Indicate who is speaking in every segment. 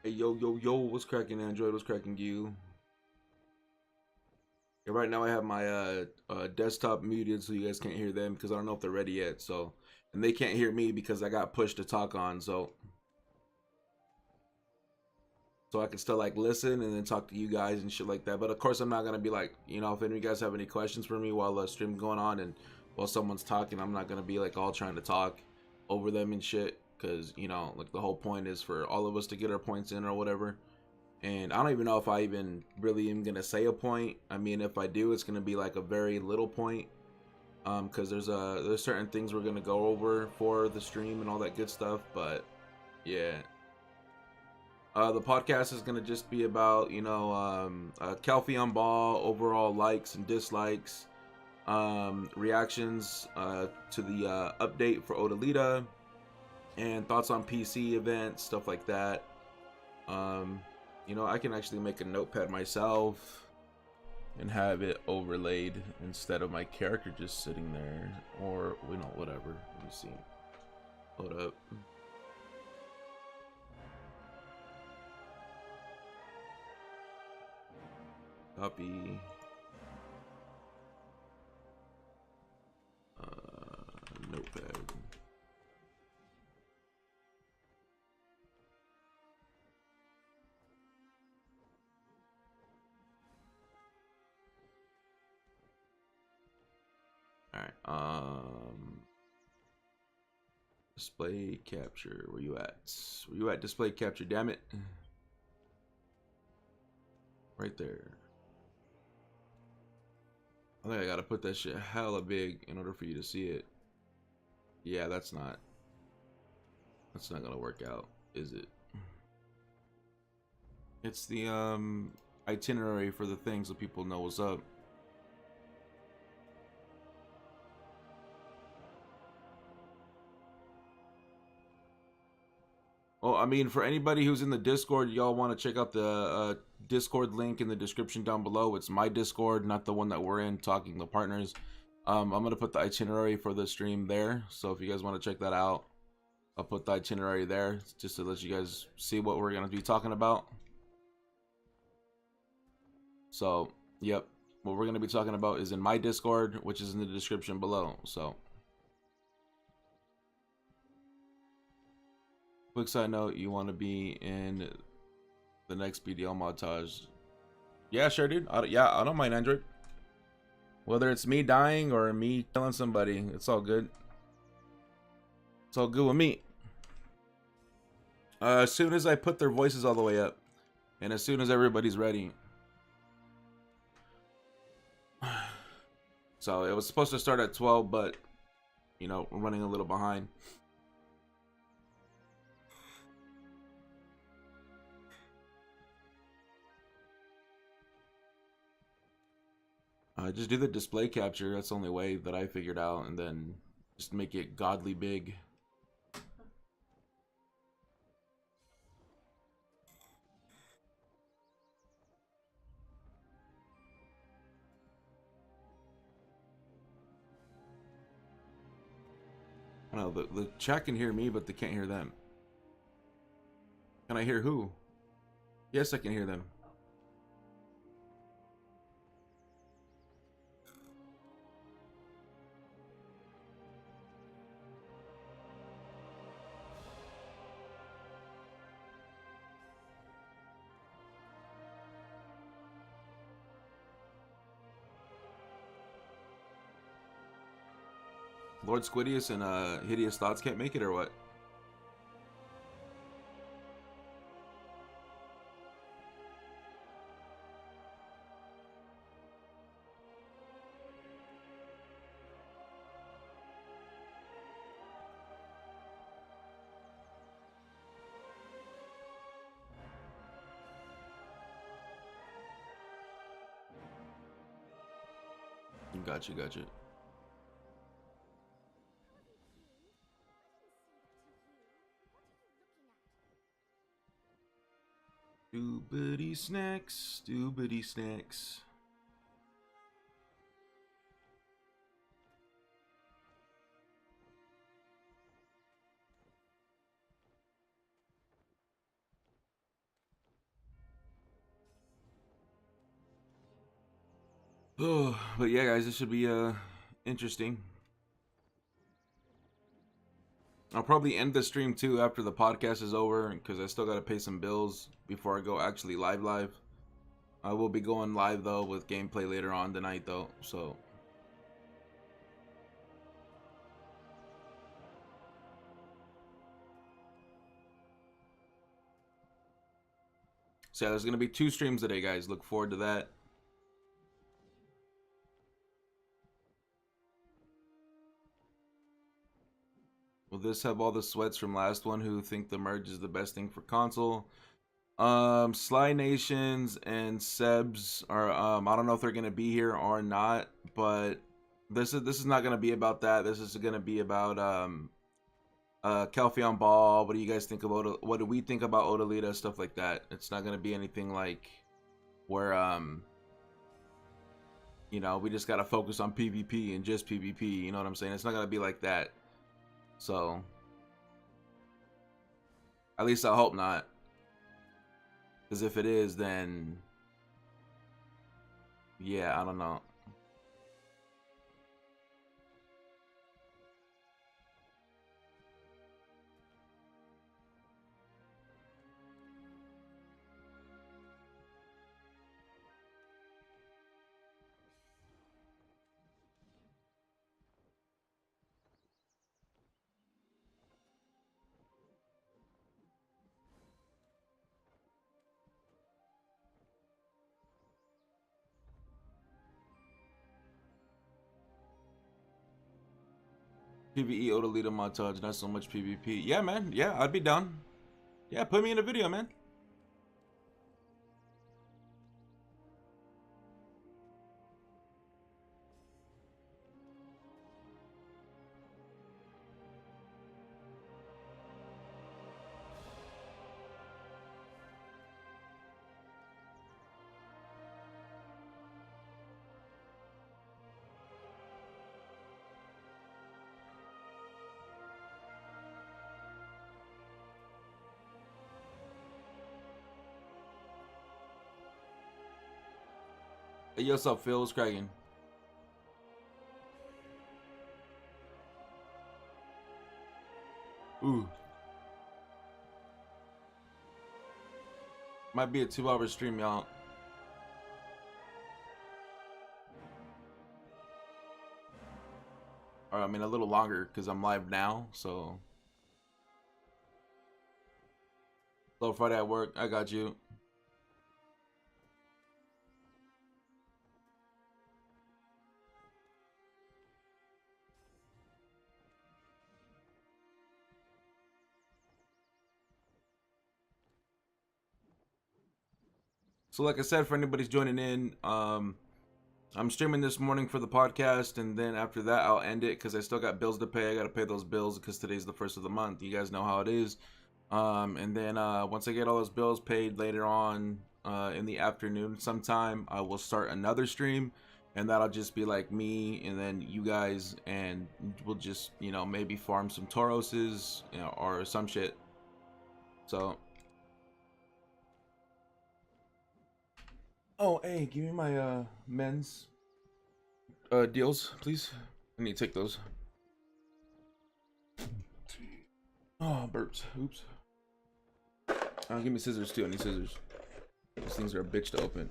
Speaker 1: Hey, yo, yo, yo, what's cracking, Android? What's cracking, you? Yeah, right now I have my desktop muted so you guys can't hear them because I don't know if they're ready yet. So, and they can't hear me because I got pushed to talk on. So I can still like listen and then talk to you guys and shit like that. But of course, I'm not gonna be like, if any of you guys have any questions for me while the stream going on and while someone's talking, I'm not gonna be like all trying to talk over them and shit because like the whole point is for all of us to get our points in or whatever. And I don't even know if I even really am gonna say a point. I mean, if I do, it's gonna be like a very little point, because there's certain things we're gonna go over for the stream and all that good stuff. But yeah, the podcast is gonna just be about Kelpie on ball, overall likes and dislikes, reactions to the update for Odalita, and thoughts on PC events, stuff like that. Um, I can actually make a notepad myself and have it overlaid instead of my character just sitting there, or whatever. Let me see. Hold up. Copy. Notepad. All right. Display capture. Where you at? Where you at? Display capture. Damn it. Right there. I think I gotta put that shit hella big in order for you to see it. Yeah, that's not gonna work out, is it? It's the itinerary for the thing so people know what's up. Well, I mean, for anybody who's in the Discord, y'all want to check out the Discord link in the description down below. It's my Discord, not the one that we're in, talking to partners. I'm gonna put the itinerary for the stream there, so if you guys want to check that out, I'll put the itinerary there just to let you guys see what we're gonna be talking about. So, yep, what we're gonna be talking about is in my Discord, which is in the description below. So, quick side note: you want to be in the next BDO montage? Yeah, sure, dude. I don't mind Android. Whether it's me dying or me killing somebody, it's all good. It's all good with me. As soon as I put their voices all the way up, and as soon as everybody's ready. So it was supposed to start at 12, but we're running a little behind. Just do the display capture. That's the only way that I figured out, and then just make it godly big. I don't know, the chat can hear me, but they can't hear them. Can I hear who? Yes, I can hear them. Lord Squidius and Hideous Thoughts can't make it, or what? Gotcha, gotcha. Doobity snacks, doobity snacks. Oh, but yeah, guys, this should be interesting. I'll probably end the stream too after the podcast is over because I still got to pay some bills before I go actually live. I will be going live though with gameplay later on tonight though. So yeah, there's gonna be 2 streams today, guys. Look forward to that. Will this have all the sweats from last one who think the merge is the best thing for console? Sly Nations and Sebs are I don't know if they're gonna be here or not, but this is not gonna be about that. This is gonna be about Kelphion Ball. What do you guys think about what do we think about Odalita, stuff like that. It's not gonna be anything like where you know, we just gotta focus on PvP and just PvP, you know what I'm saying? It's not gonna be like that. So at least I hope not. Because if it is, then yeah, I don't know. PvE Odalita montage, not so much PvP. Yeah, man. Yeah, I'd be down. Yeah, put me in a video, man. Hey, yo, what's up, Phil? What's cracking? Ooh. Might be a 2-hour stream, y'all. Or, I mean, a little longer, because I'm live now, so. Hello, Friday at work. I got you. So, like I said, for anybody's joining in, I'm streaming this morning for the podcast, and then after that, I'll end it because I still got bills to pay. I got to pay those bills because today's the first of the month. You guys know how it is. And then once I get all those bills paid later on in the afternoon sometime, I will start another stream, and that'll just be like me and then you guys, and we'll just, you know, maybe farm some Tauroses, you know, or some shit. So. Oh, hey, give me my men's deals, please. I need to take those. Oh, burps. Oops. Give me scissors too. I need scissors. These things are a bitch to open.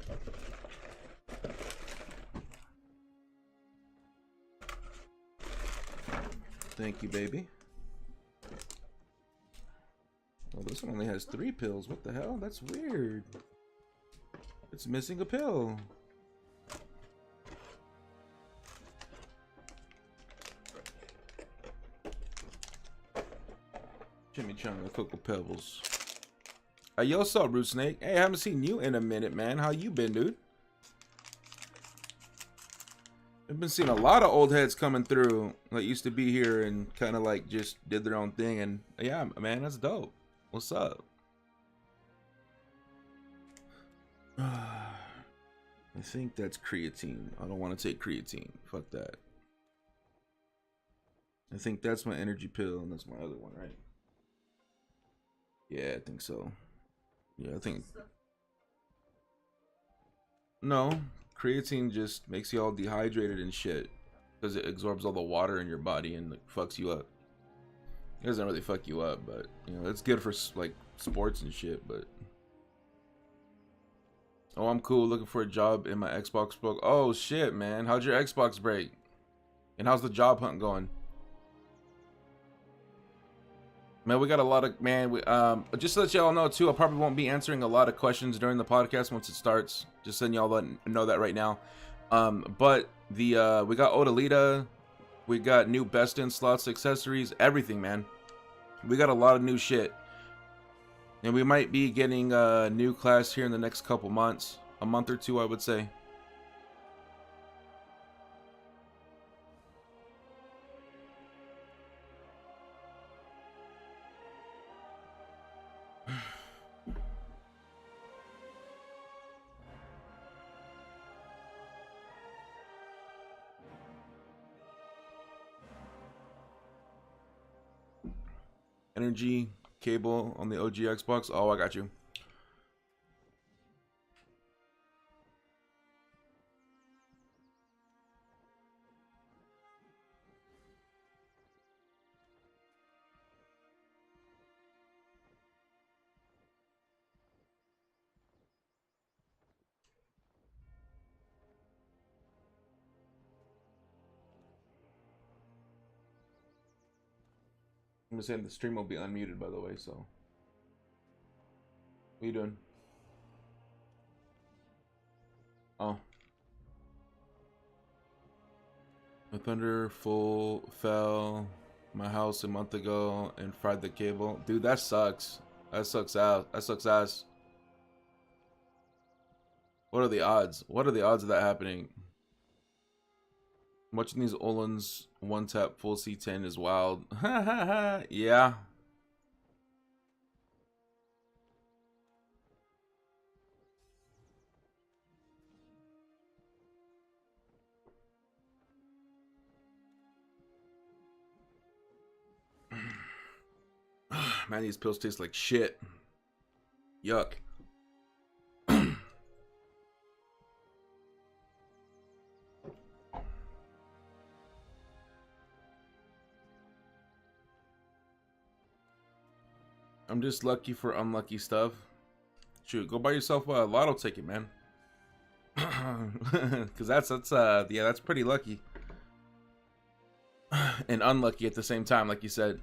Speaker 1: Thank you, baby. Oh, this one only has 3 pills. What the hell? That's weird. It's missing a pill. Chimichanga Cocoa Pebbles. Yo, what's up, Root Snake? Hey, I haven't seen you in a minute, man. How you been, dude? I've been seeing a lot of old heads coming through that used to be here and kind of like just did their own thing. And yeah, man, that's dope. What's up? I think that's creatine. I don't want to take creatine. Fuck that. I think that's my energy pill, and that's my other one, right? Yeah, I think so. Yeah, I think. No, Creatine just makes you all dehydrated and shit because it absorbs all the water in your body and like, fucks you up. It doesn't really fuck you up, but you know it's good for like sports and shit. But oh, I'm cool. Looking for a job in my Xbox broke. Oh shit, man. How'd your Xbox break? And how's the job hunt going? Man, we got a lot of just to let y'all know too, I probably won't be answering a lot of questions during the podcast once it starts. Just letting y'all know that right now. But the we got Odalita, we got new best in slots, accessories, everything, man. We got a lot of new shit. And we might be getting a new class here in the next couple months. A month or two, I would say. Energy cable on the OG Xbox. Oh, I got you. I'm just saying the stream will be unmuted, by the way, so. What are you doing? Oh. The thunder fell my house a month ago and fried the cable. Dude, that sucks. That sucks out. That sucks ass. What are the odds? What are the odds of that happening? Watching these Olins one tap full C10 is wild. Yeah. Man, these pills taste like shit. Yuck. I'm just lucky for unlucky stuff. Shoot, go buy yourself a lotto ticket, man. Cause that's yeah, that's pretty lucky. And unlucky at the same time, like you said.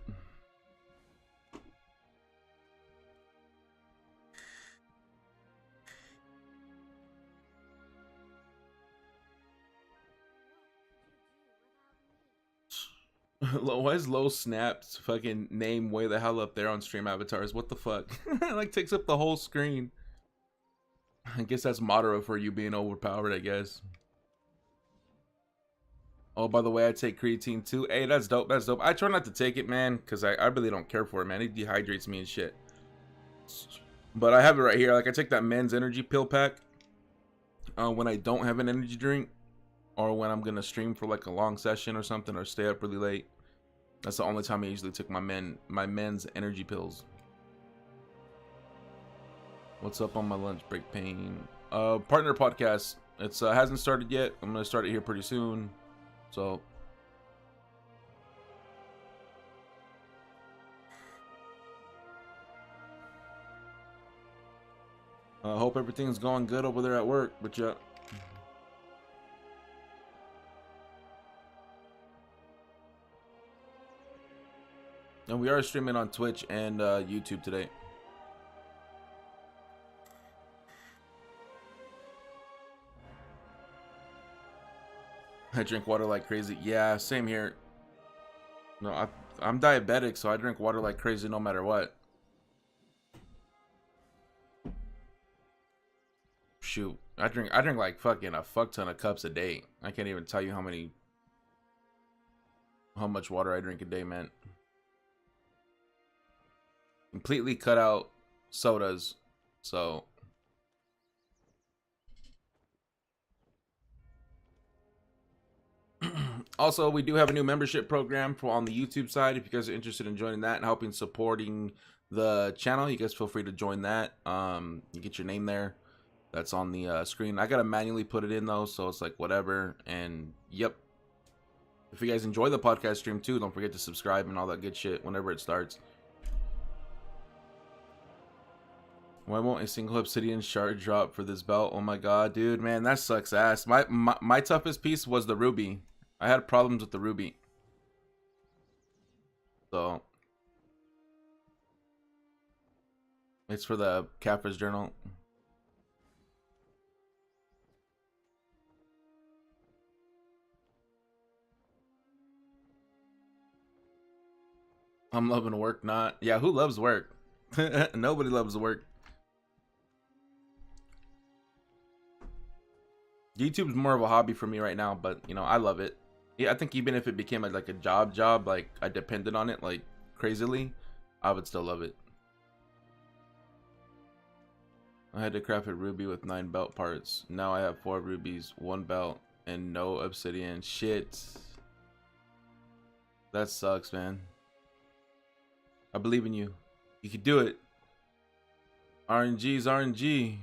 Speaker 1: Why is Low Snap's fucking name way the hell up there on stream avatars? What the fuck? Like takes up the whole screen. I guess that's motto for you being overpowered, I guess. Oh, by the way, I take creatine too. Hey, that's dope. That's dope. I try not to take it, man, because I really don't care for it, man. It dehydrates me and shit. But I have it right here. Like, I take that men's energy pill pack when I don't have an energy drink, or when I'm gonna stream for like a long session or something, or stay up really late. That's the only time I usually took my men's energy pills. What's up on my lunch break pain? Partner podcast. It's hasn't started yet. I'm gonna start it here pretty soon. So I hope everything's going good over there at work, but yeah. And we are streaming on Twitch and YouTube today. I drink water like crazy. Yeah, same here. No, I'm diabetic, so I drink water like crazy no matter what. Shoot, I drink like fucking a fuck ton of cups a day. I can't even tell you how much water I drink a day, man. Completely cut out sodas, so also we do have a new membership program for on the YouTube side. If you guys are interested in joining that and helping supporting the channel, you guys feel free to join that. You get your name there. that's on the screen. I gotta manually put it in though, so it's like whatever. And yep. If you guys enjoy the podcast stream too, don't forget to subscribe and all that good shit whenever it starts. Why won't a single obsidian shard drop for this belt? Oh my god, dude, man, that sucks ass. My toughest piece was the ruby. I had problems with the ruby. So it's for the Caphras journal. I'm loving work, not. Yeah, who loves work? Nobody loves work. YouTube's more of a hobby for me right now, but you know, I love it. Yeah, I think even if it became like a job, like I depended on it like crazily, I would still love it. I had to craft a ruby with 9 belt parts. Now I have 4 rubies, 1 belt, and no obsidian. Shit. That sucks, man. I believe in you. You can do it. RNG's RNG.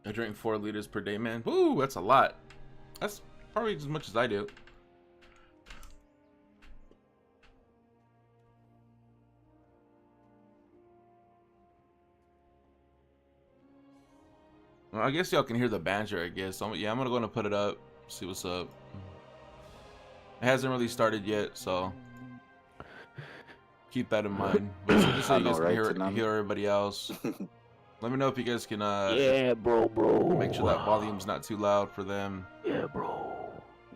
Speaker 1: I drink 4 liters per day, man. Woo, that's a lot. That's probably as much as I do. Well, I guess y'all can hear the banter, I guess. Yeah, I'm gonna put it up, see what's up. It hasn't really started yet, so keep that in mind. But just so you guys can hear everybody else. Let me know if you guys can
Speaker 2: yeah, bro.
Speaker 1: Make sure that volume's not too loud for them.
Speaker 2: Yeah, bro.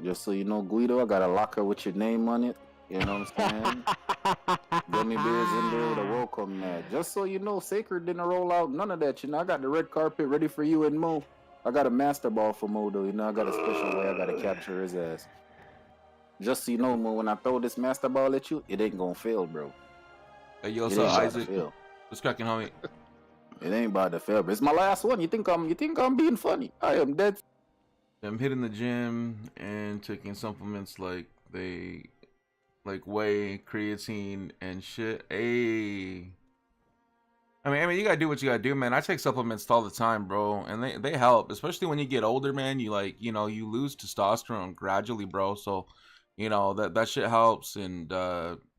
Speaker 3: Just so you know, Guido, I got a locker with your name on it. You know what I'm saying? Gummy bears in there with a welcome mat. Just so you know, Sacred didn't roll out none of that. You know, I got the red carpet ready for you and Mo. I got a master ball for Mo, though. You know, I got a special way I got to capture his ass. Just so you know, Mo, when I throw this master ball at you, it ain't gonna fail, bro.
Speaker 1: Hey, yo, so Isaac, what's cracking, homie?
Speaker 3: It ain't about to fail, but it's my last one. You think I'm being funny? I am dead.
Speaker 1: I'm hitting the gym and taking supplements like whey, creatine, and shit. Hey, I mean, you gotta do what you gotta do, man. I take supplements all the time, bro, and they help, especially when you get older, man. You you lose testosterone gradually, bro. So, you know that shit helps, and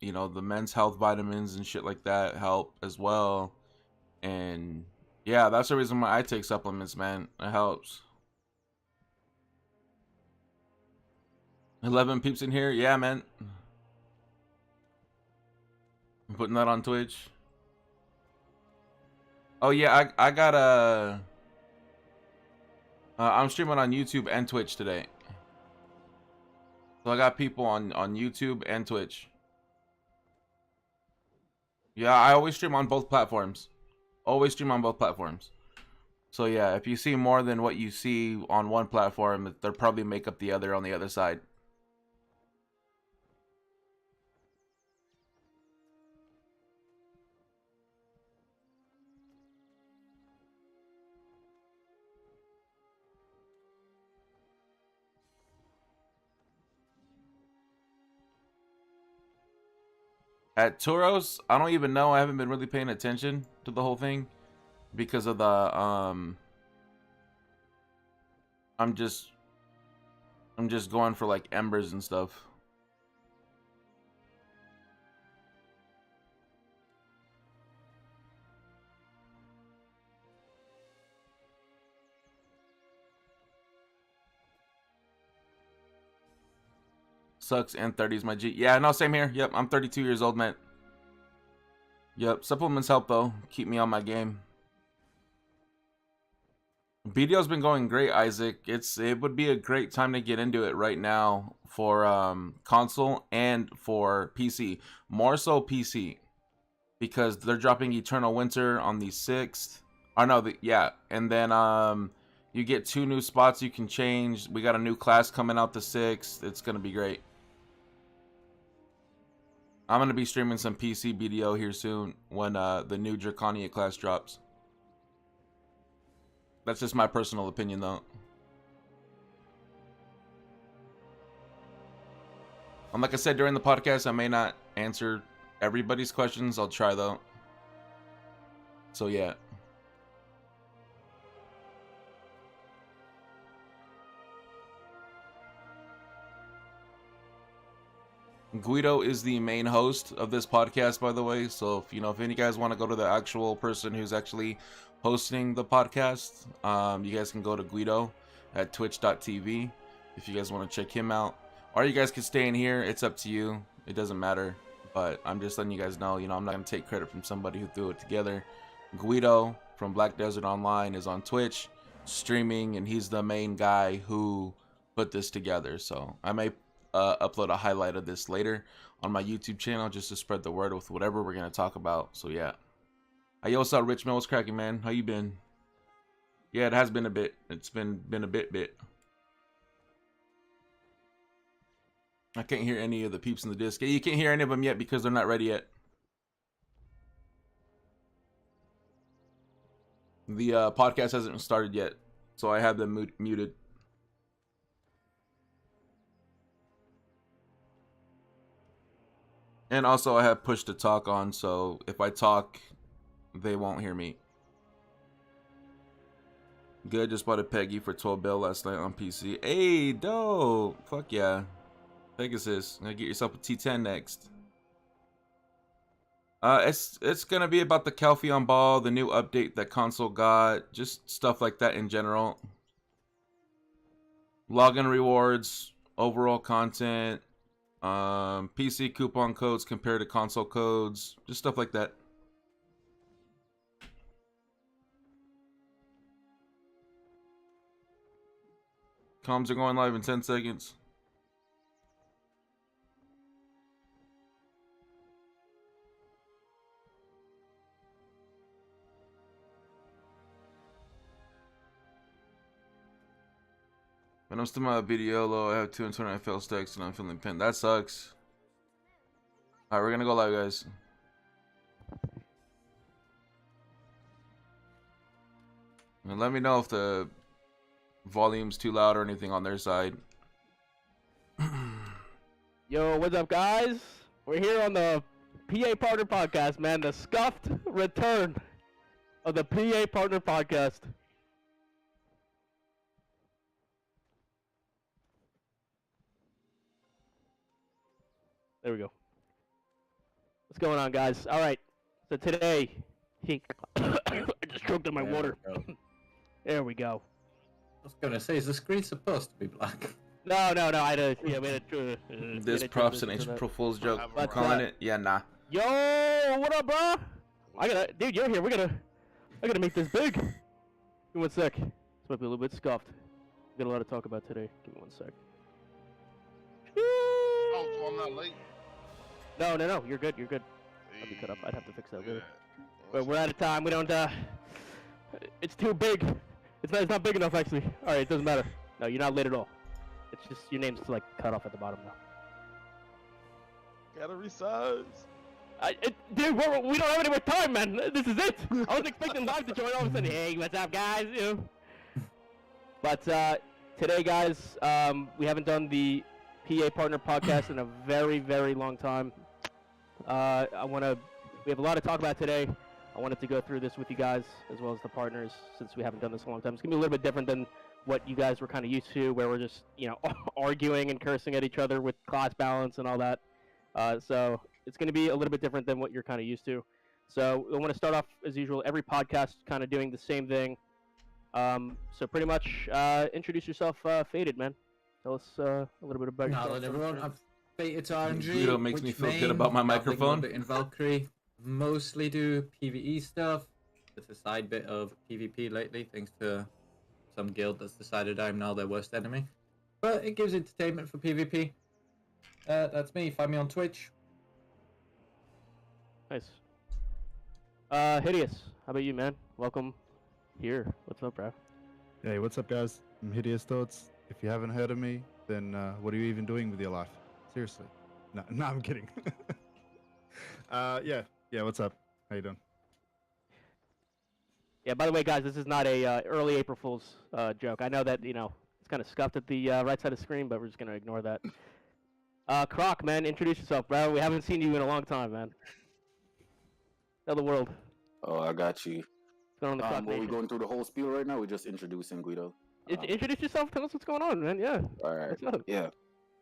Speaker 1: you know, the men's health vitamins and shit like that help as well. And yeah, that's the reason why I take supplements, man. It helps. 11 peeps in here. Yeah, man. I'm putting that on Twitch. Oh yeah, I got a I'm streaming on YouTube and Twitch today. So I got people on YouTube and Twitch. Yeah, I always stream on both platforms. Always stream on both platforms. So yeah, if you see more than what you see on one platform, they'll probably make up the other on the other side. At Turos, I don't even know. I haven't been really paying attention to the whole thing because of the I'm just going for like embers and stuff. Sucks, and 30 is my G. Yeah, no, same here. Yep, I'm 32 years old, man. Yep, supplements help though. Keep me on my game. BDO's been going great, Isaac. It would be a great time to get into it right now for console and for PC. More so PC, because they're dropping Eternal Winter on the 6th. Oh no, yeah, and then You get 2 new spots you can change. We got a new class coming out the 6th. It's gonna be great. I'm gonna be streaming some PC BDO here soon when the new Draconia class drops. That's just my personal opinion, though. Like I said during the podcast, I may not answer everybody's questions. I'll try, though. So, yeah. Guido is the main host of this podcast, by the way. So, if any of you guys want to go to the actual person who's actually hosting the podcast, you guys can go to Guido at twitch.tv if you guys want to check him out. Or you guys can stay in here. It's up to you. It doesn't matter. But I'm just letting you guys know, I'm not going to take credit from somebody who threw it together. Guido from Black Desert Online is on Twitch streaming, and he's the main guy who put this together. So I may upload a highlight of this later on my YouTube channel just to spread the word with whatever we're going to talk about. So yeah. Hey, yo, what's up, Richmond? What's cracking, man? How you been? Yeah, it has been a bit. It's been a bit. I can't hear any of the peeps in the disc. Yeah, you can't hear any of them yet because they're not ready yet. The podcast hasn't started yet, so I have them muted. And also I have push to talk on, so if I talk, they won't hear me. Good, just bought a Peggy for 12 bill last night on PC. Hey, dope! Fuck yeah. Pegasus, gonna get yourself a T10 next. It's gonna be about the Calpheon ball, the new update that console got, just stuff like that in general. Login rewards, overall content, PC coupon codes compared to console codes, just stuff like that. Comms are going live in 10 seconds. When I'm still my BDO low, I have 229 fail stacks and I'm feeling pinned. That sucks. Alright, we're gonna go live, guys. And let me know if the volume's too loud or anything on their side.
Speaker 2: Yo, what's up, guys? We're here on the PA Partner Podcast, man. The scuffed return of the PA Partner Podcast. There we go. What's going on, guys? All right. So today, I just choked on my water. There we go.
Speaker 4: I was gonna say, is the screen supposed to be black?
Speaker 2: No. I had a
Speaker 1: This props an April Fool's joke. We're calling it. Yeah, nah.
Speaker 2: Yo, what up, bro? Dude, you're here. I gotta make this big. Give me 1 sec. This might be a little bit scuffed. We got a lot to talk about today. Give me 1 sec.
Speaker 5: Oh, so I'm not late.
Speaker 2: No. You're good. I'll be cut up. I'd have to fix that later.
Speaker 5: Yeah.
Speaker 2: But we're out of time. We don't. It's too big. It's not big enough, actually. All right, it doesn't matter. No, you're not late at all. It's just your name's like cut off at the bottom now.
Speaker 5: Gotta resize.
Speaker 2: Dude, we don't have any more time, man. This is it. I was expecting live to join. All of a sudden, hey, what's up, guys? But today, guys, we haven't done the PA Partner Podcast in a very, very long time. We have a lot to talk about today. I wanted to go through this with you guys, as well as the partners, since we haven't done this in a long time. It's gonna be a little bit different than what you guys were kind of used to, where we're just, arguing and cursing at each other with class balance and all that. So it's going to be a little bit different than what you're kind of used to. So I want to start off, as usual, every podcast kind of doing the same thing. So pretty much introduce yourself, Faded, man. Tell us a little bit about yourself.
Speaker 4: Hello, everyone. I'm Faded RNG.
Speaker 1: Guido makes me feel good about my microphone.
Speaker 4: In Valkyrie, mostly do PvE stuff. It's a side bit of PvP lately, thanks to some guild that's decided I'm now their worst enemy. But it gives entertainment for PvP. That's me. Find me on Twitch.
Speaker 2: Nice. Hideous, how about you, man? Welcome here. What's up, bro?
Speaker 6: Hey, what's up, guys? I'm Hideous Thoughts. If you haven't heard of me, then what are you even doing with your life? Seriously. No, no, I'm kidding. Yeah, what's up? How you doing?
Speaker 2: Yeah, by the way, guys, this is not a early April Fool's joke. I know that, it's kind of scuffed at the right side of the screen, but we're just going to ignore that. Croc, man, introduce yourself, bro. We haven't seen you in a long time, man. Tell the world.
Speaker 3: Oh, I got you.
Speaker 2: What's going on in the Croc
Speaker 3: Well, we
Speaker 2: Nation?
Speaker 3: going through the whole spiel right now. We're just introducing Guido.
Speaker 2: Introduce yourself. Tell us what's going on, man. Yeah.
Speaker 3: All right.
Speaker 2: What's up?
Speaker 3: Yeah.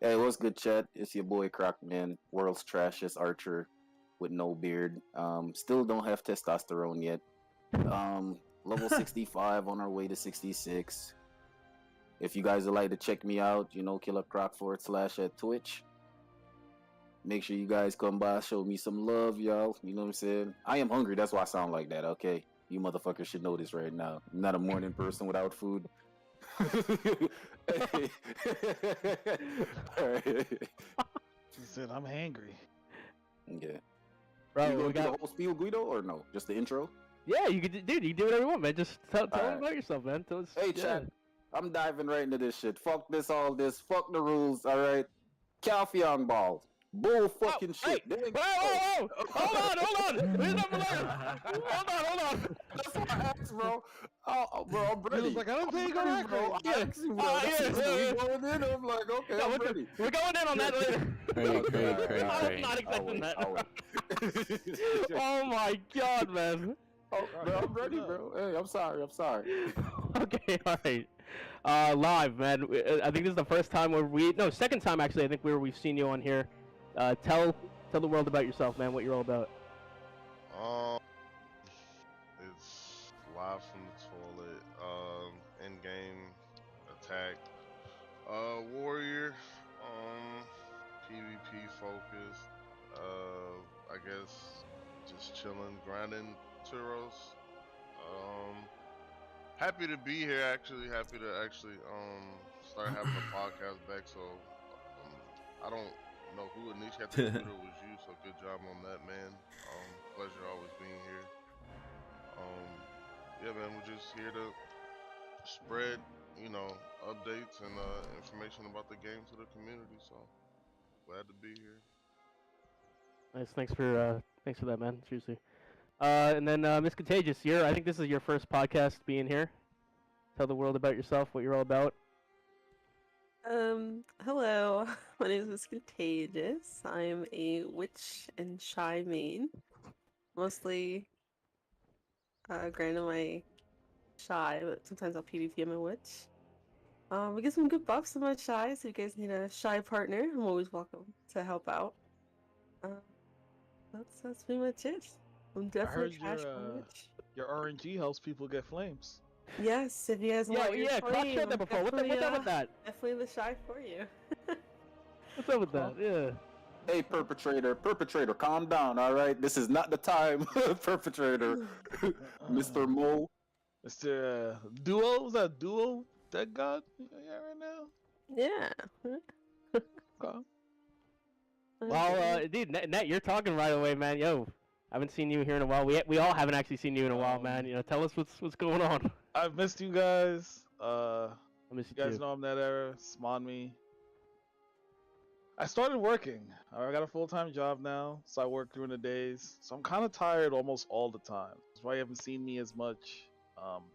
Speaker 3: Hey, what's good, chat? It's your boy Croc, man. World's trashiest archer with no beard. Still don't have testosterone yet. Level 65 on our way to 66. If you guys would like to check me out, Killer Croc / at Twitch. Make sure you guys come by, show me some love, y'all. You know what I'm saying? I am hungry, that's why I sound like that, okay? You motherfuckers should know this right now. I'm not a morning person without food. Alright.
Speaker 5: He said, I'm hangry.
Speaker 3: Okay.
Speaker 2: Bro,
Speaker 3: you
Speaker 2: we
Speaker 3: going through
Speaker 2: got...
Speaker 3: the whole spiel, Guido, or no? Just the intro?
Speaker 2: Yeah, you could, dude, you can do whatever you want, man. Just tell
Speaker 3: Alright.
Speaker 2: about yourself, man. Tell us,
Speaker 3: Hey,
Speaker 2: yeah.
Speaker 3: chat. I'm diving right into this shit. Fuck this, all this. Fuck the rules, alright? Calpheon ball. Bull fucking shit.
Speaker 2: Hey,
Speaker 3: There ain't-
Speaker 2: whoa. Hold on. Where's number later? Hold on.
Speaker 3: That's what I asked, bro. Bro, I'm ready.
Speaker 5: He was like, I don't think you're
Speaker 3: ready,
Speaker 5: gonna
Speaker 3: bro.
Speaker 5: Yeah.
Speaker 3: I asked you, bro.
Speaker 2: Yeah.
Speaker 3: We going in. I'm like, okay,
Speaker 2: Yeah,
Speaker 3: I'm ready.
Speaker 2: we're going in on that later.
Speaker 1: Great.
Speaker 2: I was not expecting that.
Speaker 3: I'll wait.
Speaker 2: Oh my god, man.
Speaker 3: Oh, bro, I'm ready, bro. Hey, I'm sorry.
Speaker 2: Okay, alright. Live, man. I think this is the first time second time actually, I think we've seen you on here. Tell the world about yourself, man, what you're all about.
Speaker 5: It's live from the toilet. In-game attack. Warrior. PvP focused. I guess just chilling, grinding Turos. Happy to be here. Happy to start having a podcast back. So I don't know who initiated the Twitter was you. So good job on that, man. Pleasure always being here. Yeah, man, we're just here to spread, updates and information about the game to the community. So glad to be here.
Speaker 2: Nice, thanks for that, man. Seriously. And then Miss Contagious, I think this is your first podcast being here. Tell the world about yourself, what you're all about.
Speaker 7: Hello. My name is Miss Contagious. I'm a witch and shy main. Mostly granted my shy, but sometimes I'll PvP on my witch. We get some good buffs on my shy, so if you guys need a shy partner, I'm always welcome to help out. That's pretty much it. I'm definitely
Speaker 5: heard
Speaker 7: cash my witch.
Speaker 5: Your RNG helps people get flames.
Speaker 7: Yes, if you guys want your
Speaker 2: Croc
Speaker 7: flame,
Speaker 2: shared that before. What's up with that?
Speaker 7: definitely the shy for you.
Speaker 2: What's up with that? Yeah.
Speaker 3: Hey, perpetrator, calm down, all right? This is not the time, perpetrator. Mr. Mo.
Speaker 5: Mr. Duo? Was that Duo? Dead God? Yeah, right now?
Speaker 7: Yeah.
Speaker 5: Okay.
Speaker 2: Well, dude, Net, you're talking right away, man. Yo, I haven't seen you here in a while. We all haven't actually seen you in a while, man. Tell us what's going on.
Speaker 5: I've missed you guys.
Speaker 2: I miss
Speaker 5: You guys know I'm that era. Spawn me. I started working. I got a full-time job now, so I work during the days. So I'm kind of tired almost all the time. That's why you haven't seen me as much.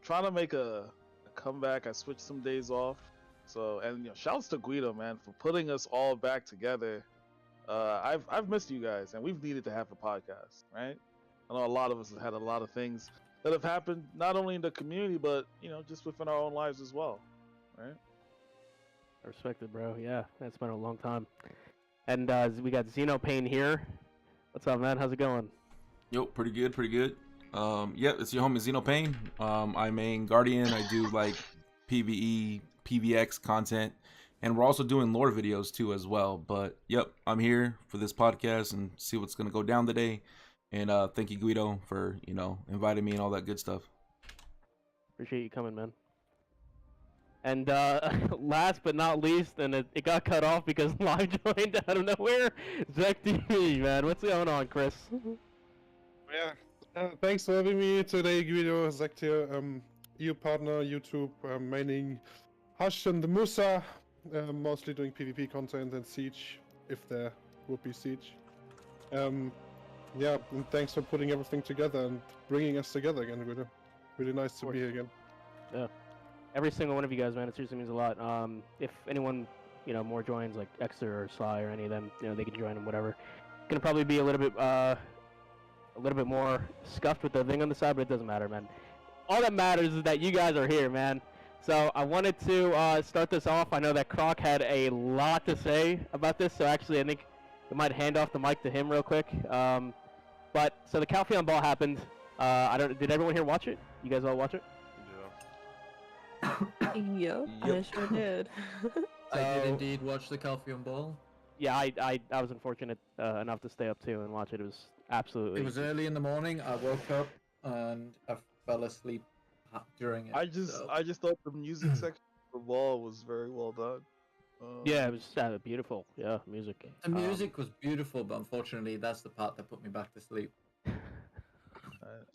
Speaker 5: Trying to make a comeback. I switched some days off. So, and shouts to Guido, man, for putting us all back together. I've missed you guys, and we've needed to have a podcast, right? I know a lot of us have had a lot of things that have happened, not only in the community, but just within our own lives as well, right?
Speaker 2: I respect it, bro. Yeah, it's been a long time. And we got Xenopane here. What's up, man? How's it going?
Speaker 1: Yo, pretty good. Yep, it's your homie Xenopane. I main Guardian. I do like PvE, PvX content, and we're also doing lore videos too as well. But yep, I'm here for this podcast and see what's gonna go down today. And thank you, Guido, for inviting me and all that good stuff.
Speaker 2: Appreciate you coming, man. And last but not least, and it got cut off because live joined out of nowhere, Zach TV, man. What's going on, Chris?
Speaker 8: Yeah. Thanks for having me today, Guido, Zach here. EU partner, YouTube, maining Hush and the Musa, mostly doing PvP content and Siege, if there would be Siege. Yeah, and thanks for putting everything together and bringing us together again, Guido. Really nice to be here again.
Speaker 2: Yeah. Every single one of you guys, man, it seriously means a lot. If anyone, more joins, like Exer or Sly or any of them, they can join them, whatever. Gonna probably be a little bit more scuffed with the thing on the side, but it doesn't matter, man. All that matters is that you guys are here, man. So I wanted to start this off. I know that Croc had a lot to say about this, so actually I think we might hand off the mic to him real quick. But so the Calpheon Ball happened. Did everyone here watch it? You guys all watch it?
Speaker 7: Yep, I sure did.
Speaker 4: I did indeed watch the Calpheon Ball.
Speaker 2: Yeah, I was unfortunate enough to stay up too and watch it. It was absolutely.
Speaker 4: It was early in the morning. I woke up and I fell asleep during it.
Speaker 5: I just thought the music section of the ball was very well done.
Speaker 2: Yeah, it was beautiful. Yeah, music.
Speaker 4: The music was beautiful, but unfortunately, that's the part that put me back to sleep.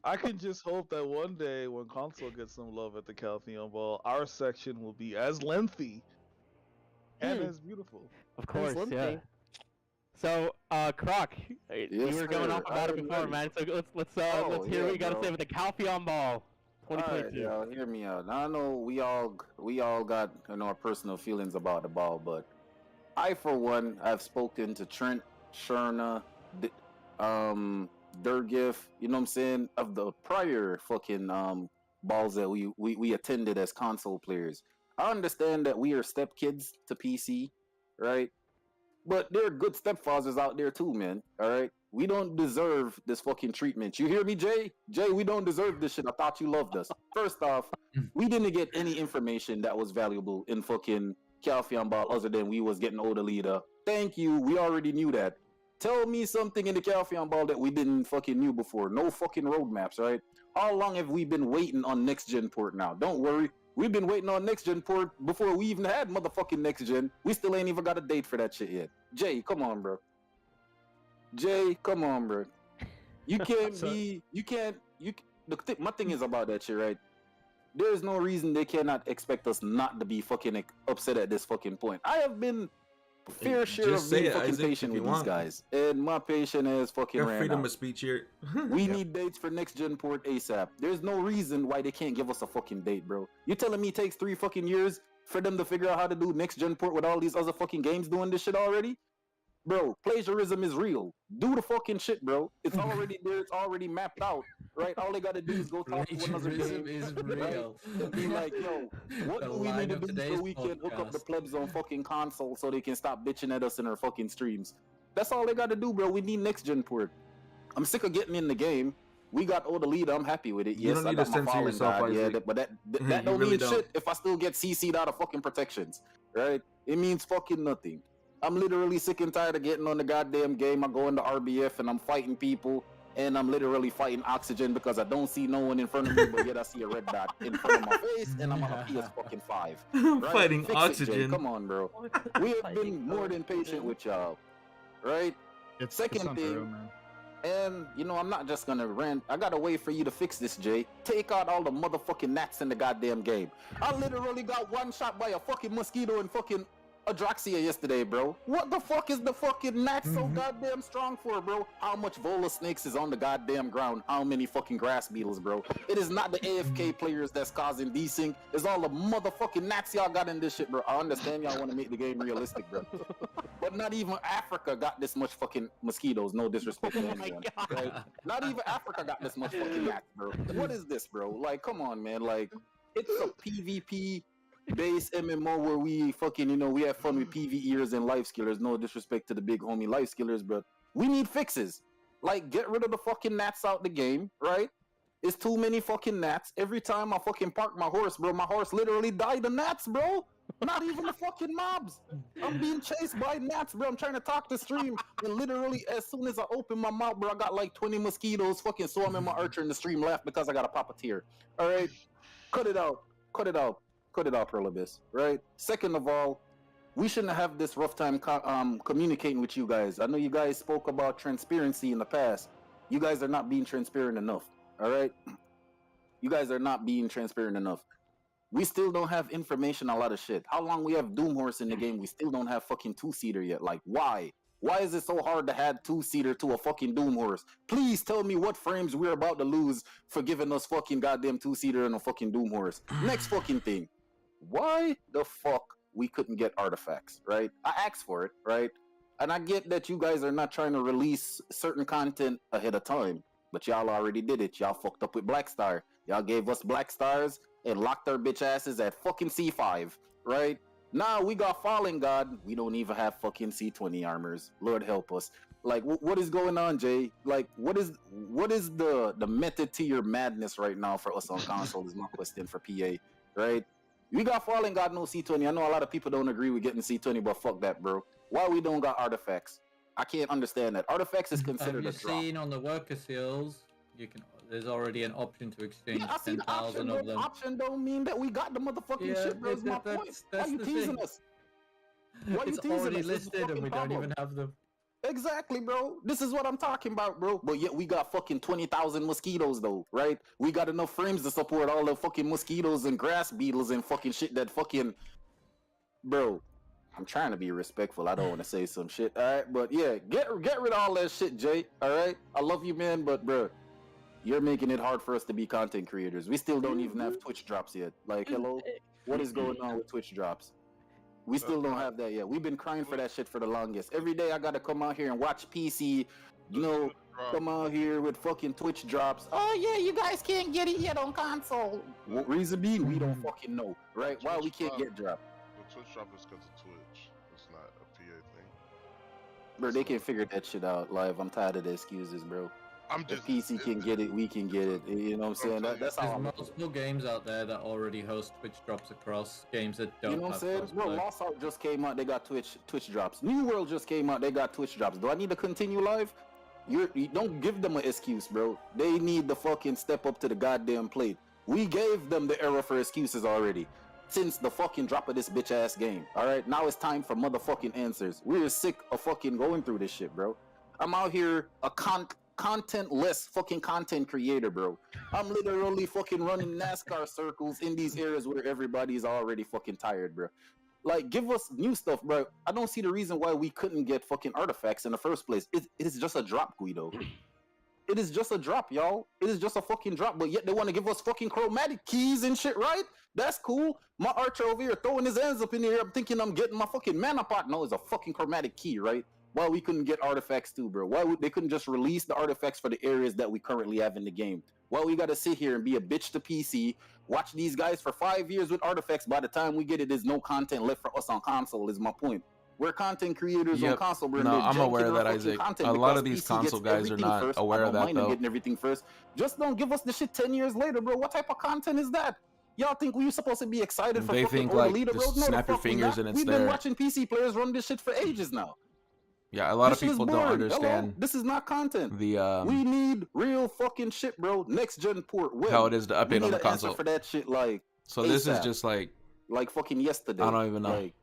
Speaker 5: I can just hope that one day when console gets some love at the Calpheon Ball, our section will be as lengthy and as beautiful.
Speaker 2: Of course,
Speaker 7: lengthy.
Speaker 2: yeah. So, Croc, you
Speaker 3: Yes,
Speaker 2: were going
Speaker 3: sir.
Speaker 2: off about it before, man. So let's hear what you gotta
Speaker 3: bro.
Speaker 2: say with the Calpheon Ball, 2022.
Speaker 3: Alright, y'all, hear me out. Now, I know we all got our personal feelings about the ball, but I, for one, I've spoken to Trent, Sherna, Durgif, you know what I'm saying, of the prior fucking balls that we attended as console players. I understand that we are stepkids to PC, right? But there are good stepfathers out there too, man. All right, we don't deserve this fucking treatment. You hear me, Jay? Jay, we don't deserve this shit. I thought you loved us. First off, we didn't get any information that was valuable in fucking Calpheon Ball other than we was getting older leader. Thank you. We already knew that. Tell me something in the Calpheon Ball that we didn't fucking knew before. No fucking roadmaps, right? How long have we been waiting on next gen port now? Don't worry. We've been waiting on next gen port before we even had motherfucking next gen. We still ain't even got a date for that shit yet. Jay, come on, bro. Jay, come on, bro. You can't my thing is about that shit, right? There's no reason they cannot expect us not to be fucking upset at this fucking point. I have been fair share
Speaker 1: Just
Speaker 3: of
Speaker 1: say
Speaker 3: being
Speaker 1: it,
Speaker 3: fucking
Speaker 1: Isaac,
Speaker 3: patient
Speaker 1: if you
Speaker 3: with these
Speaker 1: want.
Speaker 3: guys, and my patience has fucking
Speaker 1: Your
Speaker 3: ran
Speaker 1: freedom
Speaker 3: out.
Speaker 1: of speech here.
Speaker 3: We need dates for next gen port ASAP. There's no reason why they can't give us a fucking date, bro. You telling me it takes 3 fucking years for them to figure out how to do next gen port with all these other fucking games doing this shit already? Bro, plagiarism is real. Do the fucking shit, bro. It's already there. It's already mapped out, right? All they gotta do is go talk to another
Speaker 4: Plagiarism
Speaker 3: game.
Speaker 4: is
Speaker 3: right?
Speaker 4: real.
Speaker 3: And be like, yo, what
Speaker 4: The
Speaker 3: do we
Speaker 4: line
Speaker 3: need to
Speaker 4: of
Speaker 3: do so
Speaker 4: today's
Speaker 3: we can hook up the
Speaker 4: podcast.
Speaker 3: plebs on fucking console so they can stop bitching at us in our fucking streams? That's all they gotta do, bro. We need next gen port. I'm sick of getting in the game. We got Oda leader. I'm happy with it.
Speaker 1: You
Speaker 3: Yes,
Speaker 1: don't
Speaker 3: I
Speaker 1: need
Speaker 3: got
Speaker 1: to
Speaker 3: my
Speaker 1: censor
Speaker 3: fallen
Speaker 1: yourself,
Speaker 3: god. Yeah,
Speaker 1: Isaac.
Speaker 3: but that
Speaker 1: You
Speaker 3: don't
Speaker 1: really
Speaker 3: mean
Speaker 1: don't.
Speaker 3: shit if I still get CC'd out of fucking protections, right? It means fucking nothing. I'm literally sick and tired of getting on the goddamn game. I go into RBF and I'm fighting people, and I'm literally fighting oxygen because I don't see no one in front of me, but yet I see a red dot in front of my face, and I'm on a PS fucking 5.
Speaker 1: I'm
Speaker 3: Right?
Speaker 1: fighting
Speaker 3: Fix it, Jay.
Speaker 1: oxygen.
Speaker 3: Come on, bro. We have been
Speaker 7: Fighting
Speaker 3: more than patient
Speaker 7: oxygen.
Speaker 3: with y'all, right?
Speaker 6: It's
Speaker 3: Second
Speaker 6: Cassandra,
Speaker 3: thing-
Speaker 6: man.
Speaker 3: And, I'm not just gonna rant. I gotta wait for you to fix this, Jay. Take out all the motherfucking gnats in the goddamn game. I literally got one shot by a fucking mosquito in fucking Adraxia yesterday, bro. What the fuck is the fucking gnat so goddamn strong for, bro? How much Vola snakes is on the goddamn ground? How many fucking grass beetles, bro? It is not the AFK players that's causing desync. It's all the motherfucking gnats y'all got in this shit, bro. I understand y'all want to make the game realistic, bro. But not even Africa got this much fucking mosquitoes. No disrespect to anyone. Right? Not even Africa got this much fucking gnats, bro. What is this, bro? Like, come on, man. Like, it's a PvP base MMO where we fucking, we have fun with PvEers and life skillers. No disrespect to the big homie life skillers, but we need fixes. Like, get rid of the fucking gnats out the game, right? It's too many fucking gnats. Every time I fucking park my horse, bro, my horse literally died of gnats, bro. Not even the fucking mobs. I'm being chased by gnats, bro. I'm trying to talk to stream, and literally as soon as I open my mouth, bro, I got like 20 mosquitoes fucking swarming my archer, and the stream laughed because I got a pop a tear. All right, cut it out, cut it out. Cut it out, Perlibis, right? Second of all, we shouldn't have this rough time communicating with you guys. I know you guys spoke about transparency in the past. You guys are not being transparent enough, all right? You guys are not being transparent enough. We still don't have information on a lot of shit. How long we have Doomhorse in the game, we still don't have fucking two-seater yet. Like, why? Why is it so hard to add two-seater to a fucking Doomhorse? Please tell me what frames we're about to lose for giving us fucking goddamn two-seater and a fucking Doomhorse. Next fucking thing. Why the fuck we couldn't get artifacts, right? I asked for it, right? And I get that you guys are not trying to release certain content ahead of time, but y'all already did it. Y'all fucked up with Black Star. Y'all gave us Black Stars and locked our bitch asses at fucking C5, right? Now we got Fallen God. We don't even have fucking C20 armors. Lord help us. Like, what is going on, Jay? Like, what is the method to your madness right now for us on console is my question for PA, right? We got Fallen God, no C20. I know a lot of people don't agree with getting C20, but fuck that, bro. Why we don't got artifacts? I can't understand that. Artifacts is considered a
Speaker 4: Have you
Speaker 3: drop.
Speaker 4: seen on the worker seals? You can. There's already an option to exchange
Speaker 3: Yeah, I see the option,
Speaker 4: 10,000 of them.
Speaker 3: option don't mean that we got the motherfucking
Speaker 4: Yeah,
Speaker 3: shit, bro. Is my
Speaker 4: that's-
Speaker 3: point.
Speaker 4: that's
Speaker 3: Why you
Speaker 4: the
Speaker 3: teasing
Speaker 4: thing.
Speaker 3: us? Why you
Speaker 4: It's
Speaker 3: teasing
Speaker 4: already
Speaker 3: us? This is the
Speaker 4: listed and
Speaker 3: fucking
Speaker 4: we
Speaker 3: problem.
Speaker 4: don't even have them.
Speaker 3: Exactly, bro. This is what I'm talking about, bro. But yet we got fucking 20,000 mosquitoes, though, right? We got enough frames to support all the fucking mosquitoes and grass beetles and fucking shit that fucking... Bro, I'm trying to be respectful. I don't want to say some shit, all right? But yeah, get rid of all that shit, Jay, all right? I love you, man, but bro, you're making it hard for us to be content creators. We still don't even have Twitch drops yet. Like, hello? What is going on with Twitch drops? We still don't have that yet. We've been crying for that shit for the longest. Every day I gotta come out here and watch PC, you know, come out here with fucking Twitch drops. Oh yeah, you guys can't get it yet on console. What reason being? We don't fucking know, right? Why we can't get dropped?
Speaker 9: The Twitch drop is because of Twitch. It's not a PA thing.
Speaker 3: Bro, they can figure that shit out live. I'm tired of the excuses, bro.
Speaker 9: I'm
Speaker 3: If
Speaker 9: just
Speaker 3: PC can get it, we can get it. You know what I'm saying? That's how
Speaker 4: There's
Speaker 3: I'm
Speaker 4: multiple games out there that already host Twitch drops across games that don't
Speaker 3: You know what I'm
Speaker 4: have
Speaker 3: saying? Bro,
Speaker 4: crossplay.
Speaker 3: Lost Ark just came out, they got Twitch drops. New World just came out, they got Twitch drops. Do I need to continue live? You don't give them an excuse, bro. They need to fucking step up to the goddamn plate. We gave them the era for excuses already. Since the fucking drop of this bitch ass game. Alright, now it's time for motherfucking answers. We're sick of fucking going through this shit, bro. I'm out here a content-less fucking content creator, bro. I'm literally fucking running NASCAR circles in these areas where everybody's already fucking tired, bro. Like, give us new stuff, bro. I don't see the reason why we couldn't get fucking artifacts in the first place. It is just a drop, Guido. It is just a drop, y'all. It is just a fucking drop, but yet they want to give us fucking chromatic keys and shit, right? That's cool. My archer over here throwing his hands up in the air. I'm thinking I'm getting my fucking mana pot. No, it's a fucking chromatic key, right? Why we couldn't get artifacts too, bro? Why they couldn't just release the artifacts for the areas that we currently have in the game? Why we gotta sit here and be a bitch to PC, watch these guys for 5 years with artifacts? By the time we get it, there's no content left for us on console, is my point. We're content creators on console. Bro,
Speaker 1: No, I'm aware of that,
Speaker 3: our
Speaker 1: Isaac.
Speaker 3: content
Speaker 1: A lot of
Speaker 3: because
Speaker 1: these
Speaker 3: PC
Speaker 1: console
Speaker 3: gets
Speaker 1: guys are
Speaker 3: everything
Speaker 1: not
Speaker 3: first.
Speaker 1: aware
Speaker 3: I
Speaker 1: of
Speaker 3: don't
Speaker 1: that,
Speaker 3: mind them
Speaker 1: though.
Speaker 3: getting everything first. Just don't give us the shit 10 years later, bro. What type of content is that? Y'all think we were supposed to be excited for
Speaker 1: They
Speaker 3: fucking
Speaker 1: think,
Speaker 3: Order
Speaker 1: like,
Speaker 3: Leader, bro?
Speaker 1: just
Speaker 3: No, the
Speaker 1: snap your
Speaker 3: fuck we
Speaker 1: fingers
Speaker 3: not.
Speaker 1: and it's
Speaker 3: We've been
Speaker 1: there.
Speaker 3: watching PC players run this shit for ages now.
Speaker 1: Yeah, a lot of
Speaker 3: This shit is
Speaker 1: people don't
Speaker 3: boring.
Speaker 1: understand
Speaker 3: Hello? This is not content.
Speaker 1: the
Speaker 3: we need real fucking shit, bro. Next gen port. When?
Speaker 1: how it is to
Speaker 3: We
Speaker 1: update
Speaker 3: need
Speaker 1: on the
Speaker 3: an answer
Speaker 1: console.
Speaker 3: for that shit, like
Speaker 1: So this is
Speaker 3: ASAP.
Speaker 1: just like
Speaker 3: fucking yesterday.
Speaker 1: I don't even know.
Speaker 3: Like,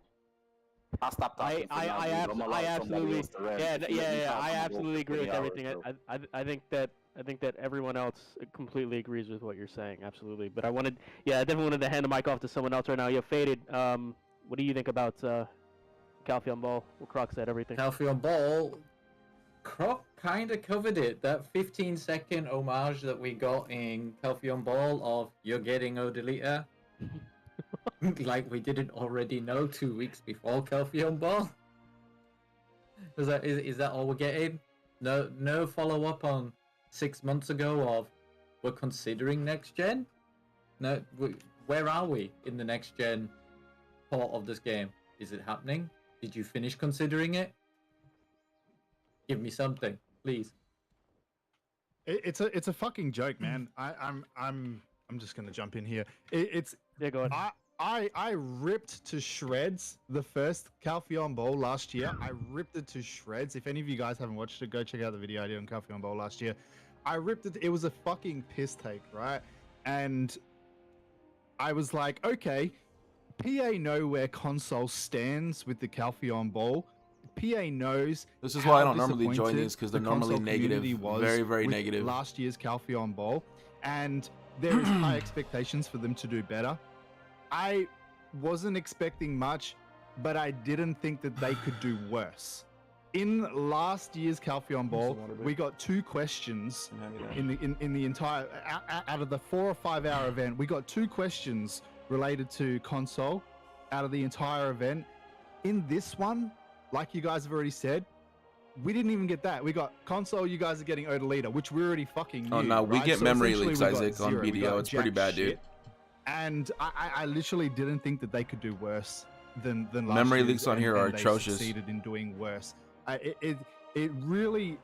Speaker 3: I'll stop talking. for now, dude. I'm allowed
Speaker 2: I
Speaker 3: somebody
Speaker 2: absolutely,
Speaker 3: else to rant.
Speaker 2: yeah,
Speaker 3: If you let me
Speaker 2: yeah,
Speaker 3: talk,
Speaker 2: I
Speaker 3: I'm gonna go
Speaker 2: absolutely
Speaker 3: for
Speaker 2: agree with
Speaker 3: 20 hours,
Speaker 2: everything.
Speaker 3: bro.
Speaker 2: I think that everyone else completely agrees with what you're saying, absolutely. But I definitely wanted to hand the mic off to someone else right now. You're Faded. What do you think about Calpheon Ball? What Croc said, everything.
Speaker 4: Calpheon Ball, Croc kind of covered it. That 15-second homage that we got in Calpheon Ball of "You're getting Odalita," like we didn't already know 2 weeks before Calpheon Ball. Is that all we're getting? No follow up on 6 months ago of we're considering next gen. No, where are we in the next gen part of this game? Is it happening? Did you finish considering it? Give me something, please.
Speaker 6: It's a fucking joke, man. I'm just gonna jump in here.
Speaker 2: Yeah, go ahead.
Speaker 6: I ripped to shreds the first Calpheon Bowl last year. I ripped it to shreds. If any of you guys haven't watched it, go check out the video I did on Calpheon Bowl last year. I ripped it. It was a fucking piss take, right? And I was like, okay, PA know where console stands with the Calpheon Bowl. PA knows.
Speaker 1: This is why I
Speaker 6: how
Speaker 1: don't normally join
Speaker 6: disappointed
Speaker 1: these, because
Speaker 6: the
Speaker 1: they're normally
Speaker 6: console
Speaker 1: negative,
Speaker 6: community was
Speaker 1: very
Speaker 6: with
Speaker 1: negative.
Speaker 6: last year's Calpheon Bowl, and there is high expectations for them to do better. I wasn't expecting much, but I didn't think that they could do worse. In last year's Calpheon Ball, we got 2 questions in the entire out of the 4 or 5 hour event. We got 2 questions related to console out of the entire event. In this one, like you guys have already said, we didn't even get that. We got console. You guys are getting Odalita, which we already fucking knew.
Speaker 1: Oh no, we
Speaker 6: right?
Speaker 1: get
Speaker 6: So
Speaker 1: memory
Speaker 6: essentially
Speaker 1: leaks,
Speaker 6: we got
Speaker 1: Isaac, on
Speaker 6: 0. We
Speaker 1: BDO.
Speaker 6: got
Speaker 1: It's pretty
Speaker 6: jack
Speaker 1: bad, dude.
Speaker 6: shit. And I literally didn't think that they could do worse than last
Speaker 1: Memory
Speaker 6: year's,
Speaker 1: leaks on here
Speaker 6: and
Speaker 1: are
Speaker 6: they
Speaker 1: atrocious.
Speaker 6: Succeeded in doing worse. It really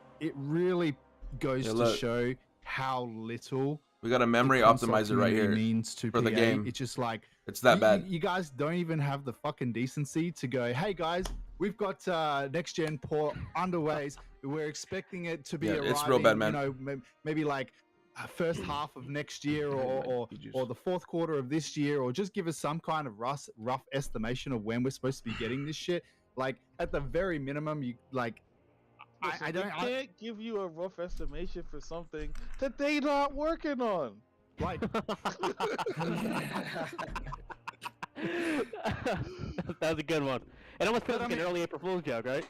Speaker 6: goes
Speaker 1: Yeah,
Speaker 6: to
Speaker 1: look.
Speaker 6: show how little
Speaker 1: We got a memory
Speaker 6: the console
Speaker 1: optimizer right
Speaker 6: community
Speaker 1: here
Speaker 6: means to
Speaker 1: for the
Speaker 6: PA.
Speaker 1: game.
Speaker 6: It's just like
Speaker 1: It's that bad.
Speaker 6: You guys don't even have the fucking decency to go, hey guys, we've got next gen port underways. We're expecting it to be arriving,
Speaker 1: it's real bad, man.
Speaker 6: you know, maybe like first half of next year or the 4th quarter of this year, or just give us some kind of rough estimation of when we're supposed to be getting this shit. Like at the very minimum, you like.
Speaker 5: Listen,
Speaker 6: I don't.
Speaker 5: I can't give you a rough estimation for something that they not working on.
Speaker 6: Like.
Speaker 2: That was a good one. It almost feels like an early April Fool's joke, right?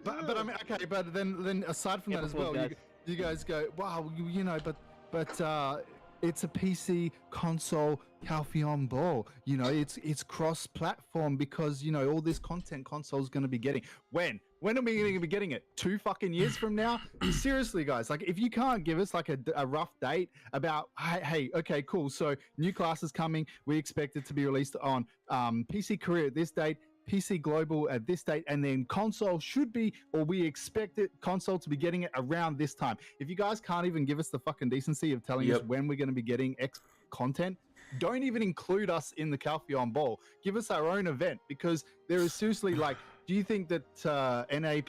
Speaker 6: But I mean, okay, but then aside from that as well, you guys go, wow, you know, but it's a PC console Calpheon Ball. You know, it's cross-platform because you know all this content console's going to be getting. When are we going to be getting it? 2 fucking years from now? Seriously, guys, like if you can't give us like a rough date about, hey, okay, cool. So new class is coming. We expect it to be released on PC Korea at this date. PC Global at this date, and then console should be, or we expect it, console to be getting it around this time. If you guys can't even give us the fucking decency of telling us when we're going to be getting X content, don't even include us in the Calpheon Ball. Give us our own event, because there is seriously like, do you think that NA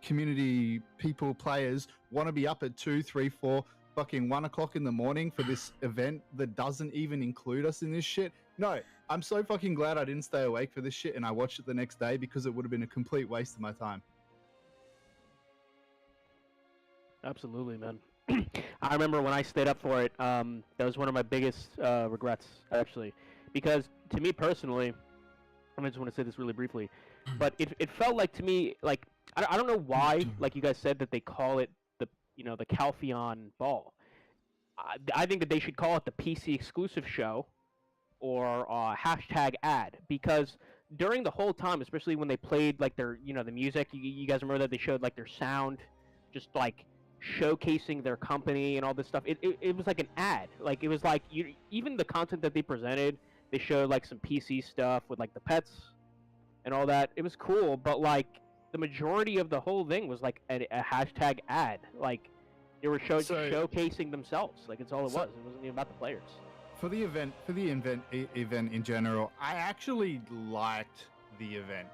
Speaker 6: community people, players want to be up at 2, 3, 4, fucking 1 o'clock in the morning for this event that doesn't even include us in this shit? No. I'm so fucking glad I didn't stay awake for this shit and I watched it the next day, because it would have been a complete waste of my time.
Speaker 2: Absolutely, man. I remember when I stayed up for it, that was one of my biggest regrets, actually. Because to me personally, I just want to say this really briefly, but it felt like to me, like, I don't know why, like you guys said, that they call it the Calpheon Ball. I think that they should call it the PC exclusive show, or #ad, because during the whole time, especially when they played like their, the music, you guys remember that they showed like their sound, just like showcasing their company and all this stuff. It was like an ad. Like it was like even the content that they presented, they showed like some PC stuff with like the pets and all that. It was cool, but like the majority of the whole thing was like a #ad. Like they were showcasing themselves. Like it's all it was. It wasn't even about the players.
Speaker 6: For the event in general, I actually liked the event.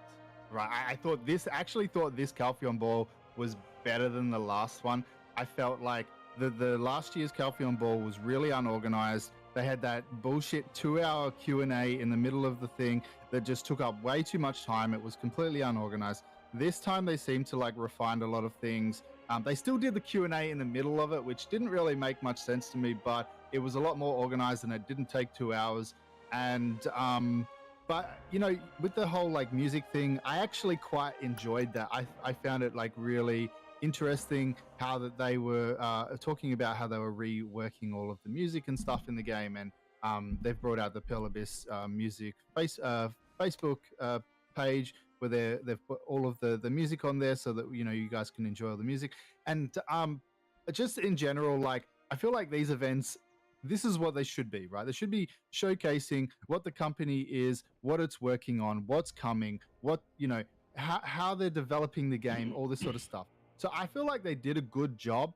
Speaker 6: Right, I thought this Calpheon Ball was better than the last one. I felt like the last year's Calpheon Ball was really unorganized. They had that bullshit 2-hour Q&A in the middle of the thing that just took up way too much time. It was completely unorganized. This time they seemed to like refine a lot of things. They still did the Q&A in the middle of it, which didn't really make much sense to me, but it was a lot more organized and it didn't take 2 hours. And but you know, with the whole like music thing, I actually quite enjoyed that. I found it like really interesting how that they were talking about how they were reworking all of the music and stuff in the game, and they've brought out the Pearl Abyss music Facebook page where they've put all of the music on there so that you guys can enjoy all the music. And just in general, like I feel like these events, this is what they should be, right? They should be showcasing what the company is, what it's working on, what's coming, what how they're developing the game, all this sort of stuff. So I feel like they did a good job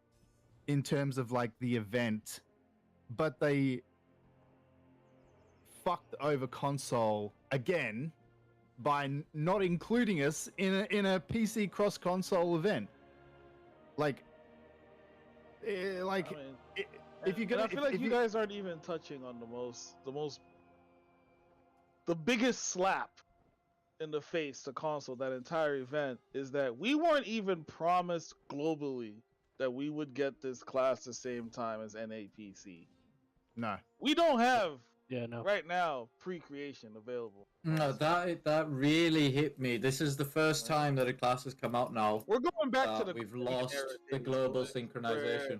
Speaker 6: in terms of like the event, but they fucked over console again by not including us in a PC cross console event. Like, if you're gonna,
Speaker 5: I feel like you guys aren't even touching on the biggest slap in the face to console that entire event is that we weren't even promised globally that we would get this class the same time as NAPC.
Speaker 6: No.
Speaker 5: We don't have
Speaker 2: Yeah, no.
Speaker 5: right now pre-creation available.
Speaker 4: No, that really hit me. This is the first time that a class has come out now.
Speaker 5: We're going back to the
Speaker 4: We've
Speaker 5: Quake
Speaker 4: lost
Speaker 5: era
Speaker 4: the
Speaker 5: days,
Speaker 4: global
Speaker 5: where
Speaker 4: synchronization.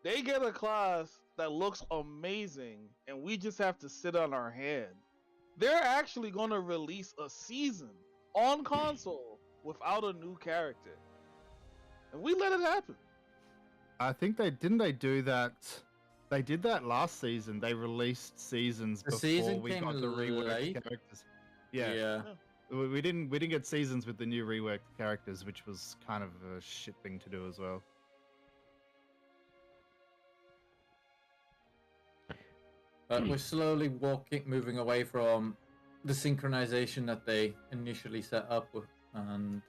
Speaker 5: they get a class that looks amazing, and we just have to sit on our hand. They're actually going to release a season on console without a new character, and we let it happen.
Speaker 6: I think they do that. They did that last season. They released seasons
Speaker 4: The
Speaker 6: before
Speaker 4: season
Speaker 6: we
Speaker 4: came
Speaker 6: got the reworked
Speaker 4: late.
Speaker 6: characters. Yeah.
Speaker 4: Yeah.
Speaker 6: We didn't get seasons with the new reworked characters, which was kind of a shit thing to do as well.
Speaker 4: But we're slowly moving away from the synchronization that they initially set up with, and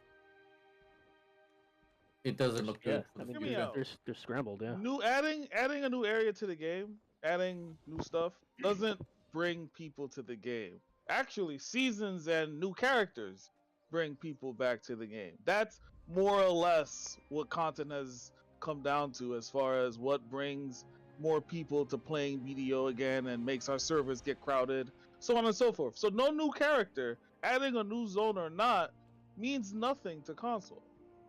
Speaker 4: it doesn't look good for the
Speaker 5: Hear me
Speaker 4: future.
Speaker 5: out.
Speaker 2: They're scrambled, yeah.
Speaker 5: Adding a new area to the game, adding new stuff doesn't bring people to the game. Actually, seasons and new characters bring people back to the game. That's more or less what content has come down to as far as what brings more people to playing BDO again and makes our servers get crowded, so on and so forth. So no new character, adding a new zone or not, means nothing to console.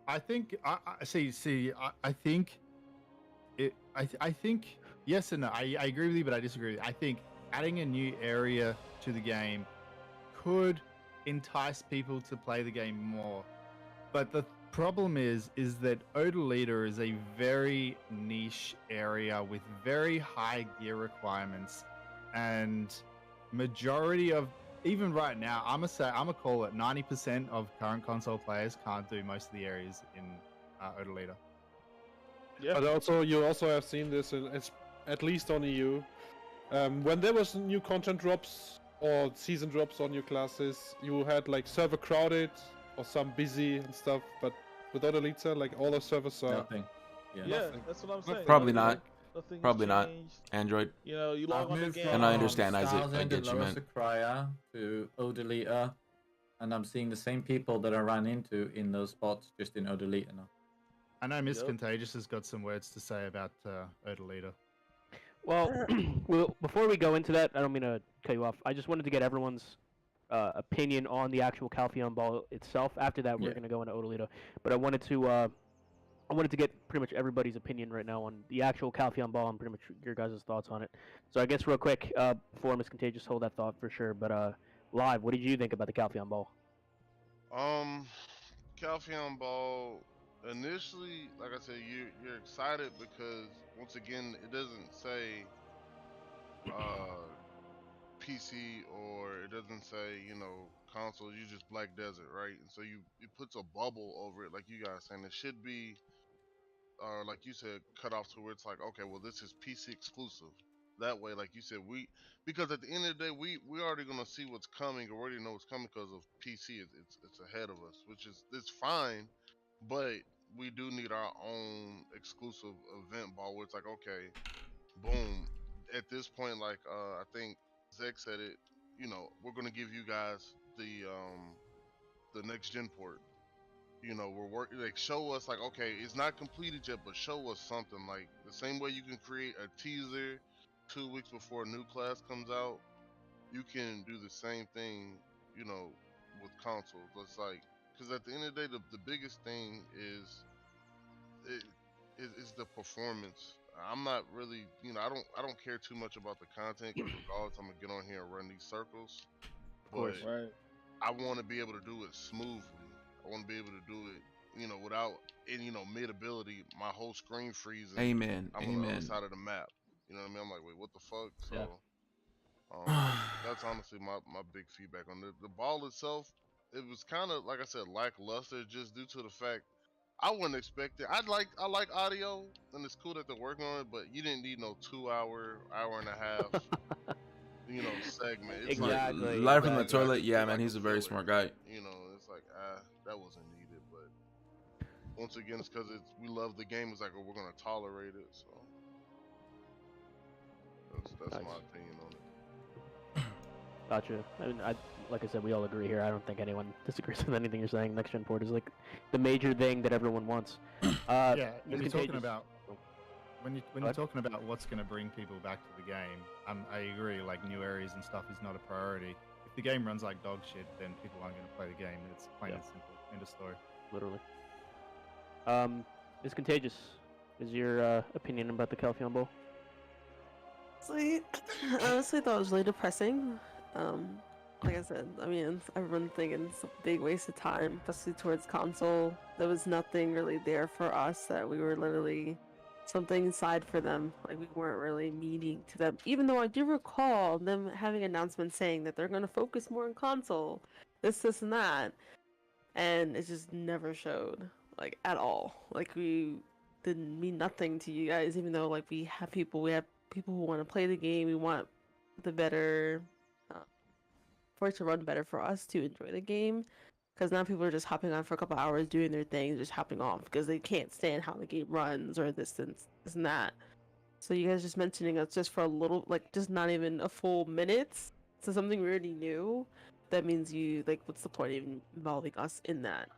Speaker 6: I think I think I think yes and no. I agree with you, but I disagree. I think adding a new area to the game could entice people to play the game more. But the problem is that Odalita is a very niche area with very high gear requirements, and majority of, even right now, I'm gonna call it 90% of current console players can't do most of the areas in Odalita.
Speaker 5: Yeah.
Speaker 8: But also, you also have seen this, it's at least on EU. When there was new content drops or season drops on your classes, you had like server crowded or some busy and stuff. But with Odalita, like all the servers are
Speaker 4: Nothing. Yeah.
Speaker 5: Yeah,
Speaker 8: Nothing.
Speaker 5: that's what I'm saying.
Speaker 1: Probably
Speaker 5: Nothing-
Speaker 1: not.
Speaker 5: nothing has
Speaker 1: Probably not.
Speaker 5: changed.
Speaker 1: Android.
Speaker 5: You know, you log
Speaker 4: I've
Speaker 5: on the
Speaker 4: moved
Speaker 5: game.
Speaker 1: And I understand, Isaac, I
Speaker 4: Starzend
Speaker 1: get
Speaker 4: and
Speaker 1: you,
Speaker 4: Lois
Speaker 1: man.
Speaker 4: Akraya to Odalita, and I'm seeing the same people that I ran into in those spots just in Odalita now.
Speaker 6: I know Miss
Speaker 5: Yep.
Speaker 6: Contagious has got some words to say about Odalita.
Speaker 2: Well, well, before we go into that, I don't mean to cut you off. I just wanted to get everyone's opinion on the actual Calpheon ball itself. After that, we're
Speaker 4: Yeah.
Speaker 2: going to go into Odalita. But I wanted to get pretty much everybody's opinion right now on the actual Calpheon ball and pretty much your guys' thoughts on it. So I guess real quick, before Miss Contagious, hold that thought for sure. But Live, what did you think about the Calpheon ball?
Speaker 9: Calpheon Ball. Initially, like I said, you're excited because once again, it doesn't say PC or it doesn't say console. You just Black Desert, right? And so it puts a bubble over it, like you guys saying. It should be, like you said, cut off to where it's like, okay, well, this is PC exclusive. That way, like you said, because at the end of the day, we already gonna see what's coming, or already know what's coming because of PC. It's ahead of us, which is it's fine, but we do need our own exclusive event ball where it's like, okay, boom. At this point, like I think Zek said it, we're gonna give you guys the next gen port. We're working, like, show us, like, okay, it's not completed yet, but show us something. Like the same way you can create a teaser 2 weeks before a new class comes out, you can do the same thing, with consoles. It's like, because at the end of the day, the biggest thing is the performance. I'm not really, I don't care too much about the content, because regardless, I'm gonna get on here and run these circles.
Speaker 2: Of course.
Speaker 9: But
Speaker 5: Right.
Speaker 9: I want to be able to do it smoothly. I want to be able to do it, without any, mid ability. My whole screen freezing.
Speaker 1: Amen.
Speaker 9: I'm on the other
Speaker 1: Amen.
Speaker 9: side of the map. You know what I mean? I'm like, wait, what the fuck? So,
Speaker 2: Yeah.
Speaker 9: that's honestly my big feedback on the ball itself. It was kind of, like I said, lackluster, just due to the fact I wouldn't expect it. I like audio, and it's cool that they're working on it, but you didn't need no 2 hour and a half, segment. It's
Speaker 2: Exactly.
Speaker 1: Live from the
Speaker 9: like,
Speaker 1: toilet. Yeah,
Speaker 9: like
Speaker 1: man,
Speaker 9: a
Speaker 1: he's a very
Speaker 9: filler.
Speaker 1: smart guy.
Speaker 9: It's like, that wasn't needed. But once again, it's because we love the game. It's like, oh, we're gonna tolerate it. So that's
Speaker 2: Nice.
Speaker 9: my opinion on it.
Speaker 2: Gotcha. I mean, like I said, we all agree here. I don't think anyone disagrees with anything you're saying. Next gen port is like the major thing that everyone wants.
Speaker 6: Yeah, when
Speaker 2: It's
Speaker 6: you're talking
Speaker 2: contagious.
Speaker 6: about when
Speaker 2: Go
Speaker 6: you're
Speaker 2: ahead.
Speaker 6: talking about what's going to bring people back to the game, I agree. Like new areas and stuff is not a priority. If the game runs like dog shit, then people aren't going to play the game. It's plain and simple. End of story.
Speaker 2: Literally. It's contagious. Is your opinion about the Calpheon Bowl?
Speaker 7: Honestly, thought it was really depressing. Like I said, I mean, everyone thinking it's a big waste of time, especially towards console. There was nothing really there for us that we were literally something inside for them. Like we weren't really meaning to them. Even though I do recall them having announcements saying that they're going to focus more on console, this, and that, and it just never showed, like at all. Like we didn't mean nothing to you guys, even though like we have people who want to play the game. We want the better, for it to run better for us to enjoy the game. Because now people are just hopping on for a couple hours, doing their thing, just hopping off because they can't stand how the game runs or this and that. So you guys just mentioning us just for a little, like just not even a full minute, so something we already knew. That means you like, what's the point of even involving us in that?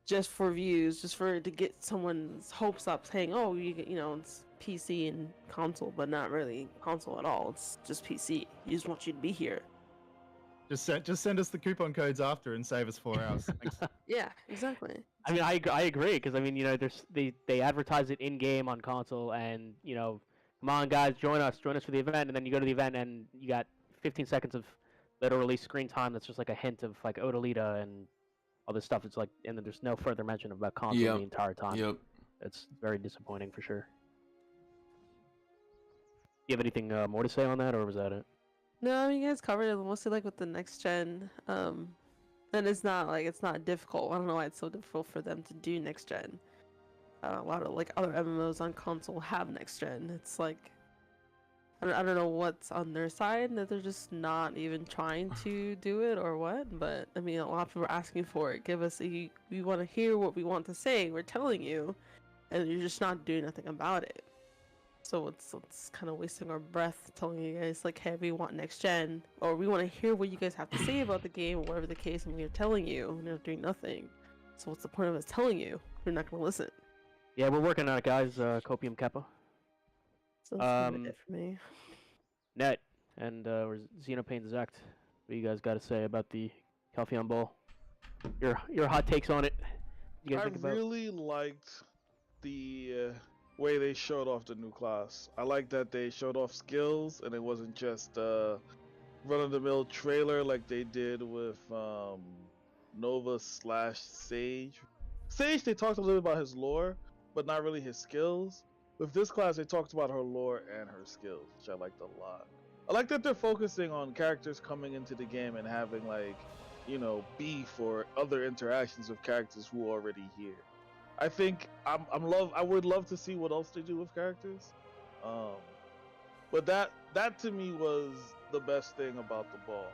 Speaker 7: Just for views, just for to get someone's hopes up, saying, "Oh, it's PC and console, but not really console at all. It's just PC. You just want you to be here."
Speaker 6: Just send us the coupon codes after and save us 4 hours. Thanks.
Speaker 7: Yeah, exactly.
Speaker 2: I mean, I agree because I mean, they advertise it in game on console, and come on guys, join us for the event, and then you go to the event and you got 15 seconds of literally screen time that's just like a hint of like Odalita and all this stuff. It's like, and then there's no further mention about console the entire time.
Speaker 1: Yep.
Speaker 2: It's very disappointing for sure. You have anything more to say on that, or was that it?
Speaker 7: No, I mean, you guys covered it mostly like with the next gen. And it's not difficult. I don't know why it's so difficult for them to do next gen. A lot of like other MMOs on console have next gen. It's like I don't know what's on their side, that they're just not even trying to do it or what. But I mean, a lot of people are asking for it. We want to hear what we want to say. We're telling you, and you're just not doing nothing about it. So it's kind of wasting our breath telling you guys like, hey, we want next gen, or we want to hear what you guys have to say about the game, or whatever the case, and we're telling you, and you're doing nothing. So what's the point of us telling you? You're not gonna listen.
Speaker 2: Yeah, we're working on it, guys. Copium Kappa.
Speaker 7: So that's it for me.
Speaker 2: Net and or Xenopain Zect. What you guys got to say about the Calpheon Bowl? Your hot takes on it. You guys
Speaker 5: I
Speaker 2: think about?
Speaker 5: really liked the way they showed off the new class. I like that they showed off skills, and it wasn't just run-of-the-mill trailer like they did with Nova/Sage. Sage, they talked a little about his lore, but not really his skills. With this class, they talked about her lore and her skills, which I liked a lot. I like that they're focusing on characters coming into the game and having beef or other interactions with characters who are already here. I think I would love to see what else they do with characters. But that to me was the best thing about the ball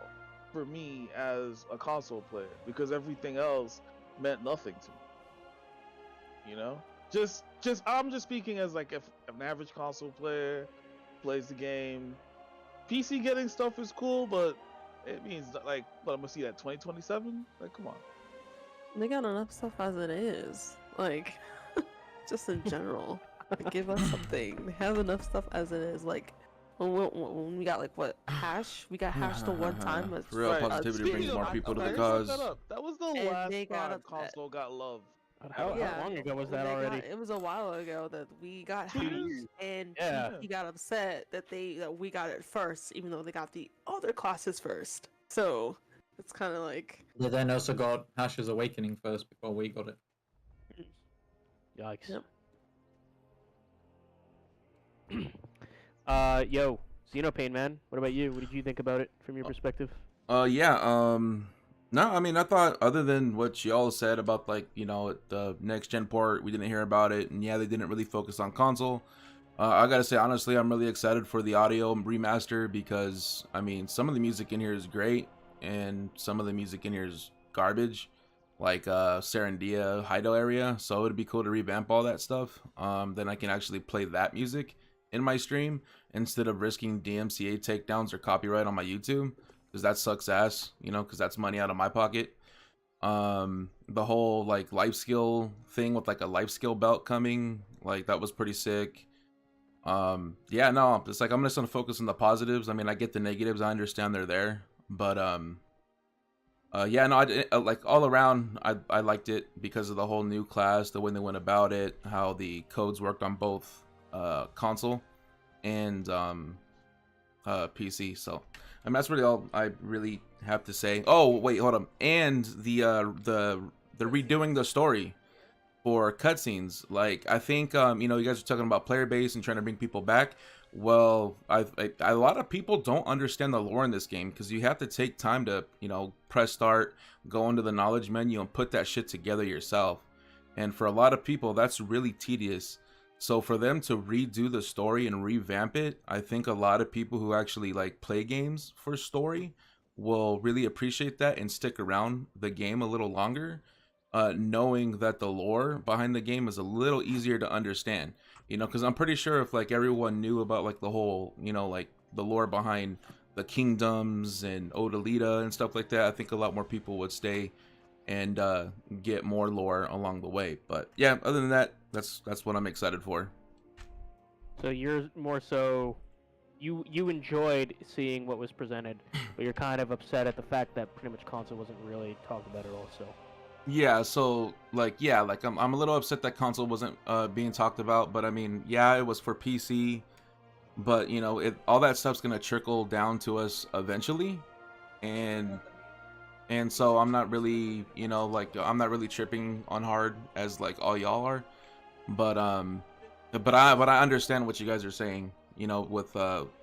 Speaker 5: for me as a console player, because everything else meant nothing to me. I'm just speaking as like if an average console player plays the game. PC getting stuff is cool, but it means like, what, I'm gonna see that 2027? Like, come on.
Speaker 7: They got enough stuff as it is. Like, just in general, like, give us something. They have enough stuff as it is. Like, when we got like what hash? We got hash the one time. But
Speaker 1: Real positivity brings more people to the cause.
Speaker 5: That was the
Speaker 7: And
Speaker 5: last
Speaker 7: they got
Speaker 5: time
Speaker 7: upset.
Speaker 5: console got love.
Speaker 2: How long ago was that already?
Speaker 7: It was a while ago that we got hash, and
Speaker 2: Yeah.
Speaker 7: he got upset that we got it first, even though they got the other classes first. So it's kind of like.
Speaker 4: They then also got Hash's Awakening first before we got it.
Speaker 2: Yikes.
Speaker 7: Yep.
Speaker 2: Yo, Xenopain, man. What about you? What did you think about it from your perspective?
Speaker 1: No, I mean, I thought other than what y'all said about the next gen port, we didn't hear about it, and yeah, they didn't really focus on console. I gotta say, honestly, I'm really excited for the audio remaster because, I mean, some of the music in here is great, and some of the music in here is garbage, like Serendia, Hido area, so it would be cool to revamp all that stuff. Then I can actually play that music in my stream instead of risking DMCA takedowns or copyright on my YouTube. because that sucks ass, you know, because that's money out of my pocket. The whole like life skill thing with like a life skill belt coming, like that was pretty sick. Yeah, no, it's like I'm just gonna focus on the positives. I mean, I get the negatives, I understand they're there, but yeah, no, like all around, I liked it because of the whole new class, the way they went about it, how the codes worked on both console and PC. So, I mean, that's really all I really have to say. Oh, wait, hold on, and the redoing the story for cutscenes. Like, I think you know, you guys are talking about player base and trying to bring people back. Well, a lot of people don't understand the lore in this game because you have to take time to, you know, press start, go into the knowledge menu, and put that shit together yourself. And for a lot of people, that's really tedious. So for them to redo the story and revamp it, I think a lot of people who actually like play games for story will really appreciate that and stick around the game a little longer, knowing that the lore behind the game is a little easier to understand. You know, because I'm pretty sure if like everyone knew about like the whole, you know, like the lore behind the kingdoms and Odalita and stuff like that, I think a lot more people would stay and get more lore along the way. But yeah, other than that, that's what I'm excited for.
Speaker 2: So you're more so, you enjoyed seeing what was presented, but you're kind of upset at the fact that pretty much console wasn't really talked about at all. So.
Speaker 1: Yeah, so like yeah, like I'm a little upset that console wasn't being talked about, but I mean, yeah, it was for PC, but you know, all that stuff's gonna trickle down to us eventually, and so I'm not really, you know, like I'm not really tripping on hard as like all y'all are, but I understand what you guys are saying, you know, with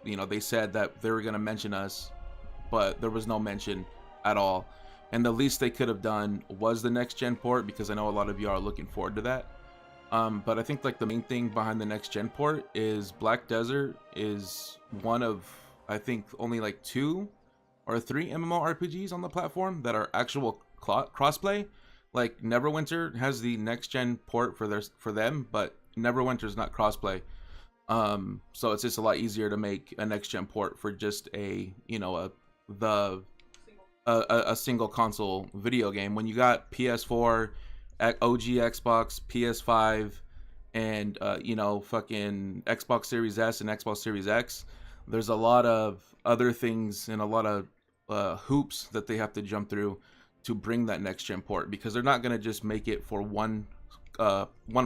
Speaker 1: you know, they said that they were gonna mention us, but there was no mention at all. And the least they could have done was the next gen port, because I know a lot of you are looking forward to that. But I think like the main thing behind the next gen port is Black Desert is one of, I think, only like 2 or 3 MMORPGs on the platform that are actual crossplay. Like Neverwinter has the next gen port for them, but Neverwinter's not crossplay. So it's just a lot easier to make a next gen port for just a, you know, a single console video game when you got PS4, OG Xbox, PS5, and you know, fucking Xbox Series S and Xbox Series X. There's a lot of other things and a lot of hoops that they have to jump through to bring that next gen port, because they're not gonna just make it for one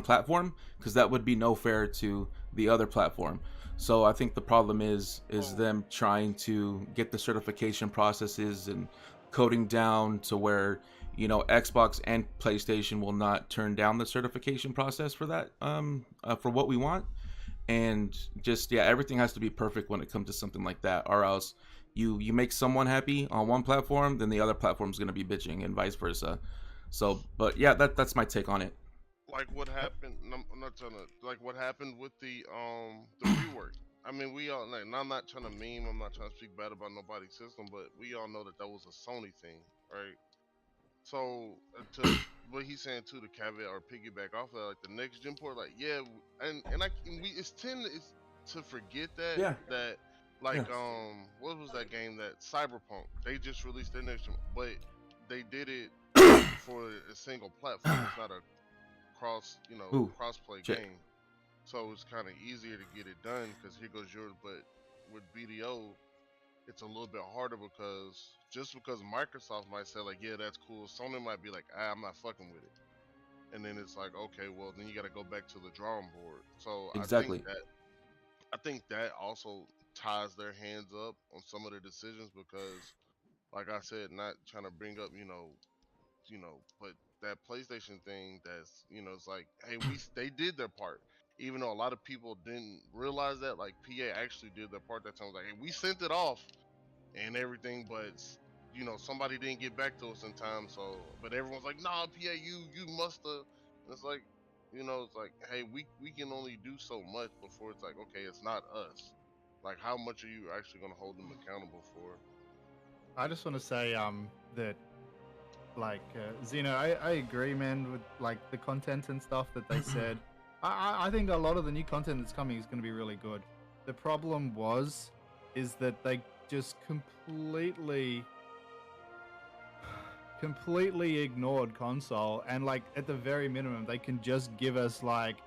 Speaker 1: platform, because that would be no fair to the other platform. So I think the problem is them trying to get the certification processes and coding down to where, you know, Xbox and PlayStation will not turn down the certification process for that, for what we want. And just, yeah, everything has to be perfect when it comes to something like that, or else you make someone happy on one platform, then the other platform is going to be bitching, and vice versa. So, but yeah, that's my take on it.
Speaker 9: Like what happened? I'm not trying to, like what happened with the rework. I mean, we all like. And I'm not trying to meme. I'm not trying to speak bad about nobody's system, but we all know that was a Sony thing, right? So to what he's saying too, the caveat or piggyback off of like the next gen port, like yeah, and it's to forget that
Speaker 1: Yeah.
Speaker 9: that like
Speaker 1: Yeah.
Speaker 9: what was that game that Cyberpunk? They just released their next gen, but they did it for a single platform. It's not a
Speaker 1: Ooh,
Speaker 9: cross-play
Speaker 1: shit.
Speaker 9: game. So it's kind of easier to get it done because here goes yours. But with BDO, it's a little bit harder because Microsoft might say like, yeah, that's cool. Sony might be like, I'm not fucking with it. And then it's like, okay, well then you got to go back to the drawing board. So
Speaker 1: Exactly.
Speaker 9: I think that also ties their hands up on some of the decisions because, like I said, not trying to bring up, but that PlayStation thing, that's, it's like, hey, they did their part, even though a lot of people didn't realize that. Like PA actually did their part that time. Like, hey, we sent it off and everything, but somebody didn't get back to us in time. So, but everyone's like, nah, PA, you musta. And it's like, it's like, hey, we can only do so much before it's like, okay, it's not us. Like, how much are you actually gonna hold them accountable for?
Speaker 6: I just want to say that, like, Zeno, I agree, man, with like the content and stuff that they said. I think a lot of the new content that's coming is going to be really good. The problem is that just completely ignored console, and like at the very minimum they can just give us like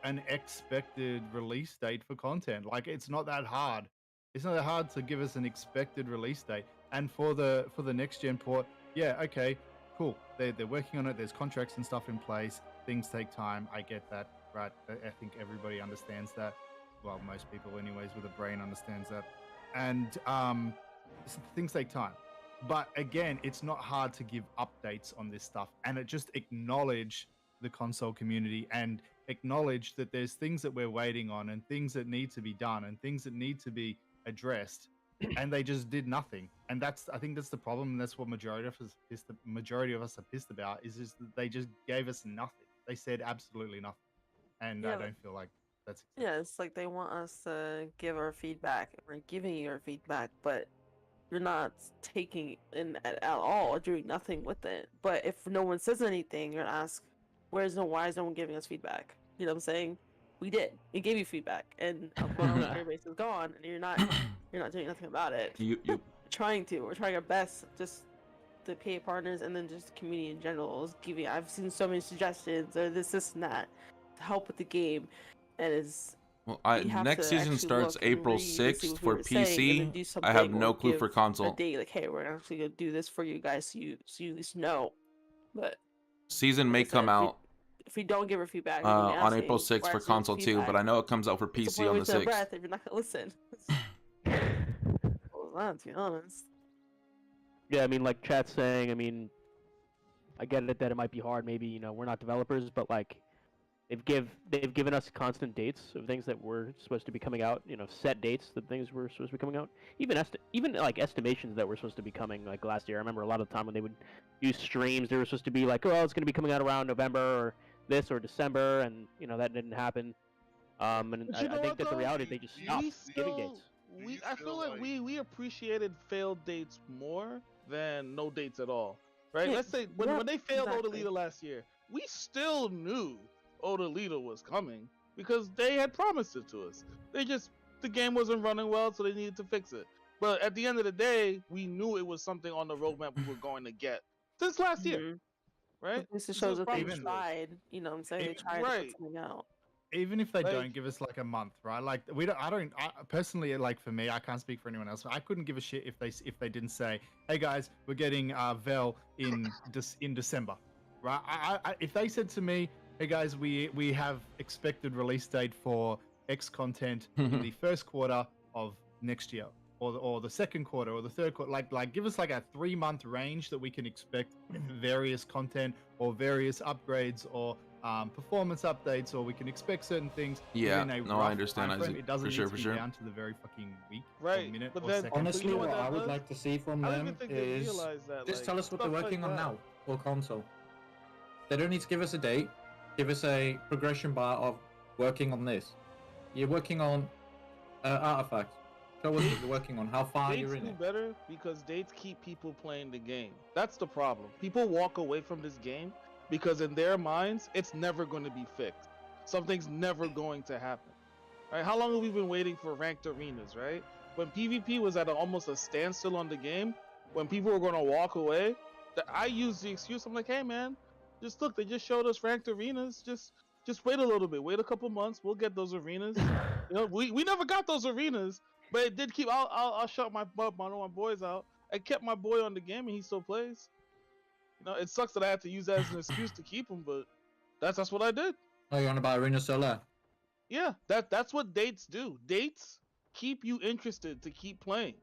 Speaker 6: an expected release date for content. Like it's not that hard. It's not that hard to give us an expected release date. And for the next gen port, yeah, okay, cool. They're working on it. There's contracts and stuff in place. Things take time. I get that, right? I think everybody understands that. Well, most people, anyways, with a brain understands that. And things take time. But again, it's not hard to give updates on this stuff, and it just acknowledge the console community and acknowledge that there's things that we're waiting on and things that need to be done and things that need to be addressed, and they just did nothing. And I think that's the problem, and that's what majority of us are pissed about is that they just gave us nothing. They said absolutely nothing, and
Speaker 7: Yeah,
Speaker 6: I don't feel like that's
Speaker 7: yeah, it's like they want us to give our feedback. We're giving you our feedback, but you're not taking in at all or doing nothing with it. But if no one says anything, you're gonna ask, why is no one giving us feedback? You know what I'm saying? We did. We gave you feedback, and our player base is gone, and you're not doing nothing about it.
Speaker 1: You
Speaker 7: We're trying to. We're trying our best, just the PA partners and then just the community in general is giving. I've seen so many suggestions or this and that to help with the game, and it's.
Speaker 1: Well,
Speaker 7: We have
Speaker 1: next
Speaker 7: to
Speaker 1: season
Speaker 7: actually
Speaker 1: starts
Speaker 7: look and
Speaker 1: April
Speaker 7: read and see
Speaker 1: 6th
Speaker 7: what
Speaker 1: for
Speaker 7: we were saying and then
Speaker 1: PC.
Speaker 7: do
Speaker 1: I have
Speaker 7: something
Speaker 1: no
Speaker 7: or
Speaker 1: clue for
Speaker 7: give
Speaker 1: console.
Speaker 7: A date like, hey, we're actually gonna do this for you guys, so you at least know. But
Speaker 1: Season
Speaker 7: like
Speaker 1: may
Speaker 7: I said,
Speaker 1: come out
Speaker 7: if we don't give her feedback, you're gonna be
Speaker 1: on
Speaker 7: asking,
Speaker 1: April 6th
Speaker 7: why
Speaker 1: for
Speaker 7: aren't you giving
Speaker 1: console too, but
Speaker 7: feedback?
Speaker 1: I know it comes out for
Speaker 7: What's the
Speaker 1: PC
Speaker 7: point
Speaker 1: on
Speaker 7: of
Speaker 1: the
Speaker 7: wasting our
Speaker 1: 6th.
Speaker 7: breath if you're not gonna listen? Well, that, to be honest.
Speaker 2: Yeah, I mean, like chat's saying, I mean, I get it that it might be hard. Maybe we're not developers, but like they've given us constant dates of things that were supposed to be coming out. Set dates that things were supposed to be coming out. Even like estimations that were supposed to be coming like last year. I remember a lot of the time when they would use streams, they were supposed to be like, oh, it's going to be coming out around November or this or December, and that didn't happen. And
Speaker 5: But you know
Speaker 2: I think
Speaker 5: what,
Speaker 2: that the
Speaker 5: though?
Speaker 2: reality they just stopped giving dates.
Speaker 5: I feel like we appreciated failed dates more than no dates at all, right?
Speaker 7: Yeah,
Speaker 5: Let's say when
Speaker 7: yep,
Speaker 5: they failed
Speaker 7: exactly.
Speaker 5: Odalita last year, we still knew Odalita was coming because they had promised it to us. The game wasn't running well, so they needed to fix it. But at the end of the day, we knew it was something on the roadmap we were going to get since last year,
Speaker 7: Mhm.
Speaker 5: right?
Speaker 7: This
Speaker 5: Since it
Speaker 7: shows
Speaker 5: was
Speaker 7: that they
Speaker 5: promised to us.
Speaker 7: tried. You know what I'm saying? They
Speaker 6: Even-
Speaker 7: tried to put
Speaker 5: Right.
Speaker 7: something out.
Speaker 6: Even if they
Speaker 5: Like-
Speaker 6: don't give us like a month, right? Like I personally, like for me, I can't speak for anyone else. I couldn't give a shit if they didn't say, hey guys, we're getting Vel in December, right? If they said to me, hey guys, we have expected release date for X content in the first quarter of next year, or the second quarter or the third quarter, like give us like a 3-month range that we can expect various content or various upgrades or performance updates, or we can expect certain things.
Speaker 1: Yeah,
Speaker 6: within a
Speaker 1: no, I
Speaker 6: rough
Speaker 1: understand,
Speaker 6: timeframe.
Speaker 1: Isaac,
Speaker 6: It doesn't
Speaker 1: for sure,
Speaker 6: need to
Speaker 1: for
Speaker 6: be
Speaker 1: sure.
Speaker 6: down to the very fucking week, or
Speaker 5: Right,
Speaker 6: minute,
Speaker 5: but
Speaker 6: or
Speaker 5: then-
Speaker 6: second.
Speaker 5: you
Speaker 4: Honestly,
Speaker 5: know what
Speaker 4: what
Speaker 5: that
Speaker 4: I would
Speaker 5: does?
Speaker 4: like to see from
Speaker 5: I don't
Speaker 4: them
Speaker 5: even think they
Speaker 4: is
Speaker 5: realize that.
Speaker 4: just
Speaker 5: like,
Speaker 4: tell us what they're
Speaker 5: stuff
Speaker 4: working
Speaker 5: like
Speaker 4: on
Speaker 5: that.
Speaker 4: now for console. They don't need to give us a date. Give us a progression bar of working on this. You're working on artifacts. Show us what you're working on. How far
Speaker 5: Dates
Speaker 4: you're in
Speaker 5: do
Speaker 4: it.
Speaker 5: better because dates keep people playing the game. That's the problem. People walk away from this game because in their minds, it's never going to be fixed. Something's never going to happen. Right? How long have we been waiting for ranked arenas, right? When PvP was at almost a standstill on the game, when people were going to walk away, I used the excuse, I'm like, hey man, just look, they just showed us ranked arenas. Just wait a little bit. Wait a couple months. We'll get those arenas. We never got those arenas. But it did keep. I'll shout one of my boys out. I kept my boy on the game, and he still plays. It sucks that I had to use that as an excuse to keep him, but that's what I did.
Speaker 4: Oh, you want to buy Arena Solar?
Speaker 5: Yeah, that's what dates do. Dates keep you interested to keep playing.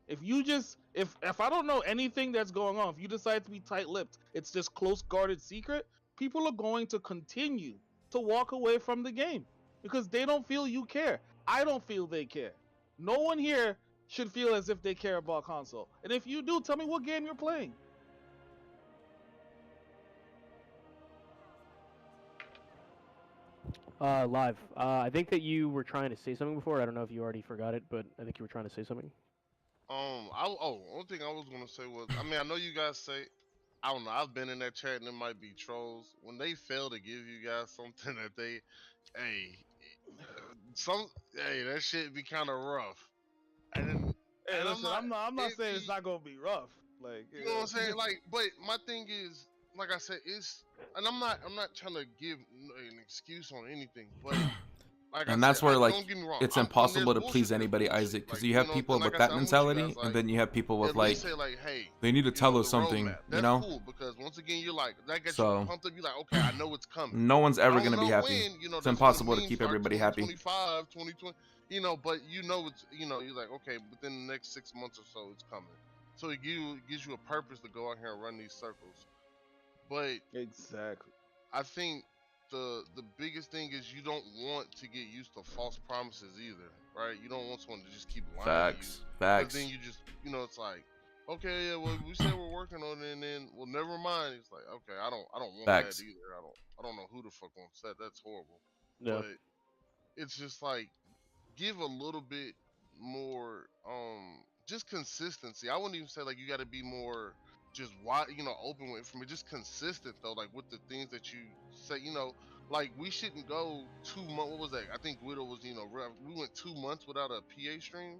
Speaker 5: If you just if I don't know anything that's going on, if you decide to be tight-lipped, it's just close guarded secret. People are going to continue to walk away from the game because they don't feel you care. I don't feel they care. No one here should feel as if they care about console. And if you do, tell me what game you're playing.
Speaker 2: Live. I think that you were trying to say something before. I don't know if you already forgot it, but I think you were trying to say something.
Speaker 9: One thing I was gonna say was, I mean, I know you guys say, I don't know, I've been in that chat and it might be trolls. When they fail to give you guys something that they, hey, that shit be kind of rough. And then
Speaker 5: Hey,
Speaker 9: And
Speaker 5: listen, I'm not saying it's
Speaker 9: it-
Speaker 5: not gonna be rough. Like,
Speaker 9: You know what I'm saying? Like, but my thing is, like I said, and I'm not trying to give an excuse on anything, but like I
Speaker 1: And
Speaker 9: said,
Speaker 1: that's where like
Speaker 9: don't get me wrong.
Speaker 1: it's
Speaker 9: When there's
Speaker 1: impossible to
Speaker 9: bullshit,
Speaker 1: please
Speaker 9: there's
Speaker 1: anybody,
Speaker 9: bullshit.
Speaker 1: Isaac, because
Speaker 9: Like,
Speaker 1: you
Speaker 9: you
Speaker 1: have
Speaker 9: know,
Speaker 1: people
Speaker 9: and like
Speaker 1: with
Speaker 9: I
Speaker 1: that
Speaker 9: said, I'm with you
Speaker 1: mentality,
Speaker 9: guys. Like,
Speaker 1: and then you have people with
Speaker 9: at
Speaker 1: like
Speaker 9: least say like, hey,
Speaker 1: they need to
Speaker 9: you
Speaker 1: tell
Speaker 9: know,
Speaker 1: us
Speaker 9: the
Speaker 1: something,
Speaker 9: roadmap.
Speaker 1: you
Speaker 9: That's
Speaker 1: know.
Speaker 9: cool because once again, you're like that gets you
Speaker 1: So
Speaker 9: pumped up. You're like, okay, I know it's coming.
Speaker 1: no one's
Speaker 9: I
Speaker 1: ever
Speaker 9: don't
Speaker 1: gonna be
Speaker 9: know
Speaker 1: happy.
Speaker 9: when. You know,
Speaker 1: It's
Speaker 9: this month
Speaker 1: impossible to
Speaker 9: means
Speaker 1: keep
Speaker 9: start
Speaker 1: everybody happy.
Speaker 9: 2025, 2020. You know, but you know it's you're like, okay, within the next 6 months or so, it's coming. So it gives you a purpose to go out here and run these circles. But
Speaker 5: exactly.
Speaker 9: I think the biggest thing is you don't want to get used to false promises either, right? You don't want someone to just keep lying to you.
Speaker 1: Facts.
Speaker 9: Because then
Speaker 1: Facts.
Speaker 9: you just it's like, okay, yeah, well we said we're working on it, and then well never mind. It's like, okay, I don't want that
Speaker 1: Facts.
Speaker 9: either. I don't know who the fuck wants that. That's horrible.
Speaker 2: Yeah.
Speaker 9: But it's just like give a little bit more just consistency. I wouldn't even say like you got to be more just wide, open with from it, just consistent though, like with the things that you say, like we shouldn't go 2 months. What was that? I think Guido was, we went 2 months without a PA stream.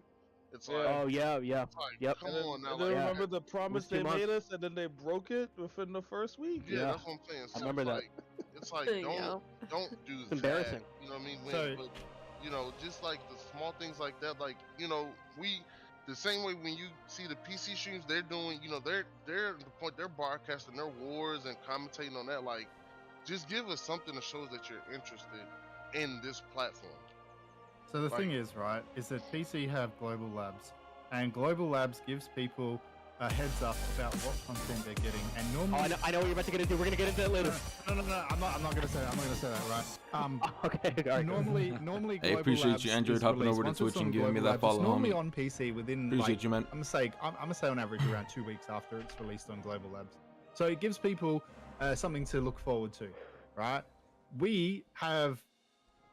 Speaker 9: It's like,
Speaker 2: Oh yeah.
Speaker 9: it's like,
Speaker 2: Yep.
Speaker 9: come
Speaker 5: And then,
Speaker 9: on now,
Speaker 5: and then
Speaker 9: like,
Speaker 5: remember the promise
Speaker 2: 2
Speaker 5: they
Speaker 2: months.
Speaker 5: made us, and then they broke it within the first week.
Speaker 9: yeah,
Speaker 2: Yeah.
Speaker 9: that's what I'm saying.
Speaker 2: I
Speaker 9: So
Speaker 2: remember
Speaker 9: it's
Speaker 2: that.
Speaker 9: like, it's like
Speaker 7: Yeah.
Speaker 9: don't do
Speaker 2: It's
Speaker 9: that.
Speaker 2: embarrassing.
Speaker 9: You know what I mean?
Speaker 6: So-
Speaker 9: But just like the small things like that, like we the same way when you see the PC streams, they're doing, they're at the point they're broadcasting their wars and commentating on that. Like, just give us something that shows that you're interested in this platform.
Speaker 6: So the
Speaker 9: Like-
Speaker 6: thing is, right, is that PC have Global Labs, and Global Labs gives people a heads up about what content they're getting. And
Speaker 2: Oh,
Speaker 6: normally,
Speaker 2: I know what you're about to get into. We're gonna get into it later.
Speaker 6: no, I'm not gonna say that. I'm not gonna say that, right?
Speaker 2: Okay. All right.
Speaker 6: Normally,
Speaker 1: Hey,
Speaker 6: Global
Speaker 1: appreciate
Speaker 6: Labs
Speaker 1: you, Android,
Speaker 6: is
Speaker 1: hopping
Speaker 6: released.
Speaker 1: over to
Speaker 6: Once it's
Speaker 1: Twitch
Speaker 6: on
Speaker 1: and giving me
Speaker 6: Global
Speaker 1: that
Speaker 6: Labs, it's
Speaker 1: follow,
Speaker 6: normally
Speaker 1: homie.
Speaker 6: on PC within
Speaker 1: Appreciate you, man.
Speaker 6: I'm gonna say on average around 2 weeks after it's released on Global Labs. So it gives people something to look forward to, right? We have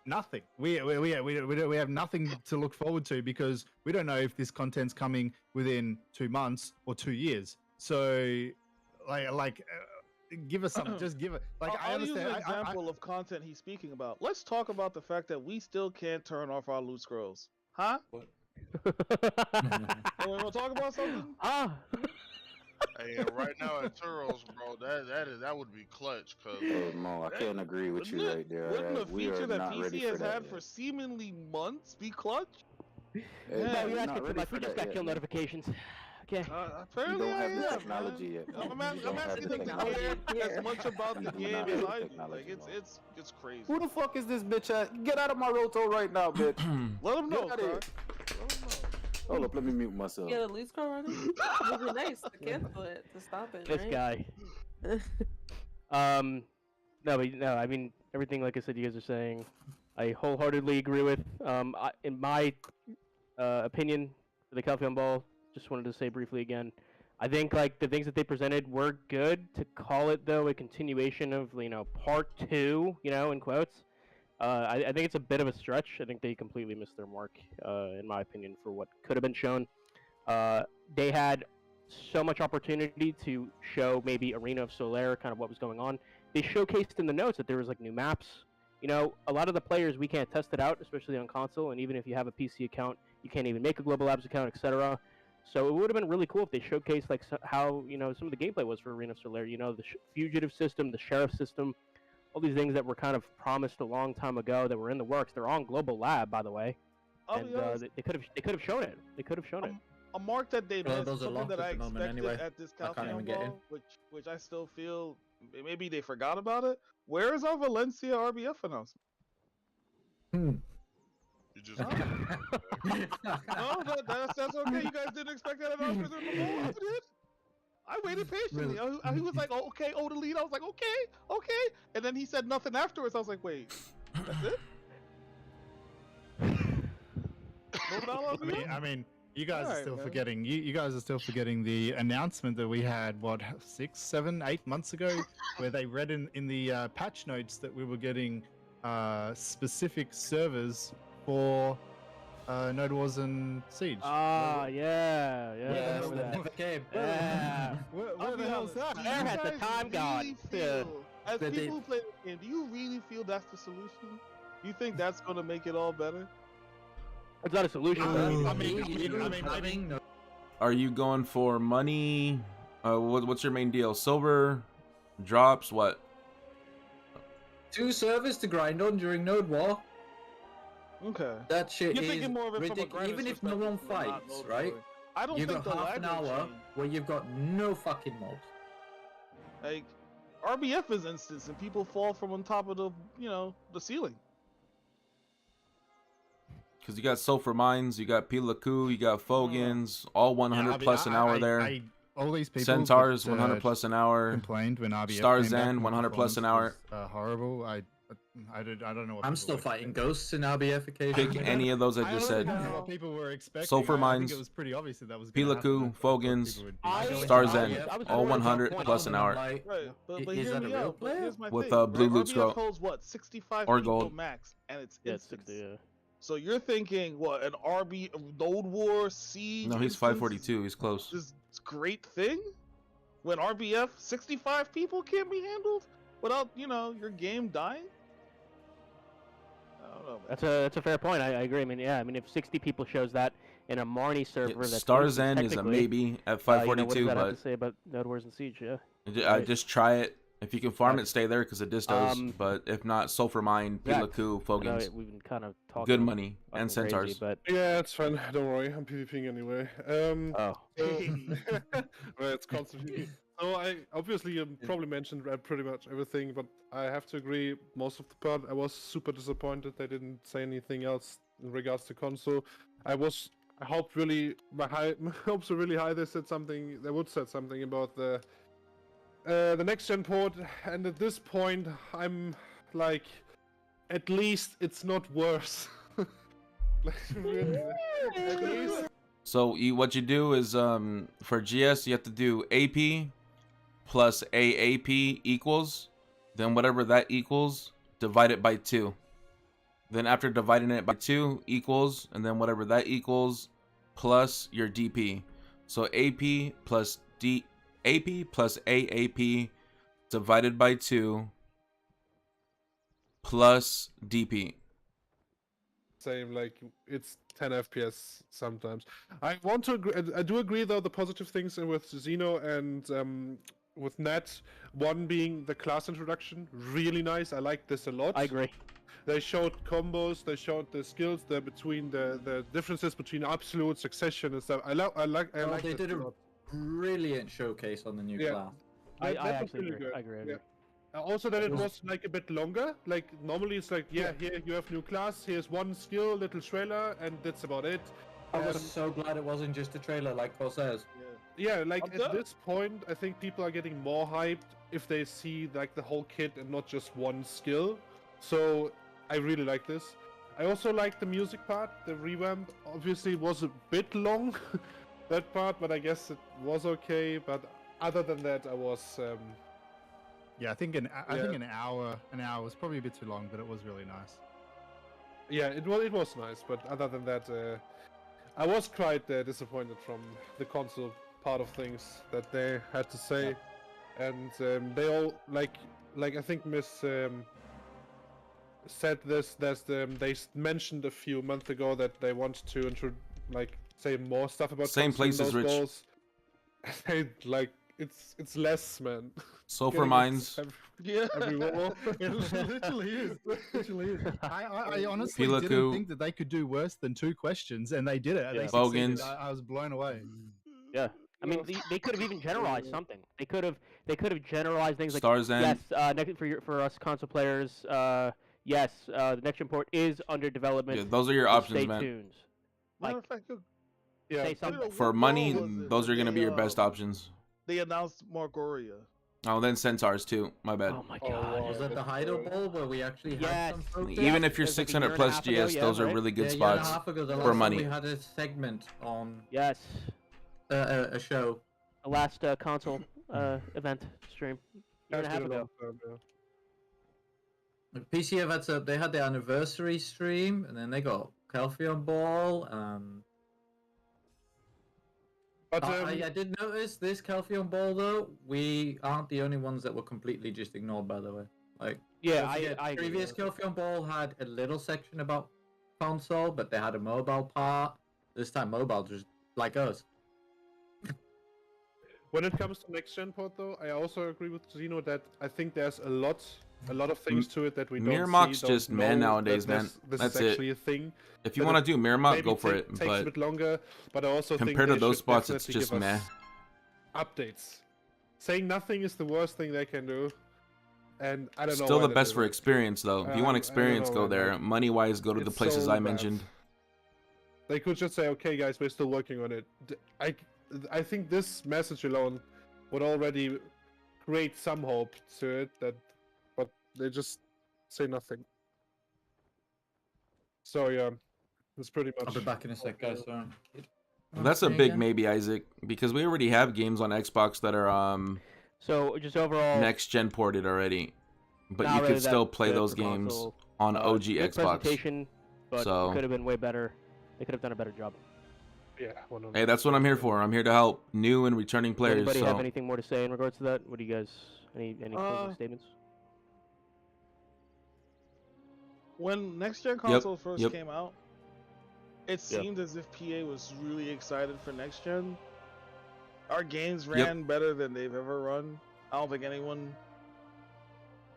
Speaker 6: nothing. We have nothing to look forward to because we don't know if this content's coming within 2 months or 2 years. So, give us something. Just give it. Like I
Speaker 5: I'll use
Speaker 6: understand.
Speaker 5: an example of content he's speaking about. Let's talk about the fact that we still can't turn off our loot scrolls. Huh?
Speaker 1: What?
Speaker 5: We want to talk about something?
Speaker 2: Ah.
Speaker 9: Hey, and right now at Turos, bro, that would be clutch, cause
Speaker 3: Hey, Mo, I can't agree with you right there.
Speaker 5: Wouldn't a
Speaker 3: We
Speaker 5: feature
Speaker 3: are
Speaker 5: that
Speaker 3: not ready
Speaker 5: PC
Speaker 3: for
Speaker 5: has
Speaker 3: that
Speaker 5: had
Speaker 3: yet.
Speaker 5: for seemingly months be clutch?
Speaker 3: Hey,
Speaker 5: Yeah,
Speaker 2: No,
Speaker 3: man,
Speaker 2: you're
Speaker 3: we're
Speaker 2: asking
Speaker 3: not
Speaker 2: too
Speaker 3: ready
Speaker 2: much.
Speaker 3: for
Speaker 2: We just
Speaker 3: that
Speaker 2: got
Speaker 3: yet,
Speaker 2: kill
Speaker 3: man.
Speaker 2: notifications. Okay.
Speaker 3: You
Speaker 5: Apparently
Speaker 3: don't
Speaker 5: I
Speaker 3: have the
Speaker 5: am,
Speaker 3: technology
Speaker 5: man.
Speaker 3: yet.
Speaker 5: I'm
Speaker 3: You don't have
Speaker 5: asking
Speaker 3: the
Speaker 5: them to
Speaker 3: technology.
Speaker 5: care as much about the
Speaker 3: You do
Speaker 5: game
Speaker 3: not
Speaker 5: as
Speaker 3: have the
Speaker 5: I do.
Speaker 3: technology,
Speaker 5: Like
Speaker 3: Mo.
Speaker 5: it's crazy.
Speaker 3: Who the fuck is this bitch at? Get out of my roto right now, bitch.
Speaker 5: Let them know,
Speaker 3: Get out of here.
Speaker 5: Clark. Let 'em know.
Speaker 3: Hold up, let me mute myself.
Speaker 7: Get a loot scroll running? It would be nice to cancel it, to stop it,
Speaker 2: This
Speaker 7: right?
Speaker 2: guy. No, but no, I mean everything. Like I said, you guys are saying, I wholeheartedly agree with. In my opinion, for the Calpheon Ball, just wanted to say briefly again, I think like the things that they presented were good. To call it though a continuation of part 2, in quotes, I think it's a bit of a stretch. I think they completely missed their mark, in my opinion, for what could have been shown. They had so much opportunity to show maybe Arena of Solaire, kind of what was going on. They showcased in the notes that there was like new maps. A lot of the players, we can't test it out, especially on console, and even if you have a PC account, you can't even make a Global Labs account, etc. So it would have been really cool if they showcased like how some of the gameplay was for Arena of Solaire. The fugitive system, the sheriff system, all these things that were kind of promised a long time ago that were in the works. They're on Global Lab, by the way,
Speaker 5: I'll
Speaker 2: and
Speaker 5: be honest,
Speaker 2: they could have shown it. They could have shown it.
Speaker 5: a mark that they
Speaker 4: Well,
Speaker 5: missed,
Speaker 4: those are
Speaker 5: something that I
Speaker 4: locked at the moment
Speaker 5: expected
Speaker 4: anyway.
Speaker 5: at this
Speaker 4: I can't even
Speaker 5: Calpheon
Speaker 4: get in.
Speaker 5: Ball, which I still feel maybe they forgot about it. Where is our Valencia RBF announcement?
Speaker 9: you just
Speaker 5: No, that's okay. You guys didn't expect that announcement in the ball. I did. I waited patiently. He was like, oh, okay, the lead. I was like, okay. And then he said nothing afterwards. I was like, wait, that's it? No Val RBF?
Speaker 6: I mean, you guys are
Speaker 5: Alright,
Speaker 6: still
Speaker 5: man.
Speaker 6: forgetting. You guys are still forgetting the announcement that we had 6, 7, 8 months ago, where they read in the patch notes that we were getting specific servers for Node Wars and Siege.
Speaker 2: Ah, yeah. I
Speaker 4: Yeah,
Speaker 2: remember that.
Speaker 4: never came.
Speaker 2: Yeah.
Speaker 6: Where
Speaker 5: I'll
Speaker 6: the
Speaker 5: be
Speaker 6: hell's
Speaker 5: honest,
Speaker 6: that?
Speaker 5: do
Speaker 2: Where
Speaker 5: you
Speaker 2: has the
Speaker 5: guys
Speaker 2: time gone?
Speaker 5: really
Speaker 2: Yeah.
Speaker 5: feel, as
Speaker 4: But
Speaker 5: people who play the game, do you really feel that's the solution? Do you think that's going to make it all better?
Speaker 2: It's not a solution.
Speaker 6: I
Speaker 2: but-
Speaker 6: mean,
Speaker 1: Are you going for money? What's your main deal? Silver, drops, what?
Speaker 4: 2 servers to grind on during Node War.
Speaker 5: Okay.
Speaker 4: That shit
Speaker 5: You're
Speaker 4: is
Speaker 5: thinking more of it from a
Speaker 4: ridiculous.
Speaker 5: grinders
Speaker 4: Even if no one
Speaker 5: perspective, not
Speaker 4: fights,
Speaker 5: node
Speaker 4: right?
Speaker 5: warring. I don't
Speaker 4: You've
Speaker 5: think
Speaker 4: got
Speaker 5: the
Speaker 4: half
Speaker 5: lag
Speaker 4: an
Speaker 5: will
Speaker 4: hour
Speaker 5: change.
Speaker 4: where you've got no fucking mobs.
Speaker 5: Like RBF is instance, and people fall from on top of the the ceiling.
Speaker 1: Because you got sulfur mines, you got Pilaku, you got Fogans, all 100 plus an hour there.
Speaker 6: all these people.
Speaker 1: Centaurs,
Speaker 6: that,
Speaker 1: 100 plus an hour.
Speaker 6: complained when RBF
Speaker 1: Stars
Speaker 6: came back
Speaker 1: Zen,
Speaker 6: and the
Speaker 1: 100 plus an
Speaker 6: performance
Speaker 1: hour.
Speaker 6: was, horrible. I don't know. What
Speaker 4: I'm
Speaker 6: people
Speaker 4: still
Speaker 6: were
Speaker 4: fighting
Speaker 6: expecting.
Speaker 4: ghosts in RBF occasionally.
Speaker 1: Pick any of those I just said.
Speaker 6: don't know what people were expecting.
Speaker 1: Sulfur
Speaker 6: I
Speaker 1: mines,
Speaker 6: think it was pretty obvious that was gonna happen.
Speaker 1: Pilaku,
Speaker 6: That's what
Speaker 1: Fogans,
Speaker 6: people would be
Speaker 2: I-
Speaker 6: doing.
Speaker 1: Star
Speaker 2: I
Speaker 1: Zen,
Speaker 2: was- I was
Speaker 1: all
Speaker 2: going to
Speaker 1: 100
Speaker 2: that point
Speaker 1: plus
Speaker 2: on
Speaker 1: an
Speaker 2: them,
Speaker 1: hour.
Speaker 2: like,
Speaker 5: Right, but
Speaker 4: Is
Speaker 5: hear
Speaker 4: that a
Speaker 5: me
Speaker 4: real
Speaker 5: out. But
Speaker 4: player?
Speaker 5: here's my
Speaker 1: With,
Speaker 5: thing.
Speaker 1: blue
Speaker 5: right?
Speaker 1: loot
Speaker 5: RBF
Speaker 1: scroll.
Speaker 5: holds what 65
Speaker 1: Or
Speaker 5: people
Speaker 1: gold.
Speaker 5: max, and it's
Speaker 2: Yeah, it's
Speaker 5: instance.
Speaker 2: yeah.
Speaker 5: So you're thinking what an RB Node War Siege?
Speaker 1: No, he's
Speaker 5: instance
Speaker 1: 542. He's close.
Speaker 5: This great thing when RBF 65 people can't be handled without your game dying. I don't know. Man.
Speaker 2: That's a fair point. I agree. I mean, yeah. I mean, if 60 people shows that in a Marnie server, that's
Speaker 1: Star
Speaker 2: instance,
Speaker 1: Zen is a
Speaker 2: technically,
Speaker 1: maybe at
Speaker 2: what
Speaker 1: 542,
Speaker 2: does that have
Speaker 1: but
Speaker 2: to say about Node Wars and Siege? Yeah.
Speaker 1: I just try it. If you can farm it, stay there because it distos.
Speaker 2: Um,
Speaker 1: But if not, Sulfur Mine,
Speaker 2: Zach,
Speaker 1: Pilaku,
Speaker 2: I know
Speaker 1: Fogans,
Speaker 2: we've been kind of talking
Speaker 1: good money,
Speaker 2: fucking
Speaker 1: and
Speaker 2: crazy,
Speaker 1: Centaurs.
Speaker 2: but
Speaker 8: Yeah, it's fine. Don't worry. I'm PvPing anyway.
Speaker 2: oh,
Speaker 8: Well, it's constantly. So I obviously probably mentioned pretty much everything, but I have to agree most of the part. I was super disappointed they didn't say anything else in regards to console. I hoped really my hopes were really high. They said something. They would said something about the next gen port, and at this point, I'm like, at least it's not worse. Like, really, at least.
Speaker 1: So what you do is for GS you have to do AP plus AAP equals, then whatever that equals, divide it by 2. Then after dividing it by 2 equals, and then whatever that equals, plus your DP. So AP plus AAP divided by 2 plus DP.
Speaker 8: Same, like it's 10 FPS sometimes. I want to agree, I do agree though the positive things with Xeno and with Nat. One being the class introduction, really nice. I like this a lot.
Speaker 2: I agree.
Speaker 8: They showed combos, they showed the skills, the differences between absolute, succession and stuff. I like
Speaker 4: They
Speaker 8: that
Speaker 4: did
Speaker 8: a
Speaker 4: a
Speaker 8: lot.
Speaker 4: brilliant showcase on the new
Speaker 8: Yeah.
Speaker 4: class.
Speaker 2: I
Speaker 8: That was
Speaker 2: actually
Speaker 8: really
Speaker 2: agree.
Speaker 8: good.
Speaker 2: I agree.
Speaker 8: Yeah. Also that it was like a bit longer. Like normally it's like here you have new class, here's one skill, little trailer, and that's about it.
Speaker 4: I was so glad it wasn't just a trailer like Corsairs.
Speaker 8: Yeah, like
Speaker 5: I'm
Speaker 8: at
Speaker 5: done.
Speaker 8: this point, I think people are getting more hyped if they see like the whole kit and not just one skill. So I really like this. I also like the music part. The revamp obviously was a bit long, that part, but I guess it was okay. But other than that, I was.
Speaker 6: Yeah, I think an hour was probably a bit too long, but it was really nice.
Speaker 8: Yeah, it was nice, but other than that, I was quite disappointed from the console part of things that they had to say, and they all like I think Miss said this. They mentioned a few months ago that they want to say more stuff about
Speaker 1: Same
Speaker 8: console in
Speaker 1: place as
Speaker 8: those
Speaker 1: Rich.
Speaker 8: balls. Like it's less, man.
Speaker 1: Sulfur
Speaker 8: Getting
Speaker 1: Mines,
Speaker 5: Yeah.
Speaker 8: every wall.
Speaker 6: It literally is. Literally is. I honestly
Speaker 1: Pilaku.
Speaker 6: didn't think that they could do worse than 2 questions, and they did it.
Speaker 2: Yeah.
Speaker 6: They succeeded.
Speaker 1: Bogans.
Speaker 6: I was blown away.
Speaker 2: Yeah. I mean, they could have even generalized something. They could have generalized things like
Speaker 1: Stars End.
Speaker 2: yes, next for us console players, yes, the next gen port is under development.
Speaker 1: Yeah, those are your
Speaker 2: so
Speaker 1: options,
Speaker 2: stay
Speaker 1: man.
Speaker 2: tuned.
Speaker 5: Matter
Speaker 2: Like,
Speaker 5: of fact,
Speaker 8: Yeah.
Speaker 2: say something.
Speaker 1: For
Speaker 5: what
Speaker 1: money,
Speaker 5: ball was it
Speaker 1: those
Speaker 5: that
Speaker 1: are gonna be
Speaker 5: they,
Speaker 1: your best options.
Speaker 5: They announced Margoria.
Speaker 1: Oh, then Centaurs too. My bad.
Speaker 2: Oh my
Speaker 8: Oh,
Speaker 2: god.
Speaker 8: wow.
Speaker 4: Was that the Hideout Ball where we actually
Speaker 2: Yes.
Speaker 4: had some focus?
Speaker 1: Even if you're
Speaker 2: There's like a
Speaker 1: 600
Speaker 2: year and a
Speaker 1: plus
Speaker 2: half ago,
Speaker 1: GS,
Speaker 2: yeah,
Speaker 1: those are
Speaker 2: right?
Speaker 1: really good
Speaker 4: a year and a
Speaker 1: spots.
Speaker 4: half ago, the
Speaker 1: for
Speaker 4: last time
Speaker 1: money.
Speaker 4: we had a segment on
Speaker 2: Yes.
Speaker 4: a show.
Speaker 2: The last console event stream. Year and a half
Speaker 8: Has been a
Speaker 2: ago.
Speaker 8: long time, yeah.
Speaker 4: PCF they had their anniversary stream, and then they got Calpheon Ball.
Speaker 8: But
Speaker 4: I did notice this Calpheon Ball though. We aren't the only ones that were completely just ignored. By the way, like
Speaker 2: Yeah,
Speaker 4: don't forget,
Speaker 2: I agree.
Speaker 4: previous Calpheon Ball had a little section about console, but they had a mobile part. This time, mobile just like us.
Speaker 8: When it comes to next gen port, though, I also agree with Zeno that I think there's a lot of things to it that we don't
Speaker 1: Miramax's
Speaker 8: see.
Speaker 1: just meh nowadays, man.
Speaker 8: This
Speaker 1: That's
Speaker 8: is
Speaker 1: it.
Speaker 8: actually a thing.
Speaker 1: If you
Speaker 8: that
Speaker 1: want to do Miramax,
Speaker 8: maybe
Speaker 1: go for it.
Speaker 8: takes a
Speaker 1: But
Speaker 8: bit longer, but I also think
Speaker 1: compared to
Speaker 8: they
Speaker 1: those
Speaker 8: should
Speaker 1: spots, it's
Speaker 8: definitely
Speaker 1: just
Speaker 8: give
Speaker 1: meh.
Speaker 8: us updates. Saying nothing is the worst thing they can do, and I don't know.
Speaker 1: Still
Speaker 8: why
Speaker 1: the
Speaker 8: they
Speaker 1: best
Speaker 8: do
Speaker 1: for
Speaker 8: it.
Speaker 1: experience, though. If you want
Speaker 8: I don't
Speaker 1: experience,
Speaker 8: know,
Speaker 1: go
Speaker 8: man,
Speaker 1: there.
Speaker 8: like,
Speaker 1: Money-wise, go to the
Speaker 8: it's
Speaker 1: places
Speaker 8: so
Speaker 1: I
Speaker 8: bad.
Speaker 1: mentioned.
Speaker 8: They could just say, "Okay, guys, we're still working on it." I think this message alone would already create some hope to it. But they just say nothing. So yeah, that's pretty much.
Speaker 4: I'll be back in a sec, guys. Sorry.
Speaker 1: That's a big maybe, Isaac, because we already have games on Xbox that are
Speaker 2: So just overall,
Speaker 1: next gen ported already, but
Speaker 2: not
Speaker 1: you
Speaker 2: really
Speaker 1: could still
Speaker 2: that
Speaker 1: play
Speaker 2: good
Speaker 1: those
Speaker 2: for
Speaker 1: games
Speaker 2: console.
Speaker 1: on OG
Speaker 2: Good
Speaker 1: Xbox.
Speaker 2: presentation, but
Speaker 1: So-
Speaker 2: it could have been way better. They could have done a better job.
Speaker 8: Yeah.
Speaker 1: Hey, that's what I'm here for. I'm here to help new and returning
Speaker 2: Does
Speaker 1: players.
Speaker 2: anybody
Speaker 1: So
Speaker 2: have anything more to say in regards to that? What do you guys? Any closing statements?
Speaker 5: When next gen console first
Speaker 1: yep.
Speaker 5: came out, it seemed as if PA was really excited for next gen. Our games ran better than they've ever run. I don't think anyone.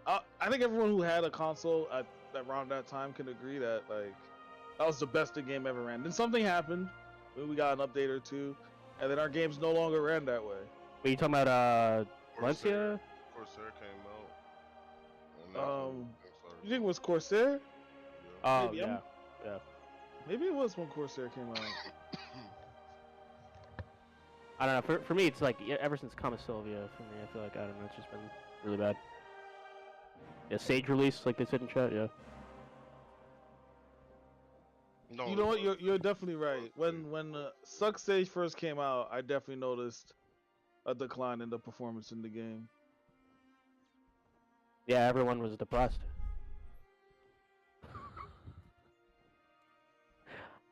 Speaker 5: I think everyone who had a console at around that time can agree that like that was the best the game ever ran. Then something happened. We got an update or two, and then our games no longer ran that way.
Speaker 2: Are you talking about Valencia?
Speaker 9: Corsair came out. And that's when things started
Speaker 5: You think it was Corsair?
Speaker 2: Oh
Speaker 5: Maybe
Speaker 2: yeah.
Speaker 5: Maybe it was when Corsair came out.
Speaker 2: I don't know. For me, it's like ever since Kama Sylvia. For me, I feel like I don't know. It's just been really bad. Yeah, Sage release, like they said in chat. Yeah.
Speaker 9: No,
Speaker 5: You know what? You're definitely right. When Suck Sage first came out, I definitely noticed a decline in the performance in the game.
Speaker 2: Yeah, everyone was depressed.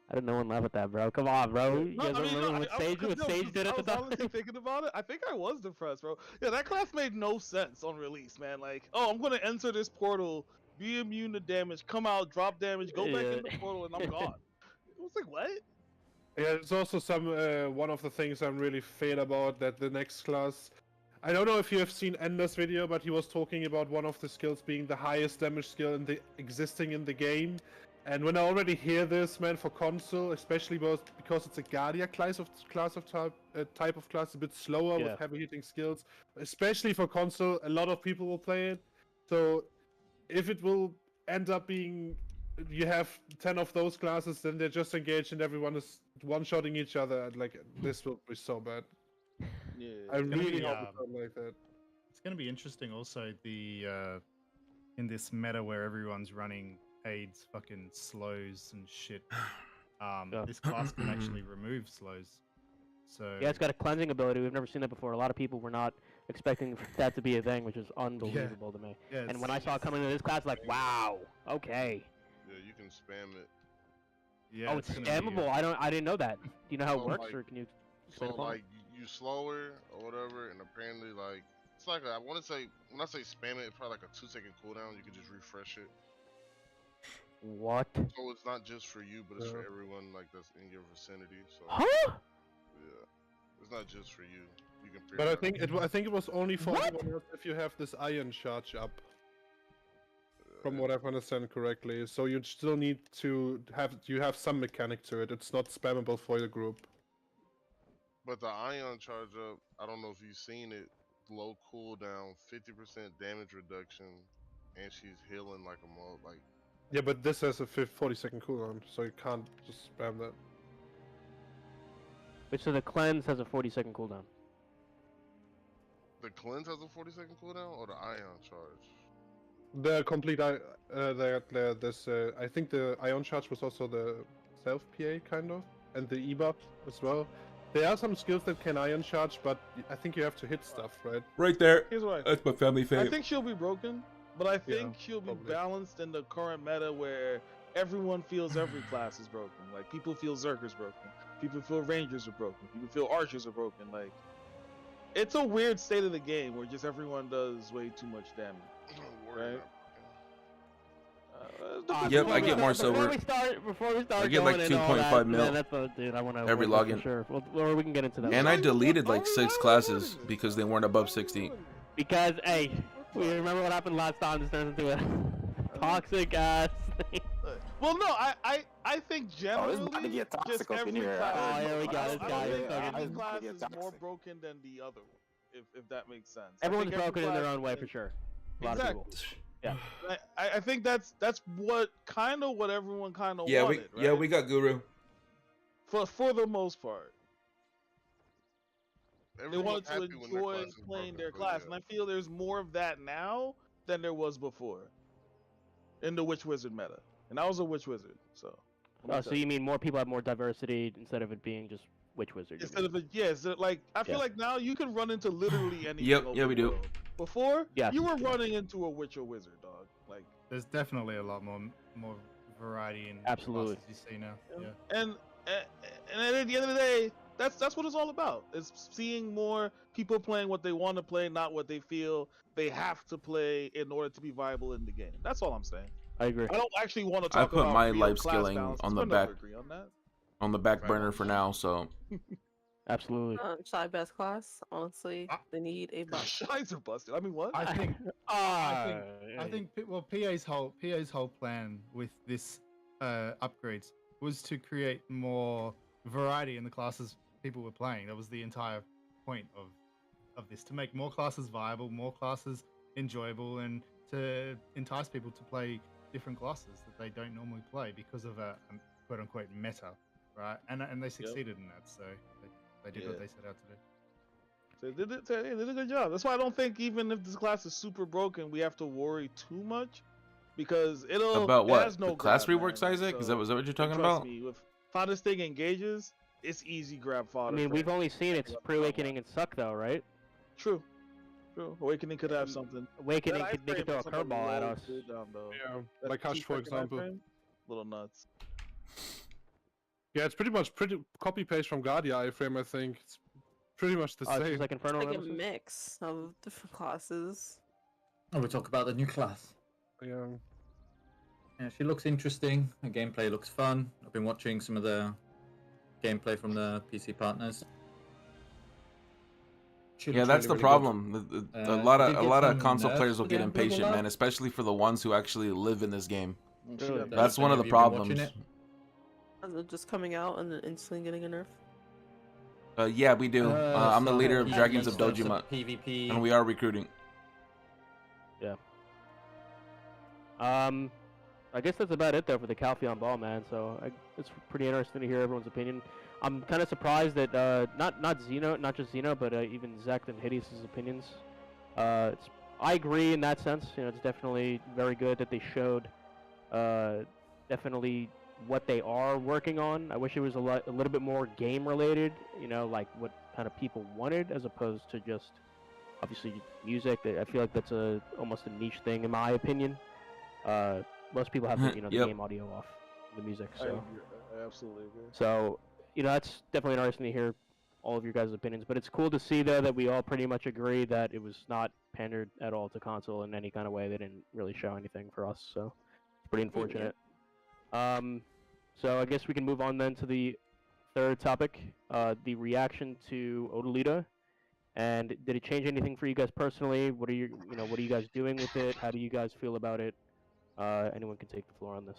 Speaker 2: I didn't know one laugh at that, bro. Come on, bro. You guys remember what Sage did at the time?
Speaker 5: Honestly thinking about it, I think I was depressed, bro. Yeah, that class made no sense on release, man. Like, oh, I'm gonna enter this portal, be immune to damage, come out, drop damage, go back in the portal, and I'm gone. It was like, what?
Speaker 8: Yeah, it's also one of the things I'm really fail about that the next class. I don't know if you have seen Ender's video, but he was talking about one of the skills being the highest damage skill existing in the game. And when I already hear this, man, for console, especially because it's a Guardia type of class, a bit slower with heavy hitting skills, especially for console, a lot of people will play it. So if it will end up being you have 10 of those classes, then they're just engaged and everyone is one-shotting each other. Like, this will be so bad.
Speaker 5: Yeah,
Speaker 8: I really hope it's not like that.
Speaker 6: It's going to be interesting also in this meta where everyone's running aids, fucking slows and shit. This class can actually remove slows. So
Speaker 2: yeah, it's got a cleansing ability. We've never seen that before. A lot of people were not expecting that to be a thing, which is unbelievable to me.
Speaker 6: Yeah,
Speaker 2: and when I saw it coming into this class, like, wow, okay.
Speaker 9: Yeah, you can spam it.
Speaker 6: Yeah,
Speaker 2: oh, it's spammable. I didn't know that. Do you know how it works, or can you explain
Speaker 9: So like you slower or whatever, and apparently like it's like I want to say when I say spam it, it's probably like a 2-second cooldown. You can just refresh it.
Speaker 2: What?
Speaker 9: So it's not just for you, but it's for everyone like that's in your vicinity. So
Speaker 2: huh?
Speaker 9: Yeah, it's not just for you. You can.
Speaker 8: But I think it was only for everyone else if you have this iron charge up. From what I've understood correctly, so you still need to have some mechanic to it. It's not spammable for the group.
Speaker 9: But the ion charge up, I don't know if you've seen it. Low cooldown, 50% damage reduction, and she's healing like a mob. Like.
Speaker 8: Yeah, but this has a 40-second cooldown, so you can't just spam that.
Speaker 2: But so the cleanse has a 40-second cooldown.
Speaker 9: The cleanse has a 40-second cooldown, or the ion charge?
Speaker 8: The complete I think the ion charge was also the self PA kind of, and the ebuff as well. There are some skills that can ion charge, but I think you have to hit stuff, right?
Speaker 1: Right there.
Speaker 5: Here's what
Speaker 1: That's my family fave.
Speaker 5: I think she'll be broken, but I think she'll be balanced in the current meta where everyone feels every class is broken. Like, people feel Zerkers broken, people feel Rangers are broken, people feel Archers are broken. Like, it's a weird state of the game where just everyone does way too much damage. Right?
Speaker 1: Yep, I get more
Speaker 2: Before
Speaker 1: silver.
Speaker 2: before we start
Speaker 1: I get like
Speaker 2: going and all
Speaker 1: 2.5
Speaker 2: that,
Speaker 1: mil
Speaker 2: man, that's dude, I want to
Speaker 1: every
Speaker 2: for
Speaker 1: login.
Speaker 2: sure. Or we can get into that.
Speaker 1: And
Speaker 2: later.
Speaker 1: I deleted like 6 classes because they weren't above 60.
Speaker 2: Because hey, we remember what happened last time. This turns into a toxic ass thing.
Speaker 5: Well, no, I think
Speaker 3: Oh,
Speaker 5: generally,
Speaker 3: it's about to get
Speaker 5: just
Speaker 3: toxic up in
Speaker 5: every
Speaker 3: here.
Speaker 5: class.
Speaker 2: Oh, here we go,
Speaker 5: I
Speaker 2: this
Speaker 5: don't
Speaker 2: guy is
Speaker 5: think
Speaker 2: talking.
Speaker 5: any
Speaker 3: It's
Speaker 5: class
Speaker 3: gonna
Speaker 5: is
Speaker 3: get
Speaker 5: more
Speaker 3: toxic.
Speaker 5: broken than the other, if that makes sense. I
Speaker 2: Everyone's
Speaker 5: think every
Speaker 2: broken in their
Speaker 5: class
Speaker 2: own way
Speaker 5: is-
Speaker 2: for sure. A lot
Speaker 5: Exactly.
Speaker 2: of people. Yeah.
Speaker 5: I think that's what everyone kind of
Speaker 1: Yeah,
Speaker 5: wanted, right?
Speaker 1: we got Guru.
Speaker 5: For the most part. They
Speaker 9: Everyone's
Speaker 5: wanted to
Speaker 9: happy when their
Speaker 5: enjoy
Speaker 9: class is
Speaker 5: playing
Speaker 9: broken,
Speaker 5: their
Speaker 9: but
Speaker 5: class,
Speaker 9: yeah.
Speaker 5: and I feel there's more of that now than there was before in the Witch Wizard meta. And I was a Witch Wizard, so.
Speaker 2: Oh, so you mean more people have more diversity instead of it being just Witch Wizard?
Speaker 5: Instead of like I feel
Speaker 2: Yeah.
Speaker 5: like now you can run into literally anything.
Speaker 1: Yep,
Speaker 5: open
Speaker 1: yeah, we do.
Speaker 5: world. Before,
Speaker 2: Yes.
Speaker 5: you were running into a witch or wizard, dog. Like,
Speaker 6: There's definitely a lot more variety in
Speaker 2: Absolutely.
Speaker 6: classes you see now. Yeah.
Speaker 5: and at the end of the day, that's what it's all about. It's seeing more people playing what they want to play, not what they feel they have to play in order to be viable in the game. That's all I'm saying.
Speaker 2: I agree.
Speaker 5: I don't actually want to
Speaker 1: I
Speaker 5: talk
Speaker 1: put
Speaker 5: about
Speaker 1: my
Speaker 5: real
Speaker 1: life
Speaker 5: class
Speaker 1: skilling
Speaker 5: balance.
Speaker 1: on
Speaker 5: We're
Speaker 1: the
Speaker 5: never
Speaker 1: back
Speaker 5: agree on that.
Speaker 1: burner
Speaker 5: enough.
Speaker 1: for now, so
Speaker 2: Absolutely.
Speaker 7: Shy best class, honestly, they need a buff.
Speaker 5: Shies are busted. I mean, what?
Speaker 6: I think
Speaker 2: I
Speaker 6: I think PA's whole plan with this upgrades was to create more variety in the classes people were playing. That was the entire point of this, to make more classes viable, more classes enjoyable, and to entice people to play different classes that they don't normally play because of a quote unquote meta, right? And they succeeded in that, so they did what they set out to do.
Speaker 5: So they did a good job. That's why I don't think even if this class is super broken, we have to worry too much, because it'll
Speaker 1: about
Speaker 5: it
Speaker 1: what?
Speaker 5: has no
Speaker 1: The class
Speaker 5: grab,
Speaker 1: reworks,
Speaker 5: man.
Speaker 1: Isaac? Is
Speaker 5: So,
Speaker 1: that what you're talking
Speaker 5: trust
Speaker 1: about?
Speaker 5: me, if how this thing engages, it's easy grab
Speaker 2: I
Speaker 5: fodder.
Speaker 2: mean,
Speaker 5: for
Speaker 2: we've
Speaker 5: it.
Speaker 2: only seen its pre-awakening and suck though, right?
Speaker 5: True. Awakening could have something.
Speaker 2: Awakening
Speaker 5: That
Speaker 2: they could throw a
Speaker 5: iframe is on the
Speaker 2: curveball at
Speaker 5: low
Speaker 2: us.
Speaker 5: cooldown, though.
Speaker 8: Yeah,
Speaker 5: That
Speaker 8: like Hush, for
Speaker 5: 2-second
Speaker 8: example.
Speaker 5: iframe, little nuts.
Speaker 8: Yeah, it's pretty much copy paste from Guardia iframe. I think it's pretty much the
Speaker 2: Oh, it's
Speaker 8: same.
Speaker 2: just like Infernal
Speaker 7: Like a
Speaker 2: Nemesis?
Speaker 7: mix of different classes.
Speaker 4: Oh, we talk about the new class.
Speaker 8: Yeah.
Speaker 4: Yeah, she looks interesting. Her gameplay looks fun. I've been watching some of the gameplay from the PC partners. She
Speaker 1: Yeah,
Speaker 4: looks
Speaker 1: that's the
Speaker 4: really, really good.
Speaker 1: problem. A
Speaker 4: She
Speaker 1: lot
Speaker 4: did
Speaker 1: of
Speaker 4: get some
Speaker 1: console
Speaker 4: nerfs
Speaker 1: players will
Speaker 4: to
Speaker 1: get
Speaker 4: the
Speaker 1: impatient,
Speaker 4: level
Speaker 1: man,
Speaker 4: up.
Speaker 1: especially for the ones who actually live in this game.
Speaker 2: Really?
Speaker 1: That's one of the
Speaker 4: Have you been watching
Speaker 1: problems.
Speaker 4: it?
Speaker 7: Is it just coming out and then instantly getting a nerf?
Speaker 1: Yeah, we do. I'm the
Speaker 4: some
Speaker 1: leader of
Speaker 4: PvP
Speaker 1: Dragons of
Speaker 4: stuff, some
Speaker 1: Dojima,
Speaker 4: PvP.
Speaker 1: and we are recruiting.
Speaker 2: I guess that's about it though for the Calpheon Ball, man. So it's pretty interesting to hear everyone's opinion. I'm kind of surprised that not Zeno, not just Zeno, but even Zect and Hideous's opinions. I agree in that sense. You know, it's definitely very good that they showed definitely what they are working on. I wish it was a little bit more game related. You know, like what kind of people wanted, as opposed to just obviously music. I feel like that's almost a niche thing in my opinion. Most people have the
Speaker 1: Yep.
Speaker 2: game audio off the music,
Speaker 5: I
Speaker 2: so
Speaker 5: agree. I absolutely agree.
Speaker 2: so that's definitely interesting to hear all of your guys' opinions. But it's cool to see though that we all pretty much agree that it was not pandered at all to console in any kind of way. They didn't really show anything for us, so it's pretty unfortunate. So I guess we can move on then to the third topic, the reaction to Odalita. And did it change anything for you guys personally? What are what are you guys doing with it? How do you guys feel about it? Anyone can take the floor on this.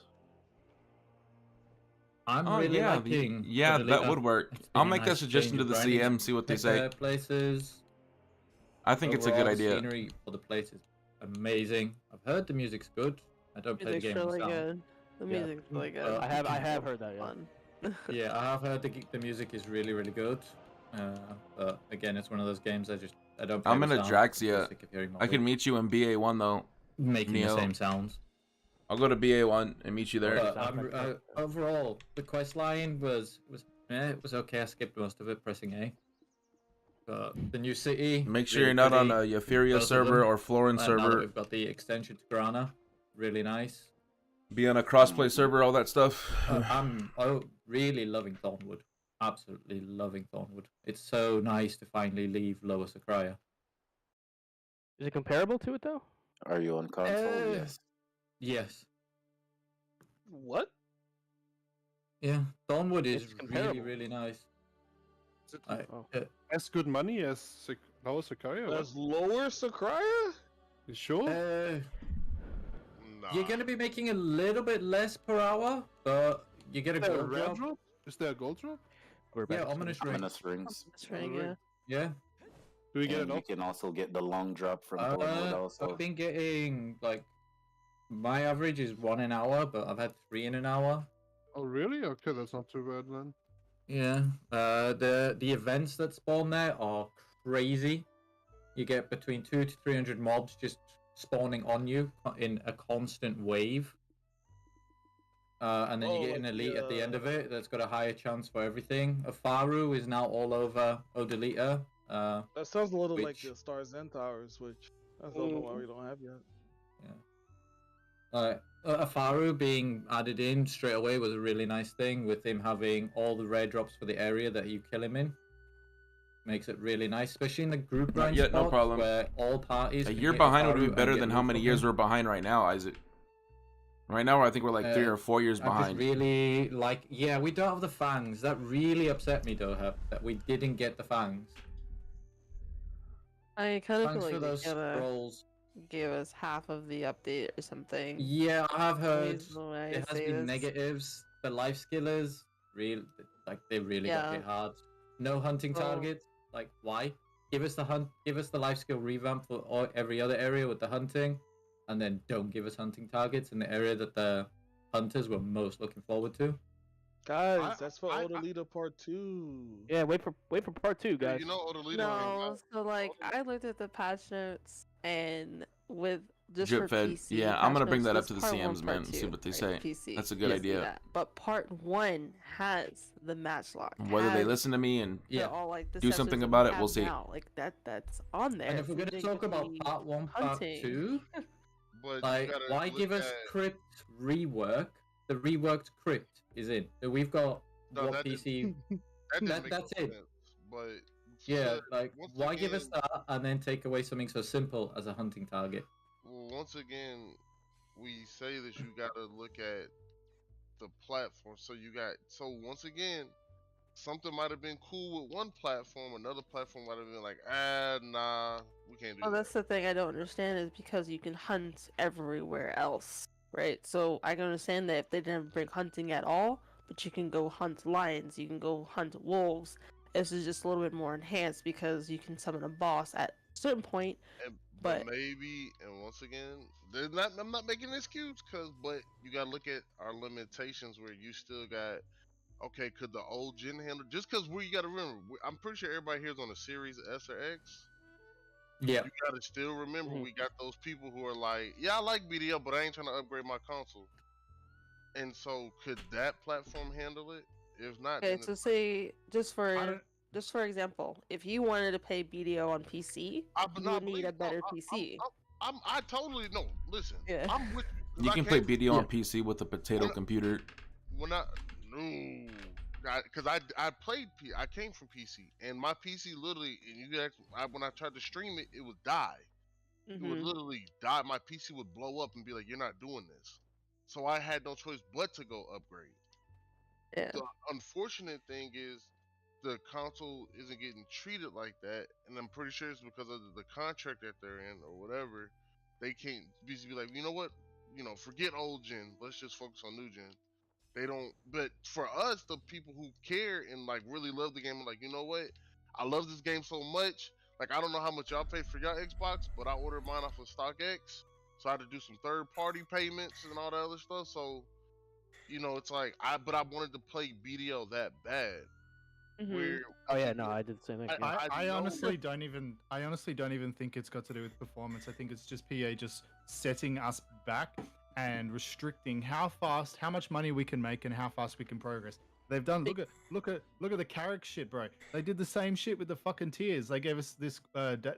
Speaker 4: I'm
Speaker 1: Oh
Speaker 4: really
Speaker 1: yeah,
Speaker 4: liking
Speaker 1: yeah, that
Speaker 4: Odalita.
Speaker 1: would work.
Speaker 4: It's been
Speaker 1: I'll
Speaker 4: a
Speaker 1: make that
Speaker 4: nice
Speaker 1: suggestion
Speaker 4: change
Speaker 1: to
Speaker 4: of
Speaker 1: the
Speaker 4: branding.
Speaker 1: CM, see what they
Speaker 4: Pick
Speaker 1: say.
Speaker 4: their places.
Speaker 1: I think it's a good
Speaker 4: Overall,
Speaker 1: idea.
Speaker 4: The scenery for the place is amazing. I've heard the music's good. I don't play the
Speaker 7: Music's
Speaker 4: game
Speaker 7: really
Speaker 4: myself.
Speaker 7: good. The
Speaker 4: Yeah.
Speaker 7: music's really good.
Speaker 4: Uh,
Speaker 2: I have heard that. Yeah.
Speaker 7: Fun.
Speaker 4: Yeah, I have heard the music is really, really good. But again, it's one of those games I don't play
Speaker 1: I'm in a
Speaker 4: myself.
Speaker 1: Draxia.
Speaker 4: I'm sick of hearing my
Speaker 1: I can
Speaker 4: voice
Speaker 1: meet you in BA1 though.
Speaker 4: making
Speaker 1: Neo.
Speaker 4: the same sounds.
Speaker 1: I'll go to BA1 and meet you there.
Speaker 4: But overall, the quest line was it was okay. I skipped most of it pressing A. But the new city.
Speaker 1: Make sure
Speaker 4: really
Speaker 1: you're not on
Speaker 4: pretty.
Speaker 1: a Euphoria
Speaker 4: Both of
Speaker 1: server
Speaker 4: them.
Speaker 1: or Florin
Speaker 4: Now that
Speaker 1: server.
Speaker 4: we've got the extension to Grana, really nice.
Speaker 1: Be on a crossplay server, all that stuff.
Speaker 4: I'm really loving Thornwood. Absolutely loving Thornwood. It's so nice to finally leave Lower Sakraya.
Speaker 2: Is it comparable to it though?
Speaker 3: Are you on console?
Speaker 4: Uh,
Speaker 3: Yes.
Speaker 4: Yes.
Speaker 5: What?
Speaker 4: Yeah, Dawnwood is
Speaker 2: It's
Speaker 4: really,
Speaker 2: comparable.
Speaker 4: really nice.
Speaker 8: Is it
Speaker 4: I,
Speaker 2: Oh.
Speaker 8: as good money as lower Sequoia?
Speaker 5: That's lower Sakurai?
Speaker 8: You sure?
Speaker 9: Nah.
Speaker 4: you're gonna be making a little bit less per hour, but you get a
Speaker 8: Is there a
Speaker 4: gold
Speaker 8: rare
Speaker 4: drop.
Speaker 8: drop? Is there a gold drop?
Speaker 2: We're
Speaker 4: Yeah,
Speaker 2: back.
Speaker 4: ominous ring.
Speaker 3: Ominous rings.
Speaker 7: That's right,
Speaker 8: Alright.
Speaker 7: yeah.
Speaker 4: Yeah.
Speaker 8: Do we get
Speaker 3: And
Speaker 8: it
Speaker 3: you
Speaker 8: off?
Speaker 3: can also get the long drop from Dawnwood also.
Speaker 4: I've been getting like my average is 1 an hour, but I've had 3 in an hour.
Speaker 8: Oh, really? Okay, that's not too bad then.
Speaker 4: Yeah. The events that spawn there are crazy. You get between 200 to 300 mobs just spawning on you in a constant wave. And then you
Speaker 5: Oh,
Speaker 4: get an
Speaker 5: like
Speaker 4: elite at the end of
Speaker 5: the-
Speaker 4: it that's got a higher chance for everything. A Faru is now all over Odalita.
Speaker 5: That sounds a little like
Speaker 4: Which-
Speaker 5: the Stars and Towers, which I don't know why we don't have yet.
Speaker 4: A Faru being added in straight away was a really nice thing, with him having all the rare drops for the area that you kill him in. Makes it really nice, especially in the group grind
Speaker 1: Yeah, no
Speaker 4: spots
Speaker 1: problem.
Speaker 4: where all parties.
Speaker 1: A
Speaker 4: can
Speaker 1: year
Speaker 4: hit
Speaker 1: behind would
Speaker 4: Faru
Speaker 1: be
Speaker 4: and
Speaker 1: better
Speaker 4: get
Speaker 1: than how
Speaker 4: loot
Speaker 1: many
Speaker 4: from
Speaker 1: years
Speaker 4: him.
Speaker 1: we're behind right now, Isaac. Right now, I think we're like 3 or 4 years
Speaker 4: I just
Speaker 1: behind.
Speaker 4: really like. Yeah, we don't have the fangs. That really upset me, though, that we didn't get the fangs.
Speaker 7: I kind of feel
Speaker 4: Thanks for
Speaker 7: like they
Speaker 4: those
Speaker 7: gotta
Speaker 4: scrolls.
Speaker 7: give us half of the update or something.
Speaker 4: Yeah, I have heard
Speaker 7: Reasonable way
Speaker 4: it
Speaker 7: to
Speaker 4: has
Speaker 7: say
Speaker 4: been
Speaker 7: this.
Speaker 4: negatives. The life skillers, real like they really got
Speaker 7: Yeah.
Speaker 4: hit hard. No hunting
Speaker 7: Well-
Speaker 4: targets. Like why? Give us the life skill revamp for every other area with the hunting, and then don't give us hunting targets in the area that the hunters were most looking forward to.
Speaker 5: Guys, that's for
Speaker 8: I-
Speaker 5: Odalita Part 2.
Speaker 2: Yeah, wait for part 2,
Speaker 9: Yeah,
Speaker 2: guys.
Speaker 9: you know Odalita
Speaker 7: No,
Speaker 9: ain't
Speaker 7: so like
Speaker 9: Odalita-
Speaker 7: I looked at the patch notes and with just
Speaker 1: Drip
Speaker 7: for
Speaker 1: fed.
Speaker 7: PC.
Speaker 1: Yeah, I'm
Speaker 7: patch
Speaker 1: gonna bring
Speaker 7: notes
Speaker 1: that up
Speaker 7: was
Speaker 1: to the
Speaker 7: part one,
Speaker 1: CMs,
Speaker 7: part
Speaker 1: man, and see
Speaker 7: two,
Speaker 1: what they
Speaker 7: right,
Speaker 1: say.
Speaker 7: PC.
Speaker 1: That's a good
Speaker 7: You see
Speaker 1: idea.
Speaker 7: that. But part 1 has the match lock.
Speaker 1: Whether they
Speaker 7: has
Speaker 1: listen to me and
Speaker 4: Yeah.
Speaker 7: all like the
Speaker 1: do
Speaker 7: sessions
Speaker 1: something
Speaker 7: that
Speaker 1: about
Speaker 7: we
Speaker 1: it, we'll
Speaker 7: have
Speaker 1: see.
Speaker 7: now. Like that's on there.
Speaker 4: And if we're
Speaker 7: so
Speaker 4: gonna
Speaker 7: they
Speaker 4: talk
Speaker 7: could
Speaker 4: about
Speaker 7: be
Speaker 4: part 1, part
Speaker 7: hunting.
Speaker 4: 2,
Speaker 9: But
Speaker 4: like
Speaker 9: you gotta
Speaker 4: why
Speaker 9: look
Speaker 4: give us
Speaker 9: at-
Speaker 4: crypt rework? The reworked crypt is in. So we've got
Speaker 9: No,
Speaker 4: what
Speaker 9: that
Speaker 4: PC.
Speaker 9: That didn't make
Speaker 4: that's
Speaker 9: no
Speaker 4: it.
Speaker 9: sense. But
Speaker 4: Yeah,
Speaker 9: so,
Speaker 4: like
Speaker 9: once
Speaker 4: why give us
Speaker 9: again-
Speaker 4: that and then take away something so simple as a hunting target?
Speaker 9: Well, once again, we say that you gotta look at the platform. So once again, something might have been cool with one platform, another platform might have been like, nah, we can't do
Speaker 7: Well,
Speaker 9: that.
Speaker 7: that's the thing I don't understand is because you can hunt everywhere else, right? So I can understand that if they didn't bring hunting at all, but you can go hunt lions, you can go hunt wolves. This is just a little bit more enhanced because you can summon a boss at a certain point.
Speaker 9: But
Speaker 7: but-
Speaker 9: maybe, and once again, I'm not making an excuse, but you gotta look at our limitations where you still got. Okay, could the old gen handle? Just because you gotta remember, I'm pretty sure everybody here's on a Series S or X.
Speaker 4: Yeah.
Speaker 9: You gotta still remember
Speaker 2: Mhm.
Speaker 9: we got those people who are like, yeah, I like BDO, but I ain't trying to upgrade my console. And so, could that platform handle it? If not,
Speaker 7: Okay,
Speaker 9: then
Speaker 7: so
Speaker 9: it's-
Speaker 7: say
Speaker 6: I don't-
Speaker 7: just for example, if you wanted to play BDO on PC,
Speaker 9: but
Speaker 7: you
Speaker 9: no,
Speaker 7: would need a
Speaker 9: believe-
Speaker 7: better
Speaker 9: I-
Speaker 7: PC.
Speaker 9: I totally no. Listen,
Speaker 7: Yeah.
Speaker 9: I'm with you. 'cause
Speaker 1: you
Speaker 9: I
Speaker 1: can play
Speaker 9: came-
Speaker 1: BDO on PC with a potato
Speaker 9: When I-
Speaker 1: computer.
Speaker 9: When I no, because I played I came from PC, and my PC literally, and you guys, when I tried to stream it, it would die. It would
Speaker 7: Mhm.
Speaker 9: literally die. My PC would blow up and be like, "You're not doing this." So I had no choice but to go upgrade.
Speaker 7: Yeah.
Speaker 9: The unfortunate thing is the console isn't getting treated like that, and I'm pretty sure it's because of the contract that they're in or whatever. They can't be like, you know what, forget old gen. Let's just focus on new gen. They don't. But for us, the people who care and like really love the game, are like, you know what, I love this game so much. Like I don't know how much y'all paid for your Xbox, but I ordered mine off of StockX, so I had to do some third-party payments and all that other stuff. So, it's like I wanted to play BDO that bad.
Speaker 7: Mhm.
Speaker 9: Where
Speaker 2: Oh yeah, no, I did the same thing.
Speaker 9: I-
Speaker 2: yeah.
Speaker 6: I
Speaker 9: know
Speaker 6: honestly don't even think it's got to do with performance. I think it's just PA just setting us back and restricting how much money we can make and how fast we can progress. They've done look at the Carrick shit, bro. They did the same shit with the fucking tiers. They gave us this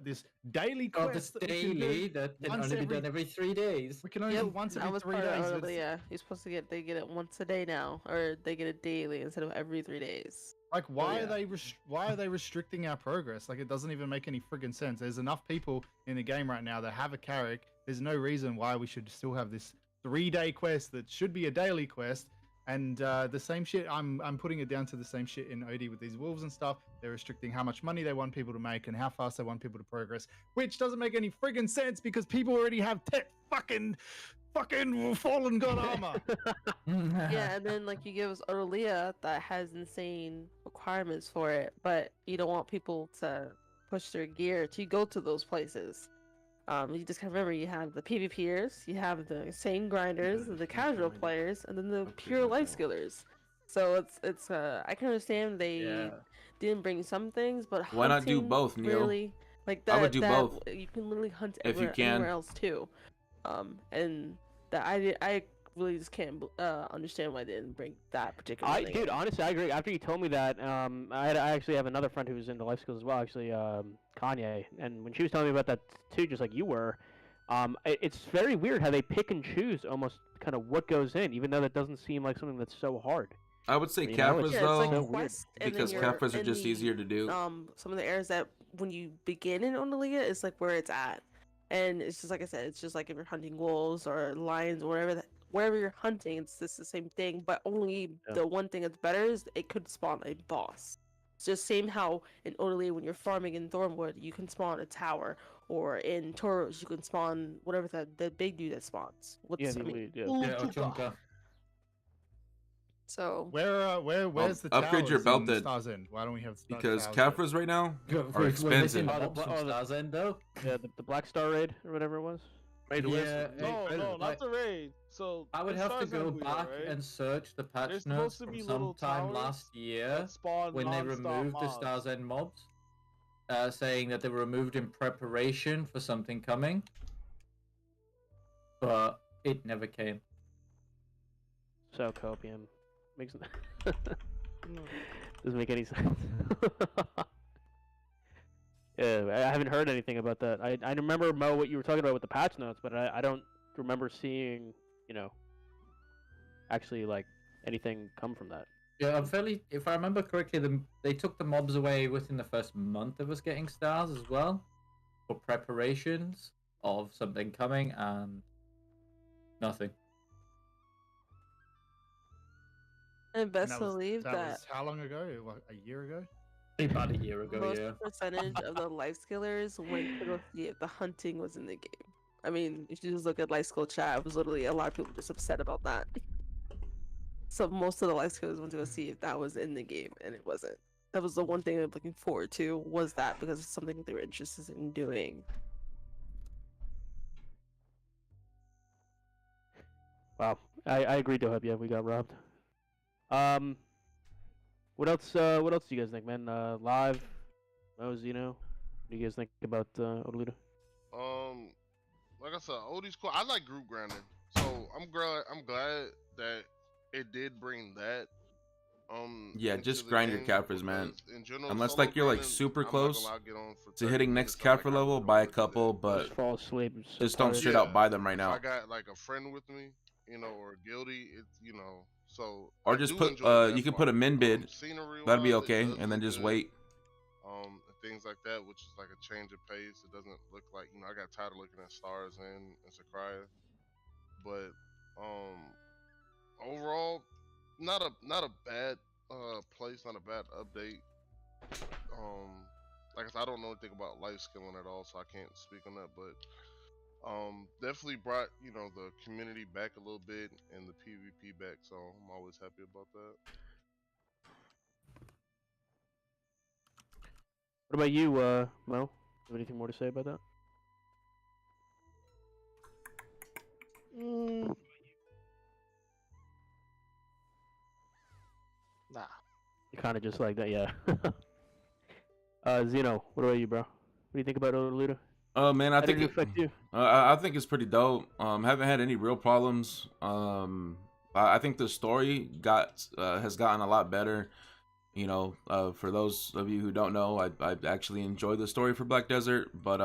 Speaker 6: this daily
Speaker 4: Oh,
Speaker 6: quest
Speaker 4: the
Speaker 6: that we can do.
Speaker 4: daily that can
Speaker 6: once
Speaker 4: only be
Speaker 6: every-
Speaker 4: done every 3 days.
Speaker 6: We can only
Speaker 7: Yep,
Speaker 6: do once
Speaker 7: that
Speaker 6: every
Speaker 7: was
Speaker 6: 3
Speaker 7: part of
Speaker 6: days.
Speaker 7: the-
Speaker 6: It's-
Speaker 7: yeah, you're supposed to they get it once a day now, or they get it daily instead of every 3 days.
Speaker 6: Like, why
Speaker 7: yeah.
Speaker 6: are they restricting our progress? Like, it doesn't even make any friggin' sense. There's enough people in the game right now that have a Carrick. There's no reason why we should still have this 3-day quest that should be a daily quest. And the same shit, I'm putting it down to the same shit in OD with these wolves and stuff. They're restricting how much money they want people to make and how fast they want people to progress, which doesn't make any friggin' sense because people already have fucking fallen god armor.
Speaker 7: Yeah, and then like you give us Aurelia that has insane requirements for it, but you don't want people to push their gear to go to those places. You just gotta remember you have the PvPers, you have the insane grinders, the casual players, and then the pure life skillers. So it's I can understand they didn't bring some things, but
Speaker 1: Why not do
Speaker 7: hunting
Speaker 1: both, Neo?
Speaker 7: really like that.
Speaker 1: I would do both.
Speaker 7: You can literally hunt
Speaker 1: If you
Speaker 7: everywhere,
Speaker 1: can.
Speaker 7: anywhere else too. And that I really just can't understand why they didn't bring that particular thing.
Speaker 2: Dude, honestly, I agree. After you told me that, I actually have another friend who's into life skills as well, actually, Kanye, and when she was telling me about that too, just like you were, it's very weird how they pick and choose almost kind of what goes in, even though that doesn't seem like something that's so hard.
Speaker 1: I would say
Speaker 2: You know,
Speaker 1: Caphras
Speaker 2: it's
Speaker 1: though,
Speaker 7: like
Speaker 2: so
Speaker 7: a quest, and then
Speaker 1: because
Speaker 7: you're
Speaker 1: Caphras are
Speaker 7: in
Speaker 1: just
Speaker 7: the,
Speaker 1: easier to do.
Speaker 7: Some of the areas that when you begin in Onalia is like where it's at, and it's just like I said, it's just like if you're hunting wolves or lions or wherever you're hunting, it's just the same thing, but only the one thing that's better is it could spawn a boss. It's just same how in Onalia when you're farming in Thornwood, you can spawn a tower, or in Tauros you can spawn whatever the big dude that spawns.
Speaker 4: Ochonka.
Speaker 7: So
Speaker 6: Where's the
Speaker 1: upgrade your
Speaker 6: towers
Speaker 1: belt
Speaker 6: in
Speaker 1: then,
Speaker 6: Stars End? Why don't we have
Speaker 1: because
Speaker 6: towers
Speaker 1: Caphras right now
Speaker 4: We're
Speaker 1: are expensive.
Speaker 4: missing mobs from Stars End, though.
Speaker 2: Yeah, the Black Star raid or whatever it was.
Speaker 5: No, not the raid. So
Speaker 4: I would
Speaker 5: in
Speaker 4: have to
Speaker 5: Stars
Speaker 4: go
Speaker 5: End,
Speaker 4: back
Speaker 5: right?
Speaker 4: and search the patch
Speaker 5: There's
Speaker 4: notes
Speaker 5: supposed to
Speaker 4: from
Speaker 5: be little
Speaker 4: sometime
Speaker 5: towers
Speaker 4: last year
Speaker 5: that spawn
Speaker 4: when they
Speaker 5: non-stop
Speaker 4: removed the
Speaker 5: mobs.
Speaker 4: Stars End mobs, saying that they were removed in preparation for something coming, but it never came.
Speaker 2: So copium makes doesn't make any sense. Yeah, I haven't heard anything about that. I remember, Mo, what you were talking about with the patch notes, but I don't remember seeing, actually like anything come from that.
Speaker 4: Yeah, if I remember correctly, they took the mobs away within the first month of us getting stars as well, for preparations of something coming, and nothing.
Speaker 7: and best
Speaker 6: was,
Speaker 7: believe
Speaker 6: that
Speaker 7: that
Speaker 6: was how long ago? What, a year ago?
Speaker 4: About a year ago,
Speaker 7: most
Speaker 4: yeah.
Speaker 7: percentage of the life skillers went to go see if the hunting was in the game. I mean, if you just look at life skill chat, it was literally a lot of people just upset about that. So most of the life skillers went to go see if that was in the game, and it wasn't. That was the one thing I'm looking forward to, was that, because it's something that they were interested in doing.
Speaker 2: Wow, I agree, Doheb. Yeah, we got robbed. What else? What else do you guys think, man? Live, Zeno. What do you guys think about Odaluda?
Speaker 9: Like I said, Odie's cool. I like group grinding, so I'm glad that it did bring that.
Speaker 1: Yeah,
Speaker 9: into
Speaker 1: just
Speaker 9: the
Speaker 1: grind your
Speaker 9: game,
Speaker 1: Caphras, man.
Speaker 9: because in general,
Speaker 1: Unless
Speaker 9: solo
Speaker 1: like you're like
Speaker 9: grinding,
Speaker 1: super
Speaker 9: I'm not
Speaker 1: close
Speaker 9: gonna lie, I'll get on for
Speaker 1: to
Speaker 9: 30
Speaker 1: hitting
Speaker 9: minutes,
Speaker 1: next
Speaker 9: I'm like,
Speaker 1: Caphra
Speaker 9: I'm
Speaker 1: level,
Speaker 9: done
Speaker 1: buy a
Speaker 9: for today.
Speaker 1: couple, but
Speaker 2: Just fall asleep. and
Speaker 1: just
Speaker 2: so
Speaker 1: don't
Speaker 2: tired.
Speaker 1: straight out buy them right
Speaker 9: If
Speaker 1: now.
Speaker 9: I got like a friend with me, or guilty, it's so.
Speaker 1: Or
Speaker 9: I
Speaker 1: just
Speaker 9: do
Speaker 1: put
Speaker 9: enjoy that
Speaker 1: you can
Speaker 9: part.
Speaker 1: put a min bid.
Speaker 9: Scenery
Speaker 1: That'd be
Speaker 9: wise,
Speaker 1: okay,
Speaker 9: it does
Speaker 1: and then
Speaker 9: look
Speaker 1: just
Speaker 9: good.
Speaker 1: wait.
Speaker 9: And things like that, which is like a change of pace. It doesn't look like I got tired of looking at stars in Sakraya, but overall, not a bad place, not a bad update. Like I said, I don't know anything about life skilling at all, so I can't speak on that, but definitely brought the community back a little bit and the PvP back, so I'm always happy about that.
Speaker 2: What about you, Mo? Have anything more to say about that?
Speaker 5: Nah.
Speaker 2: You kind of just like that, yeah. Zeno, what about you, bro? What do you think about Odaluda?
Speaker 1: Man, I
Speaker 2: How
Speaker 1: think
Speaker 2: did it affect you?
Speaker 1: I think it's pretty dope. Haven't had any real problems. I think the story has gotten a lot better. For those of you who don't know, I actually enjoy the story for Black Desert, but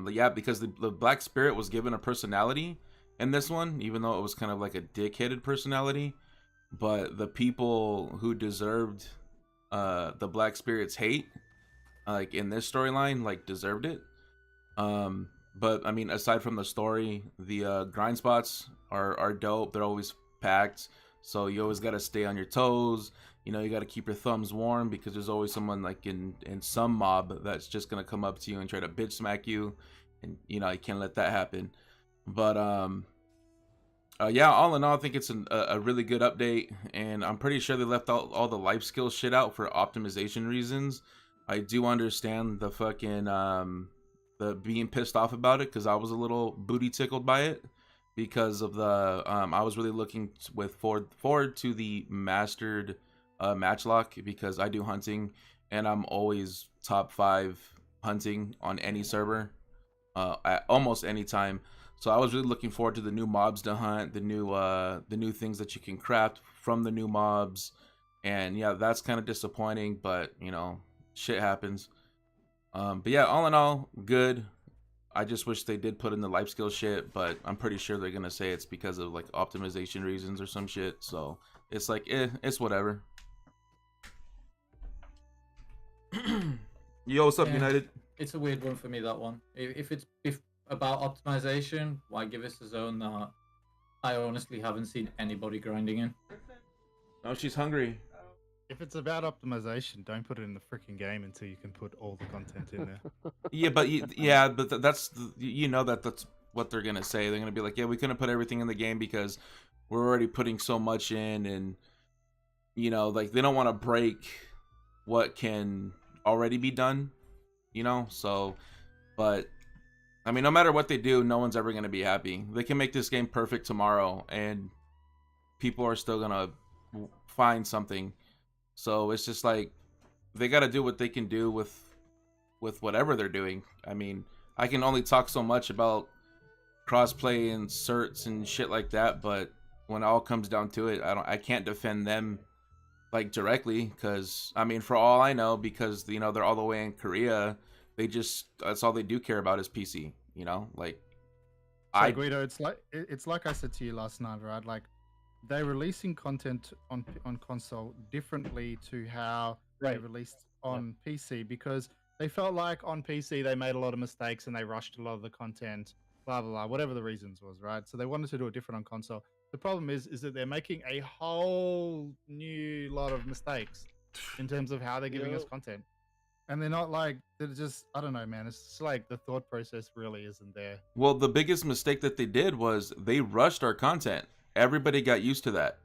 Speaker 1: yeah, because the Black Spirit was given a personality in this one, even though it was kind of like a dick-headed personality, but the people who deserved the Black Spirit's hate, like in this storyline, like deserved it. But I mean, aside from the story, the grind spots are dope. They're always packed, so you always got to stay on your toes. You know, you got to keep your thumbs warm because there's always someone like in some mob that's just gonna come up to you and try to bitch smack you, and you know you can't let that happen. But yeah, all in all, I think it's a really good update, and I'm pretty sure they left all the life skill shit out for optimization reasons. I do understand the fucking the being pissed off about it because I was a little booty tickled by it because of the I was really looking forward to the mastered matchlock because I do hunting and I'm always top 5 hunting on any server at almost any time. So I was really looking forward to the new mobs to hunt, the new things that you can craft from the new mobs, and yeah, that's kind of disappointing, but you know, shit happens. But yeah, all in all, good. I just wish they did put in the life skill shit, but I'm pretty sure they're gonna say it's because of like optimization reasons or some shit. So it's like, it's whatever. Yo, what's up,
Speaker 4: Yeah.
Speaker 1: United?
Speaker 4: It's a weird one for me, that one. If it's about optimization, why give us a zone that I honestly haven't seen anybody grinding in?
Speaker 1: Oh, she's hungry.
Speaker 6: If it's about optimization, don't put it in the freaking game until you can put all the content in there.
Speaker 1: Yeah, but yeah, but that's you know that's what they're gonna say. They're gonna be like, yeah, we couldn't put everything in the game because we're already putting so much in, and you know, like they don't want to break what can already be done, you know. So, but I mean, no matter what they do, no one's ever gonna be happy. They can make this game perfect tomorrow, and people are still gonna find something. So it's just like they got to do what they can do with whatever they're doing. I mean, I can only talk so much about crossplay and certs and shit like that, but when it all comes down to it, I can't defend them like directly because I mean, for all I know, because you know they're all the way in Korea, that's all they do care about is PC. You know, like
Speaker 6: So Guido, it's like I said to you last night, right? Like they're releasing content on console differently to how they released on PC because they felt like on PC they made a lot of mistakes and they rushed a lot of the content, blah blah blah, whatever the reasons was, right? So they wanted to do it different on console. The problem is that they're making a whole new lot of mistakes in terms of how they're giving us content. And they're not like, they're just, I don't know, man. It's just like the thought process really isn't there.
Speaker 1: Well, the biggest mistake that they did was they rushed our content. Everybody got used to that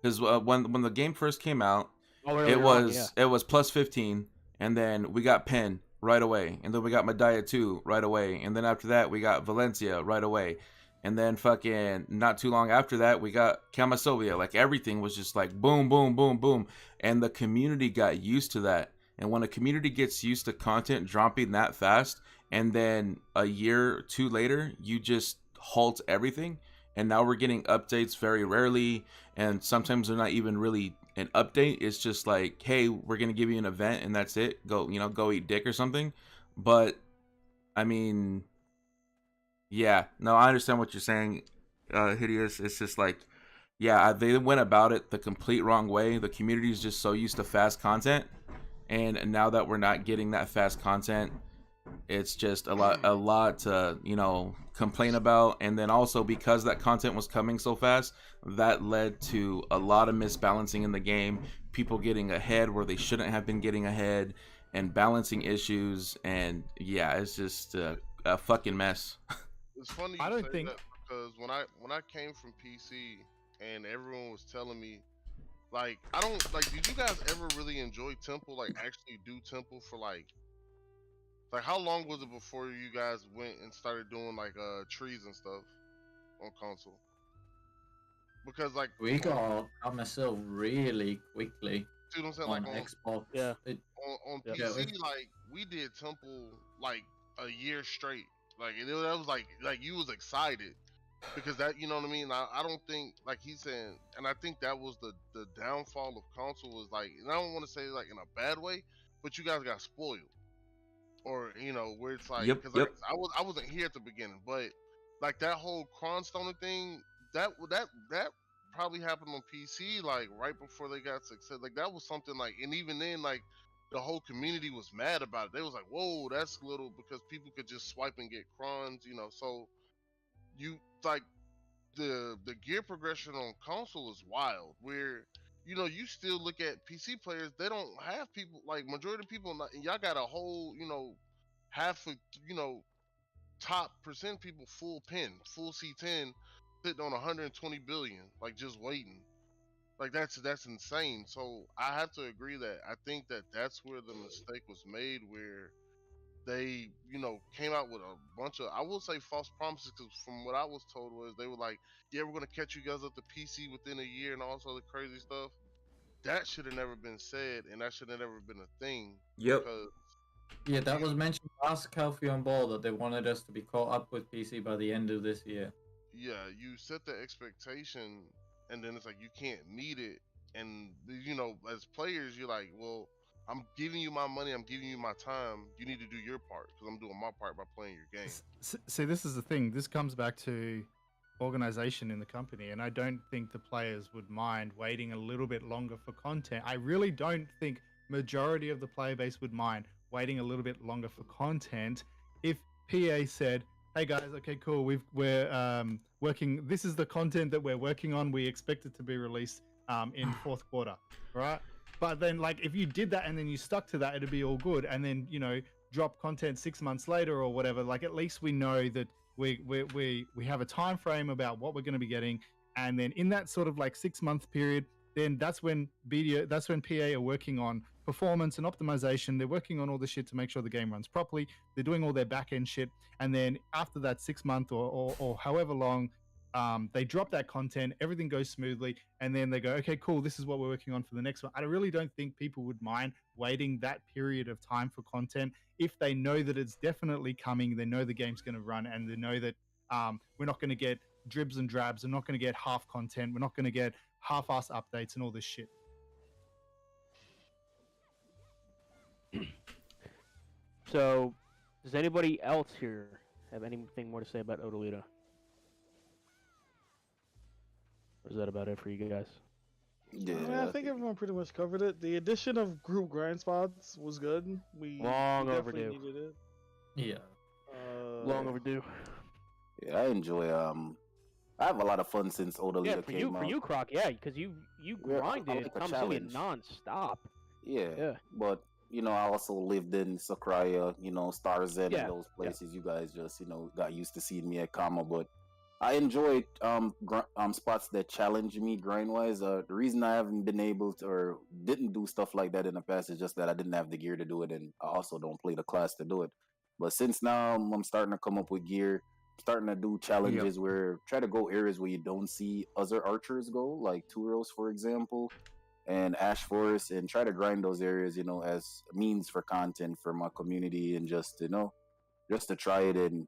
Speaker 1: because when the game first came out, it was plus 15, and then we got Penn right away, and then we got Medalla 2 right away, and then after that we got Valencia right away, and then fucking not too long after that we got Kamasovia. Like everything was just like boom, boom, boom, boom, and the community got used to that. And when a community gets used to content dropping that fast, and then a year or two later you just halt everything, and now we're getting updates very rarely, and sometimes they're not even really an update. It's just like, hey, we're gonna give you an event and that's it. Go, you know, go eat dick or something. But I mean, yeah, no, I understand what you're saying, Hideous. It's just like, yeah, they went about it the complete wrong way. The community is just so used to fast content, and now that we're not getting that fast content, it's just a lot to, you know, complain about. And then also because that content was coming so fast, that led to a lot of misbalancing in the game, people getting ahead where they shouldn't have been getting ahead, and balancing issues. And yeah, it's just a fucking mess.
Speaker 9: It's funny
Speaker 6: I
Speaker 9: you
Speaker 6: don't
Speaker 9: say
Speaker 6: think-
Speaker 9: that because when I came from PC and everyone was telling me, like, I don't like, did you guys ever really enjoy Temple? Like actually do Temple for like how long was it before you guys went and started doing like trees and stuff on console? Because like
Speaker 4: We got myself really quickly
Speaker 9: see what I'm saying?
Speaker 4: on
Speaker 9: Like on
Speaker 4: Xbox.
Speaker 2: Yeah.
Speaker 9: on
Speaker 2: Yeah.
Speaker 9: PC,
Speaker 4: Yeah,
Speaker 9: like we did Temple like a year straight. Like that was like you was excited because that, you know what I mean. I don't think, like he's saying, and I think that was the downfall of console was like, and I don't want to say like in a bad way, but you guys got spoiled, or you know where it's like,
Speaker 1: Yep,
Speaker 9: because
Speaker 1: yep.
Speaker 9: I wasn't here at the beginning, but like that whole Cronstoner thing, that probably happened on PC like right before they got success. Like that was something like, and even then like the whole community was mad about it. They was like, "Whoa, that's little," because people could just swipe and get crons, you know. So you like the gear progression on console is wild. Where you know you still look at PC players, they don't have people like majority of people. Y'all got a whole half of top percent people full pin, full C10, sitting on 120 billion, like just waiting. Like that's insane. So I have to agree that I think that that's where the mistake was made, where they came out with a bunch of, I will say, false promises. Because from what I was told was they were like, yeah, we're gonna catch you guys up to PC within a year and all this other crazy stuff. That should have never been said, and that should have never been a thing.
Speaker 1: Yep.
Speaker 9: Because
Speaker 4: Yeah, that was mentioned last Calpheon Ball that they wanted us to be caught up with PC by the end of this year.
Speaker 9: yeah, you set the expectation, and then it's like you can't meet it, and as players, you're like, well, I'm giving you my money, I'm giving you my time. You need to do your part because I'm doing my part by playing your game.
Speaker 6: See, this is the thing. This comes back to organization in the company, and I don't think the players would mind waiting a little bit longer for content. I really don't think majority of the player base would mind waiting a little bit longer for content if PA said, hey guys, okay, cool, we're working, this is the content that we're working on, we expect it to be released in fourth quarter, right? But then, like, if you did that and then you stuck to that, it'd be all good. And then, drop content 6 months later or whatever, like, at least we know that we have a time frame about what we're going to be getting. And then in that sort of like 6 month period, then that's when PA are working on performance and optimization. They're working on all the shit to make sure the game runs properly. They're doing all their back end shit. And then after that 6 month or however long, they drop that content, everything goes smoothly, and then they go, okay, cool, this is what we're working on for the next one. I really don't think people would mind waiting that period of time for content if they know that it's definitely coming, they know the game's going to run, and they know that we're not going to get dribs and drabs, we're not going to get half content, we're not going to get half-ass updates and all this shit.
Speaker 2: So, does anybody else here have anything more to say about Odalita? Or is that about it for you guys?
Speaker 5: Yeah, I think everyone pretty much covered it. The addition of group grind spots was good. We
Speaker 2: Long
Speaker 5: definitely
Speaker 2: overdue.
Speaker 5: needed it.
Speaker 4: Yeah.
Speaker 2: Long overdue.
Speaker 3: Yeah, I enjoy. I have a lot of fun since Odalita
Speaker 2: Yeah, for
Speaker 3: came out.
Speaker 2: you, Croc, yeah, because you
Speaker 3: Yeah,
Speaker 2: grinded
Speaker 3: I like a
Speaker 2: Tom City
Speaker 3: challenge.
Speaker 2: non-stop.
Speaker 3: Yeah, but I also lived in Sakraya, Star Zen,
Speaker 2: Yeah,
Speaker 3: and those places. You guys just, got used to seeing me at Kama, but I enjoy spots that challenge me grind wise. The reason I haven't been able to or didn't do stuff like that in the past is just that I didn't have the gear to do it, and I also don't play the class to do it. But since now I'm starting to come up with gear, starting to do challenges where try to go areas where you don't see other archers go, like Turos, for example, and Ash Forest, and try to grind those areas, as a means for content for my community and just just to try it. And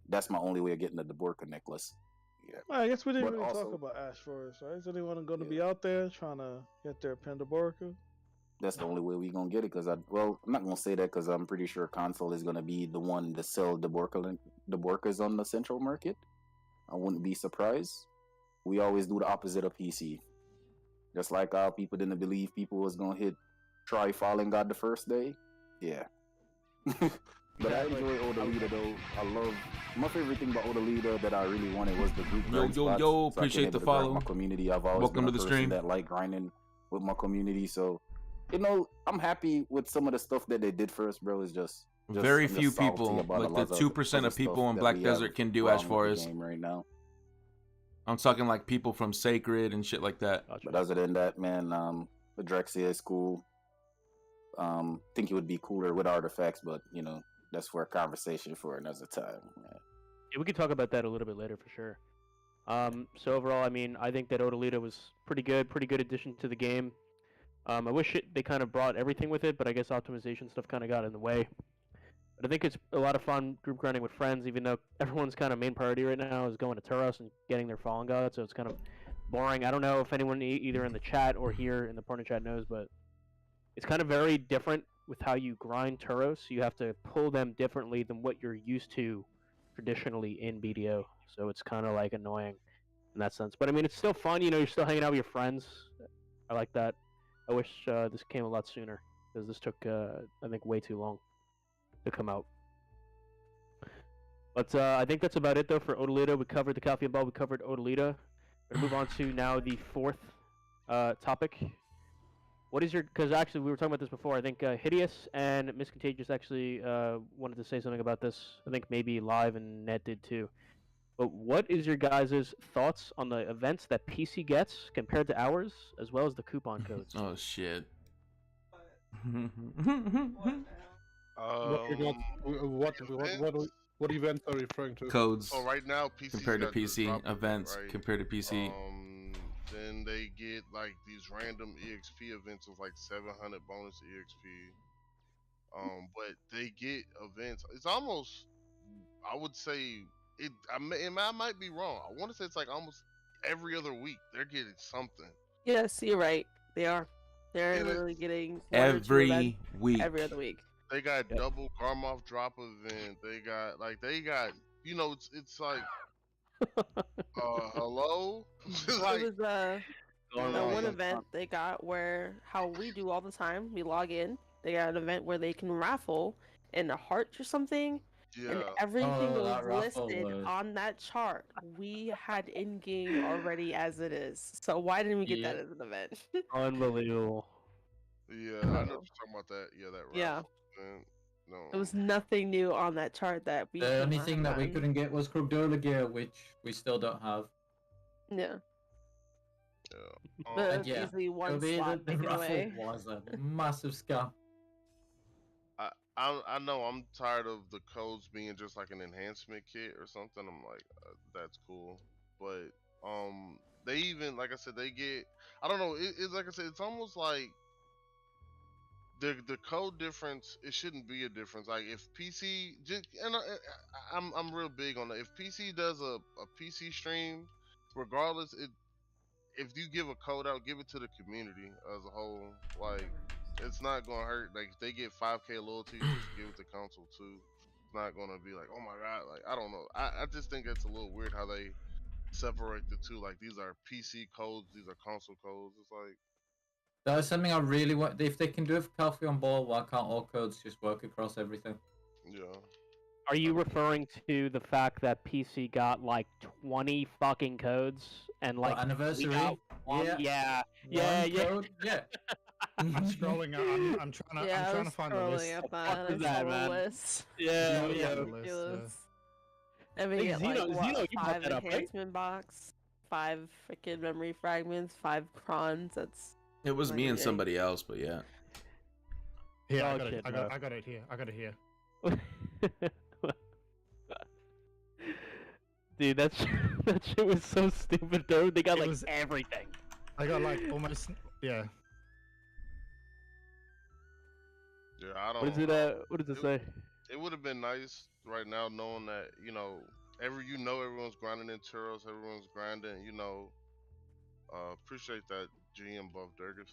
Speaker 3: that's my only way of getting the Deborka necklace. Yeah.
Speaker 5: Well, I guess we didn't
Speaker 3: But
Speaker 5: really talk
Speaker 3: also-
Speaker 5: about Ash Forest, right? Is anyone going to be out there trying to get their Pendaborka?
Speaker 3: That's the only way we gonna get it. Cause I'm not gonna say that because I'm pretty sure console is gonna be the one to sell Deborkas on the central market. I wouldn't be surprised. We always do the opposite of PC. Just like how people didn't believe people was gonna try Fallen God the first day. Yeah. But I enjoy Odalita though. I love my favorite thing about Odalita that I really wanted was the group grind spots, so I can
Speaker 1: appreciate
Speaker 3: able
Speaker 1: the
Speaker 3: to grind
Speaker 1: follow.
Speaker 3: My community. I've always
Speaker 1: Welcome
Speaker 3: been
Speaker 1: to
Speaker 3: a
Speaker 1: the
Speaker 3: person
Speaker 1: stream.
Speaker 3: that like grinding with my community. So, I'm happy with some of the stuff that they did for us, bro. It's just
Speaker 1: Very
Speaker 3: I'm just
Speaker 1: few
Speaker 3: salty
Speaker 1: people,
Speaker 3: about a
Speaker 1: like
Speaker 3: lot
Speaker 1: the
Speaker 3: of
Speaker 1: 2%
Speaker 3: other
Speaker 1: of people
Speaker 3: stuff
Speaker 1: in
Speaker 3: that
Speaker 1: Black
Speaker 3: we
Speaker 1: Desert
Speaker 3: have
Speaker 1: can do
Speaker 3: wrong
Speaker 1: Ash
Speaker 3: with
Speaker 1: Forest.
Speaker 3: the game right now.
Speaker 1: I'm talking like people from Sacred and shit like that.
Speaker 3: But other than that, man, Adrexia is cool. Think it would be cooler with artifacts, but that's for a conversation for another time. Man.
Speaker 2: Yeah, we could talk about that a little bit later for sure. So overall, I mean, I think that Odalita was pretty good addition to the game. I wish they kind of brought everything with it, but I guess optimization stuff kind of got in the way. But I think it's a lot of fun group grinding with friends, even though everyone's kind of main priority right now is going to Turos and getting their Fallen God, so it's kind of boring. I don't know if anyone either in the chat or here in the partner chat knows, but it's kind of very different with how you grind Turos. You have to pull them differently than what you're used to traditionally in BDO, so it's kind of like annoying in that sense. But I mean, it's still fun. You're still hanging out with your friends. I like that. I wish this came a lot sooner. because this took I think way too long to come out. But I think that's about it though for Odalita. We covered the Calcium Ball. We covered Odalita. We're gonna move on to now the fourth topic. What is your? Because actually we were talking about this before. I think Hideous and Miss Contagious actually wanted to say something about this. I think maybe Live and Ned did too. But what is your guys' thoughts on the events that PC gets compared to ours, as well as the coupon codes?
Speaker 1: Oh shit.
Speaker 8: What events are you referring to?
Speaker 1: Codes
Speaker 9: So right now, PC
Speaker 1: compared to
Speaker 9: got this
Speaker 1: PC
Speaker 9: drop event,
Speaker 1: events
Speaker 9: right?
Speaker 1: compared to PC.
Speaker 9: Then they get like these random EXP events with like 700 bonus EXP. But they get events. It's almost, I would say, I might be wrong. I want to say it's like almost every other week they're getting something.
Speaker 7: Yes, you're right. They are. They're
Speaker 9: And
Speaker 7: literally getting one or two
Speaker 1: Every
Speaker 7: events
Speaker 1: week.
Speaker 7: every other week.
Speaker 9: They got double Garmoff drop event. They got you know it's like hello. Like,
Speaker 7: It was
Speaker 9: you
Speaker 7: the
Speaker 9: know,
Speaker 7: one event they got where how we do all the time. We log in. They got an event where they can raffle in a heart or something. And
Speaker 9: yeah.
Speaker 7: everything that
Speaker 4: that
Speaker 7: was
Speaker 4: raffle
Speaker 7: listed
Speaker 4: was-
Speaker 7: on that chart, we had in game already as it is. So why didn't we get that
Speaker 4: Yeah.
Speaker 7: as an event?
Speaker 2: Unbelievable.
Speaker 9: Yeah, I know what you're talking about that. Yeah, that
Speaker 7: Yeah.
Speaker 9: raffle event. No.
Speaker 7: There was nothing new on that chart that we.
Speaker 4: The
Speaker 7: could
Speaker 4: only
Speaker 7: not
Speaker 4: thing
Speaker 7: have
Speaker 4: that we
Speaker 7: gotten.
Speaker 4: couldn't get was Krugdola gear, which we still don't have.
Speaker 7: Yeah,
Speaker 9: Yeah.
Speaker 7: but
Speaker 9: Um,
Speaker 7: that's
Speaker 4: yeah,
Speaker 7: usually one
Speaker 4: the
Speaker 7: slot taken
Speaker 4: raffle
Speaker 7: away.
Speaker 4: was a massive scam.
Speaker 9: I know I'm tired of the codes being just like an enhancement kit or something. I'm like, that's cool, but they even, like I said, they get, I don't know. It's like I said, it's almost like the code difference. It shouldn't be a difference. Like if PC just, and I'm real big on that. If PC does a PC stream, regardless, if you give a code out, give it to the community as a whole. Like, it's not gonna hurt. Like, if they get 5K loyalty, just give it to console too. It's not gonna be like, oh my god. Like, I don't know. I just think it's a little weird how they separate the two. Like, these are PC codes, these are console codes. It's like,
Speaker 4: That's something I really want. If they can do it for Coffee on Ball, why can't all codes just work across everything?
Speaker 9: yeah.
Speaker 2: Are you referring to the fact that PC got like 20 fucking codes and like
Speaker 4: What, anniversary?
Speaker 2: we got one-
Speaker 4: Yeah.
Speaker 2: yeah,
Speaker 4: One code? Yeah.
Speaker 6: I'm scrolling. I'm trying to.
Speaker 7: Yeah,
Speaker 6: I'm
Speaker 7: I
Speaker 6: trying
Speaker 7: was
Speaker 6: to find the list.
Speaker 7: scrolling up
Speaker 2: What
Speaker 7: that.
Speaker 2: the fuck is
Speaker 7: I
Speaker 2: that,
Speaker 7: saw the
Speaker 2: man?
Speaker 7: list.
Speaker 2: Yeah,
Speaker 6: Yeah,
Speaker 2: yeah.
Speaker 6: the list,
Speaker 7: Ridiculous.
Speaker 6: yeah.
Speaker 7: And we
Speaker 2: Hey,
Speaker 7: get
Speaker 2: Zeno-
Speaker 7: like what,
Speaker 2: Zeno, you brought
Speaker 7: 5
Speaker 2: that up, right?
Speaker 7: enhancement box, 5 freaking memory fragments, 5 crons. That's
Speaker 1: It was
Speaker 7: Like
Speaker 1: me
Speaker 7: a
Speaker 1: and
Speaker 7: yay.
Speaker 1: somebody else, but yeah.
Speaker 6: Here, I
Speaker 2: Oh,
Speaker 6: got
Speaker 2: shit,
Speaker 6: it. I got it here. I got it here.
Speaker 2: Dude, that shit was so stupid, dude. They got
Speaker 6: It
Speaker 2: like
Speaker 6: was-
Speaker 2: everything.
Speaker 6: I got like almost. Yeah.
Speaker 9: Yeah, I don't
Speaker 2: What is it? What does it say?
Speaker 9: It would have been nice right now knowing that, you know, everyone's grinding in churros, everyone's grinding, you know. Appreciate that GM buff, Durgus.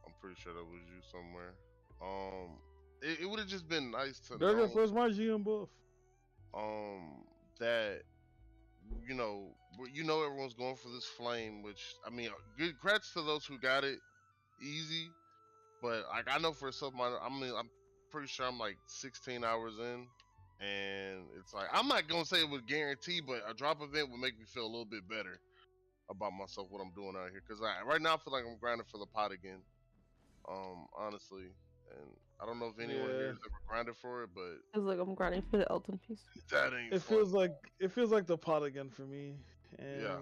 Speaker 9: I'm pretty sure that was you somewhere. It would have just been nice to
Speaker 5: Durgus,
Speaker 9: know,
Speaker 5: where's my GM buff?
Speaker 9: that, you know, everyone's going for this flame, which, I mean, good creds to those who got it easy, but like, I know for myself, I'm pretty sure I'm like 16 hours in, and it's like, I'm not gonna say it would guarantee, but a drop event would make me feel a little bit better about myself, what I'm doing out here, because right now I feel like I'm grinding for the pot again, honestly, and I don't know if anyone here has ever grinded for it, but
Speaker 7: it's like I'm grinding for the Elton piece.
Speaker 9: that ain't
Speaker 5: It
Speaker 9: fun.
Speaker 5: feels like the pot again for me, and
Speaker 9: Yeah.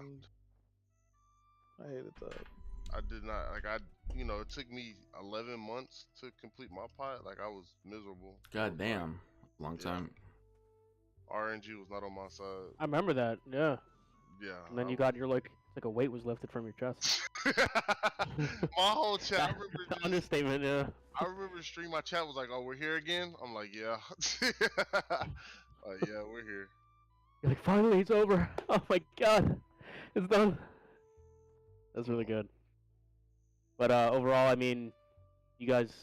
Speaker 5: I hated that.
Speaker 9: I did not, like, it took me 11 months to complete my pot. Like, I was miserable.
Speaker 1: God damn. Long
Speaker 9: Yeah.
Speaker 1: time.
Speaker 9: RNG was not on my side.
Speaker 2: I remember that. Yeah.
Speaker 9: Yeah.
Speaker 2: And then you got your like a weight was lifted from your chest.
Speaker 9: My whole chat, I remember just,
Speaker 2: Understatement. Yeah.
Speaker 9: I remember stream, my chat was like, oh, we're here again? I'm like, yeah. Yeah, we're here.
Speaker 2: You're like, finally, it's over. Oh my god, it's done. That's really good. But overall, I mean, you guys.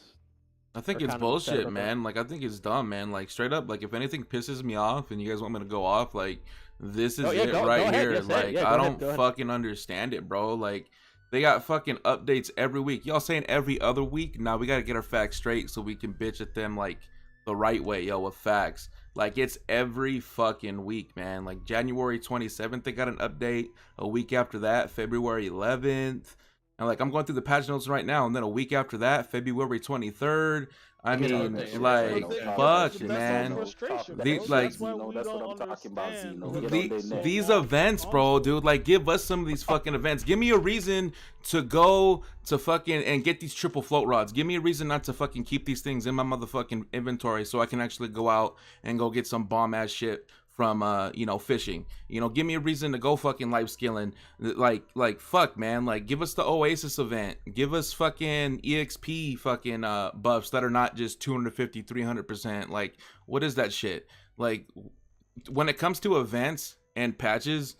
Speaker 1: I think
Speaker 2: Are
Speaker 1: it's
Speaker 2: kind of upset
Speaker 1: bullshit,
Speaker 2: about that.
Speaker 1: man. Like, I think it's dumb, man. Like, straight up, like, if anything pisses me off and you guys want me to go off, like, this is
Speaker 2: Oh, yeah,
Speaker 1: it
Speaker 2: go
Speaker 1: right
Speaker 2: ahead,
Speaker 1: here.
Speaker 2: yes, say it.
Speaker 1: Like,
Speaker 2: Yeah,
Speaker 1: I
Speaker 2: go ahead,
Speaker 1: don't
Speaker 2: go ahead.
Speaker 1: fucking understand it, bro. Like, They got fucking updates every week. Y'all saying every other week? Nah, we gotta get our facts straight so we can bitch at them like the right way, yo, with facts. Like, it's every fucking week, man. Like, January 27th, they got an update. A week after that, February 11th. And, like, I'm going through the patch notes right now. And then a week after that, February 23rd. I mean, like, fuck, man. These events, bro, dude, like, give us some of these fucking events. Give me a reason to go to fucking and get these triple float rods. Give me a reason not to fucking keep these things in my motherfucking inventory so I can actually go out and go get some bomb ass shit from you know, fishing. You know, give me a reason to go fucking life skilling. Like fuck, man. Like, give us the Oasis event. Give us fucking EXP fucking buffs that are not just 250 300%. Like, what is that shit? Like, when it comes to events and patches,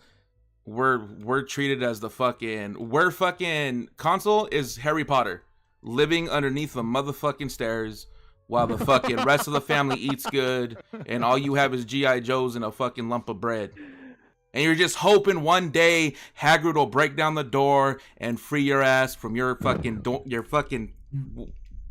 Speaker 1: we're treated as the fucking console is Harry Potter living underneath the motherfucking stairs while the fucking rest of the family eats good, and all you have is G.I. Joes and a fucking lump of bread. And you're just hoping one day Hagrid will break down the door and free your ass from your fucking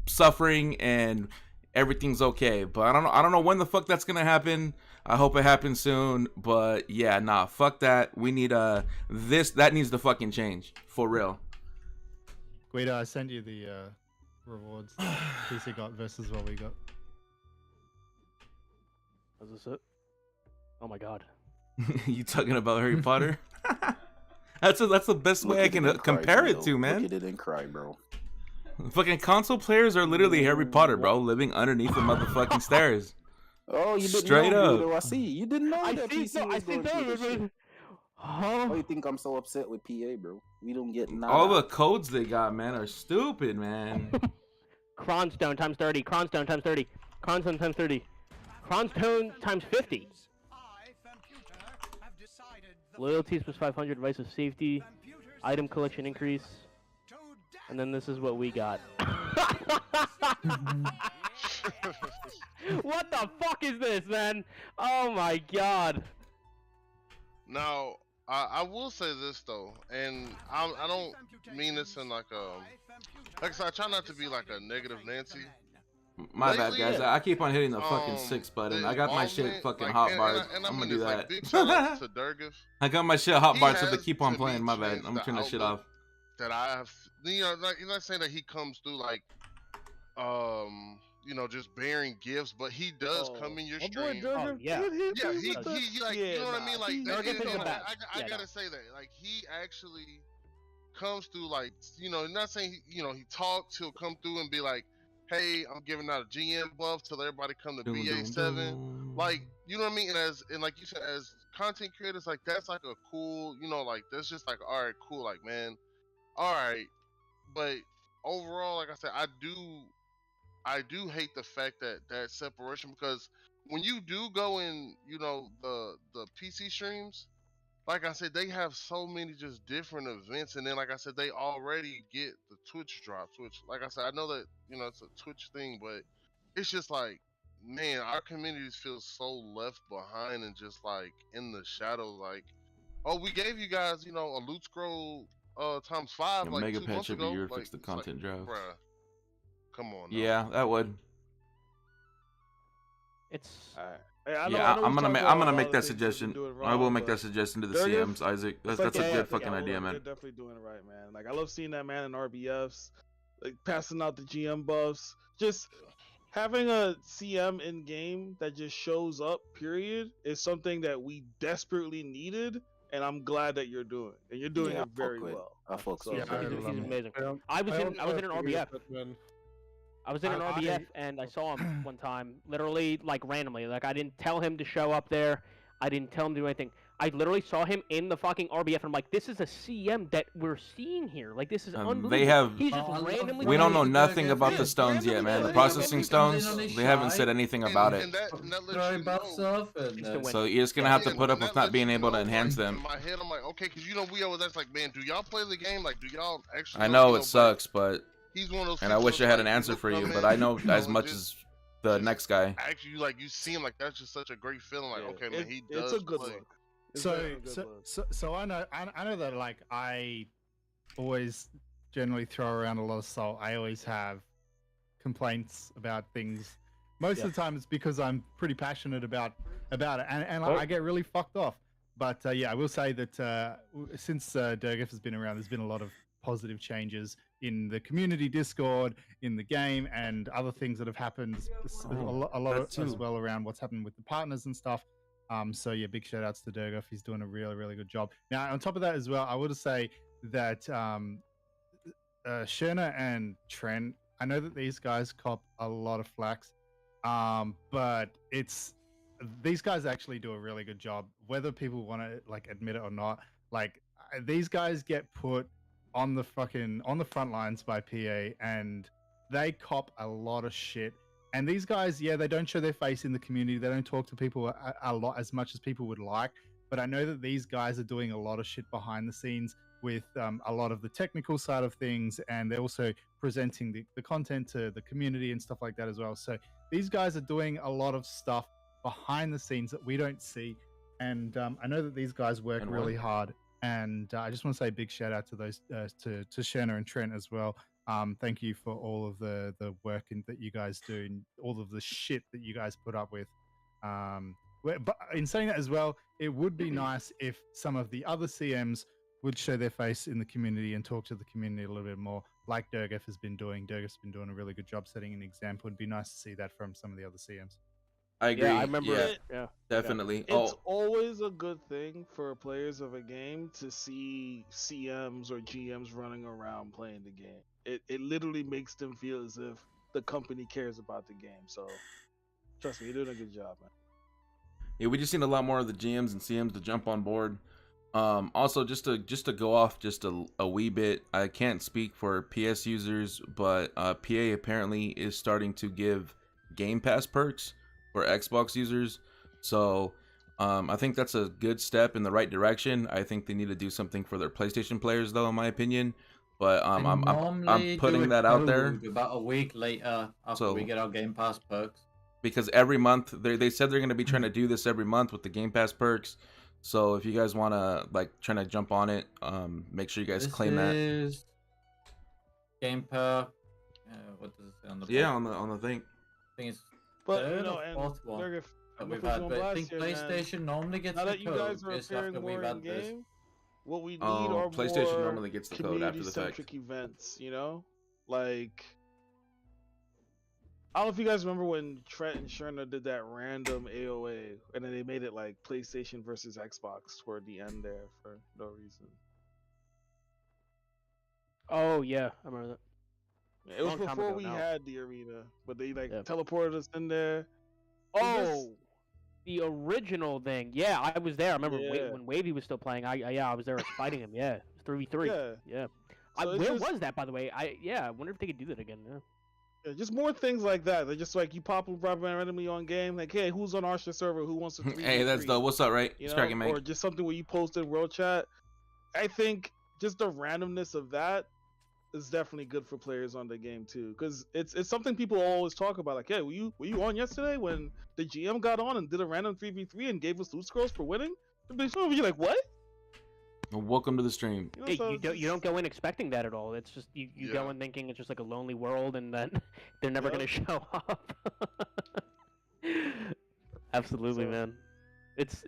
Speaker 1: suffering, and everything's okay. But I don't know when the fuck that's gonna happen. I hope it happens soon. But yeah, nah, fuck that. We need that needs to fucking change for real.
Speaker 6: Guido, I sent you the rewards PC got versus what we got.
Speaker 2: Is this it? Oh my god.
Speaker 1: You talking about Harry Potter? That's the best way I can compare it to, man.
Speaker 3: Look at it and cry, bro.
Speaker 1: Fucking console players are literally Harry Potter, bro, living underneath the motherfucking stairs.
Speaker 3: Oh, you didn't
Speaker 1: Straight
Speaker 3: know,
Speaker 1: up.
Speaker 3: Guido, I see. You didn't know
Speaker 2: I
Speaker 3: that
Speaker 2: see
Speaker 3: PC was going through this shit.
Speaker 2: Huh?
Speaker 3: Why you think I'm so upset with PA, bro? We don't get nada.
Speaker 1: All the codes they got, man, are stupid, man.
Speaker 2: Cronstone times 30. Cronstone times 30. Cronstone times 30. Cronstone times 50. Loyalties plus 500. Device of safety. Item collection increase. And then this is what we got. What the fuck is this, man? Oh my god.
Speaker 9: Now, I will say this though, and I don't mean this in like I said, I try not to be like a negative Nancy.
Speaker 1: My bad,
Speaker 9: Lately,
Speaker 1: guys. I keep on hitting the fucking 6 button. I got my shit fucking hotbarred. I'm gonna do that.
Speaker 9: Like, big shout out to Durgif.
Speaker 1: I got my shit hotbarred so they
Speaker 9: has,
Speaker 1: keep on
Speaker 9: to
Speaker 1: playing.
Speaker 9: me,
Speaker 1: My bad.
Speaker 9: changed
Speaker 1: I'm
Speaker 9: the
Speaker 1: turning that shit off.
Speaker 9: outlook that I have, you know, like, you're not saying that he comes through like, you know, just bearing gifts, but he does come in your stream.
Speaker 2: Oh, yeah.
Speaker 9: Yeah, he like, you know what I mean? Like, I
Speaker 2: Yeah,
Speaker 9: gotta say that, like, he actually comes through, like, you know, not saying you know, he talks, he'll come through and be like, hey, I'm giving out a GM buff till everybody come to BA7. Like, you know what I mean? And like you said, as content creators, like, that's like a cool, you know, like, that's just like, all right, cool, like, man, all right. But overall, like I said, I do hate the fact that separation, because when you do go in, you know, the PC streams, like I said, they have so many just different events, and then like I said, they already get the Twitch drops, which, like I said, I know that, you know, it's a Twitch thing, but it's just like, man, our communities feel so left behind and just like in the shadows. Like, oh, we gave you guys, you know, a loot scroll times 5 like
Speaker 1: mega
Speaker 9: 2
Speaker 1: patch
Speaker 9: months
Speaker 1: every
Speaker 9: ago.
Speaker 1: year
Speaker 9: Like,
Speaker 1: fix the
Speaker 9: it's
Speaker 1: content
Speaker 9: like,
Speaker 1: draft.
Speaker 9: bruh, come on. Now.
Speaker 1: Yeah, that would.
Speaker 2: It's
Speaker 1: I'm gonna make that suggestion. I will make that suggestion to the CMs, Isaac. That's a good fucking idea, man.
Speaker 5: They're definitely doing it right, man. Like, I love seeing that man in RBFs, like passing out the GM buffs. Just having a CM in game that just shows up, period, is something that we desperately needed, and I'm glad that you're doing. And you're doing it very well.
Speaker 3: I fuck
Speaker 5: So,
Speaker 3: with
Speaker 2: he's amazing.
Speaker 8: Yeah.
Speaker 2: I was in an RBF. I was in an
Speaker 6: I-
Speaker 2: RBF and I saw him one time, literally, like, randomly. Like, I didn't tell him to show up there. I didn't tell him to do anything. I literally saw him in the fucking RBF, and I'm like, this is a CM that we're seeing here. Like, this is unbelievable.
Speaker 1: They have.
Speaker 2: He's just randomly.
Speaker 1: We don't know
Speaker 2: doing-
Speaker 1: nothing about the stones yet, man. The processing stones, they haven't said anything about it.
Speaker 9: And that lets you know.
Speaker 1: So you're just gonna have to put up with not being able to enhance them.
Speaker 9: In my head, I'm like, okay, because you know, we always ask, like, man, do y'all play the game? Like, do y'all actually?
Speaker 1: I know
Speaker 9: you
Speaker 1: it sucks, but
Speaker 9: he's one of those.
Speaker 1: and I
Speaker 9: people
Speaker 1: wish I
Speaker 9: that's
Speaker 1: had
Speaker 9: like,
Speaker 1: an answer
Speaker 9: you
Speaker 1: for you,
Speaker 9: come
Speaker 1: but
Speaker 9: in,
Speaker 1: I know
Speaker 9: you
Speaker 1: as
Speaker 9: and
Speaker 1: much
Speaker 9: just-
Speaker 1: as the next guy.
Speaker 9: Actually, like, you see him, like, that's just such a great feeling. Like, okay, man, he does.
Speaker 5: It's a good
Speaker 9: play.
Speaker 5: look. It's definitely a good look.
Speaker 6: So I know that, like, I always generally throw around a lot of salt. I always have complaints about things. Most of the time, it's because I'm pretty passionate about it, and I get really fucked off. But yeah, I will say that since Durgif has been around, there's been a lot of positive changes in the community Discord, in the game, and other things that have happened. A lot of, as well around what's happened with the partners and stuff. So yeah, big shout outs to Durgif. He's doing a really, really good job. Now, on top of that as well, I would say that Sherna and Trent, I know that these guys cop a lot of flax, but these guys actually do a really good job, whether people want to like admit it or not. Like these guys get put on the front lines by PA, and they cop a lot of shit. And these guys, yeah, they don't show their face in the community. They don't talk to people a lot as much as people would like. But I know that these guys are doing a lot of shit behind the scenes with a lot of the technical side of things, and they're also presenting the content to the community and stuff like that as well. So these guys are doing a lot of stuff behind the scenes that we don't see, and I know that these guys work really hard. And I just want to say a big shout out to those to Shanna and Trent as well. Thank you for all of the work that you guys do and all of the shit that you guys put up with. But in saying that as well, it would be nice if some of the other CMs would show their face in the community and talk to the community a little bit more, like Durgif has been doing. Durgif's been doing a really good job setting an example. It'd be nice to see that from some of the other CMs.
Speaker 1: I agree.
Speaker 2: Yeah, I remember.
Speaker 1: Yeah, definitely.
Speaker 5: It's always a good thing for players of a game to see CMs or GMs running around playing the game. It literally makes them feel as if the company cares about the game. So trust me, you're doing a good job, man.
Speaker 1: Yeah, we just seen a lot more of the GMs and CMs to jump on board. Also, just to go off just a wee bit, I can't speak for PS users, but PA apparently is starting to give Game Pass perks for Xbox users. So I think that's a good step in the right direction. I think they need to do something for their PlayStation players, though, in my opinion. But I'm putting that out there.
Speaker 4: About a week later after we get our Game Pass perks.
Speaker 1: Because every month they said they're going to be trying to do this every month with the Game Pass perks. So if you guys want to like trying to jump on it, make sure you guys claim that.
Speaker 4: Is Game Pass. What does it say on the?
Speaker 1: Yeah, on the thing.
Speaker 4: I think it's
Speaker 5: but
Speaker 4: third
Speaker 5: you know,
Speaker 4: or fourth one
Speaker 5: Durgif,
Speaker 4: that we've had. But I think PlayStation normally gets
Speaker 5: now
Speaker 4: the
Speaker 5: that you
Speaker 4: code
Speaker 5: guys are
Speaker 4: just after
Speaker 5: appearing
Speaker 4: we've
Speaker 5: more
Speaker 4: had
Speaker 5: in
Speaker 4: this.
Speaker 5: game, what we need are
Speaker 1: PlayStation
Speaker 5: more
Speaker 1: normally gets the code after the fact.
Speaker 5: community-centric events. You know, like. I don't know if you guys remember when Trent and Sherna did that random AOA, and then they made it like PlayStation versus Xbox toward the end there for no reason.
Speaker 2: Oh yeah, I remember that.
Speaker 5: It was before we had the arena, but they teleported us in there.
Speaker 2: Oh, the original thing. Yeah, I was there. I remember when Wavy was still playing. I was there fighting him. Yeah, 3v3. Yeah.
Speaker 5: So
Speaker 2: where was that, by the way? I wonder if they could do that again.
Speaker 5: Yeah, just more things like that. They're just like you pop up randomly on game, like, hey, who's on our server? Who wants to?
Speaker 1: Hey, that's dope. What's up, right?
Speaker 5: You know, or just something where you post in world chat. I think just the randomness of that is definitely good for players on the game too, because it's something people always talk about. Like, hey, were you on yesterday when the GM got on and did a random 3v3 and gave us loot scrolls for winning? You're like, what?
Speaker 1: Welcome to the stream.
Speaker 2: Hey, you don't go in expecting that at all. It's just you go in thinking it's just like a lonely world, and then they're never gonna show up. Absolutely, man. It's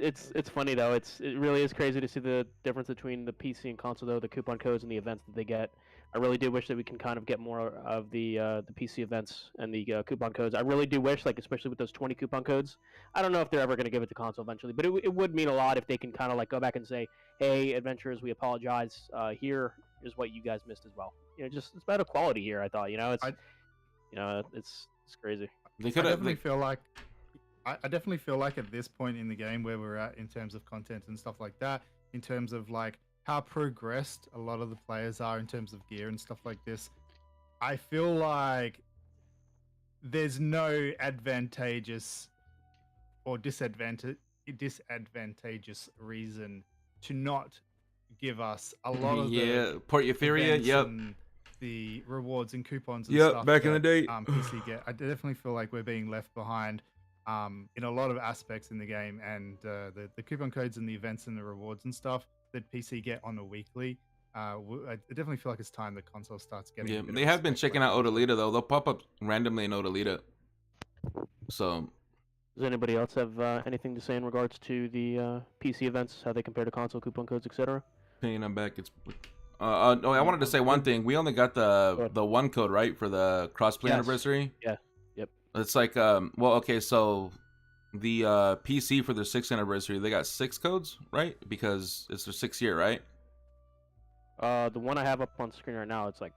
Speaker 2: funny though. It really is crazy to see the difference between the PC and console though. The coupon codes and the events that they get. I really do wish that we can kind of get more of the PC events and the coupon codes. I really do wish, like especially with those 20 coupon codes. I don't know if they're ever going to give it to console eventually, but it would mean a lot if they can kind of like go back and say, "Hey, adventurers, we apologize. Here is what you guys missed as well." You know, just it's about equality here. I thought, it's crazy.
Speaker 6: I definitely feel like at this point in the game where we're at in terms of content and stuff like that, in terms of like how progressed a lot of the players are in terms of gear and stuff like this, I feel like there's no advantageous or disadvantageous reason to not give us a lot of the
Speaker 1: Port Euphoria,
Speaker 6: the rewards and coupons and stuff
Speaker 1: back in the day.
Speaker 6: PC get. I definitely feel like we're being left behind in a lot of aspects in the game, and the coupon codes and the events and the rewards and stuff that PC get on a weekly I definitely feel like it's time the console starts getting.
Speaker 1: Yeah,
Speaker 6: a bit
Speaker 1: they
Speaker 6: of
Speaker 1: have been
Speaker 6: respect
Speaker 1: checking
Speaker 6: where
Speaker 1: out
Speaker 6: it belongs.
Speaker 1: Odalita though. They'll pop up randomly in Odalita. So
Speaker 2: Does anybody else have anything to say in regards to the PC events, how they compare to console coupon codes, etc.?
Speaker 1: paying them back, it's. No, I wanted to say one thing. We only got the one code right for the crossplay
Speaker 2: Yes.
Speaker 1: anniversary.
Speaker 2: Yeah. Yep.
Speaker 1: It's like well, okay, so the PC for their 6th anniversary, they got 6 codes, right? Because it's their 6th year, right?
Speaker 2: The one I have up on screen right now, it's like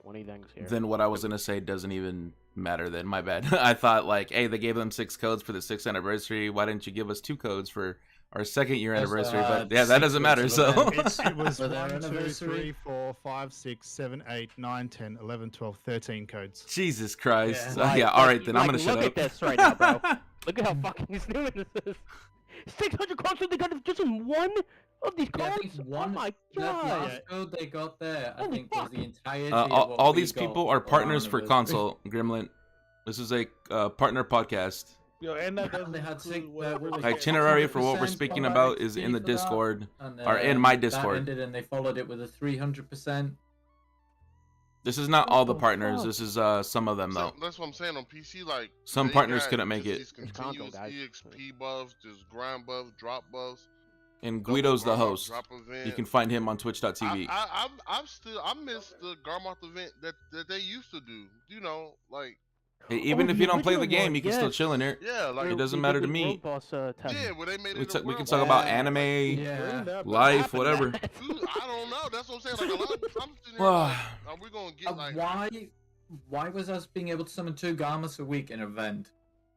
Speaker 2: 20 things here.
Speaker 1: Then what I was gonna say doesn't even matter. Then my bad. I thought like, hey, they gave them 6 codes for the 6th anniversary. Why didn't you give us 2 codes for our 2nd year anniversary? But yeah, that doesn't matter. So
Speaker 6: It was
Speaker 4: For their
Speaker 6: 1, 2,
Speaker 4: anniversary.
Speaker 6: 3, 4, 5, 6, 7, 8, 9, 10, 11, 12, 13 codes.
Speaker 1: Jesus Christ.
Speaker 4: Yeah.
Speaker 1: Yeah, all right then. I'm gonna shut
Speaker 2: look
Speaker 1: up.
Speaker 2: at this right now, bro. Look at how fucking stupid this is. 600 cards they got just in one of these
Speaker 4: Yeah, I
Speaker 2: cards?
Speaker 4: think one.
Speaker 2: Oh my
Speaker 4: That
Speaker 2: god.
Speaker 4: last code they got there, I
Speaker 2: Holy
Speaker 4: think, was
Speaker 2: fuck.
Speaker 4: the entirety.
Speaker 1: All these people are partners for console, Grimlin. This is a partner podcast.
Speaker 5: Yo, and that doesn't
Speaker 4: They had
Speaker 5: include
Speaker 4: six-
Speaker 5: what
Speaker 4: what was
Speaker 5: we
Speaker 4: it?
Speaker 5: get.
Speaker 1: Itinerary for what we're
Speaker 4: 100%
Speaker 1: speaking
Speaker 4: combat
Speaker 1: about is
Speaker 4: XP
Speaker 1: in the
Speaker 4: for that.
Speaker 1: Discord,
Speaker 4: And,
Speaker 1: or in my
Speaker 4: that
Speaker 1: Discord.
Speaker 4: ended and they followed it with a 300%.
Speaker 1: This is not all the
Speaker 2: What the
Speaker 1: partners.
Speaker 2: fuck?
Speaker 1: This is some of them though.
Speaker 9: That's what I'm saying on PC. Like
Speaker 1: Some
Speaker 9: they
Speaker 1: partners
Speaker 9: got
Speaker 1: couldn't make
Speaker 9: just
Speaker 1: it.
Speaker 9: These
Speaker 2: It's console,
Speaker 9: continuous
Speaker 2: guys.
Speaker 9: EXP buffs, just grind buffs, drop buffs.
Speaker 1: And
Speaker 9: double
Speaker 1: Guido's the
Speaker 9: Garmoth
Speaker 1: host.
Speaker 9: drop event.
Speaker 1: You can find him on Twitch.tv.
Speaker 9: I miss the Garmoth event that they used to do. You know, like
Speaker 1: Hey, even
Speaker 2: Oh,
Speaker 1: if
Speaker 2: the
Speaker 1: you don't play the
Speaker 2: original
Speaker 1: game,
Speaker 2: one,
Speaker 1: you can still
Speaker 2: yes.
Speaker 1: chill in here.
Speaker 9: yeah, like
Speaker 2: Where
Speaker 1: It doesn't
Speaker 2: we
Speaker 1: matter
Speaker 2: did
Speaker 1: to
Speaker 2: the
Speaker 1: me.
Speaker 2: World Boss, test.
Speaker 9: yeah, where they made
Speaker 1: We,
Speaker 9: it.
Speaker 1: we
Speaker 9: a
Speaker 1: can
Speaker 9: world
Speaker 1: talk
Speaker 9: boss.
Speaker 1: about
Speaker 4: Yeah,
Speaker 1: anime,
Speaker 4: Yeah.
Speaker 5: That, but
Speaker 1: life,
Speaker 2: Happened
Speaker 1: whatever.
Speaker 2: that.
Speaker 9: Dude, I don't know. That's what I'm saying. Like a lot. I'm sitting here like, are we gonna get like?
Speaker 4: Why was us being able to summon 2 Garmas a week an event?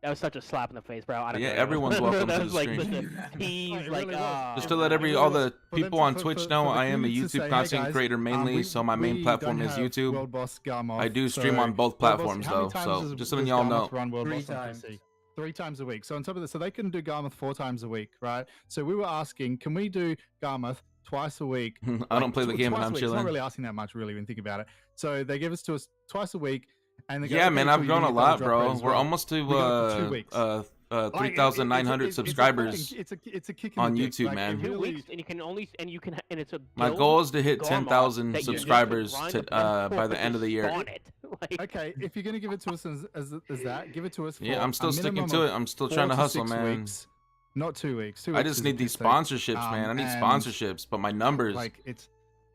Speaker 2: That was such a slap in the face, bro. I don't
Speaker 1: Yeah,
Speaker 2: know.
Speaker 1: everyone's welcome
Speaker 2: That
Speaker 1: to
Speaker 2: was
Speaker 1: the
Speaker 2: like
Speaker 1: stream.
Speaker 2: such a tease,
Speaker 6: It
Speaker 2: like,
Speaker 6: really was.
Speaker 1: Just to let all the people on Twitch know, I am a YouTube content creator mainly, so my main platform is YouTube.
Speaker 6: World Boss Garmoth,
Speaker 1: I do stream
Speaker 6: so
Speaker 1: on both
Speaker 6: World Boss-
Speaker 1: platforms
Speaker 6: how many
Speaker 1: though,
Speaker 6: times
Speaker 1: so
Speaker 6: does-
Speaker 1: just letting
Speaker 6: does
Speaker 1: y'all
Speaker 6: Garmoth
Speaker 1: know.
Speaker 6: run World
Speaker 4: 3
Speaker 6: Boss on
Speaker 4: times.
Speaker 6: PC? 3 times a week. So on top of this, so they can do Garmoth 4 times a week, right? So we were asking, can we do Garmoth twice a week?
Speaker 1: I don't play the game and
Speaker 6: twice
Speaker 1: I'm
Speaker 6: a week. It's not
Speaker 1: chilling.
Speaker 6: really asking that much, really, when you think about it. So they give us to us twice a week, and they go,
Speaker 1: Yeah,
Speaker 6: okay,
Speaker 1: man,
Speaker 6: cool,
Speaker 1: I've
Speaker 6: you're
Speaker 1: grown
Speaker 6: gonna
Speaker 1: a
Speaker 6: get double
Speaker 1: lot,
Speaker 6: drop
Speaker 1: bro.
Speaker 6: rate as
Speaker 1: We're
Speaker 6: well.
Speaker 1: almost
Speaker 6: We got it for 2 weeks.
Speaker 1: to
Speaker 6: Like,
Speaker 1: 3,900 subscribers.
Speaker 6: It's a kick in
Speaker 1: on
Speaker 6: the dick.
Speaker 1: YouTube,
Speaker 6: Like,
Speaker 1: man.
Speaker 6: it
Speaker 2: 2
Speaker 6: really-
Speaker 2: weeks, and it's a
Speaker 1: My
Speaker 2: build
Speaker 1: goal is to hit
Speaker 2: Garmoth
Speaker 1: 10,000
Speaker 2: that you just
Speaker 1: subscribers
Speaker 2: grind
Speaker 1: to
Speaker 2: up and
Speaker 1: by the
Speaker 2: fucking
Speaker 1: end of the year.
Speaker 2: spawn it. Like,
Speaker 6: Okay, if you're gonna give it to us as that, give it to us. For
Speaker 1: Yeah, I'm still
Speaker 6: a
Speaker 1: sticking
Speaker 6: minimum
Speaker 1: to
Speaker 6: of
Speaker 1: it. I'm still
Speaker 6: 4
Speaker 1: trying to
Speaker 6: to
Speaker 1: hustle,
Speaker 6: 6
Speaker 1: man.
Speaker 6: Weeks, not 2 weeks. 2
Speaker 1: I
Speaker 6: weeks
Speaker 1: just
Speaker 6: is
Speaker 1: need
Speaker 6: a
Speaker 1: these
Speaker 6: piss take.
Speaker 1: sponsorships, man. I need
Speaker 6: and
Speaker 1: sponsorships, but my numbers.
Speaker 6: Like it's.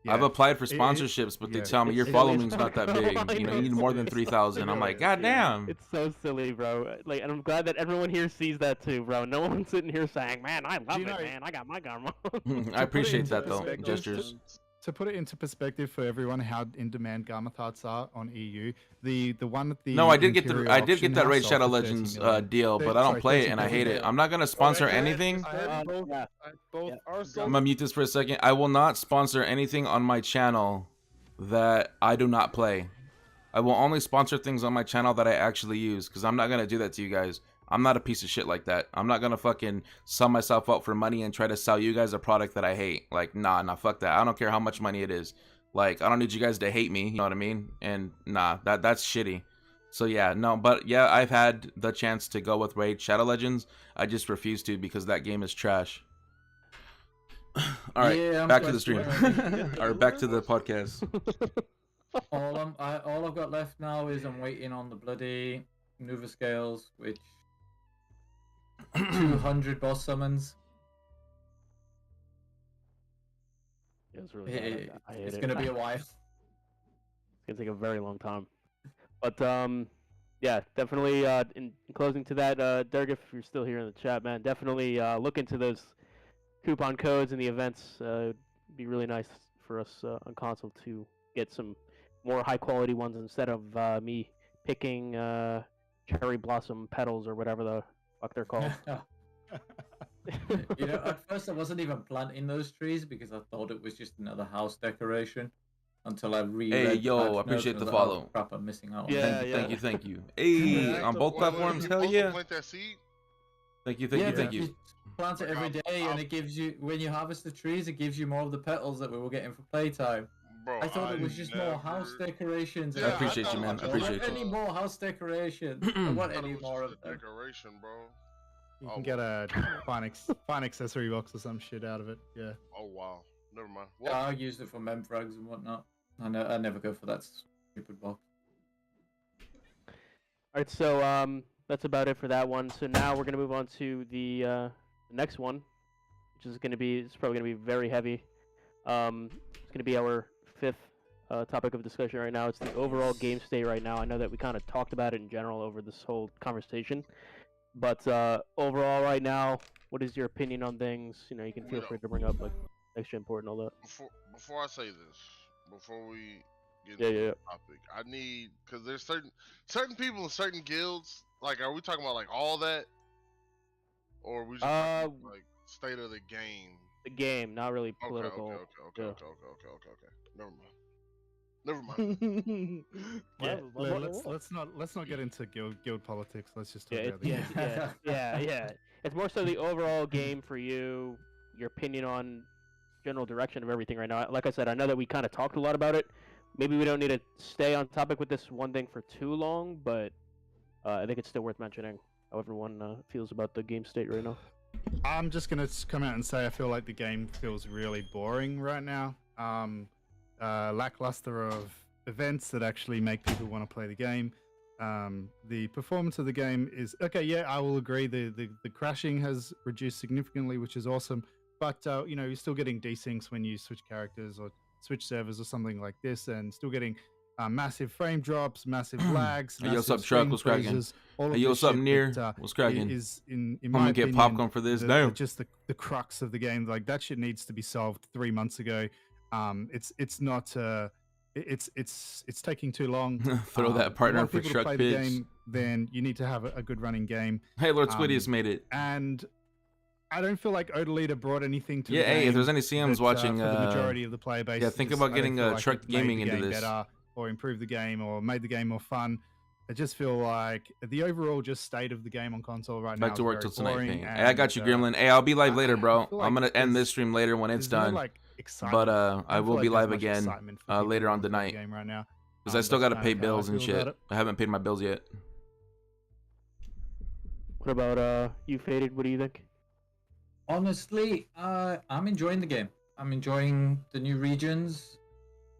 Speaker 1: I've
Speaker 6: yeah.
Speaker 1: applied for
Speaker 6: It-
Speaker 1: sponsorships, but they
Speaker 6: yeah,
Speaker 1: tell me your
Speaker 6: it's-
Speaker 1: following's
Speaker 2: it's-
Speaker 1: not that big. You know, you need more than 3,000. I'm like,
Speaker 6: It
Speaker 1: God
Speaker 6: really is,
Speaker 1: damn.
Speaker 2: It's so silly, bro. Like, and I'm glad that everyone here sees that too, bro. No one's sitting here saying, "Man, I love
Speaker 6: you
Speaker 2: it,
Speaker 6: know-
Speaker 2: man. I got my Garmoth."
Speaker 1: I appreciate
Speaker 6: into
Speaker 1: that though.
Speaker 6: perspective,
Speaker 1: Gestures.
Speaker 6: To put it into perspective for everyone, how in demand Garmoth hearts are on EU, the one with the
Speaker 1: No, I did get
Speaker 6: interior
Speaker 1: that
Speaker 6: option
Speaker 1: Raid
Speaker 6: house
Speaker 1: Shadow
Speaker 6: sold for 30
Speaker 1: Legends
Speaker 6: million.
Speaker 1: deal, but I don't
Speaker 6: Sorry,
Speaker 1: play it
Speaker 6: 30
Speaker 1: and I hate it.
Speaker 6: million.
Speaker 1: I'm not gonna sponsor
Speaker 5: Alright,
Speaker 1: anything.
Speaker 5: I had both,
Speaker 2: yeah.
Speaker 5: both
Speaker 2: Yeah.
Speaker 5: are
Speaker 1: I'm
Speaker 5: sold.
Speaker 1: gonna mute this for a second. I will not sponsor anything on my channel that I do not play. I will only sponsor things on my channel that I actually use, because I'm not gonna do that to you guys. I'm not a piece of shit like that. I'm not gonna fucking sell myself out for money and try to sell you guys a product that I hate. Like, nah, fuck that. I don't care how much money it is. Like, I don't need you guys to hate me, you know what I mean? And nah, that's shitty. So yeah, no, but yeah, I've had the chance to go with Raid Shadow Legends. I just refuse to because that game is trash. All right,
Speaker 4: Yeah, I'm
Speaker 1: back to the stream.
Speaker 4: questioning
Speaker 1: Or back to the podcast.
Speaker 4: all I've got left now is I'm waiting on the bloody Nuva scales, which 200 boss summons.
Speaker 2: It was really bad. I hate
Speaker 4: It's
Speaker 2: it.
Speaker 4: gonna be a while.
Speaker 2: It's gonna take a very long time. But yeah, definitely. In closing to that, Derek, if you're still here in the chat, man, definitely look into those coupon codes and the events. It'd be really nice for us on console to get some more high quality ones instead of me picking cherry blossom petals or whatever the fuck they're called.
Speaker 4: You know, at first I wasn't even planting those trees because I thought it was just another house decoration. Until I reread.
Speaker 1: Hey,
Speaker 4: the
Speaker 1: yo,
Speaker 4: patch
Speaker 1: I
Speaker 4: notes
Speaker 1: appreciate
Speaker 4: and
Speaker 1: the
Speaker 4: was like, oh,
Speaker 1: follow.
Speaker 4: crap, I'm missing out.
Speaker 2: Yeah.
Speaker 1: Thank you. Hey, on both platforms, hell yeah.
Speaker 9: Plant that seed.
Speaker 1: Thank you.
Speaker 4: If
Speaker 1: you.
Speaker 4: plant it every day, and it gives you, when you harvest the trees, it gives you more of the petals that we were getting for playtime.
Speaker 9: Bro,
Speaker 4: I thought it was just more house decorations.
Speaker 9: Yeah, I appreciate
Speaker 1: you, man. I
Speaker 4: don't
Speaker 1: appreciate
Speaker 4: want
Speaker 1: you.
Speaker 4: any more house decorations. I want any more of them.
Speaker 9: decoration, bro.
Speaker 6: You can get a fine accessory box or some shit out of it. Yeah.
Speaker 9: Oh wow. Never mind.
Speaker 4: Yeah,
Speaker 9: Well,
Speaker 4: I used it for memfrags and whatnot. I never go for that stupid box.
Speaker 2: All right, so that's about it for that one. So now we're gonna move on to the next one, which is it's probably gonna be very heavy. It's gonna be our fifth topic of discussion right now. It's the overall game state right now. I know that we kind of talked about it in general over this whole conversation, but overall right now, what is your opinion on things? You know, you can feel free to bring up like extra important all that.
Speaker 9: before I say this, before we get
Speaker 2: Yeah,
Speaker 9: into
Speaker 2: yeah,
Speaker 9: the topic, I need because there's certain people in certain guilds. Like, are we talking about like all that, or are we just talking about, like state of the game?
Speaker 2: The game, not really
Speaker 9: Okay,
Speaker 2: political.
Speaker 9: okay. Never mind.
Speaker 6: Let's not get into guild politics. Let's just talk
Speaker 2: Yeah,
Speaker 6: about the game.
Speaker 2: yeah. It's more so the overall game for you, your opinion on general direction of everything right now. Like I said, I know that we kind of talked a lot about it. Maybe we don't need to stay on topic with this one thing for too long, but I think it's still worth mentioning how everyone feels about the game state right now.
Speaker 6: I'm just gonna come out and say I feel like the game feels really boring right now. Lackluster of events that actually make people want to play the game. The performance of the game is okay. Yeah, I will agree. The crashing has reduced significantly, which is awesome. But you know, you're still getting desyncs when you switch characters or switch servers or something like this, and still getting massive frame drops, massive lags.
Speaker 1: Hey, yo, what's up, Truck? What's cracking? Hey, yo, what's up, Near? What's cracking?
Speaker 6: Is in
Speaker 1: I'm
Speaker 6: my
Speaker 1: gonna
Speaker 6: opinion,
Speaker 1: get popcorn for this. Damn.
Speaker 6: just the crux of the game. Like that shit needs to be solved 3 months ago. It's not. It's taking too long.
Speaker 1: Throw that partner for
Speaker 6: people
Speaker 1: truck
Speaker 6: to play
Speaker 1: pitch.
Speaker 6: the game, then you need to have a good running game.
Speaker 1: Hey, Lord Squiddius made it.
Speaker 6: And I don't feel like Odalita brought anything to
Speaker 1: Yeah,
Speaker 6: the game.
Speaker 1: hey, if there's any CMs watching,
Speaker 6: for the majority of the player base,
Speaker 1: yeah, think
Speaker 6: just-
Speaker 1: about
Speaker 6: I don't
Speaker 1: getting
Speaker 6: feel like
Speaker 1: Truck
Speaker 6: it made
Speaker 1: Gaming
Speaker 6: the
Speaker 1: into
Speaker 6: game
Speaker 1: this.
Speaker 6: better or improved the game or made the game more fun. I just feel like the overall just state of the game on console right now.
Speaker 1: Back to work till
Speaker 6: is
Speaker 1: tonight.
Speaker 6: very
Speaker 1: Payne.
Speaker 6: boring
Speaker 1: Hey, I got you, Gremlin. Hey, I'll be live later, bro.
Speaker 6: feel
Speaker 1: I'm
Speaker 6: like
Speaker 1: gonna end
Speaker 6: there's-
Speaker 1: this stream later when it's
Speaker 6: there's no,
Speaker 1: done.
Speaker 6: like,
Speaker 1: But
Speaker 6: excitement.
Speaker 1: I
Speaker 6: don't
Speaker 1: will
Speaker 6: feel
Speaker 1: be
Speaker 6: like
Speaker 1: live
Speaker 6: there's much
Speaker 1: again
Speaker 6: excitement for people
Speaker 1: later on
Speaker 6: to play the
Speaker 1: tonight.
Speaker 6: game right now.
Speaker 1: Because I still got to
Speaker 6: That's
Speaker 1: pay
Speaker 6: kind of how I
Speaker 1: bills and
Speaker 6: feel
Speaker 1: shit.
Speaker 6: about it.
Speaker 1: I haven't paid my bills yet.
Speaker 2: What about you, Faded? What do you think?
Speaker 4: Honestly, I'm enjoying the game. I'm enjoying the new regions.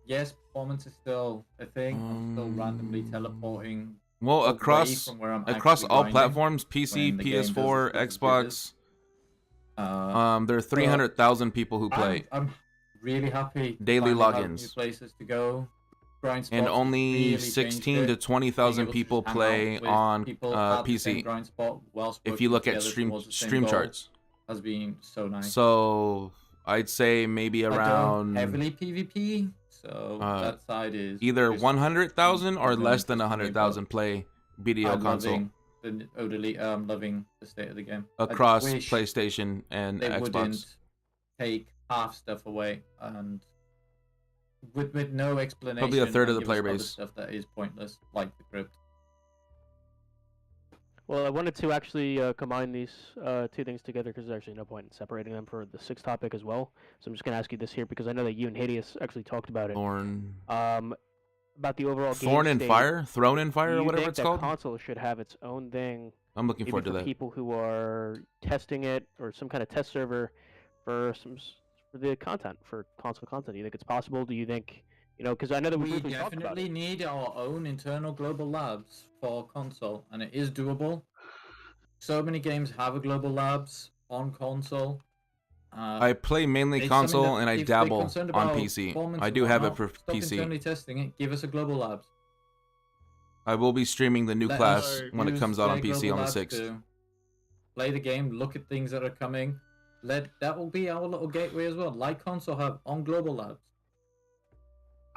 Speaker 4: Yes, performance is still a thing. I'm still randomly teleporting.
Speaker 1: Well,
Speaker 4: away
Speaker 1: across
Speaker 4: from where I'm
Speaker 1: across
Speaker 4: actually
Speaker 1: all
Speaker 4: grinding
Speaker 1: platforms, PC,
Speaker 4: when the game does
Speaker 1: PS4,
Speaker 4: its
Speaker 1: Xbox. There are 300,000 people who play.
Speaker 4: I'm really happy. to
Speaker 1: Daily
Speaker 4: finally have
Speaker 1: logins.
Speaker 4: New places to go. Grind spots
Speaker 1: And
Speaker 4: has
Speaker 1: only
Speaker 4: really changed
Speaker 1: 16 to
Speaker 4: it.
Speaker 1: 20,000
Speaker 4: Being able to
Speaker 1: people
Speaker 4: just hang
Speaker 1: play
Speaker 4: out with
Speaker 1: on
Speaker 4: people at the same
Speaker 1: PC.
Speaker 4: grind spot whilst
Speaker 1: If you
Speaker 4: working
Speaker 1: look at
Speaker 4: together towards the same
Speaker 1: stream
Speaker 4: goal
Speaker 1: charts.
Speaker 4: has been so nice.
Speaker 1: So I'd say maybe
Speaker 4: I don't
Speaker 1: around
Speaker 4: heavily PvP, so that side is
Speaker 1: either
Speaker 4: just
Speaker 1: 100,000 or
Speaker 4: really
Speaker 1: less than
Speaker 4: interesting to me,
Speaker 1: 100,000 play BDO
Speaker 4: I'm
Speaker 1: console
Speaker 4: loving the Odalite. I'm loving the state of the game. I just
Speaker 1: across
Speaker 4: wish
Speaker 1: PlayStation and
Speaker 4: they
Speaker 1: Xbox.
Speaker 4: wouldn't take half stuff away and with no explanation.
Speaker 1: Probably a third of
Speaker 4: and
Speaker 1: the
Speaker 4: give us
Speaker 1: player
Speaker 4: other
Speaker 1: base.
Speaker 4: Stuff that is pointless, like the crypt.
Speaker 2: Well, I wanted to actually combine these two things together because there's actually no point in separating them for the sixth topic as well. So I'm just going to ask you this here because I know that you and Hideous actually talked about it.
Speaker 1: Thorn.
Speaker 2: About the overall game
Speaker 1: Thorn and
Speaker 2: state.
Speaker 1: Fire? Throne and
Speaker 2: Do
Speaker 1: Fire, or
Speaker 2: you
Speaker 1: whatever
Speaker 2: think
Speaker 1: it's
Speaker 2: that
Speaker 1: called?
Speaker 2: console should have its own thing?
Speaker 1: I'm looking
Speaker 2: Maybe
Speaker 1: forward to
Speaker 2: for
Speaker 1: that.
Speaker 2: people who are testing it or some kind of test server for for the content, for console content. Do you think it's possible? Do you think, you know, because I know that we
Speaker 4: We
Speaker 2: briefly talked about
Speaker 4: definitely
Speaker 2: it.
Speaker 4: need our own internal global labs for console, and it is doable. So many games have a global labs on console.
Speaker 1: I play mainly
Speaker 4: It's something
Speaker 1: console
Speaker 4: that
Speaker 1: and I
Speaker 4: if they're
Speaker 1: dabble
Speaker 4: concerned
Speaker 1: on
Speaker 4: about
Speaker 1: PC.
Speaker 4: performance
Speaker 1: I
Speaker 4: and
Speaker 1: do have it
Speaker 4: whatnot,
Speaker 1: for
Speaker 4: stop
Speaker 1: PC.
Speaker 4: internally testing it. Give us a global labs.
Speaker 1: I will be streaming the new
Speaker 4: Let
Speaker 1: class
Speaker 4: us
Speaker 1: when it
Speaker 4: use
Speaker 1: comes out on
Speaker 4: their
Speaker 1: PC
Speaker 4: global
Speaker 1: on the
Speaker 4: labs
Speaker 1: 6th.
Speaker 4: to play the game, look at things that are coming. That will be our little gateway as well. Like console hub on global labs.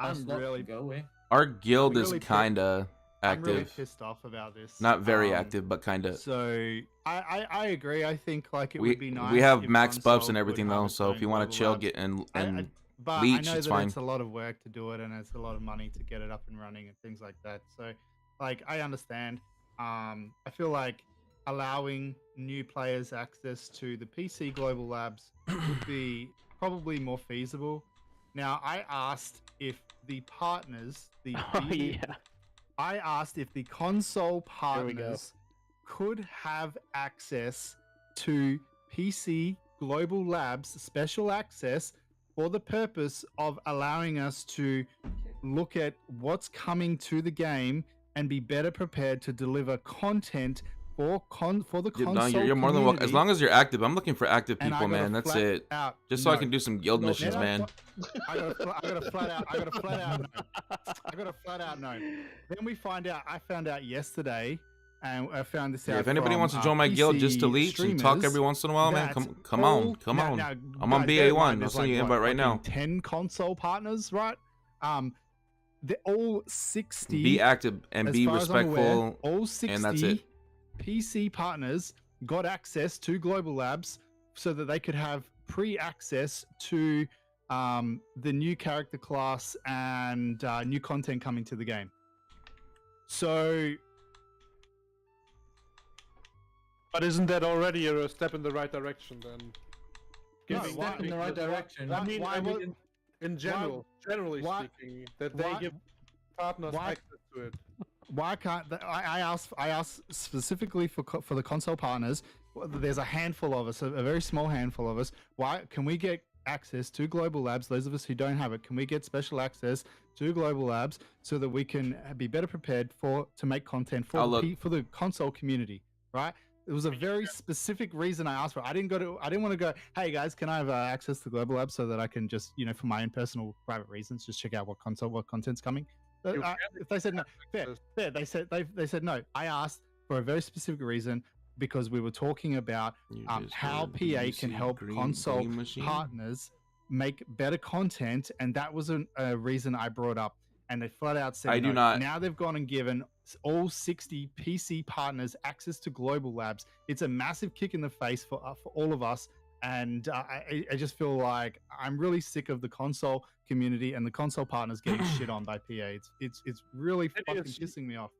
Speaker 4: That's
Speaker 6: I'm
Speaker 4: what
Speaker 6: really,
Speaker 4: to go with.
Speaker 1: Our guild is
Speaker 6: really
Speaker 1: kinda
Speaker 6: I'm really
Speaker 1: active.
Speaker 6: pissed off about this.
Speaker 1: Not very active, but kinda.
Speaker 6: So I agree. I think like it would be nice.
Speaker 1: We have
Speaker 6: if
Speaker 1: max buffs
Speaker 6: console
Speaker 1: and
Speaker 6: could
Speaker 1: everything
Speaker 6: have
Speaker 1: though,
Speaker 6: its
Speaker 1: so
Speaker 6: own
Speaker 1: if you want
Speaker 6: global
Speaker 1: to chill,
Speaker 6: labs.
Speaker 1: get and
Speaker 6: But
Speaker 1: leech,
Speaker 6: I know
Speaker 1: it's
Speaker 6: that
Speaker 1: fine.
Speaker 6: it's a lot of work to do it, and it's a lot of money to get it up and running and things like that. So, like, I understand. I feel like allowing new players access to the PC Global Labs would be probably more feasible. Now, I asked if the partners, I asked if the console partners could have access to PC Global Labs special access for the purpose of allowing us to look at what's coming to the game and be better prepared to deliver content for the console
Speaker 1: No, you're more than welcome. As
Speaker 6: community.
Speaker 1: long as you're active, I'm looking for active
Speaker 6: And I
Speaker 1: people,
Speaker 6: gotta
Speaker 1: man. That's
Speaker 6: flat
Speaker 1: it.
Speaker 6: out
Speaker 1: Just so I
Speaker 6: no.
Speaker 1: can do some guild
Speaker 5: No,
Speaker 1: missions,
Speaker 6: Then
Speaker 1: man.
Speaker 6: I got a flat out no. I got a flat out no. Then we find out. I found out yesterday, and I found this out.
Speaker 1: Yeah, if anybody
Speaker 6: from,
Speaker 1: wants to join my guild just to
Speaker 6: PC
Speaker 1: leech and talk
Speaker 6: streamers,
Speaker 1: every once in a while, man,
Speaker 6: that's
Speaker 1: come on,
Speaker 6: all-
Speaker 1: come
Speaker 6: now-
Speaker 1: on.
Speaker 6: now,
Speaker 1: I'm on
Speaker 6: guys, bear in
Speaker 1: BA1.
Speaker 6: mind,
Speaker 1: I'll
Speaker 6: there's
Speaker 1: send you an
Speaker 6: like,
Speaker 1: invite right now.
Speaker 6: 10 console partners, right? They're all 60.
Speaker 1: Be active and
Speaker 6: as
Speaker 1: be
Speaker 6: far as I'm aware,
Speaker 1: respectful.
Speaker 6: all 60
Speaker 1: and that's it.
Speaker 6: PC partners got access to Global Labs so that they could have pre-access to the new character class and new content coming to the game. So,
Speaker 8: But isn't that already a step in the right direction then?
Speaker 6: No,
Speaker 8: Giving
Speaker 6: why-
Speaker 4: Step in the right direction.
Speaker 8: I mean,
Speaker 6: why
Speaker 8: I mean,
Speaker 6: would-
Speaker 8: in general, generally
Speaker 6: why-
Speaker 8: speaking, that they
Speaker 6: why-
Speaker 8: give partners
Speaker 6: why-
Speaker 8: access to it.
Speaker 6: why can't I asked specifically for the console partners. There's a handful of us, a very small handful of us. Why can we get access to Global Labs? Those of us who don't have it, can we get special access to Global Labs so that we can be better prepared to make content for for the console community? Right. It was a very specific reason I asked for it. I didn't want to go, hey guys, can I have access to Global Labs so that I can just, for my own personal private reasons, just check out what content's coming. If they said no, fair. They said no. I asked for a very specific reason because we were talking about how PA can help console partners make better content, and that was a reason I brought up. And they flat out said,
Speaker 1: I do not.
Speaker 6: Now they've gone and given all 60 PC partners access to Global Labs. It's a massive kick in the face for all of us. And I just feel like I'm really sick of the console community and the console partners getting shit on by PA. It's really fucking pissing me off.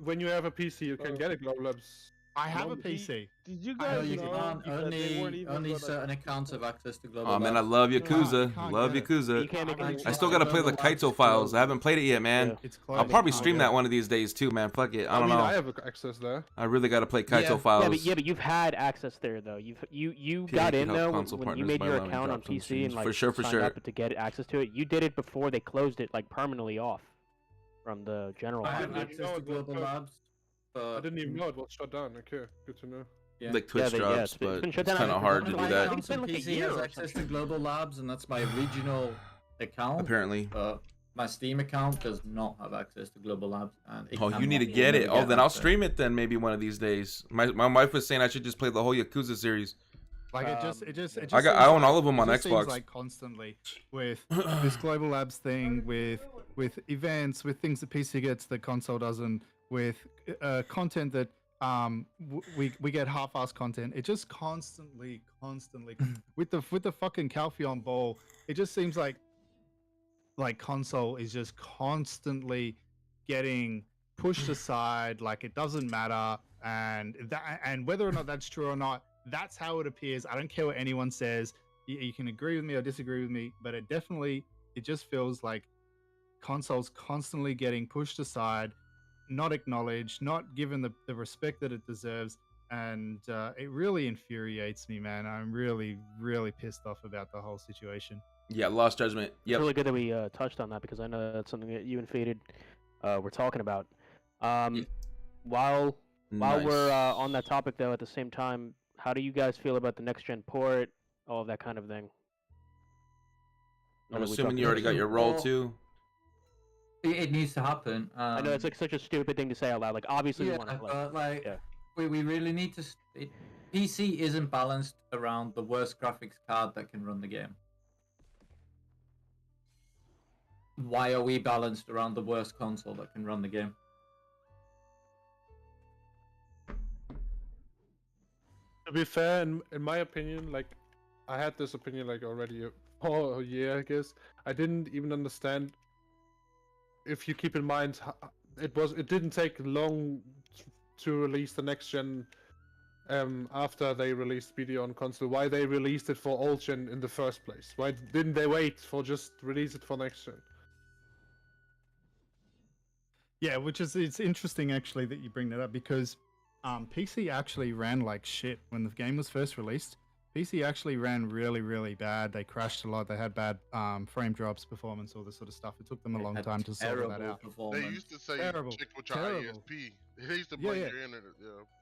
Speaker 8: When you have a PC, you can get a Global Labs.
Speaker 6: I have a PC.
Speaker 5: Did you
Speaker 4: No,
Speaker 5: guys
Speaker 4: you
Speaker 5: know
Speaker 4: can't.
Speaker 5: that they weren't even
Speaker 4: Only
Speaker 5: gonna-
Speaker 4: certain accounts have access to Global
Speaker 1: Oh man, I
Speaker 4: Labs.
Speaker 1: love
Speaker 6: you
Speaker 1: Yakuza.
Speaker 6: can't
Speaker 1: Love
Speaker 6: get it.
Speaker 1: Yakuza.
Speaker 2: You can't make any
Speaker 1: I still gotta play the Kaito files. I haven't played it yet, man.
Speaker 6: It's
Speaker 1: I'll
Speaker 6: closed.
Speaker 1: probably
Speaker 6: You can't
Speaker 1: stream
Speaker 6: get
Speaker 1: that
Speaker 6: it.
Speaker 1: one of these days too, man. Fuck it. I
Speaker 8: I
Speaker 1: don't
Speaker 8: mean,
Speaker 1: know.
Speaker 8: I have access there.
Speaker 1: I really gotta play Kaito
Speaker 4: Yeah,
Speaker 1: files.
Speaker 2: but you've had access there though. You
Speaker 1: PA
Speaker 2: got
Speaker 1: can
Speaker 2: in
Speaker 1: help
Speaker 2: though
Speaker 1: console
Speaker 2: when you
Speaker 1: partners
Speaker 2: made
Speaker 1: by
Speaker 2: your
Speaker 1: allowing
Speaker 2: account on
Speaker 1: drops on
Speaker 2: PC
Speaker 1: streams.
Speaker 2: and
Speaker 1: For sure, for
Speaker 2: signed
Speaker 1: sure.
Speaker 2: up to get access to it. You did it before they closed it like permanently off from the general.
Speaker 4: I have
Speaker 2: public.
Speaker 4: access to Global Labs.
Speaker 8: I didn't even know it was shut down. Okay, good to know.
Speaker 4: Yeah.
Speaker 1: Like Twitch
Speaker 2: Yeah,
Speaker 1: drops,
Speaker 2: it's been
Speaker 1: but
Speaker 2: shut
Speaker 1: it's
Speaker 2: down.
Speaker 1: kind of hard to
Speaker 4: One
Speaker 1: do
Speaker 4: of my
Speaker 1: that.
Speaker 4: accounts on
Speaker 2: It's been like a
Speaker 4: PC
Speaker 2: year
Speaker 4: has
Speaker 2: or
Speaker 4: access to
Speaker 2: something.
Speaker 4: Global Labs, and that's my regional account.
Speaker 1: Apparently.
Speaker 4: My Steam account does not have access to Global Labs. And it
Speaker 1: Oh, you need to
Speaker 4: cannot
Speaker 1: get it.
Speaker 4: never
Speaker 1: Oh, then I'll
Speaker 4: access.
Speaker 1: stream it then maybe one of these days. My wife was saying I should just play the whole Yakuza series.
Speaker 6: Like it just
Speaker 1: I own all of them on
Speaker 6: it just seems
Speaker 1: Xbox.
Speaker 6: like constantly with this Global Labs thing, with events, with things that PC gets that console doesn't, with content that we get half-assed content. It just constantly with the fucking Calpheon Ball. It just seems like console is just constantly getting pushed aside, like it doesn't matter, and whether or not that's true or not, that's how it appears. I don't care what anyone says. You can agree with me or disagree with me, but it just feels like consoles constantly getting pushed aside, not acknowledged, not given the respect that it deserves, and it really infuriates me, man. I'm really pissed off about the whole situation.
Speaker 1: Yeah, Lost Judgment.
Speaker 2: It's
Speaker 1: Yep.
Speaker 2: really good that we touched on that because I know that's something that you and Faded were talking about. While
Speaker 1: Nice.
Speaker 2: we're on that topic though, at the same time, how do you guys feel about the next gen port, all of that kind of thing?
Speaker 1: I'm assuming you already got your role
Speaker 4: Well,
Speaker 1: too.
Speaker 4: It needs to happen.
Speaker 2: I know it's like such a stupid thing to say out loud. Like obviously we
Speaker 4: Yeah,
Speaker 2: want to play.
Speaker 4: but like
Speaker 2: yeah.
Speaker 4: we really need to. PC isn't balanced around the worst graphics card that can run the game. Why are we balanced around the worst console that can run the game?
Speaker 8: To be fair, in my opinion, like I had this opinion like already for a year, I guess. I didn't even understand. If you keep in mind, it didn't take long to release the next gen. After they released BDO on console, why they released it for old gen in the first place? Why didn't they wait for just release it for next gen?
Speaker 6: Yeah, it's interesting actually that you bring that up because PC actually ran like shit when the game was first released. PC actually ran really, really bad. They crashed a lot. They had bad frame drops, performance, all this sort of stuff. It took them a
Speaker 4: They
Speaker 6: long
Speaker 4: had
Speaker 6: time to sort all that
Speaker 4: terrible
Speaker 6: out.
Speaker 9: They
Speaker 4: performance.
Speaker 9: used to say
Speaker 6: Terrible,
Speaker 9: check with your
Speaker 6: terrible.
Speaker 9: ISP. They used to
Speaker 6: Yeah,
Speaker 9: blame
Speaker 6: yeah.
Speaker 9: your internet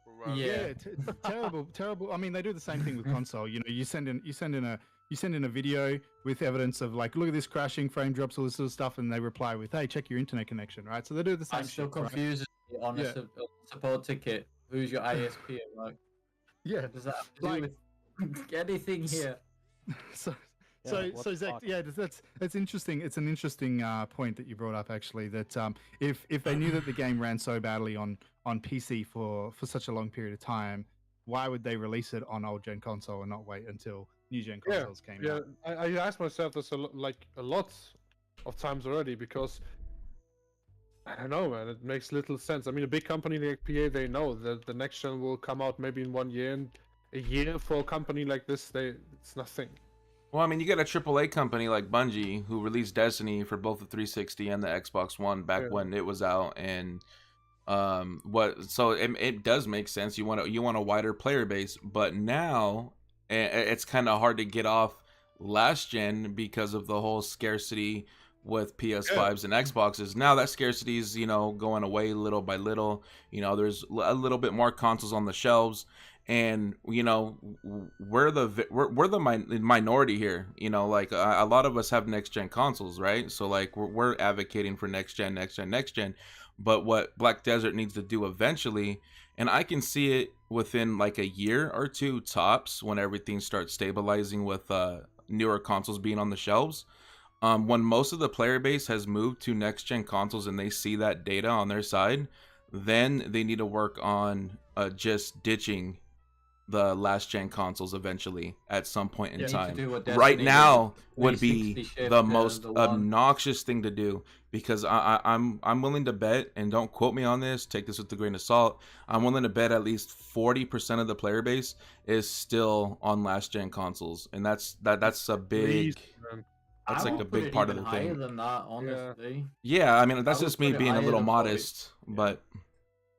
Speaker 9: provider.
Speaker 4: Yeah.
Speaker 6: Terrible, terrible. I mean, they do the same thing with console. You know, you send in a video with evidence of like, look at this crashing, frame drops, all this sort of stuff, and they reply with, hey, check your internet connection, right? So they do the same
Speaker 4: I'm still
Speaker 6: shit, right?
Speaker 4: confused on
Speaker 6: Yeah.
Speaker 4: a support ticket. Who's your ISP? I'm like,
Speaker 6: Yeah.
Speaker 4: what does that have to
Speaker 6: Like-
Speaker 4: do with anything here?
Speaker 6: So,
Speaker 2: Yeah, what
Speaker 6: so
Speaker 2: the
Speaker 6: Zach,
Speaker 2: fuck?
Speaker 6: yeah, that's interesting. It's an interesting point that you brought up actually. That if they knew that the game ran so badly on PC for such a long period of time, why would they release it on old gen console and not wait until new gen consoles came
Speaker 8: Yeah,
Speaker 6: out?
Speaker 8: I asked myself this a lot of times already because I don't know, man. It makes little sense. I mean, a big company like PA, they know that the next gen will come out maybe in 1 year, and a year for a company like this, it's nothing.
Speaker 1: Well, I mean, you got a AAA company like Bungie who released Destiny for both the 360 and the Xbox One back
Speaker 8: Yeah.
Speaker 1: when it was out, and so it does make sense. You want a wider player base, but now it's kind of hard to get off last gen because of the whole scarcity with PS5s and Xboxes. Now that scarcity is going away little by little. There's a little bit more consoles on the shelves. And we're the minority here. Like a lot of us have next gen consoles, right? So like we're advocating for next gen. But what Black Desert needs to do eventually, and I can see it within like a year or two tops, when everything starts stabilizing with newer consoles being on the shelves. When most of the player base has moved to next gen consoles and they see that data on their side, then they need to work on just ditching the last gen consoles eventually at some point in time. Right now would be the most obnoxious thing to do, because I'm willing to bet, and don't quote me on this, take this with a grain of salt, I'm willing to bet at least 40% of the player base is still on last gen consoles, and that's a big that's like a big part of the
Speaker 4: higher
Speaker 1: thing.
Speaker 4: than that, honestly.
Speaker 1: Yeah, I mean, that's
Speaker 4: I would
Speaker 1: just me
Speaker 4: put it
Speaker 1: being a
Speaker 4: higher
Speaker 1: little
Speaker 4: than 40.
Speaker 1: modest, but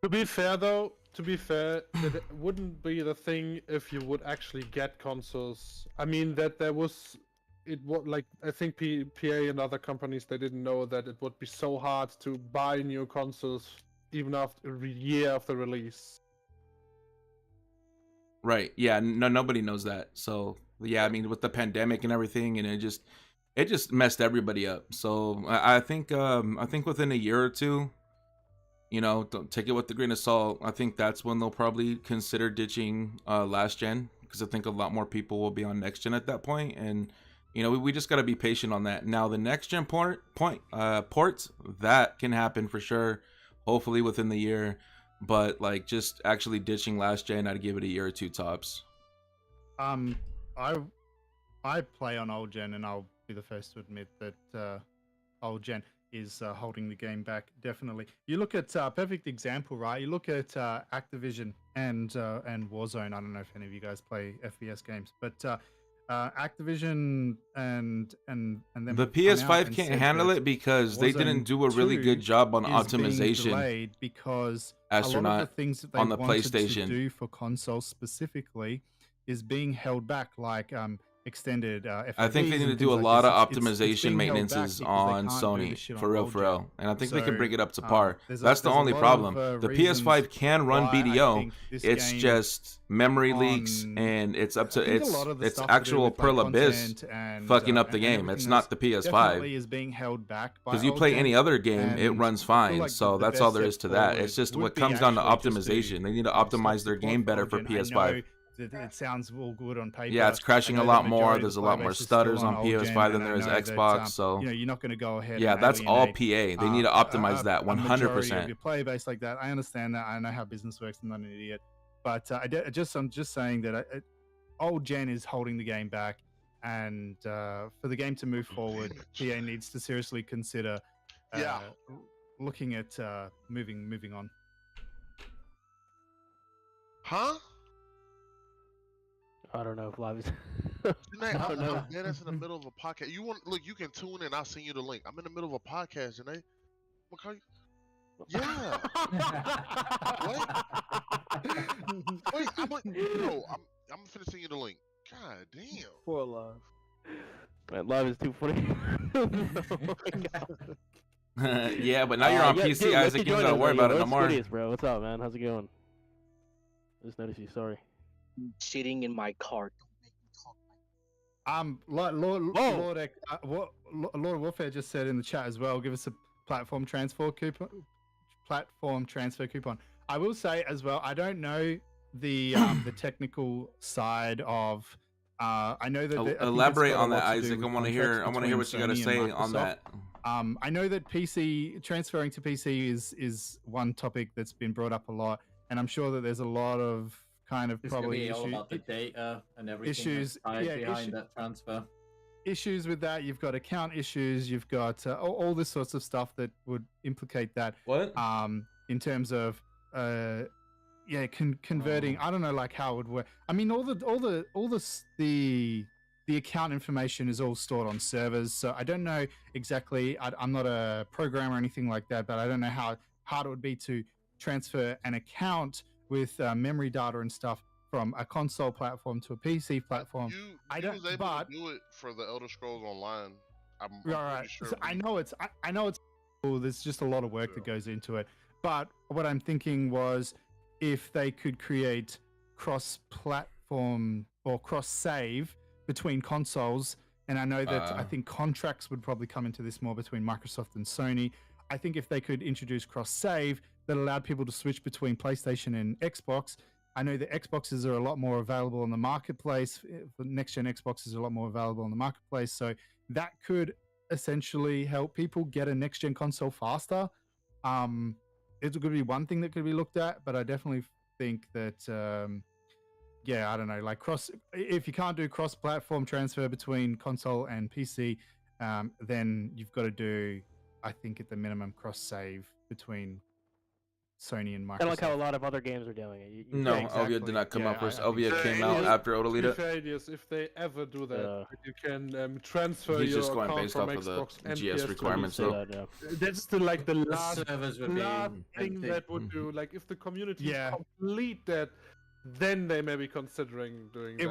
Speaker 8: To be fair, though, that wouldn't be the thing if you would actually get consoles. I mean, that there was, like, I think PA and other companies, they didn't know that it would be so hard to buy new consoles even after a year after release.
Speaker 1: right, yeah, nobody knows that. So yeah, I mean, with the pandemic and everything, and it just messed everybody up. So I think within a year or two, don't take it with a grain of salt. I think that's when they'll probably consider ditching last gen, because I think a lot more people will be on next gen at that point, and we just got to be patient on that. Now the next gen ports that can happen for sure, hopefully within the year, but like just actually ditching last gen, I'd give it a year or two tops.
Speaker 6: I play on old gen, and I'll be the first to admit that old gen is holding the game back. Definitely. You look at perfect example, right? You look at Activision and Warzone. I don't know if any of you guys play FPS games, but Activision and them
Speaker 1: the PS5 can't handle it because they didn't do a really good job on optimization
Speaker 6: because
Speaker 1: Astronaut,
Speaker 6: a lot of the things that they
Speaker 1: on the
Speaker 6: wanted
Speaker 1: PlayStation.
Speaker 6: to do for consoles specifically is being held back, like extended
Speaker 1: I think they need to do a lot of optimization maintenances on Sony, for real, and I think they can bring it up to par. That's the only problem. The PS5 can run BDO. It's just memory leaks, and it's actual Pearl Abyss fucking up the game. It's not the PS5.
Speaker 6: Is being held back
Speaker 1: because you play any other game, it runs fine. So that's all there is to that. It's just what comes down to optimization. They need to optimize their game better for PS5.
Speaker 6: It sounds all good on paper.
Speaker 1: Yeah, it's crashing a lot more. There's a lot more stutters on PS5 than there is Xbox. So
Speaker 6: you're not going to go ahead.
Speaker 1: Yeah, that's all PA. They need to optimize that
Speaker 6: 100%. Your player base like that, I understand that. I know how business works. I'm not an idiot, but I'm just saying that old gen is holding the game back, and for the game to move forward, PA needs to seriously consider looking at moving on.
Speaker 9: Huh?
Speaker 2: I don't know if live is.
Speaker 9: Janae, that's in the middle of a podcast. You can tune in. I'll send you the link. I'm in the middle of a podcast, Janae. Yeah. What? Wait, I'm finna send you the link. God damn.
Speaker 5: Poor love.
Speaker 2: Man, love is too funny. Oh my God.
Speaker 1: Yeah, but now you're on
Speaker 2: yeah,
Speaker 1: PC,
Speaker 2: dude,
Speaker 1: Isaac. You don't gotta worry about it no more.
Speaker 2: Squiddies, bro. What's up, man? How's it going? I just noticed you. Sorry.
Speaker 10: Sitting in my car. Don't make me talk
Speaker 6: Lord Warfare just said in the chat as well. Give us a platform transfer coupon. I will say as well. I don't know the technical side of. I know that. I think
Speaker 1: Elaborate
Speaker 6: it's got a
Speaker 1: on that,
Speaker 6: lot to do
Speaker 1: Isaac.
Speaker 6: with
Speaker 1: I want to hear. I want to hear what you got to
Speaker 6: between Sony
Speaker 1: say
Speaker 6: and
Speaker 1: on that.
Speaker 6: I know that PC transferring to PC is one topic that's been brought up a lot, and I'm sure that there's a lot of kind of
Speaker 4: It's gonna
Speaker 6: probably
Speaker 4: be all about the data and everything
Speaker 6: issues
Speaker 4: behind that transfer.
Speaker 6: Issues with that. You've got account issues. You've got all this sorts of stuff that would implicate that.
Speaker 1: What?
Speaker 6: In terms of converting. I don't know like how it would work. I mean, the account information is all stored on servers, so I don't know exactly. I'm not a programmer or anything like that, but I don't know how hard it would be to transfer an account with memory data and stuff from a console platform to a PC platform.
Speaker 9: I was able to do it for the Elder Scrolls Online. I'm pretty sure.
Speaker 6: So I know it's cool. There's just a lot of work that goes into it. But what I'm thinking was if they could create cross-platform or cross-save between consoles, and I know that I think contracts would probably come into this more between Microsoft and Sony. I think if they could introduce cross-save that allowed people to switch between PlayStation and Xbox. I know the Xboxes are a lot more available in the marketplace. The next-gen Xboxes are a lot more available in the marketplace. So that could essentially help people get a next-gen console faster. It could be one thing that could be looked at, but I definitely think that, I don't know, like if you can't do cross-platform transfer between console and PC, then you've got to do, I think at the minimum, cross-save between Sony and Microsoft.
Speaker 2: Kind of like how a lot of other games are doing it.
Speaker 1: No, Ovia did not come out first. Ovia came out after Odalita.
Speaker 8: Failures if they ever do that. You can transfer
Speaker 1: He's
Speaker 8: your
Speaker 1: just going
Speaker 8: account
Speaker 1: based
Speaker 8: from
Speaker 1: off of the
Speaker 8: Xbox and
Speaker 1: GS
Speaker 8: PS3.
Speaker 1: requirements, though.
Speaker 8: That's the last
Speaker 4: servers would be
Speaker 8: thing
Speaker 4: empty.
Speaker 8: that would do. Like if the community complete that, then they may be considering doing that.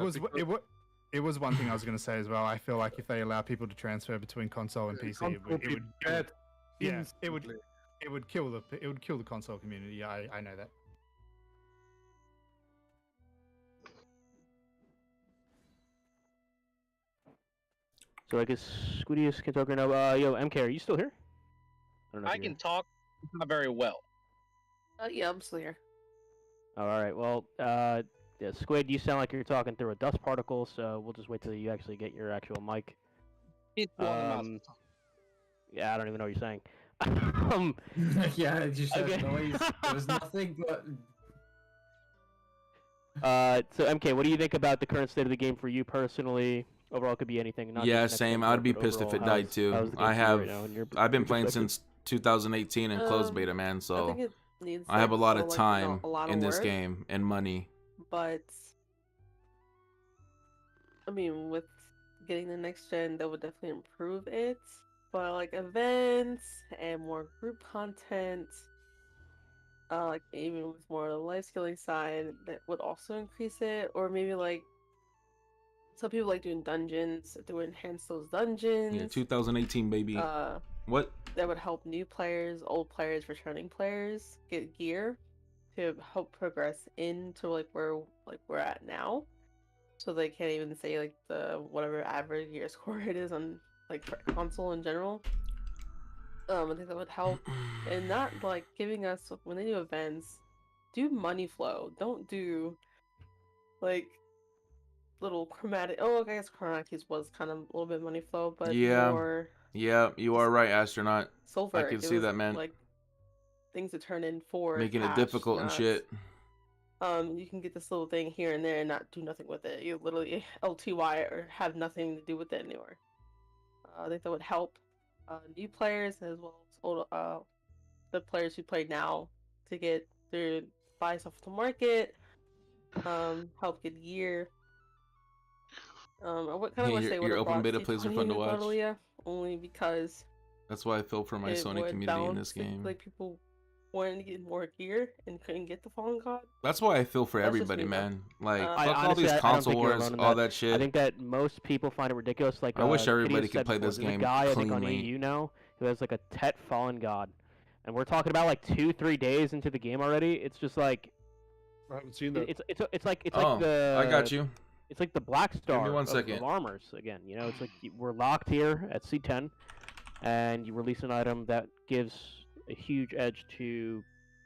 Speaker 6: It was one thing I was going to say as well. I feel like if they allow people to transfer between console and PC, it would kill the console community. Yeah, I know that.
Speaker 2: So I guess Squiddius can talk right now. Yo, MK, are you still here?
Speaker 10: I can talk, not very well.
Speaker 7: Yeah, I'm still here.
Speaker 2: All right. Well, yeah, Squid, you sound like you're talking through a dust particle, so we'll just wait till you actually get your actual mic. Yeah, I don't even know what you're saying.
Speaker 4: Yeah, it just has noise. There was nothing but.
Speaker 2: So MK, what do you think about the current state of the game for you personally? Overall, it could be anything. Not
Speaker 1: Yeah,
Speaker 2: just
Speaker 1: same.
Speaker 2: next
Speaker 1: I'd be
Speaker 2: but
Speaker 1: pissed if it
Speaker 2: overall,
Speaker 1: died too.
Speaker 2: how's the game
Speaker 1: I
Speaker 2: for you
Speaker 1: have.
Speaker 2: right now in your
Speaker 1: I've been playing
Speaker 2: perspective?
Speaker 1: since 2018 and closed beta, man.
Speaker 7: I
Speaker 1: So
Speaker 7: think it needs,
Speaker 1: I have a lot of
Speaker 7: still,
Speaker 1: time
Speaker 7: a lot of
Speaker 1: in this
Speaker 7: work,
Speaker 1: game and money.
Speaker 7: But I mean, with getting the next gen, that would definitely improve it. But like events and more group content, like even with more of the life skilling side, that would also increase it. Or maybe like some people like doing dungeons. If they would enhance those dungeons.
Speaker 1: Yeah, 2018, baby. What?
Speaker 7: That would help new players, old players, returning players get gear to help progress into like where we're at now. So they can't even say like the whatever average year score it is on like for console in general. I think that would help, and not like giving us when they do events, do money flow. Don't do like little chromatic. Oh, I guess chromatic keys was kind of a little bit money flow, but more.
Speaker 1: Yeah, you are right, astronaut.
Speaker 7: Silver.
Speaker 1: I can see that, man.
Speaker 7: Like things to turn in for
Speaker 1: making
Speaker 7: cash,
Speaker 1: it difficult and shit.
Speaker 7: You can get this little thing here and there and not do nothing with it. You literally LTY or have nothing to do with it anymore. I think that would help new players as well as old, the players who play now to get their buy stuff to market, help get gear. What kind of wish they would
Speaker 1: your
Speaker 7: have
Speaker 1: open
Speaker 7: brought
Speaker 1: beta plays are
Speaker 7: C20
Speaker 1: fun to
Speaker 7: in
Speaker 1: watch.
Speaker 7: Italia, only because
Speaker 1: That's why I feel for my
Speaker 7: it
Speaker 1: Sony
Speaker 7: would
Speaker 1: community in this
Speaker 7: balance,
Speaker 1: game.
Speaker 7: like people wanted to get more gear and couldn't get the Fallen God.
Speaker 1: That's why I feel for
Speaker 7: That's just
Speaker 1: everybody,
Speaker 7: me, though.
Speaker 1: man. Like,
Speaker 7: I
Speaker 1: fuck all
Speaker 2: honestly,
Speaker 1: these
Speaker 2: I don't
Speaker 1: console
Speaker 2: think you're
Speaker 1: wars,
Speaker 2: alone in
Speaker 1: all
Speaker 2: that.
Speaker 1: that shit.
Speaker 2: I think that most people find it ridiculous. Like
Speaker 1: I wish everybody
Speaker 2: Fidias
Speaker 1: could
Speaker 2: said
Speaker 1: play
Speaker 2: before,
Speaker 1: this
Speaker 2: there's a
Speaker 1: game
Speaker 2: guy I think on
Speaker 1: cleanly.
Speaker 2: EU now who has like a Tet Fallen God, and we're talking about like 2-3 days into the game already. It's just like
Speaker 8: I haven't seen that.
Speaker 2: it's like
Speaker 1: Oh,
Speaker 2: the
Speaker 1: I got you.
Speaker 2: It's like the Black Star
Speaker 1: me one
Speaker 2: of
Speaker 1: second.
Speaker 2: armors again. You know, it's like we're locked here at C10, and you release an item that gives a huge edge to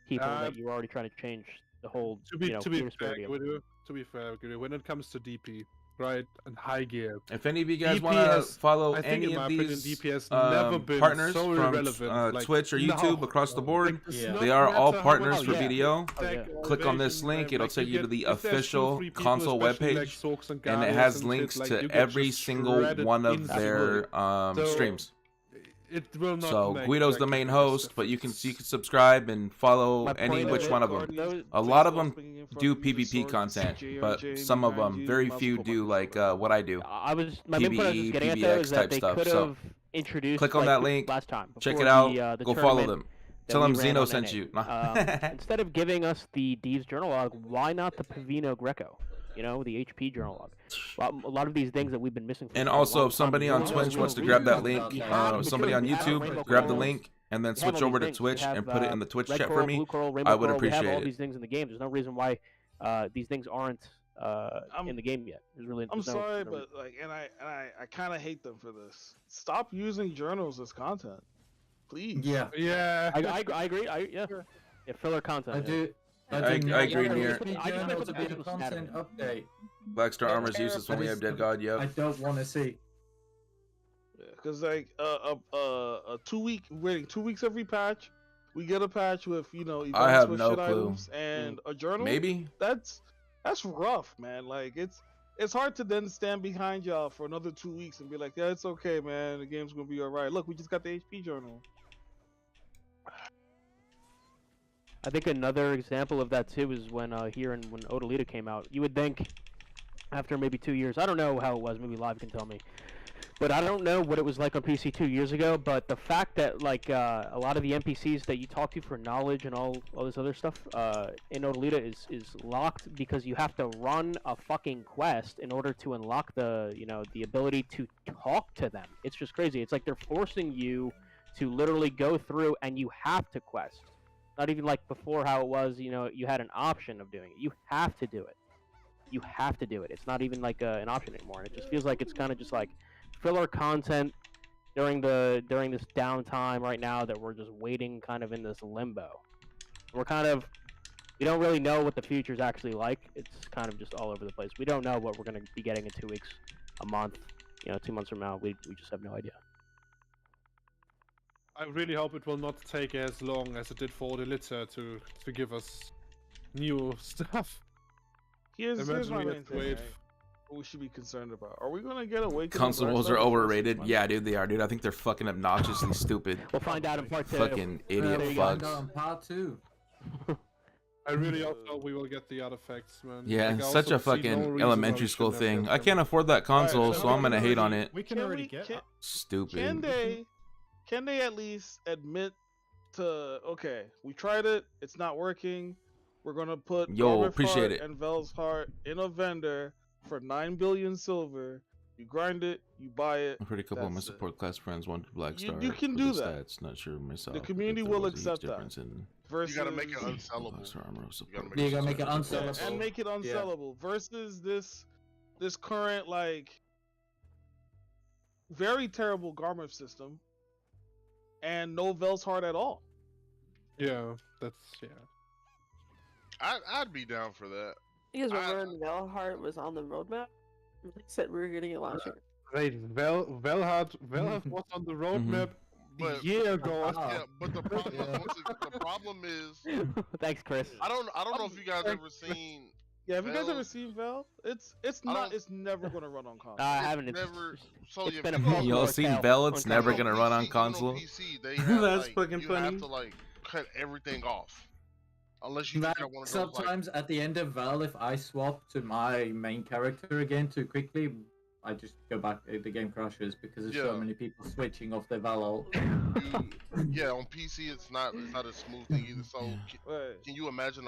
Speaker 2: people that you're already trying to change the whole
Speaker 8: To be
Speaker 2: gear
Speaker 8: fair,
Speaker 2: disparity of.
Speaker 8: to be fair, Guido, when it comes to DP, right, and high gear,
Speaker 1: If any of you guys
Speaker 8: DP
Speaker 1: want to
Speaker 8: has-
Speaker 1: follow
Speaker 8: I think
Speaker 1: any
Speaker 8: in my
Speaker 1: of
Speaker 8: opinion,
Speaker 1: these
Speaker 8: DP has never been
Speaker 1: partners
Speaker 8: so
Speaker 1: from
Speaker 8: irrelevant. Like,
Speaker 1: Twitch or
Speaker 8: no,
Speaker 1: YouTube across the board,
Speaker 8: like, does
Speaker 2: Yeah.
Speaker 8: not
Speaker 1: they are all
Speaker 8: matter how
Speaker 1: partners
Speaker 8: much
Speaker 1: for
Speaker 2: yeah.
Speaker 1: BDO.
Speaker 2: Oh, yeah.
Speaker 1: Click on this
Speaker 8: elevation,
Speaker 1: link, it'll
Speaker 8: like,
Speaker 1: take you to
Speaker 8: get-
Speaker 1: the
Speaker 8: if there's 2 or
Speaker 1: official
Speaker 8: 3 people,
Speaker 1: console
Speaker 8: especially, like,
Speaker 1: webpage,
Speaker 8: Soaks and
Speaker 1: and it
Speaker 8: Gaius
Speaker 1: has
Speaker 8: and
Speaker 1: links
Speaker 8: shit, like,
Speaker 1: to
Speaker 8: you get
Speaker 1: every
Speaker 8: just
Speaker 1: single
Speaker 8: shredded
Speaker 1: one of
Speaker 8: instantly.
Speaker 1: their
Speaker 8: So,
Speaker 1: streams.
Speaker 8: It will not
Speaker 1: So
Speaker 8: make,
Speaker 1: Guido's
Speaker 8: like,
Speaker 1: the
Speaker 8: a
Speaker 1: main
Speaker 8: biggest
Speaker 1: host, but you can
Speaker 8: difference.
Speaker 1: subscribe and follow
Speaker 2: My
Speaker 1: any
Speaker 2: point
Speaker 1: which
Speaker 2: is,
Speaker 1: one of
Speaker 2: or
Speaker 1: them.
Speaker 2: those-
Speaker 1: A lot of them do PvP content, but some of them, very few, do like what I do.
Speaker 2: My main point I was
Speaker 1: PvE,
Speaker 2: just getting at though
Speaker 1: PvX
Speaker 2: is that
Speaker 1: type
Speaker 2: they
Speaker 1: stuff,
Speaker 2: could
Speaker 1: so
Speaker 2: have introduced
Speaker 1: click on
Speaker 2: like,
Speaker 1: that link,
Speaker 2: last time.
Speaker 1: check
Speaker 2: before
Speaker 1: it out,
Speaker 2: the
Speaker 1: go follow
Speaker 2: tournament
Speaker 1: them.
Speaker 2: that
Speaker 1: Tell
Speaker 2: we
Speaker 1: them
Speaker 2: ran
Speaker 1: Zeno
Speaker 2: on
Speaker 1: sent
Speaker 2: NA.
Speaker 1: you.
Speaker 2: Instead of giving us the Deeves journal log, why not the Pavino Greco? You know, the HP journal log. A lot of these things that we've been missing.
Speaker 1: And
Speaker 2: for a
Speaker 1: also,
Speaker 2: long
Speaker 1: if
Speaker 2: time,
Speaker 1: somebody
Speaker 2: there's
Speaker 1: on
Speaker 2: no
Speaker 1: Twitch
Speaker 2: real
Speaker 1: wants to
Speaker 2: reason
Speaker 1: grab that
Speaker 2: to
Speaker 1: link,
Speaker 2: do it. You have
Speaker 1: somebody on
Speaker 2: we have
Speaker 1: YouTube,
Speaker 2: Rainbow
Speaker 1: grab the
Speaker 2: Corals.
Speaker 1: link, and then
Speaker 2: We have
Speaker 1: switch
Speaker 2: all
Speaker 1: over
Speaker 2: these
Speaker 1: to
Speaker 2: things.
Speaker 1: Twitch
Speaker 2: We have,
Speaker 1: and put it in the Twitch
Speaker 2: Red
Speaker 1: chat
Speaker 2: Coral,
Speaker 1: for me.
Speaker 2: Blue Coral, Rainbow
Speaker 1: I would
Speaker 2: Coral. We have
Speaker 1: appreciate
Speaker 2: all
Speaker 1: it.
Speaker 2: these things in the game. There's no reason why these things aren't in the game yet. There's really.
Speaker 5: I'm
Speaker 2: there's no-
Speaker 5: sorry,
Speaker 2: no
Speaker 5: but like, and I kind of hate them for this. Stop using journals as content, please.
Speaker 4: Yeah,
Speaker 8: Yeah.
Speaker 2: I agree. Yeah, filler content.
Speaker 4: I
Speaker 2: yeah.
Speaker 4: do.
Speaker 1: I
Speaker 4: not
Speaker 1: agree,
Speaker 4: want
Speaker 1: Nier.
Speaker 4: the
Speaker 2: I just
Speaker 4: journal
Speaker 2: put
Speaker 4: to
Speaker 2: the
Speaker 4: be a
Speaker 2: actual
Speaker 4: content
Speaker 2: stat
Speaker 4: update.
Speaker 1: Blackstar Armor's useless when we have Dead God,
Speaker 4: I
Speaker 1: yep.
Speaker 4: don't want to see.
Speaker 5: Because like a 2 week waiting 2 weeks every patch, we get a patch with events
Speaker 1: I have
Speaker 5: with
Speaker 1: no
Speaker 5: shit
Speaker 1: clue.
Speaker 5: items and a journal.
Speaker 1: Maybe?
Speaker 5: That's rough, man. Like it's hard to then stand behind y'all for another 2 weeks and be like, yeah, it's okay, man. The game's gonna be alright. Look, we just got the HP journal.
Speaker 2: I think another example of that too is when when Odalita came out. You would think after maybe 2 years, I don't know how it was. Maybe Live can tell me. But I don't know what it was like on PC 2 years ago. But the fact that like a lot of the NPCs that you talk to for knowledge and all this other stuff in Odalita is locked because you have to run a fucking quest in order to unlock the the ability to talk to them. It's just crazy. It's like they're forcing you to literally go through and you have to quest. Not even like before how it was. You had an option of doing it. You have to do it. You have to do it. It's not even like an option anymore. And it just feels like it's kind of just like filler content during this downtime right now that we're just waiting kind of in this limbo. We don't really know what the future is actually like. It's kind of just all over the place. We don't know what we're going to be getting in 2 weeks, a month, 2 months from now. We just have no idea.
Speaker 8: I really hope it will not take as long as it did for the litter to give us new stuff.
Speaker 5: Here's
Speaker 8: Imagine
Speaker 5: my
Speaker 8: we
Speaker 5: main
Speaker 8: have to
Speaker 5: thing.
Speaker 8: wait.
Speaker 5: Right? What we should be concerned about. Are we gonna get away?
Speaker 1: Console wars are overrated. Yeah, dude, they are, dude. I think they're fucking obnoxiously stupid.
Speaker 2: We'll find out in part 2.
Speaker 1: Fucking idiot
Speaker 4: We'll find out
Speaker 1: fucks.
Speaker 4: in part 2.
Speaker 8: I really hope that we will get the artifacts, man.
Speaker 1: Yeah,
Speaker 8: Like, I
Speaker 1: such
Speaker 8: also
Speaker 1: a
Speaker 8: see no
Speaker 1: fucking
Speaker 8: reason why
Speaker 1: elementary
Speaker 8: we
Speaker 1: school
Speaker 8: shouldn't have
Speaker 1: thing.
Speaker 8: get
Speaker 1: I
Speaker 8: them.
Speaker 1: can't afford that console,
Speaker 5: Alright,
Speaker 1: so
Speaker 5: so
Speaker 1: I'm
Speaker 5: we
Speaker 1: gonna
Speaker 5: can
Speaker 1: hate on
Speaker 5: already-
Speaker 1: it.
Speaker 6: We can already get.
Speaker 1: Stupid.
Speaker 5: Can they at least admit to okay, we tried it, it's not working. We're gonna put
Speaker 1: Yo,
Speaker 5: Garment
Speaker 1: appreciate
Speaker 5: Heart
Speaker 1: it.
Speaker 5: and Vel's Heart in a vendor for 9 billion silver. You grind it, you buy it.
Speaker 1: I've heard a couple of my
Speaker 5: That's it.
Speaker 1: support class friends wanted Black
Speaker 5: You-
Speaker 1: Star.
Speaker 5: you can
Speaker 1: for
Speaker 5: do
Speaker 1: the
Speaker 5: that.
Speaker 1: Stats. Not sure myself.
Speaker 5: The
Speaker 1: if
Speaker 5: community
Speaker 1: there
Speaker 5: will
Speaker 1: was a huge
Speaker 5: accept that.
Speaker 1: difference in
Speaker 5: Versus
Speaker 9: You gotta make it
Speaker 1: Black
Speaker 9: unsellable.
Speaker 1: Star armor
Speaker 9: You
Speaker 1: support.
Speaker 9: gotta
Speaker 4: Yeah, you gotta make it
Speaker 1: versus-
Speaker 4: unsellable.
Speaker 5: and make it unsellable versus this current like very terrible garment system and no Vel's Heart at all.
Speaker 8: Yeah, that's
Speaker 9: I'd be down for that.
Speaker 7: You guys remember when Velheart was on the roadmap? They said we were getting it last year.
Speaker 8: Wait, Velhard was on the roadmap
Speaker 9: But-
Speaker 8: a year ago.
Speaker 9: Yeah, but the problem,
Speaker 4: Yeah.
Speaker 9: the problem is,
Speaker 2: Thanks, Chris.
Speaker 9: I don't know if you guys ever seen.
Speaker 5: Yeah, have you guys
Speaker 9: Vel-
Speaker 5: ever seen Vel? It's
Speaker 9: I
Speaker 5: not.
Speaker 9: don't-
Speaker 5: It's never gonna run on console.
Speaker 2: I
Speaker 9: It's
Speaker 2: haven't. It's
Speaker 9: never. So
Speaker 2: it's
Speaker 9: yeah,
Speaker 2: been a
Speaker 9: if you
Speaker 2: fall
Speaker 9: go-
Speaker 1: Y'all
Speaker 2: Or
Speaker 1: seen
Speaker 2: Cal-
Speaker 1: Bell?
Speaker 2: on
Speaker 1: It's
Speaker 2: Cal.
Speaker 1: never
Speaker 9: you know,
Speaker 1: gonna run on
Speaker 9: PC,
Speaker 1: console.
Speaker 9: PC, they have,
Speaker 1: That's
Speaker 9: like,
Speaker 1: fucking
Speaker 9: you
Speaker 1: funny.
Speaker 9: have to like cut everything off, unless you
Speaker 4: Like,
Speaker 9: got one of those. Like,
Speaker 4: sometimes at the end of Val, if I swap to my main character again too quickly, I just go back. The game crashes because there's so
Speaker 9: Yeah.
Speaker 4: many people switching off their Valor.
Speaker 9: Yeah, on PC it's not a smooth thing either. So can you imagine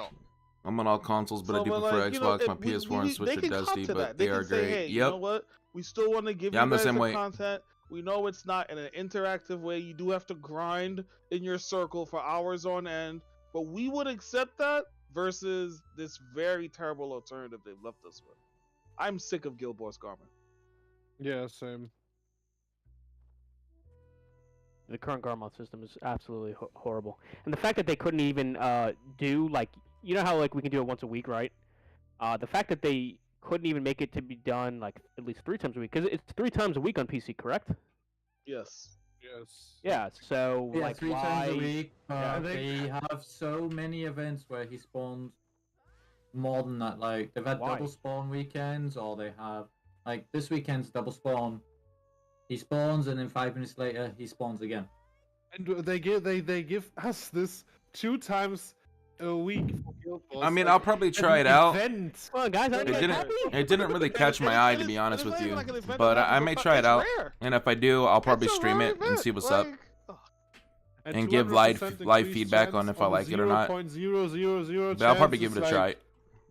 Speaker 1: I'm on all consoles, but I
Speaker 5: So,
Speaker 1: do
Speaker 5: but
Speaker 1: prefer
Speaker 5: like, you know,
Speaker 1: Xbox. My
Speaker 5: we,
Speaker 1: PS4 and Switch
Speaker 5: they
Speaker 1: are
Speaker 5: can come
Speaker 1: dusty,
Speaker 5: to
Speaker 1: but
Speaker 5: that. They
Speaker 1: they
Speaker 5: can
Speaker 1: are
Speaker 5: say,
Speaker 1: great.
Speaker 5: hey, you
Speaker 1: Yep.
Speaker 5: know what? We still want to give
Speaker 1: Yeah,
Speaker 5: you
Speaker 1: I'm the
Speaker 5: guys
Speaker 1: same
Speaker 5: the
Speaker 1: way.
Speaker 5: content. We know it's not in an interactive way. You do have to grind in your circle for hours on end, but we would accept that versus this very terrible alternative they've left us with. I'm sick of Guild Wars Garmin.
Speaker 8: Yeah, same.
Speaker 2: The current Garmont system is absolutely horrible, and the fact that they couldn't even do like, you know how like we can do it once a week, right? The fact that they couldn't even make it to be done like at least 3 times a week, because it's 3 times a week on PC, correct?
Speaker 5: Yes.
Speaker 8: Yes.
Speaker 2: Yeah. So
Speaker 4: Yeah,
Speaker 2: like
Speaker 4: 3
Speaker 2: why?
Speaker 4: times a week.
Speaker 2: Yeah.
Speaker 4: They have so many events where he spawns more than that. Like they've had
Speaker 2: Why?
Speaker 4: double spawn weekends, or they have like this weekend's double spawn. He spawns, and then 5 minutes later he spawns again.
Speaker 8: And they give us this 2 times a week for Guild Wars.
Speaker 1: I mean,
Speaker 8: like,
Speaker 1: I'll probably
Speaker 8: as
Speaker 1: try
Speaker 8: an
Speaker 1: it out.
Speaker 8: event.
Speaker 2: Well, guys, aren't
Speaker 1: It
Speaker 2: you guys
Speaker 1: didn't.
Speaker 2: happy?
Speaker 1: It didn't really catch my eye, to be honest with you. But I may try it
Speaker 5: It's
Speaker 1: out,
Speaker 5: rare.
Speaker 1: and if I do, I'll probably
Speaker 5: It's a
Speaker 1: stream
Speaker 5: rare
Speaker 1: it and
Speaker 5: event,
Speaker 1: see what's up,
Speaker 5: like, ugh.
Speaker 1: and give live
Speaker 8: 200% increased
Speaker 1: feedback on
Speaker 8: chance
Speaker 1: if I like it or not.
Speaker 8: 0.000
Speaker 1: But I'll probably
Speaker 8: chance
Speaker 1: give it
Speaker 8: is
Speaker 1: a try.
Speaker 8: like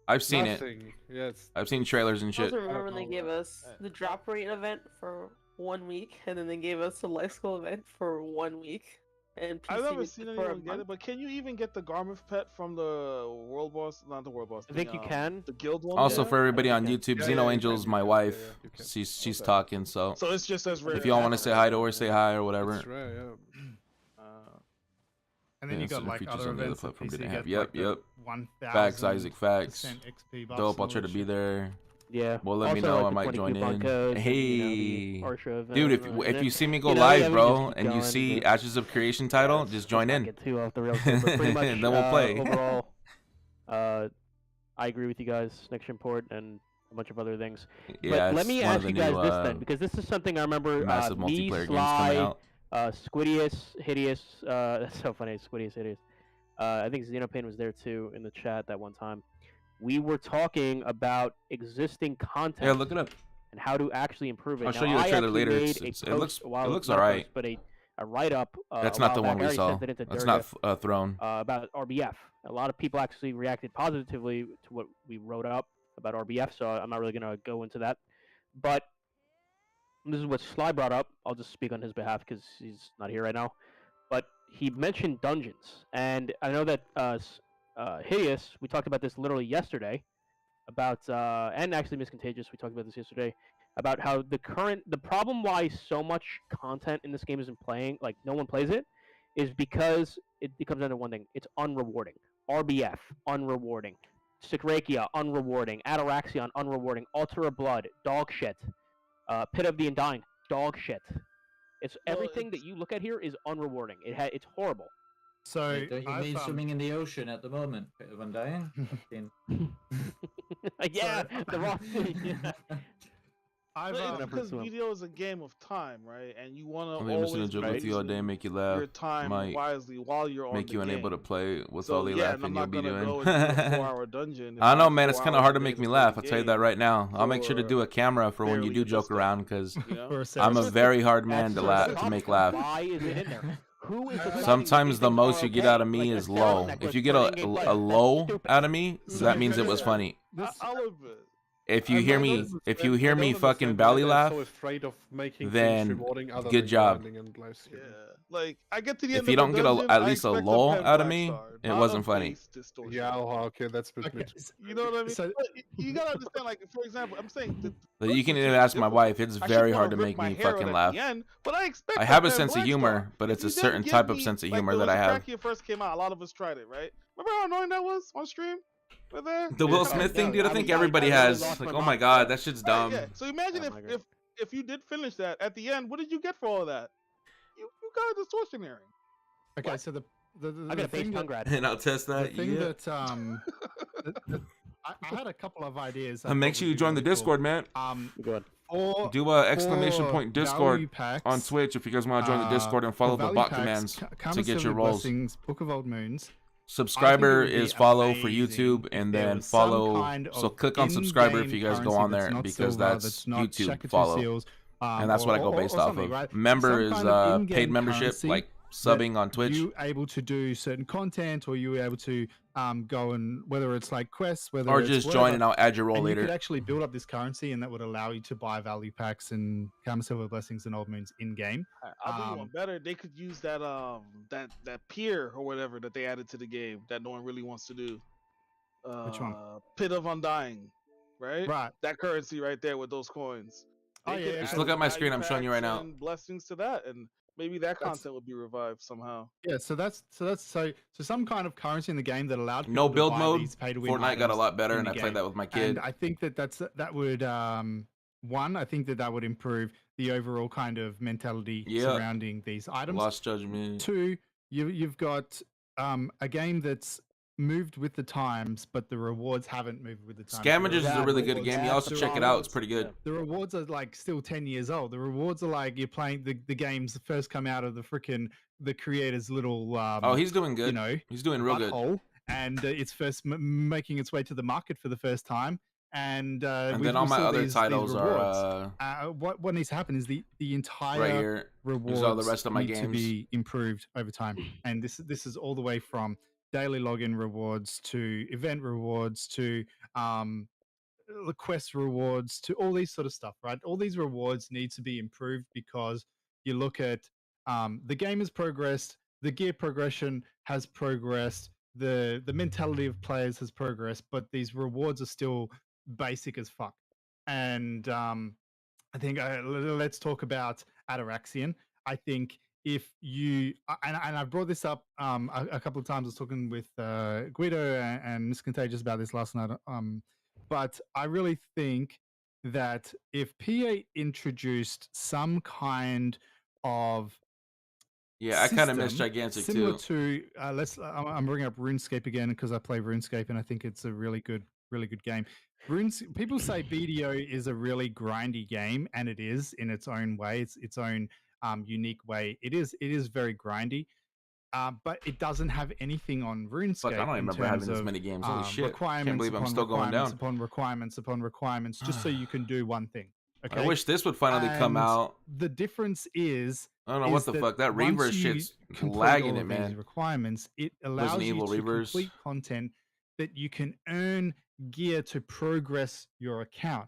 Speaker 1: I've seen it.
Speaker 8: nothing. Yes.
Speaker 1: I've seen trailers and
Speaker 7: I
Speaker 1: shit.
Speaker 7: also remember when they
Speaker 8: know
Speaker 7: gave
Speaker 8: that.
Speaker 7: us the drop rate event for 1 week, and then they gave us the life school event for 1 week. And PC
Speaker 5: I've never
Speaker 7: did
Speaker 5: seen
Speaker 7: it for a
Speaker 5: anyone get
Speaker 7: month.
Speaker 5: it, but can you even get the Garmin pet from the World Boss? Not the World Boss.
Speaker 2: I think you can.
Speaker 5: The Guild one.
Speaker 1: Also,
Speaker 5: yeah?
Speaker 1: for everybody
Speaker 2: I
Speaker 1: on
Speaker 2: think
Speaker 1: YouTube,
Speaker 8: Yeah,
Speaker 1: Xeno
Speaker 8: yeah, you
Speaker 1: Angel's
Speaker 8: can,
Speaker 1: my
Speaker 8: you can,
Speaker 1: wife.
Speaker 8: yeah, you can.
Speaker 1: She's
Speaker 5: Okay.
Speaker 1: talking, so
Speaker 5: So it's just as rare.
Speaker 1: if y'all want to say hi to her, say hi or whatever.
Speaker 8: It's rare, yeah.
Speaker 6: And then
Speaker 1: Yeah,
Speaker 6: you got
Speaker 1: certain
Speaker 6: like
Speaker 1: features
Speaker 6: other
Speaker 1: on the other
Speaker 6: events that
Speaker 1: platform
Speaker 6: PC
Speaker 1: didn't
Speaker 6: get
Speaker 1: have. Yep,
Speaker 6: like the
Speaker 1: yep.
Speaker 6: 1000%
Speaker 1: Facts, Isaac. Facts.
Speaker 6: XP buffs
Speaker 1: Dope. I'll
Speaker 6: and
Speaker 1: try
Speaker 6: all
Speaker 1: to
Speaker 6: that
Speaker 1: be
Speaker 6: shit.
Speaker 1: there.
Speaker 2: Yeah.
Speaker 1: Well, let me
Speaker 2: Also,
Speaker 1: know.
Speaker 2: like
Speaker 1: I
Speaker 2: the
Speaker 1: might
Speaker 2: 20
Speaker 1: join
Speaker 2: coupon
Speaker 1: in.
Speaker 2: codes and, you know,
Speaker 1: Hey,
Speaker 2: the Arsha event,
Speaker 1: dude,
Speaker 2: and
Speaker 1: if you see me go
Speaker 2: you know, yeah,
Speaker 1: live,
Speaker 2: we
Speaker 1: bro,
Speaker 2: just keep
Speaker 1: and you
Speaker 2: going,
Speaker 1: see
Speaker 2: but-
Speaker 1: Ashes of Creation title,
Speaker 2: Let's
Speaker 1: just join
Speaker 2: not
Speaker 1: in.
Speaker 2: get too off the rails here, but pretty much,
Speaker 1: And then we'll play.
Speaker 2: overall, I agree with you guys. Next import and a bunch of other things.
Speaker 1: Yeah,
Speaker 2: but let
Speaker 1: it's
Speaker 2: me
Speaker 1: one of
Speaker 2: ask
Speaker 1: the
Speaker 2: you guys
Speaker 1: new
Speaker 2: this then, because this is something I remember.
Speaker 1: massive
Speaker 2: Me,
Speaker 1: multiplayer games coming
Speaker 2: Sly,
Speaker 1: out.
Speaker 2: Squidius, Hideous. That's so funny. Squidius, Hideous. I think Xenopane was there too in the chat that one time. We were talking about existing content.
Speaker 1: Yeah, look it up.
Speaker 2: And how to actually improve it.
Speaker 1: I'll
Speaker 2: Now,
Speaker 1: show you the
Speaker 2: I
Speaker 1: trailer
Speaker 2: actually
Speaker 1: later.
Speaker 2: made
Speaker 1: It
Speaker 2: a
Speaker 1: looks
Speaker 2: post a while- not a
Speaker 1: alright.
Speaker 2: post, but a write-up.
Speaker 1: That's
Speaker 2: a
Speaker 1: not
Speaker 2: while
Speaker 1: the one
Speaker 2: back.
Speaker 1: we
Speaker 2: I already
Speaker 1: saw.
Speaker 2: sent it into
Speaker 1: That's
Speaker 2: Durga,
Speaker 1: not Throne.
Speaker 2: about RBF. A lot of people actually reacted positively to what we wrote up about RBF, so I'm not really going to go into that. But this is what Sly brought up. I'll just speak on his behalf because he's not here right now. But he mentioned dungeons, and I know that Hideous, we talked about this literally yesterday, about and actually Miss Contagious, we talked about this yesterday, about how the problem why so much content in this game isn't playing, like no one plays it, is because it comes down to one thing: it's unrewarding. RBF, unrewarding. Sikrakia, unrewarding. Ataraxion, unrewarding. Altar of Blood, dog shit. Pit of the Undying, dog shit. It's everything that you look at here is unrewarding. It's horrible.
Speaker 6: So
Speaker 4: Wait, don't you mean swimming in the ocean at the moment, Pit of Undying?
Speaker 2: Yeah, the raw thing. Yeah.
Speaker 6: I've
Speaker 5: But it's
Speaker 2: Never
Speaker 5: because
Speaker 2: swim.
Speaker 5: video is a game of time, right? And you want
Speaker 1: I'm
Speaker 5: to
Speaker 1: just gonna
Speaker 5: always
Speaker 1: joke
Speaker 5: be
Speaker 1: with you all day,
Speaker 5: using
Speaker 1: make you laugh,
Speaker 5: your time
Speaker 1: might
Speaker 5: wisely while you're on
Speaker 1: make
Speaker 5: the
Speaker 1: you
Speaker 5: game.
Speaker 1: unable to play with
Speaker 5: So,
Speaker 1: all the
Speaker 5: yeah, and
Speaker 1: laughing
Speaker 5: I'm
Speaker 1: you'll
Speaker 5: not
Speaker 1: be
Speaker 5: gonna
Speaker 1: doing.
Speaker 5: go into a 4-hour dungeon.
Speaker 1: I
Speaker 5: and
Speaker 1: know,
Speaker 5: have
Speaker 1: man. It's
Speaker 5: 4
Speaker 1: kind of
Speaker 5: hours
Speaker 1: hard
Speaker 5: a
Speaker 1: to
Speaker 5: day
Speaker 1: make me
Speaker 5: play
Speaker 1: laugh.
Speaker 5: the
Speaker 1: I'll tell you
Speaker 5: game
Speaker 1: that right now. I'll make sure to
Speaker 5: for
Speaker 1: do a camera for when you
Speaker 5: barely
Speaker 1: do
Speaker 5: a
Speaker 1: joke
Speaker 5: discount.
Speaker 1: around, because
Speaker 5: You know?
Speaker 6: for a
Speaker 1: I'm a
Speaker 6: second.
Speaker 1: very hard man
Speaker 2: That's
Speaker 1: to
Speaker 2: so
Speaker 1: laugh to
Speaker 2: tough,
Speaker 1: make
Speaker 2: because
Speaker 1: laugh.
Speaker 2: Why is it in there? Who is deciding
Speaker 1: Sometimes
Speaker 2: these
Speaker 1: the
Speaker 2: things
Speaker 1: most
Speaker 2: are
Speaker 1: you get
Speaker 2: okay?
Speaker 1: out of me
Speaker 2: Like,
Speaker 1: is
Speaker 2: the Terran
Speaker 1: low.
Speaker 2: necklace
Speaker 1: If you get
Speaker 2: for
Speaker 1: a
Speaker 2: in-game play,
Speaker 1: a
Speaker 2: that's
Speaker 1: low
Speaker 2: stupid.
Speaker 1: out of me, that means it was funny.
Speaker 5: I'll admit.
Speaker 1: If you
Speaker 8: I
Speaker 1: hear
Speaker 8: don't
Speaker 1: me,
Speaker 8: understand-
Speaker 1: if you
Speaker 8: I
Speaker 1: hear
Speaker 8: don't
Speaker 1: me fucking
Speaker 8: understand
Speaker 1: belly
Speaker 8: why they're
Speaker 1: laugh,
Speaker 8: so afraid of making
Speaker 1: then
Speaker 8: things rewarding other
Speaker 1: good
Speaker 8: than
Speaker 1: job.
Speaker 8: grinding and live
Speaker 5: Yeah,
Speaker 8: streaming.
Speaker 5: like I get to the
Speaker 1: if
Speaker 5: end
Speaker 1: you
Speaker 5: of
Speaker 1: don't
Speaker 5: the
Speaker 1: get
Speaker 5: dungeon,
Speaker 1: at
Speaker 5: I
Speaker 1: least a
Speaker 5: expect
Speaker 1: lull
Speaker 5: pet
Speaker 1: out of
Speaker 5: black
Speaker 1: me,
Speaker 5: star,
Speaker 1: it
Speaker 5: not
Speaker 1: wasn't
Speaker 5: a
Speaker 1: funny.
Speaker 5: face distortion.
Speaker 8: Yeah, okay, that's a bit
Speaker 6: Okay,
Speaker 8: mid.
Speaker 5: You know what I mean?
Speaker 6: So-
Speaker 5: But you gotta understand, like, for example, I'm saying that
Speaker 1: But you can even
Speaker 5: dungeons are
Speaker 1: ask my
Speaker 5: difficult.
Speaker 1: wife. It's
Speaker 5: I
Speaker 1: very
Speaker 5: should
Speaker 1: hard to
Speaker 5: wanna
Speaker 1: make
Speaker 5: rip my
Speaker 1: me
Speaker 5: hair out
Speaker 1: fucking
Speaker 5: at
Speaker 1: laugh.
Speaker 5: the end, but I expect
Speaker 1: I
Speaker 5: that
Speaker 1: have a
Speaker 5: Pet
Speaker 1: sense of
Speaker 5: Black
Speaker 1: humor,
Speaker 5: Star.
Speaker 1: but
Speaker 5: If
Speaker 1: it's a
Speaker 5: you didn't
Speaker 1: certain
Speaker 5: give
Speaker 1: type of
Speaker 5: me-
Speaker 1: sense of
Speaker 5: like,
Speaker 1: humor
Speaker 5: when
Speaker 1: that I have.
Speaker 5: Krakia first came out, a lot of us tried it, right? Remember how annoying that was on stream? Right there?
Speaker 1: The Will
Speaker 5: Yeah.
Speaker 1: Smith thing, dude. I think
Speaker 2: I
Speaker 1: everybody
Speaker 2: really
Speaker 1: has.
Speaker 2: lost
Speaker 1: Like,
Speaker 2: my
Speaker 1: oh my
Speaker 2: mind.
Speaker 1: god, that shit's
Speaker 5: Right,
Speaker 1: dumb.
Speaker 5: yeah. So imagine
Speaker 2: Oh my God.
Speaker 5: if you did finish that at the end, what did you get for all that? You got a distortion hearing.
Speaker 6: Okay, so the
Speaker 2: I got a base
Speaker 6: thing
Speaker 2: tongue
Speaker 6: that,
Speaker 2: grad.
Speaker 1: And I'll test
Speaker 6: the
Speaker 1: that.
Speaker 6: thing
Speaker 1: Yeah.
Speaker 6: that I had a couple of ideas.
Speaker 1: And make sure you join the Discord, man.
Speaker 2: Good.
Speaker 1: Do a exclamation point Discord
Speaker 6: value packs,
Speaker 1: on Twitch if you guys want to join the Discord and follow the
Speaker 6: value
Speaker 1: bot
Speaker 6: packs
Speaker 1: commands
Speaker 6: come
Speaker 1: to
Speaker 6: as
Speaker 1: get your
Speaker 6: Seven
Speaker 1: rolls.
Speaker 6: Blessings, Book of Old Moons,
Speaker 1: subscriber
Speaker 6: would be
Speaker 1: is follow for
Speaker 6: amazing
Speaker 1: YouTube,
Speaker 6: if
Speaker 1: and
Speaker 6: there
Speaker 1: then
Speaker 6: was some
Speaker 1: follow.
Speaker 6: kind
Speaker 1: So
Speaker 6: of
Speaker 1: click on subscriber if
Speaker 6: in-game
Speaker 1: you guys go
Speaker 6: currency
Speaker 1: on
Speaker 6: that's
Speaker 1: there,
Speaker 6: not
Speaker 1: because
Speaker 6: silver,
Speaker 1: that's
Speaker 6: that's not
Speaker 1: YouTube
Speaker 6: Shaka Two
Speaker 1: follow,
Speaker 6: Seals,
Speaker 1: and that's what I go based off
Speaker 6: something,
Speaker 1: of.
Speaker 6: right?
Speaker 1: Member
Speaker 6: Some
Speaker 1: is
Speaker 6: kind of
Speaker 1: paid
Speaker 6: in-game
Speaker 1: membership,
Speaker 6: currency
Speaker 1: like
Speaker 6: that
Speaker 1: subbing on Twitch.
Speaker 6: you able to do certain content, or you able to go and whether it's like quests, whether
Speaker 1: Or
Speaker 6: it's
Speaker 1: just
Speaker 6: whatever,
Speaker 1: join and I'll add your role
Speaker 6: and you
Speaker 1: later.
Speaker 6: could actually build up this currency, and that would allow you to buy value packs and Karma Silver Blessings and Old Moons in game.
Speaker 5: I'll do you one better. They could use that that pier or whatever that they added to the game that no one really wants to do.
Speaker 6: Which one?
Speaker 5: Pit of Undying, right?
Speaker 6: Right.
Speaker 5: That currency right there with those coins.
Speaker 6: Oh,
Speaker 5: They
Speaker 6: yeah,
Speaker 5: could
Speaker 6: yeah.
Speaker 1: Just
Speaker 5: add
Speaker 1: look at my
Speaker 5: value
Speaker 1: screen. I'm showing you right
Speaker 5: packs
Speaker 1: now.
Speaker 5: and blessings to that, and maybe that content would be revived somehow.
Speaker 6: Yeah, so some kind of currency in the game that allowed people
Speaker 1: No
Speaker 6: to
Speaker 1: build
Speaker 6: buy
Speaker 1: mode.
Speaker 6: these pay-to-win
Speaker 1: Fortnite got a
Speaker 6: items
Speaker 1: lot better,
Speaker 6: in
Speaker 1: and
Speaker 6: the
Speaker 1: I played
Speaker 6: game.
Speaker 1: that with my kid.
Speaker 6: And I think that would one, I think that would improve the overall kind of mentality surrounding these items.
Speaker 1: Lost Judgment.
Speaker 6: Two, you've got a game that's moved with the times, but the rewards haven't moved with the times.
Speaker 1: Scavengers is a really good game. You also check it out. It's pretty good.
Speaker 6: The rewards are like still 10 years old. The rewards are like you're playing the games that first come out of the creator's little
Speaker 1: oh, he's doing good.
Speaker 6: You know,
Speaker 1: he's doing real good.
Speaker 6: And it's first making its way to the market for the first time. And
Speaker 1: then all my other titles are
Speaker 6: what needs to happen is the entire
Speaker 1: right here.
Speaker 6: Rewards
Speaker 1: all the rest of my
Speaker 6: need
Speaker 1: games
Speaker 6: to be improved over time. And this is all the way from daily login rewards to event rewards to the quest rewards to all these sort of stuff, right? All these rewards need to be improved because you look at the game has progressed, the gear progression has progressed, the mentality of players has progressed, but these rewards are still basic as fuck. And I think let's talk about Ataraxian. I think if you and I brought this up a couple of times. I was talking with Guido and Miss Contagious about this last night. But I really think that if PA introduced some kind of
Speaker 1: I kind of miss Gigantic
Speaker 6: similar
Speaker 1: too.
Speaker 6: to I'm bringing up RuneScape again because I play RuneScape and I think it's a really good game. People say BDO is a really grindy game, and it is in its own way. It's its own unique way. It is very grindy, but it doesn't have anything on RuneScape.
Speaker 1: Fuck, I don't remember having this many games. Holy shit! Can't believe I'm still going down.
Speaker 6: Upon requirements, just so you can do one thing. Okay?
Speaker 1: I wish this would finally come out.
Speaker 6: The difference is
Speaker 1: I don't know what the fuck that reverse shit's lagging it, man.
Speaker 6: Requirements, it allows you to complete content that you can earn gear to progress your account.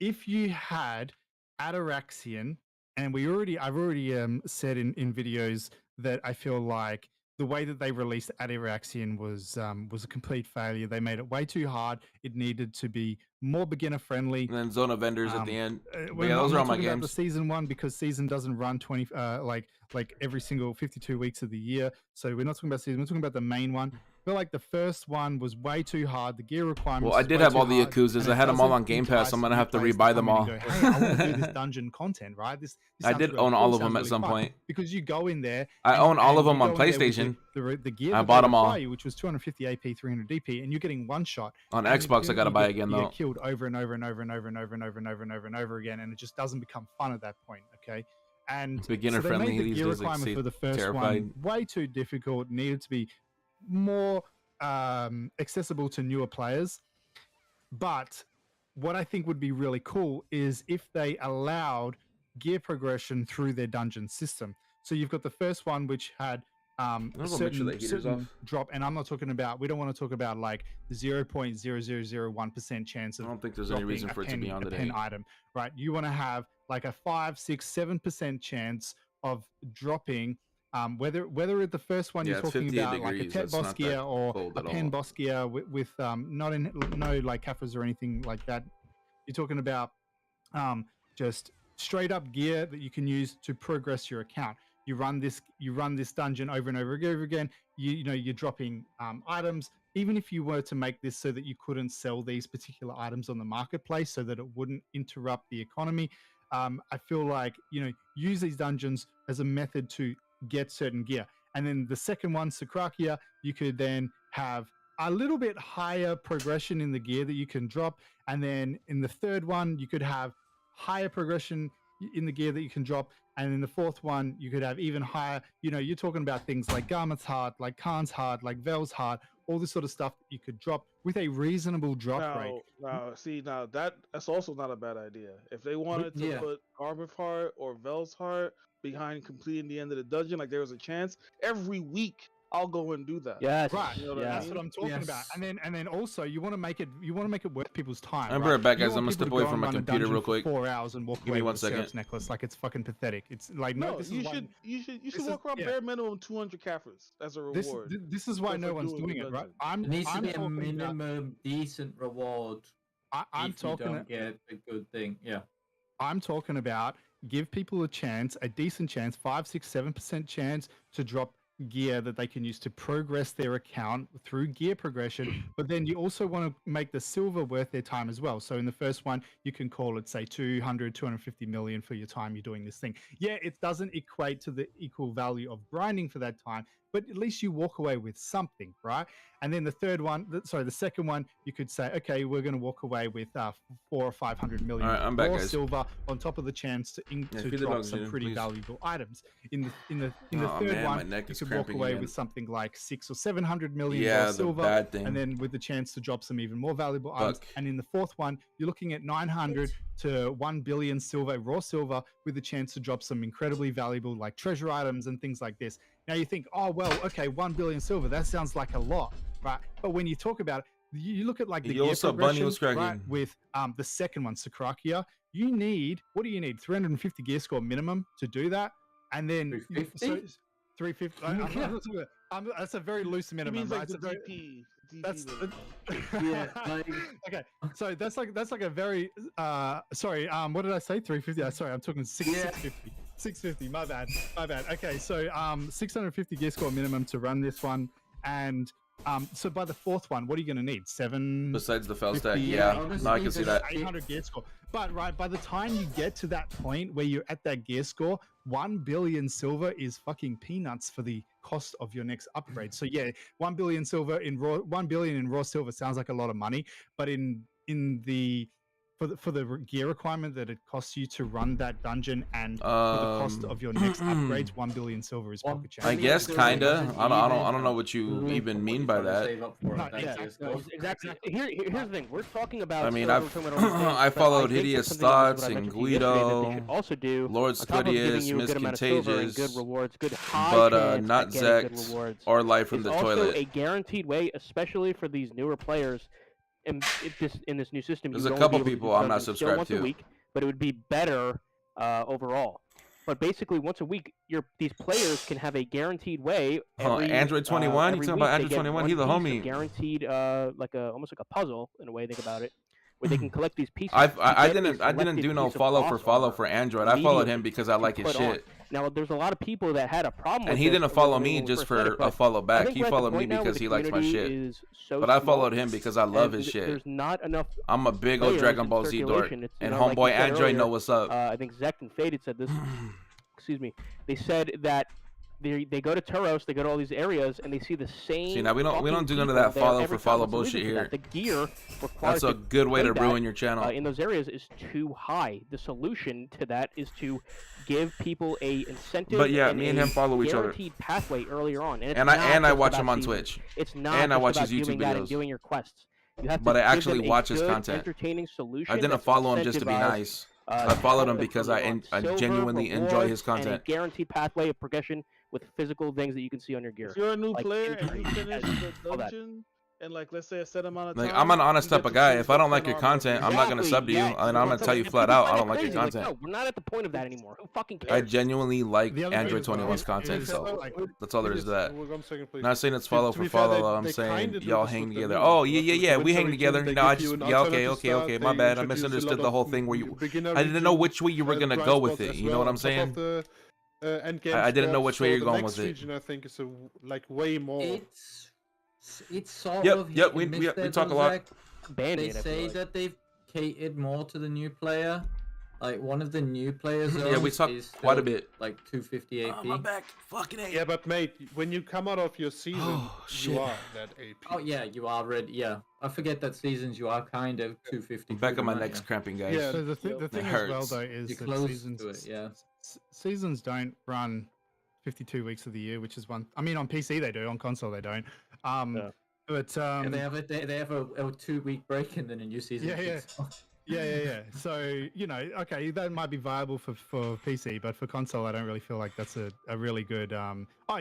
Speaker 6: If you had Ataraxian, and I've already said in videos that I feel like the way that they released Ataraxian was a complete failure. They made it way too hard. It needed to be more beginner friendly.
Speaker 1: And then Zone of Vendors at the end.
Speaker 6: But
Speaker 1: yeah, those are all my games.
Speaker 6: The season one, because season doesn't run 20 like every single 52 weeks of the year. So we're not talking about season. We're talking about the main one. I feel like the first one was way too hard. The gear requirements.
Speaker 1: Well, I did have all the Yakuzas. I had them all on Game Pass. I'm gonna have to rebuy them all.
Speaker 6: Go, hey, I want to do this dungeon content, right? This
Speaker 1: I did
Speaker 6: really
Speaker 1: own
Speaker 6: cool,
Speaker 1: all of them at
Speaker 6: really
Speaker 1: some
Speaker 6: fun.
Speaker 1: point.
Speaker 6: Because you go in there.
Speaker 1: I own all of them on PlayStation.
Speaker 6: The gear
Speaker 1: I bought them all.
Speaker 6: which was 250 AP, 300 DP, and you're getting one shot.
Speaker 1: On Xbox, I gotta buy again though.
Speaker 6: You get killed over and over and over and over and over and over and over and over and over again, and it just doesn't become fun at that point. Okay. And
Speaker 1: beginner
Speaker 6: so
Speaker 1: friendly.
Speaker 6: The gear requirement for the first one way too difficult. Needed to be more accessible to newer players. But what I think would be really cool is if they allowed gear progression through their dungeon system. So you've got the first one, which had a certain drop, and I'm not talking about. We don't want to talk about like 0.0001% chance of.
Speaker 1: I don't think there's any reason for it to be on the
Speaker 6: pen item, right? You want to have like a 5, 6, 7% chance of dropping. Whether at the first one you're talking about like a Tet boss gear or a pen boss gear with no like Kaffers or anything like that. You're talking about just straight up gear that you can use to progress your account. You run this dungeon over and over again. You're dropping items. Even if you were to make this so that you couldn't sell these particular items on the marketplace, so that it wouldn't interrupt the economy, I feel like use these dungeons as a method to get certain gear. And then the second one, Sakrakia, you could then have a little bit higher progression in the gear that you can drop. And then in the third one, you could have higher progression in the gear that you can drop. And in the fourth one, you could have even higher, you know, you're talking about things like Garment's heart, like Khan's heart, like Vel's heart, all this sort of stuff that you could drop with a reasonable drop rate.
Speaker 5: Now that's also not a bad idea. If they wanted to
Speaker 4: Yeah.
Speaker 5: put Garment's heart or Vel's heart behind completing the end of the dungeon, like there was a chance, every week I'll go and do that.
Speaker 2: Yes.
Speaker 6: Right.
Speaker 5: You know what I
Speaker 6: That's
Speaker 5: mean?
Speaker 6: what I'm talking about. And then also you want to make it worth people's time.
Speaker 1: I'm
Speaker 6: right?
Speaker 1: right back,
Speaker 6: You
Speaker 1: guys.
Speaker 6: want
Speaker 1: I'm gonna
Speaker 6: people
Speaker 1: step
Speaker 6: to
Speaker 1: away
Speaker 6: go
Speaker 1: from
Speaker 6: and
Speaker 1: my
Speaker 6: run a
Speaker 1: computer
Speaker 6: dungeon
Speaker 1: real
Speaker 6: for
Speaker 1: quick.
Speaker 6: 4 hours and walk
Speaker 1: Give me
Speaker 6: away
Speaker 1: 1
Speaker 6: with a Seraph's
Speaker 1: second.
Speaker 6: necklace. Like it's fucking pathetic. It's like no,
Speaker 5: No,
Speaker 6: this
Speaker 5: you
Speaker 6: is why,
Speaker 5: should you
Speaker 6: this
Speaker 5: should
Speaker 6: is-
Speaker 5: walk around
Speaker 6: yeah.
Speaker 5: bare minimum 200 Caphras as a
Speaker 6: this
Speaker 5: reward.
Speaker 6: this is why
Speaker 5: just
Speaker 6: no
Speaker 5: for
Speaker 6: one's
Speaker 5: doing
Speaker 6: doing
Speaker 5: the
Speaker 6: it, right?
Speaker 5: dungeon.
Speaker 4: It needs to
Speaker 6: I'm
Speaker 4: be a
Speaker 6: talking about,
Speaker 4: minimum decent reward.
Speaker 6: I'm
Speaker 4: if you
Speaker 6: talking
Speaker 4: don't get a good thing. Yeah.
Speaker 6: I'm talking about give people a chance, a decent chance, 5, 6, 7% chance to drop gear that they can use to progress their account through gear progression. But then you also want to make the silver worth their time as well. So in the first one, you can call it, say, 250 million for your time you're doing this thing. Yeah, it doesn't equate to the equal value of grinding for that time, but at least you walk away with something, right? And then the second one, you could say, okay, we're going to walk away with 400 or 500 million
Speaker 1: All right, I'm back,
Speaker 6: raw
Speaker 1: guys.
Speaker 6: silver on top of the chance to
Speaker 1: feed the
Speaker 6: drop
Speaker 1: dogs,
Speaker 6: some
Speaker 1: Junior,
Speaker 6: pretty
Speaker 1: please.
Speaker 6: valuable items. In the
Speaker 1: Oh,
Speaker 6: third
Speaker 1: man, my
Speaker 6: one,
Speaker 1: neck
Speaker 6: you
Speaker 1: is
Speaker 6: could walk
Speaker 1: cramping
Speaker 6: away
Speaker 1: again.
Speaker 6: with something like 600 or 700 million
Speaker 1: Yeah,
Speaker 6: raw
Speaker 1: the
Speaker 6: silver,
Speaker 1: bad thing.
Speaker 6: and then with the chance to drop some even more valuable items.
Speaker 1: Fuck.
Speaker 6: And in the fourth one, you're looking at 900 to 1 billion silver, raw silver, with the chance to drop some incredibly valuable like treasure items and things like this. Now you think, oh well, okay, 1 billion silver, that sounds like a lot, right? But when you talk about it, you look at like the
Speaker 1: Yo,
Speaker 6: gear
Speaker 1: what's up, Bunny? What's
Speaker 6: progression, right,
Speaker 1: cracking?
Speaker 6: with the second one, Sakrakia, you need, what do you need? 350 gear score minimum to do that, and then
Speaker 4: 350?
Speaker 6: 350. I'm not talking about- that's a very loose
Speaker 5: He
Speaker 6: minimum,
Speaker 5: means
Speaker 6: right?
Speaker 5: like the
Speaker 6: It's a very-
Speaker 5: DP.
Speaker 6: that's
Speaker 5: limit.
Speaker 4: Yeah, like-
Speaker 6: okay. So that's like a very sorry. What did I say? 350. Sorry, I'm talking 650. 650. My bad. Okay, so 650 gear score minimum to run this one, and so by the fourth one, what are you going to need? 7.
Speaker 1: Besides the fell stack,
Speaker 6: 50,
Speaker 1: yeah.
Speaker 4: honestly,
Speaker 1: No, I can see that.
Speaker 6: 800 gear score. But right, by the time you get to that point where you're at that gear score, 1 billion silver is fucking peanuts for the cost of your next upgrade. So yeah, 1 billion silver in raw, 1 billion in raw silver sounds like a lot of money, but in the for the gear requirement that it costs you to run that dungeon and for the cost of your next upgrades, 1 billion silver is pocket change.
Speaker 1: I guess kinda. I don't know what you even mean by that.
Speaker 2: Exactly. Here's the thing. We're talking about.
Speaker 1: I mean,
Speaker 2: we're
Speaker 1: I've
Speaker 2: talking about all these things,
Speaker 1: I
Speaker 2: but
Speaker 1: followed
Speaker 2: think
Speaker 1: Hideous
Speaker 2: there's something else
Speaker 1: Thoughts
Speaker 2: that I
Speaker 1: and
Speaker 2: mentioned to you yesterday that they
Speaker 1: Guido,
Speaker 2: should also do,
Speaker 1: Lord
Speaker 2: on top of giving
Speaker 1: Studious,
Speaker 2: you a
Speaker 1: Miss
Speaker 2: good amount of silver and good
Speaker 1: Contagious,
Speaker 2: rewards, good high
Speaker 1: but
Speaker 2: chance
Speaker 1: not
Speaker 2: at getting good
Speaker 1: Zex
Speaker 2: rewards.
Speaker 1: or Life from
Speaker 2: It's
Speaker 1: the
Speaker 2: also
Speaker 1: Toilet.
Speaker 2: a guaranteed way, especially for these newer players. In this new system,
Speaker 1: There's
Speaker 2: you
Speaker 1: a
Speaker 2: would
Speaker 1: couple
Speaker 2: only be able to
Speaker 1: people
Speaker 2: do
Speaker 1: I'm not
Speaker 2: dungeons still
Speaker 1: subscribed
Speaker 2: once
Speaker 1: to.
Speaker 2: a week, but it would be better overall. But basically, once a week, these players can have a guaranteed way.
Speaker 1: Android 21? You
Speaker 2: every
Speaker 1: talking about
Speaker 2: week they
Speaker 1: Android
Speaker 2: get
Speaker 1: 21?
Speaker 2: one
Speaker 1: He the
Speaker 2: piece of
Speaker 1: homie.
Speaker 2: Guaranteed, almost like a puzzle in a way. Think about it, where they can collect these pieces.
Speaker 1: I
Speaker 2: You get a
Speaker 1: didn't
Speaker 2: selected
Speaker 1: do no
Speaker 2: piece of
Speaker 1: follow
Speaker 2: boss
Speaker 1: for follow
Speaker 2: armor
Speaker 1: for Android. I followed him
Speaker 2: immediately
Speaker 1: because I
Speaker 2: to
Speaker 1: like his
Speaker 2: put on.
Speaker 1: shit.
Speaker 2: Now, there's a lot of people that had a problem
Speaker 1: And
Speaker 2: with
Speaker 1: he
Speaker 2: this
Speaker 1: didn't follow
Speaker 2: originally
Speaker 1: me
Speaker 2: when we
Speaker 1: just
Speaker 2: first had
Speaker 1: for
Speaker 2: it,
Speaker 1: a
Speaker 2: but
Speaker 1: follow
Speaker 2: I
Speaker 1: back.
Speaker 2: think
Speaker 1: He
Speaker 2: we're at the
Speaker 1: followed me
Speaker 2: point now where
Speaker 1: because
Speaker 2: the
Speaker 1: he likes my
Speaker 2: community
Speaker 1: shit.
Speaker 2: is so
Speaker 1: But I
Speaker 2: small,
Speaker 1: followed him because I love
Speaker 2: and
Speaker 1: his shit.
Speaker 2: There's not enough.
Speaker 1: I'm a big old
Speaker 2: players
Speaker 1: Dragon
Speaker 2: in
Speaker 1: Ball Z dork.
Speaker 2: circulation. It's,
Speaker 1: And
Speaker 2: like you
Speaker 1: homeboy
Speaker 2: said
Speaker 1: Android know
Speaker 2: earlier,
Speaker 1: what's up.
Speaker 2: I think Zect and Faded said this. Excuse me. They said that they go to Turos, they go to all these areas, and they see the same.
Speaker 1: See, now we don't
Speaker 2: fucking
Speaker 1: do none of
Speaker 2: people
Speaker 1: that
Speaker 2: there
Speaker 1: follow
Speaker 2: every
Speaker 1: for
Speaker 2: time.
Speaker 1: follow
Speaker 2: What's the reason
Speaker 1: bullshit
Speaker 2: for
Speaker 1: here.
Speaker 2: that? The gear required
Speaker 1: That's a
Speaker 2: to
Speaker 1: good way
Speaker 2: play
Speaker 1: to ruin
Speaker 2: that,
Speaker 1: your channel.
Speaker 2: in those areas is too high. The solution to that is to give people a incentive.
Speaker 1: But yeah,
Speaker 2: and
Speaker 1: me and
Speaker 2: a
Speaker 1: him follow each other.
Speaker 2: guaranteed pathway earlier on, and, it's
Speaker 1: And
Speaker 2: not
Speaker 1: I
Speaker 2: just
Speaker 1: watch
Speaker 2: about
Speaker 1: him on
Speaker 2: seasons.
Speaker 1: Twitch.
Speaker 2: It's not
Speaker 1: And I
Speaker 2: just
Speaker 1: watch
Speaker 2: about
Speaker 1: his YouTube
Speaker 2: doing that and
Speaker 1: videos.
Speaker 2: doing your quests. You have to
Speaker 1: But I
Speaker 2: give
Speaker 1: actually
Speaker 2: them a
Speaker 1: watch his
Speaker 2: good,
Speaker 1: content.
Speaker 2: entertaining solution.
Speaker 1: I didn't
Speaker 2: that's
Speaker 1: follow him just to be
Speaker 2: incentivized,
Speaker 1: nice. I
Speaker 2: to
Speaker 1: followed
Speaker 2: help
Speaker 1: him
Speaker 2: them
Speaker 1: because
Speaker 2: early
Speaker 1: I
Speaker 2: on. Silver,
Speaker 1: genuinely enjoy his
Speaker 2: rewards, and a
Speaker 1: content.
Speaker 2: guaranteed pathway of progression with physical things that you can see on your gear.
Speaker 5: If you're a new
Speaker 2: Like
Speaker 5: player and you
Speaker 2: injuries
Speaker 5: finish
Speaker 2: and
Speaker 5: the
Speaker 2: all that.
Speaker 5: dungeon in like let's say a set amount of
Speaker 1: Like,
Speaker 5: time,
Speaker 1: I'm an honest
Speaker 5: you
Speaker 1: type
Speaker 5: get
Speaker 1: of
Speaker 5: to
Speaker 1: guy.
Speaker 5: choose
Speaker 1: If I don't like your
Speaker 5: different armor.
Speaker 1: content, I'm not gonna sub to you,
Speaker 2: Exactly,
Speaker 1: and I'm gonna tell you
Speaker 2: And
Speaker 1: flat
Speaker 2: people
Speaker 1: out, I
Speaker 2: find
Speaker 1: don't
Speaker 2: that
Speaker 1: like your
Speaker 2: crazy, like,
Speaker 1: content.
Speaker 2: no, we're not at the point of that anymore. Who fucking
Speaker 1: I
Speaker 2: cares?
Speaker 1: genuinely like
Speaker 6: The other thing
Speaker 1: Android
Speaker 6: as well
Speaker 1: 21's
Speaker 6: is
Speaker 1: content, so
Speaker 6: like,
Speaker 1: that's all there is to that.
Speaker 8: 1 second, please.
Speaker 1: Not saying it's
Speaker 8: To-
Speaker 1: follow
Speaker 8: to
Speaker 1: for
Speaker 8: be fair,
Speaker 1: follow. I'm
Speaker 8: they
Speaker 1: saying
Speaker 8: kinda do
Speaker 1: y'all
Speaker 8: this
Speaker 1: hang
Speaker 8: with the
Speaker 1: together.
Speaker 8: mini.
Speaker 1: Oh yeah,
Speaker 8: With
Speaker 1: we
Speaker 8: Winter
Speaker 1: hang together.
Speaker 8: Region,
Speaker 1: No,
Speaker 8: they
Speaker 1: I
Speaker 8: give you
Speaker 1: just
Speaker 8: an
Speaker 1: yeah, okay,
Speaker 8: alternative start,
Speaker 1: my
Speaker 8: they
Speaker 1: bad. I
Speaker 8: introduce a
Speaker 1: misunderstood
Speaker 8: lot
Speaker 1: the whole
Speaker 8: of
Speaker 1: thing where you.
Speaker 8: beginner
Speaker 1: I didn't know
Speaker 8: region,
Speaker 1: which way you were gonna
Speaker 8: bright
Speaker 1: go with
Speaker 8: spots
Speaker 1: it.
Speaker 8: as
Speaker 1: You know
Speaker 8: well
Speaker 1: what I'm
Speaker 8: on top of
Speaker 1: saying?
Speaker 8: the, end game
Speaker 1: I didn't know
Speaker 8: squad,
Speaker 1: which way
Speaker 8: so
Speaker 1: you're
Speaker 8: the
Speaker 1: going
Speaker 8: next
Speaker 1: with it.
Speaker 8: region, I think, is like way more.
Speaker 4: It's sort
Speaker 1: Yep,
Speaker 4: of
Speaker 1: yep,
Speaker 4: hit and
Speaker 1: we
Speaker 4: miss there,
Speaker 1: talk a
Speaker 4: though,
Speaker 1: lot.
Speaker 4: Zach. They
Speaker 2: Band-Aid, I feel
Speaker 4: say
Speaker 2: like.
Speaker 4: that they've catered more to the new player. Like one of the new players.
Speaker 1: Yeah, we talk
Speaker 4: is
Speaker 1: quite a
Speaker 4: still,
Speaker 1: bit.
Speaker 4: Like 250 AP.
Speaker 1: Oh, my back, fucking A.
Speaker 8: Yeah, but mate, when you come out of your season,
Speaker 1: Oh, shit.
Speaker 8: you are that AP.
Speaker 4: Oh yeah, you are ready. Yeah, I forget that seasons you are kind of 250.
Speaker 1: Back on my
Speaker 4: aren't
Speaker 1: neck's
Speaker 4: you?
Speaker 1: cramping, guys.
Speaker 8: Yeah.
Speaker 6: So the thing as well
Speaker 1: hurts.
Speaker 6: though is
Speaker 4: You're
Speaker 6: that
Speaker 4: close
Speaker 6: seasons,
Speaker 4: to it, yeah.
Speaker 6: seasons don't run 52 weeks of the year, which is one. I mean, on PC they do, on console they don't.
Speaker 2: Yeah.
Speaker 6: But
Speaker 4: Yeah, they have a 2-week break and then a new season.
Speaker 6: Yeah, yeah.
Speaker 4: kicks off.
Speaker 6: Yeah. So, you know, okay, that might be viable for PC, but for console, I don't really feel like that's a really good.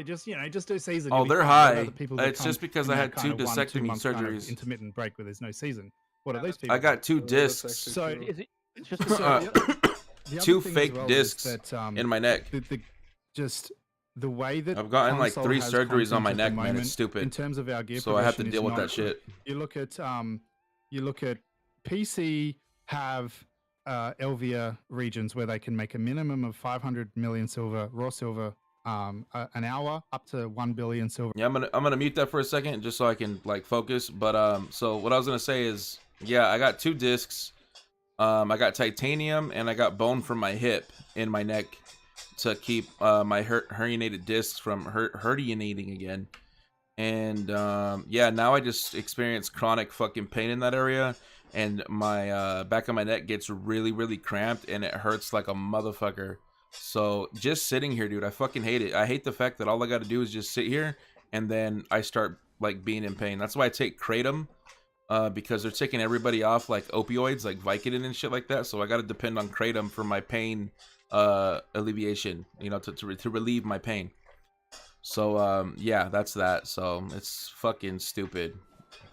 Speaker 6: Just do season.
Speaker 1: Oh,
Speaker 6: you'll be
Speaker 1: they're
Speaker 6: fine. What
Speaker 1: high.
Speaker 6: about the people that
Speaker 1: It's
Speaker 6: come
Speaker 1: just because
Speaker 6: in
Speaker 1: I
Speaker 6: that
Speaker 1: had
Speaker 6: kind
Speaker 1: 2
Speaker 6: of 1-2
Speaker 1: discectomy
Speaker 6: month kind of
Speaker 1: surgeries.
Speaker 6: intermittent break where there's no season. What are those
Speaker 1: I
Speaker 6: people?
Speaker 1: got 2
Speaker 8: that's
Speaker 1: discs,
Speaker 8: actually true.
Speaker 2: Is it? It's just
Speaker 6: So,
Speaker 2: a,
Speaker 6: the other
Speaker 1: 2
Speaker 6: thing as
Speaker 1: fake
Speaker 6: well is
Speaker 1: discs
Speaker 6: that,
Speaker 1: in my neck.
Speaker 6: just the way that
Speaker 1: I've gotten like
Speaker 6: console
Speaker 1: 3
Speaker 6: has
Speaker 1: surgeries on
Speaker 6: content
Speaker 1: my
Speaker 6: at the
Speaker 1: neck, man.
Speaker 6: moment
Speaker 1: It's stupid.
Speaker 6: in terms of our gear
Speaker 1: So I have to
Speaker 6: progression is
Speaker 1: deal with
Speaker 6: not
Speaker 1: that shit.
Speaker 6: You look at PC have Elvia regions where they can make a minimum of 500 million silver, raw silver, an hour, up to 1 billion silver.
Speaker 1: Yeah, I'm gonna mute that for a second just so I can like focus. But so what I was gonna say is, yeah, I got 2 discs. I got titanium and I got bone from my hip in my neck to keep my herniated discs from herniating again. And yeah, now I just experience chronic fucking pain in that area, and my back of my neck gets really, really cramped, and it hurts like a motherfucker. So just sitting here, dude, I fucking hate it. I hate the fact that all I got to do is just sit here, and then I start like being in pain. That's why I take kratom, because they're taking everybody off like opioids, like Vicodin and shit like that. So I got to depend on kratom for my pain alleviation, you know, to relieve my pain. So yeah, that's that. So it's fucking stupid,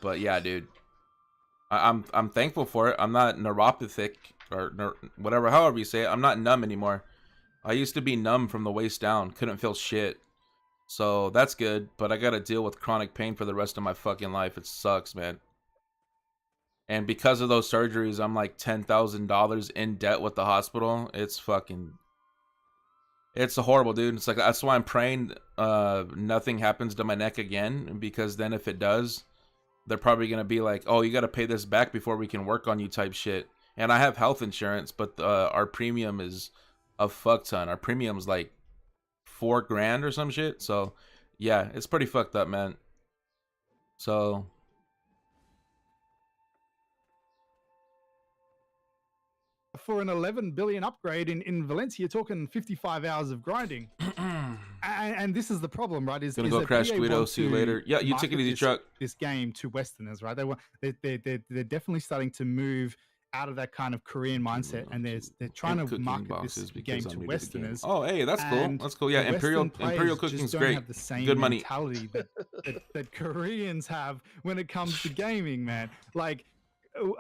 Speaker 1: but yeah, dude, I'm thankful for it. I'm not neuropathic or whatever, however you say it. I'm not numb anymore. I used to be numb from the waist down, couldn't feel shit. So that's good, but I gotta deal with chronic pain for the rest of my fucking life. It sucks, man. And because of those surgeries, I'm like $10,000 in debt with the hospital. It's horrible, dude. It's like, that's why I'm praying nothing happens to my neck again, because then if it does, they're probably gonna be like, oh, you gotta pay this back before we can work on you type shit. And I have health insurance, but our premium is a fuck ton. Our premium's like $4,000 or some shit. So yeah, it's pretty fucked up, man. So
Speaker 6: For an 11 billion upgrade in Valencia, you're talking 55 hours of grinding. and this is the problem, right? Is
Speaker 1: gonna go
Speaker 6: that
Speaker 1: crash
Speaker 6: BDO
Speaker 1: Guido.
Speaker 6: want
Speaker 1: See you
Speaker 6: to
Speaker 1: later. Yeah, you take it
Speaker 6: market
Speaker 1: easy, truck.
Speaker 6: this game to Westerners, right? They're definitely starting to move out of that kind of Korean mindset, and they're trying to market this game to Westerners.
Speaker 1: Oh, hey, that's cool. That's cool. Yeah,
Speaker 6: the
Speaker 1: Imperial
Speaker 6: Western players
Speaker 1: Cooking's
Speaker 6: just don't
Speaker 1: great.
Speaker 6: have the same
Speaker 1: Good money.
Speaker 6: mentality that Koreans have when it comes to gaming, man. Like,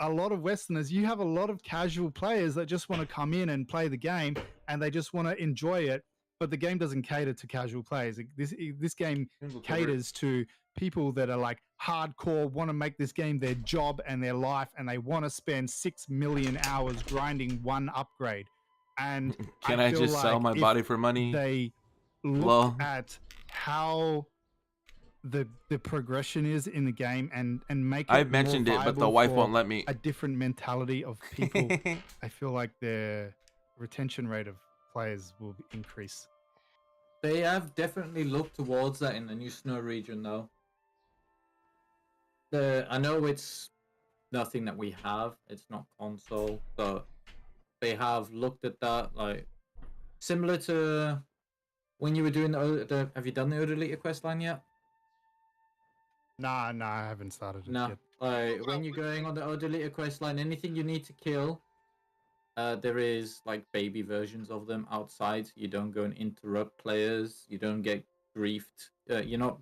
Speaker 6: a lot of Westerners, you have a lot of casual players that just want to come in and play the game, and they just want to enjoy it. But the game doesn't cater to casual players. This game caters to people that are like hardcore, want to make this game their job and their life, and they want to spend 6 million hours grinding one upgrade. And
Speaker 1: Can I
Speaker 6: feel
Speaker 1: just sell
Speaker 6: like
Speaker 1: my
Speaker 6: if
Speaker 1: body for money?
Speaker 6: They look at how the progression is in the game and make it
Speaker 1: I've mentioned
Speaker 6: more
Speaker 1: it, but the
Speaker 6: viable
Speaker 1: wife
Speaker 6: for
Speaker 1: won't let me.
Speaker 6: a different mentality of people. I feel like the retention rate of players will increase.
Speaker 4: They have definitely looked towards that in the new snow region, though. I know it's nothing that we have. It's not console, but they have looked at that, like similar to when you were doing the have you done the Odalita quest line yet?
Speaker 6: Nah, I haven't started it
Speaker 4: No.
Speaker 6: yet.
Speaker 4: Like when you're going on the Odalita quest line, anything you need to kill, there is like baby versions of them outside. So you don't go and interrupt players. You don't get griefed. You're not.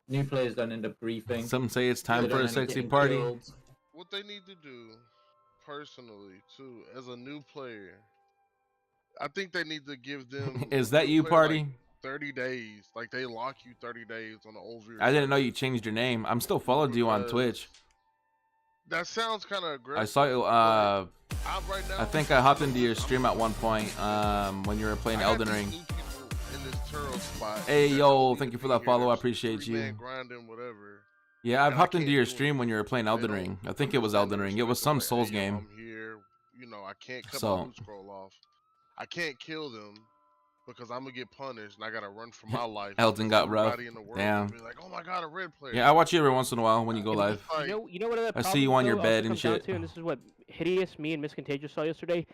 Speaker 4: New players don't end up griefing.
Speaker 1: Some say it's time
Speaker 4: They
Speaker 1: for
Speaker 4: don't
Speaker 1: a
Speaker 4: end up
Speaker 1: sexy
Speaker 4: getting
Speaker 1: party.
Speaker 4: killed.
Speaker 9: What they need to do, personally, too, as a new player, I think they need to give them.
Speaker 1: Is that
Speaker 9: new
Speaker 1: you,
Speaker 9: player,
Speaker 1: party?
Speaker 9: Like 30 days. Like they lock you 30 days on the overview.
Speaker 1: I didn't know you changed your name. I'm still followed you on Twitch.
Speaker 9: That sounds kind of aggressive.
Speaker 1: I saw you.
Speaker 9: right now,
Speaker 1: I think I hopped into your stream at one point when you were playing Elden Ring. Hey yo, thank you for that follow. I appreciate you.
Speaker 9: Grinding, whatever.
Speaker 1: Yeah, I've
Speaker 9: And
Speaker 1: hopped
Speaker 9: I
Speaker 1: into
Speaker 9: can't
Speaker 1: your
Speaker 9: do
Speaker 1: stream when you were playing Elden Ring. I think it was Elden Ring. It was some Souls game.
Speaker 9: I'm here. You know, I can't cut
Speaker 1: So-
Speaker 9: my loot scroll off. I can't kill them because I'm gonna get punished and I gotta run for my life.
Speaker 1: Elden got rough.
Speaker 9: Everybody in the world
Speaker 1: Damn.
Speaker 9: will be like, oh my god, a red player.
Speaker 1: Yeah, I watch you every once in a while when you go live.
Speaker 9: Like,
Speaker 2: you know what other
Speaker 1: I see you on your
Speaker 2: problem, though,
Speaker 1: bed
Speaker 2: also
Speaker 1: and
Speaker 2: comes down
Speaker 1: shit.
Speaker 2: to, and this is what Hideous, me, and Miscontagious saw yesterday.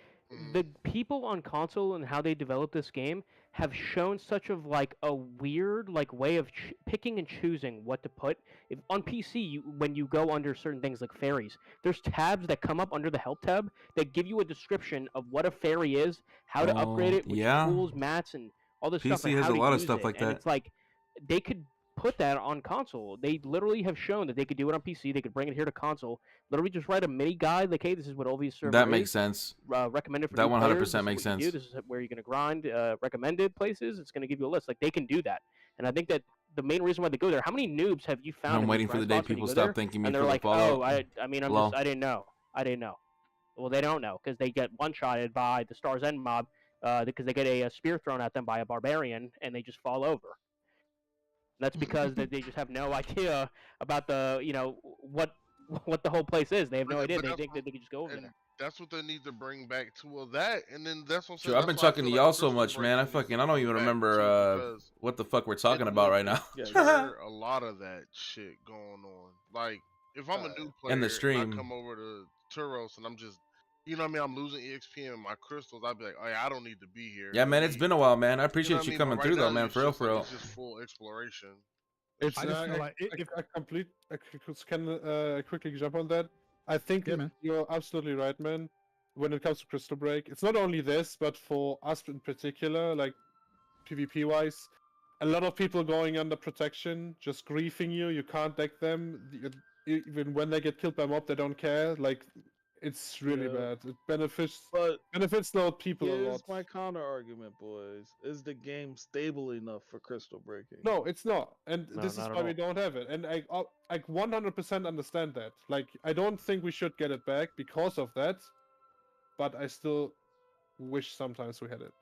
Speaker 2: the people on console and how they develop this game have shown such of like a weird like way of picking and choosing what to put. If on PC, when you go under certain things like fairies, there's tabs that come up under the help tab that give you a description of what a fairy is, how to upgrade it, which
Speaker 1: yeah.
Speaker 2: tools, mats, and all this stuff.
Speaker 1: PC
Speaker 2: And
Speaker 1: has
Speaker 2: how
Speaker 1: a
Speaker 2: to
Speaker 1: lot of
Speaker 2: use
Speaker 1: stuff
Speaker 2: it.
Speaker 1: like
Speaker 2: And
Speaker 1: that.
Speaker 2: it's like they could put that on console. They literally have shown that they could do it on PC. They could bring it here to console. Literally just write a mini guide like, hey, this is what Olvi's server
Speaker 1: That makes
Speaker 2: is.
Speaker 1: sense.
Speaker 2: Recommended for
Speaker 1: That
Speaker 2: new
Speaker 1: 100%
Speaker 2: players. This is
Speaker 1: makes
Speaker 2: what you do.
Speaker 1: sense.
Speaker 2: This is where you're going to grind. Recommended places. It's going to give you a list. Like they can do that. And I think that the main reason why they go there. How many noobs have you found?
Speaker 1: I'm
Speaker 2: in
Speaker 1: waiting
Speaker 2: these
Speaker 1: for the
Speaker 2: grind
Speaker 1: day
Speaker 2: spots when you
Speaker 1: people
Speaker 2: go
Speaker 1: stop
Speaker 2: there,
Speaker 1: thanking me
Speaker 2: and
Speaker 1: for
Speaker 2: they're
Speaker 1: the
Speaker 2: like,
Speaker 1: follow.
Speaker 2: oh, I mean, I didn't know. Well, they don't know because they get one-shotted by the Star's End mob because they get a spear thrown at them by a barbarian and they just fall over. That's because they just have no idea about the what the whole place is. They have no idea. They think that they can just go over there.
Speaker 9: That's what they need to bring back to that, and then that's what I'm saying.
Speaker 1: Sure, I've been talking to y'all so much, man. I don't even remember what the fuck we're talking about right now.
Speaker 9: A lot of that shit going on. Like if I'm a new player
Speaker 1: in the stream,
Speaker 9: and I come over to Turos and I'm just, you know what I mean, I'm losing EXP and my crystals. I'd be like, oh yeah, I don't need to be here.
Speaker 1: Yeah, man, it's been a while, man. I appreciate you coming through, though, man. For real, for real.
Speaker 9: It's just full exploration.
Speaker 8: It's
Speaker 6: I just feel like
Speaker 8: if I can quickly jump on that. I think you're absolutely right, man. When it comes to Crystal Break, it's not only this, but for us in particular, like PvP wise, a lot of people going under protection, just griefing you. You can't deck them. Even when they get killed by mob, they don't care. Like, it's really bad. It benefits those people a lot.
Speaker 5: Here's my counter argument, boys. Is the game stable enough for crystal breaking?
Speaker 8: No, it's not, and
Speaker 2: No,
Speaker 8: this is
Speaker 2: not
Speaker 8: why
Speaker 2: at
Speaker 8: we
Speaker 2: all.
Speaker 8: don't have it. And I 100% understand that. Like, I don't think we should get it back because of that, but I still wish sometimes we had it.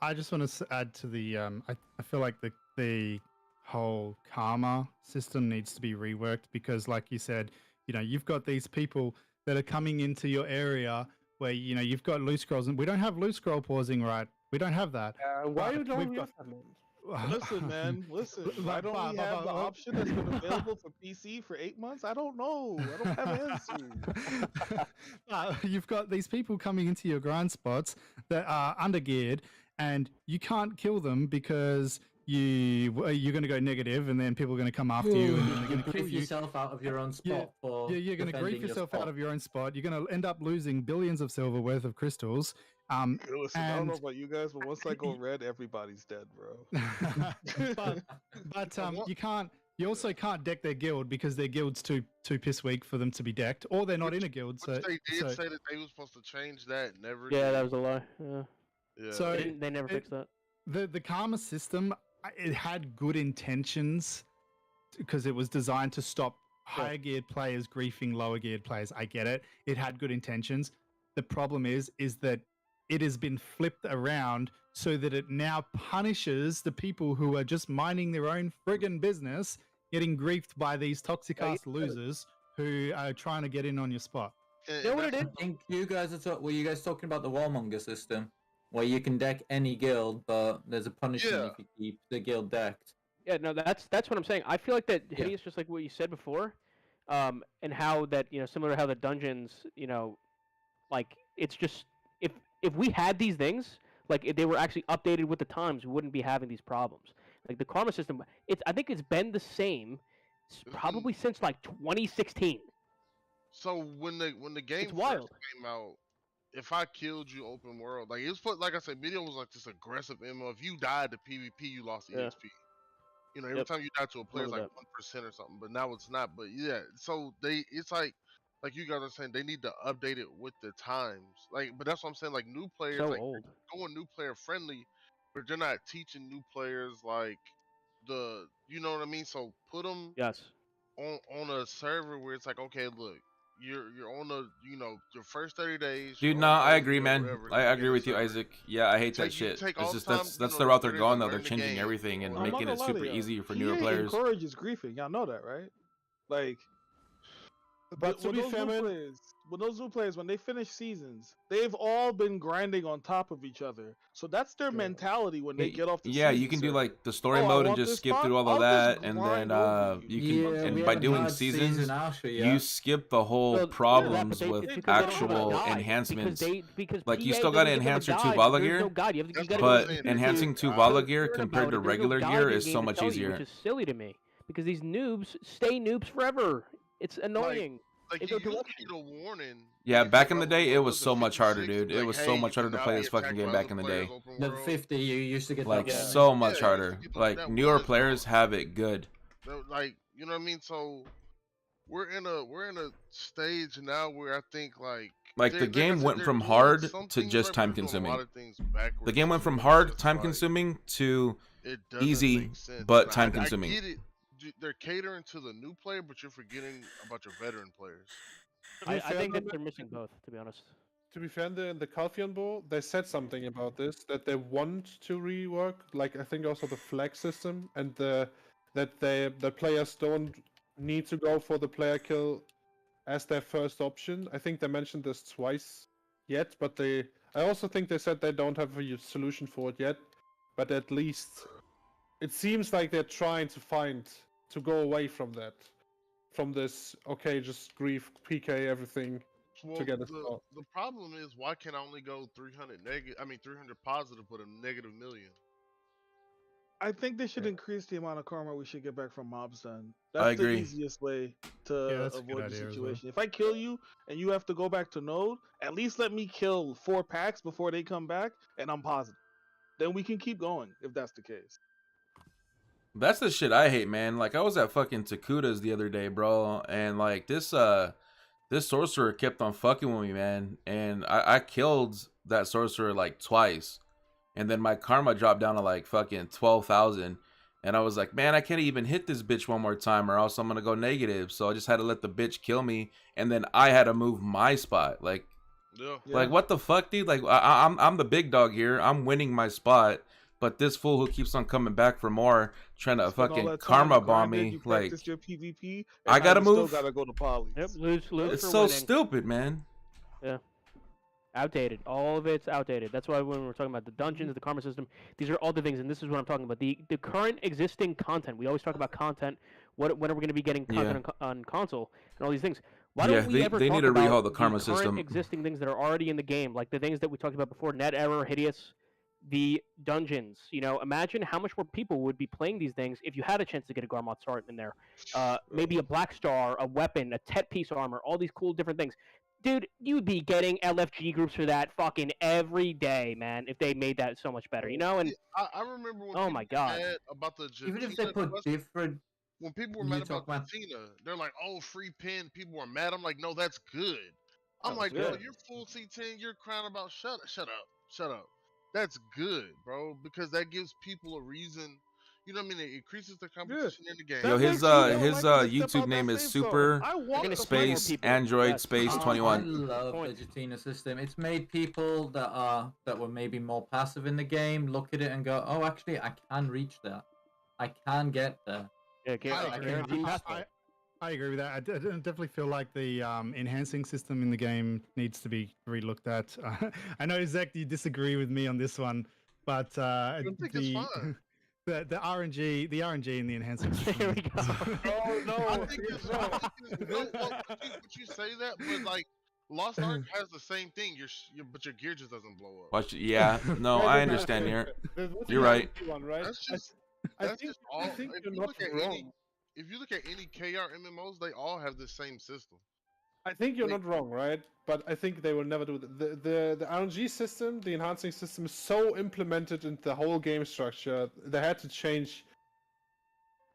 Speaker 6: I just want to add to the I feel like the whole karma system needs to be reworked because, like you said, you've got these people that are coming into your area where you've got loot scrolls, and we don't have loot scroll pausing, right? We don't have that.
Speaker 8: Why
Speaker 6: But
Speaker 8: don't
Speaker 6: we've
Speaker 8: we
Speaker 6: got-
Speaker 8: have that?
Speaker 5: Listen, man. Listen. Why don't we have the option that's been available for PC for 8 months? I don't know. I don't have answers.
Speaker 6: You've got these people coming into your grind spots that are undergeared, and you can't kill them because you're going to go negative, and then people are going to come after you, and they're going to kill
Speaker 4: Grief
Speaker 6: you.
Speaker 4: yourself out of your own spot.
Speaker 6: You're going to grief yourself out of your own spot. You're going to end up losing billions of silver worth of crystals.
Speaker 5: Listen, I don't know about you guys, but once I go red, everybody's dead, bro.
Speaker 6: but you also can't deck their guild because their guild's too piss weak for them to be decked, or they're not in a guild. So
Speaker 9: they did say that they were supposed to change that. Never.
Speaker 2: Yeah,
Speaker 9: did.
Speaker 2: that was a lie. Yeah.
Speaker 9: Yeah.
Speaker 6: So
Speaker 2: They never fixed that.
Speaker 6: the karma system, it had good intentions because it was designed to stop higher geared players griefing lower geared players. I get it. It had good intentions. The problem is that it has been flipped around so that it now punishes the people who are just minding their own friggin' business, getting griefed by these toxic ass losers who are trying to get in on your spot.
Speaker 2: You know what it is?
Speaker 4: I think you guys were you guys talking about the Warmonger system, where you can deck any guild, but there's a punishment if you keep the guild decked.
Speaker 2: Yeah, no, that's what I'm saying. I feel like that Hideous, just like what you said before, and how that similar to how the dungeons, like it's just if we had these things, like if they were actually updated with the times, we wouldn't be having these problems. Like the karma system, I think it's been the same probably since like 2016.
Speaker 9: So when the game
Speaker 2: It's wild.
Speaker 9: first came out, if I killed you open world, like it was like I said, BDO was like this aggressive MMO. If you died to PvP, you lost
Speaker 2: Yeah.
Speaker 9: EXP. Every time you die to a player, it's like
Speaker 2: Remember
Speaker 9: 1% or something. But now it's not. But yeah, so it's like you guys are saying, they need to update it with the times. Like, but that's what I'm saying. Like new players,
Speaker 2: So
Speaker 9: like
Speaker 2: old.
Speaker 9: going new player friendly, but they're not teaching new players like you know what I mean. So put them
Speaker 2: Yes.
Speaker 9: on a server where it's like, okay, look, you're on your first 30 days.
Speaker 1: Dude, no, I agree, man. I agree with you, Isaac. Yeah, I hate that shit.
Speaker 9: take all
Speaker 1: It's
Speaker 9: the
Speaker 1: just
Speaker 9: time,
Speaker 1: that's the route they're
Speaker 9: 30
Speaker 1: going
Speaker 9: to
Speaker 1: though. They're
Speaker 9: learn the
Speaker 1: changing
Speaker 9: game.
Speaker 1: everything and
Speaker 5: I'm not
Speaker 1: making
Speaker 5: gonna
Speaker 1: it
Speaker 5: lie to
Speaker 1: super
Speaker 5: y'all.
Speaker 1: easy for
Speaker 5: EA
Speaker 1: newer players.
Speaker 5: encourages griefing. Y'all know that, right? Like,
Speaker 8: But to
Speaker 5: with
Speaker 8: be
Speaker 5: those
Speaker 8: fair,
Speaker 5: new
Speaker 8: man,
Speaker 5: players, with those new players, when they finish seasons, they've all been grinding on top of each other. So that's their mentality when they get off the
Speaker 1: Yeah, you
Speaker 5: season
Speaker 1: can do
Speaker 5: circuit.
Speaker 1: like the story
Speaker 5: Oh, I
Speaker 1: mode and
Speaker 5: want
Speaker 1: just
Speaker 5: this
Speaker 1: skip
Speaker 5: spot?
Speaker 1: through all of
Speaker 5: I'll just
Speaker 1: that, and then
Speaker 5: grind over
Speaker 1: you
Speaker 4: Yeah,
Speaker 1: can,
Speaker 4: we
Speaker 1: and by
Speaker 4: haven't
Speaker 1: doing
Speaker 4: had
Speaker 1: seasons,
Speaker 4: season Asher
Speaker 1: you
Speaker 4: yet.
Speaker 1: skip the whole
Speaker 2: Well,
Speaker 1: problems
Speaker 2: but
Speaker 1: with
Speaker 2: it's because they don't have a
Speaker 1: actual
Speaker 2: guide,
Speaker 1: enhancements.
Speaker 2: Because
Speaker 1: Like you
Speaker 2: PA
Speaker 1: still got to
Speaker 2: doesn't give them a
Speaker 1: enhance your
Speaker 2: guide,
Speaker 1: Tuvala
Speaker 2: there's no
Speaker 1: gear,
Speaker 2: guide. You
Speaker 9: That's
Speaker 2: gotta
Speaker 9: what I'm
Speaker 1: but
Speaker 9: saying.
Speaker 1: enhancing
Speaker 9: Dude,
Speaker 1: Tuvala gear
Speaker 2: learn
Speaker 1: compared
Speaker 2: about
Speaker 1: to
Speaker 2: it. There's no
Speaker 1: regular
Speaker 2: guide
Speaker 1: gear
Speaker 2: in
Speaker 1: is
Speaker 2: game
Speaker 1: so
Speaker 2: to
Speaker 1: much
Speaker 2: tell you,
Speaker 1: easier.
Speaker 2: which is silly to me because these noobs stay noobs forever. It's annoying.
Speaker 9: Like
Speaker 2: There's
Speaker 9: you
Speaker 2: no
Speaker 9: used to
Speaker 2: direction.
Speaker 9: get a warning.
Speaker 1: Yeah,
Speaker 9: when you
Speaker 1: back
Speaker 9: got
Speaker 1: in the
Speaker 9: level
Speaker 1: day, it
Speaker 9: what
Speaker 1: was
Speaker 9: it,
Speaker 1: so much harder,
Speaker 9: 56?
Speaker 1: dude. It
Speaker 9: Like,
Speaker 1: was
Speaker 9: hey,
Speaker 1: so
Speaker 9: you
Speaker 1: much harder
Speaker 9: can
Speaker 1: to
Speaker 9: now
Speaker 1: play
Speaker 9: be
Speaker 1: this fucking
Speaker 9: attacked
Speaker 1: game
Speaker 9: by
Speaker 1: back
Speaker 9: other
Speaker 1: in the
Speaker 9: players,
Speaker 1: day.
Speaker 9: open
Speaker 4: The
Speaker 9: world.
Speaker 4: 50, you used to get
Speaker 1: Like
Speaker 4: that.
Speaker 1: so much
Speaker 9: Yeah, you
Speaker 1: harder.
Speaker 9: used to get
Speaker 1: Like
Speaker 9: that
Speaker 1: newer
Speaker 9: one
Speaker 1: players
Speaker 9: zone.
Speaker 1: have it good.
Speaker 9: Like, you know what I mean? So we're in a stage now where I think like
Speaker 1: Like the
Speaker 9: like I
Speaker 1: game
Speaker 9: said,
Speaker 1: went
Speaker 9: they're
Speaker 1: from
Speaker 9: doing
Speaker 1: hard
Speaker 9: some
Speaker 1: to
Speaker 9: things
Speaker 1: just
Speaker 9: right, but
Speaker 1: time
Speaker 9: they're doing a
Speaker 1: consuming.
Speaker 9: lot of things backwards
Speaker 1: The game went
Speaker 9: too,
Speaker 1: from
Speaker 9: and
Speaker 1: hard,
Speaker 9: it's just
Speaker 1: time
Speaker 9: like
Speaker 1: consuming to
Speaker 9: it doesn't
Speaker 1: easy,
Speaker 9: make sense.
Speaker 1: but
Speaker 9: And
Speaker 1: time
Speaker 9: I
Speaker 1: consuming.
Speaker 9: get it. They're catering to the new player, but you're forgetting about your veteran players.
Speaker 2: I think that they're missing both, to be honest.
Speaker 8: to be fair, in the Calphion Bowl, they said something about this, that they want to rework, like I think also the flag system, and that the players don't need to go for the player kill as their first option. I think they mentioned this twice yet, but I also think they said they don't have a solution for it yet, but at least it seems like they're trying to go away from that. From this, okay, just grief, PK, everything.
Speaker 9: Well,
Speaker 8: To get a spot.
Speaker 9: the problem is why can I only go 300 negative? I mean 300 positive, but a negative million.
Speaker 5: I think they should increase the amount of karma we should get back from mobs then.
Speaker 1: I
Speaker 5: That's the
Speaker 1: agree.
Speaker 5: easiest way to
Speaker 6: that's a good
Speaker 5: avoid the
Speaker 6: idea as well.
Speaker 5: situation. If I kill you and you have to go back to node, at least let me kill 4 packs before they come back, and I'm positive. Then we can keep going if that's the case.
Speaker 1: That's the shit I hate, man. Like I was at fucking Takuda's the other day, bro, and like this sorcerer kept on fucking with me, man. And I killed that sorcerer like twice. And then my karma dropped down to like fucking 12,000. And I was like, man, I can't even hit this bitch one more time or else I'm gonna go negative. So I just had to let the bitch kill me. And then I had to move my spot. Like, like what the fuck, dude? Like I'm the big dog here. I'm winning my spot. But this fool who keeps on coming back for more, trying to fucking karma bomb me, like
Speaker 5: your PvP,
Speaker 1: I gotta move.
Speaker 5: Still gotta go to poly.
Speaker 2: Yep, lose
Speaker 1: It's
Speaker 2: for
Speaker 1: so
Speaker 2: winning.
Speaker 1: stupid, man.
Speaker 2: Yeah. Outdated. All of it's outdated. That's why when we're talking about the dungeons, the karma system, these are all the things, and this is what I'm talking about. The current existing content. We always talk about content. When are we going to be getting content on console and all these things? Why don't we ever
Speaker 1: they
Speaker 2: talk
Speaker 1: need to
Speaker 2: about
Speaker 1: rehaul the karma
Speaker 2: current
Speaker 1: system.
Speaker 2: existing things that are already in the game, like the things that we talked about before, net error, hideous, the dungeons. You know, imagine how much more people would be playing these things if you had a chance to get a Garmot Sart in there. Maybe a Black Star, a weapon, a Tet piece armor, all these cool different things. Dude, you'd be getting LFG groups for that fucking every day, man, if they made that so much better, you know? And
Speaker 9: I remember when
Speaker 2: oh my god,
Speaker 9: mad about the
Speaker 4: Even if they put different.
Speaker 9: when people were
Speaker 4: You
Speaker 9: mad
Speaker 4: talk
Speaker 9: about
Speaker 4: about-
Speaker 9: Athena, they're like, "Oh, free pin." People were mad. I'm like, "No, that's good." I'm
Speaker 5: That's
Speaker 9: like, "Bro,
Speaker 5: good.
Speaker 9: you're full C10. You're crying about shut up. That's good, bro, because that gives people a reason. You know what I mean? It increases the competition in the game.
Speaker 1: Yo,
Speaker 5: That
Speaker 1: his
Speaker 5: makes you don't
Speaker 1: his
Speaker 5: like to step
Speaker 1: YouTube
Speaker 5: out
Speaker 1: name
Speaker 5: that
Speaker 1: is
Speaker 5: safe zone.
Speaker 1: Super
Speaker 5: I want
Speaker 2: gonna
Speaker 5: to
Speaker 2: see
Speaker 5: play
Speaker 2: more
Speaker 1: Space
Speaker 2: people.
Speaker 1: Android
Speaker 2: Yes.
Speaker 1: Space
Speaker 4: I
Speaker 1: 21.
Speaker 4: love
Speaker 2: Point.
Speaker 4: the Gitina system. It's made people that were maybe more passive in the game look at it and go, "Oh, actually, I can reach that. I can get there."
Speaker 2: yeah,
Speaker 4: I agree.
Speaker 2: guaranteed pass play.
Speaker 6: I agree with that. I definitely feel like the enhancing system in the game needs to be relooked at. I know, Zach, you disagree with me on this one, but
Speaker 9: I think it's fine.
Speaker 6: the RNG in the enhancing system.
Speaker 2: There we go.
Speaker 9: I think it's but you say that, but like Lost Ark has the same thing. But your gear just doesn't blow up.
Speaker 1: Watch, yeah, no, I understand. You're right.
Speaker 9: That's just all.
Speaker 8: I think
Speaker 9: If
Speaker 8: you're
Speaker 9: you
Speaker 8: not
Speaker 9: look at
Speaker 8: wrong.
Speaker 9: if you look at any KR MMOs, they all have the same system.
Speaker 8: I think you're not wrong, right? But I think they will never do that. The RNG system, the enhancing system, is so implemented in the whole game structure. They had to change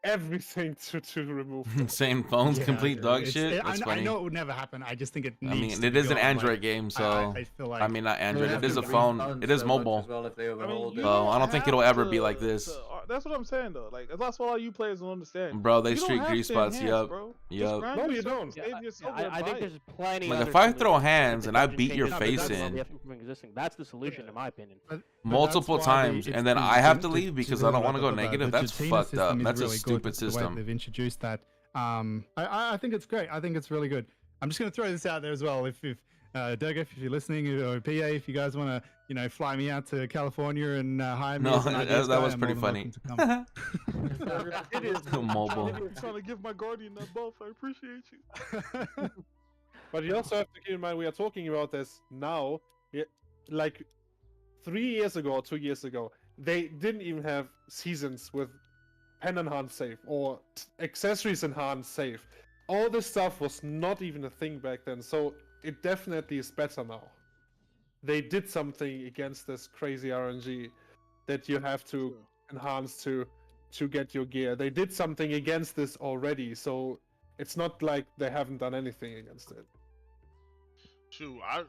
Speaker 8: everything to remove that.
Speaker 1: Same phones,
Speaker 6: Yeah,
Speaker 1: complete dog
Speaker 6: it's-
Speaker 1: shit.
Speaker 6: I,
Speaker 1: That's
Speaker 6: I
Speaker 1: funny.
Speaker 6: know it would never happen. I just think it
Speaker 1: I
Speaker 6: needs.
Speaker 1: mean,
Speaker 6: to
Speaker 1: it
Speaker 6: be
Speaker 1: is an
Speaker 6: gone.
Speaker 1: Android
Speaker 6: Like,
Speaker 1: game, so
Speaker 6: I feel like.
Speaker 1: I mean, not Android.
Speaker 4: They
Speaker 1: It
Speaker 4: have
Speaker 1: is
Speaker 4: to
Speaker 1: a phone.
Speaker 4: refund
Speaker 1: It is
Speaker 4: so much
Speaker 1: mobile.
Speaker 4: as well if they
Speaker 5: I mean,
Speaker 4: overhauled
Speaker 5: you
Speaker 4: it.
Speaker 1: Well, I don't think it'll
Speaker 5: have
Speaker 1: ever be
Speaker 5: to-
Speaker 1: like this.
Speaker 5: that's what I'm saying though. Like that's what all you players don't understand.
Speaker 1: Bro, they
Speaker 5: You don't
Speaker 1: streak
Speaker 5: have
Speaker 1: grease
Speaker 5: to
Speaker 1: spots.
Speaker 5: enhance,
Speaker 1: Yup.
Speaker 5: bro. Just
Speaker 1: Yup.
Speaker 5: grind
Speaker 8: No, you
Speaker 5: yourself,
Speaker 8: don't.
Speaker 5: save yourself
Speaker 2: I
Speaker 5: and
Speaker 2: think
Speaker 5: buy
Speaker 2: there's
Speaker 5: it.
Speaker 2: plenty.
Speaker 1: Like,
Speaker 2: other
Speaker 1: if I throw
Speaker 2: solutions.
Speaker 1: hands
Speaker 2: The
Speaker 1: and I
Speaker 2: dungeon
Speaker 1: beat your
Speaker 2: changes,
Speaker 1: face
Speaker 2: that's
Speaker 1: in-
Speaker 2: the from existing. That's the solution, in my opinion.
Speaker 6: But
Speaker 1: Multiple
Speaker 6: that's why
Speaker 1: times,
Speaker 6: it's
Speaker 1: and then
Speaker 6: been
Speaker 1: I have to
Speaker 6: to-
Speaker 1: leave
Speaker 6: to
Speaker 1: because
Speaker 6: do
Speaker 1: I don't
Speaker 6: that,
Speaker 1: want to go
Speaker 6: but
Speaker 1: negative.
Speaker 6: the
Speaker 1: That's
Speaker 6: Gitina
Speaker 1: fucked
Speaker 6: system
Speaker 1: up.
Speaker 6: is
Speaker 1: That's a
Speaker 6: really good,
Speaker 1: stupid
Speaker 6: the way
Speaker 1: system.
Speaker 6: they've introduced that. I think it's great. I think it's really good. I'm just going to throw this out there as well. If Dogo, if you're listening, or PA, if you guys want to, fly me out to California and hire me.
Speaker 1: No,
Speaker 6: as an ideas
Speaker 1: that
Speaker 6: guy,
Speaker 1: was
Speaker 6: I'm
Speaker 1: pretty
Speaker 6: more than
Speaker 1: funny.
Speaker 6: welcome to come.
Speaker 1: Mobile.
Speaker 5: I'm trying to give my guardian that buff. I appreciate you.
Speaker 8: But you also have to keep in mind we are talking about this now. Like 3 years ago or 2 years ago, they didn't even have seasons with pen enhanced save or accessories enhanced save. All this stuff was not even a thing back then, so it definitely is better now. They did something against this crazy RNG that you have to enhance to get your gear. They did something against this already, so it's not like they haven't done anything against it.
Speaker 9: True. I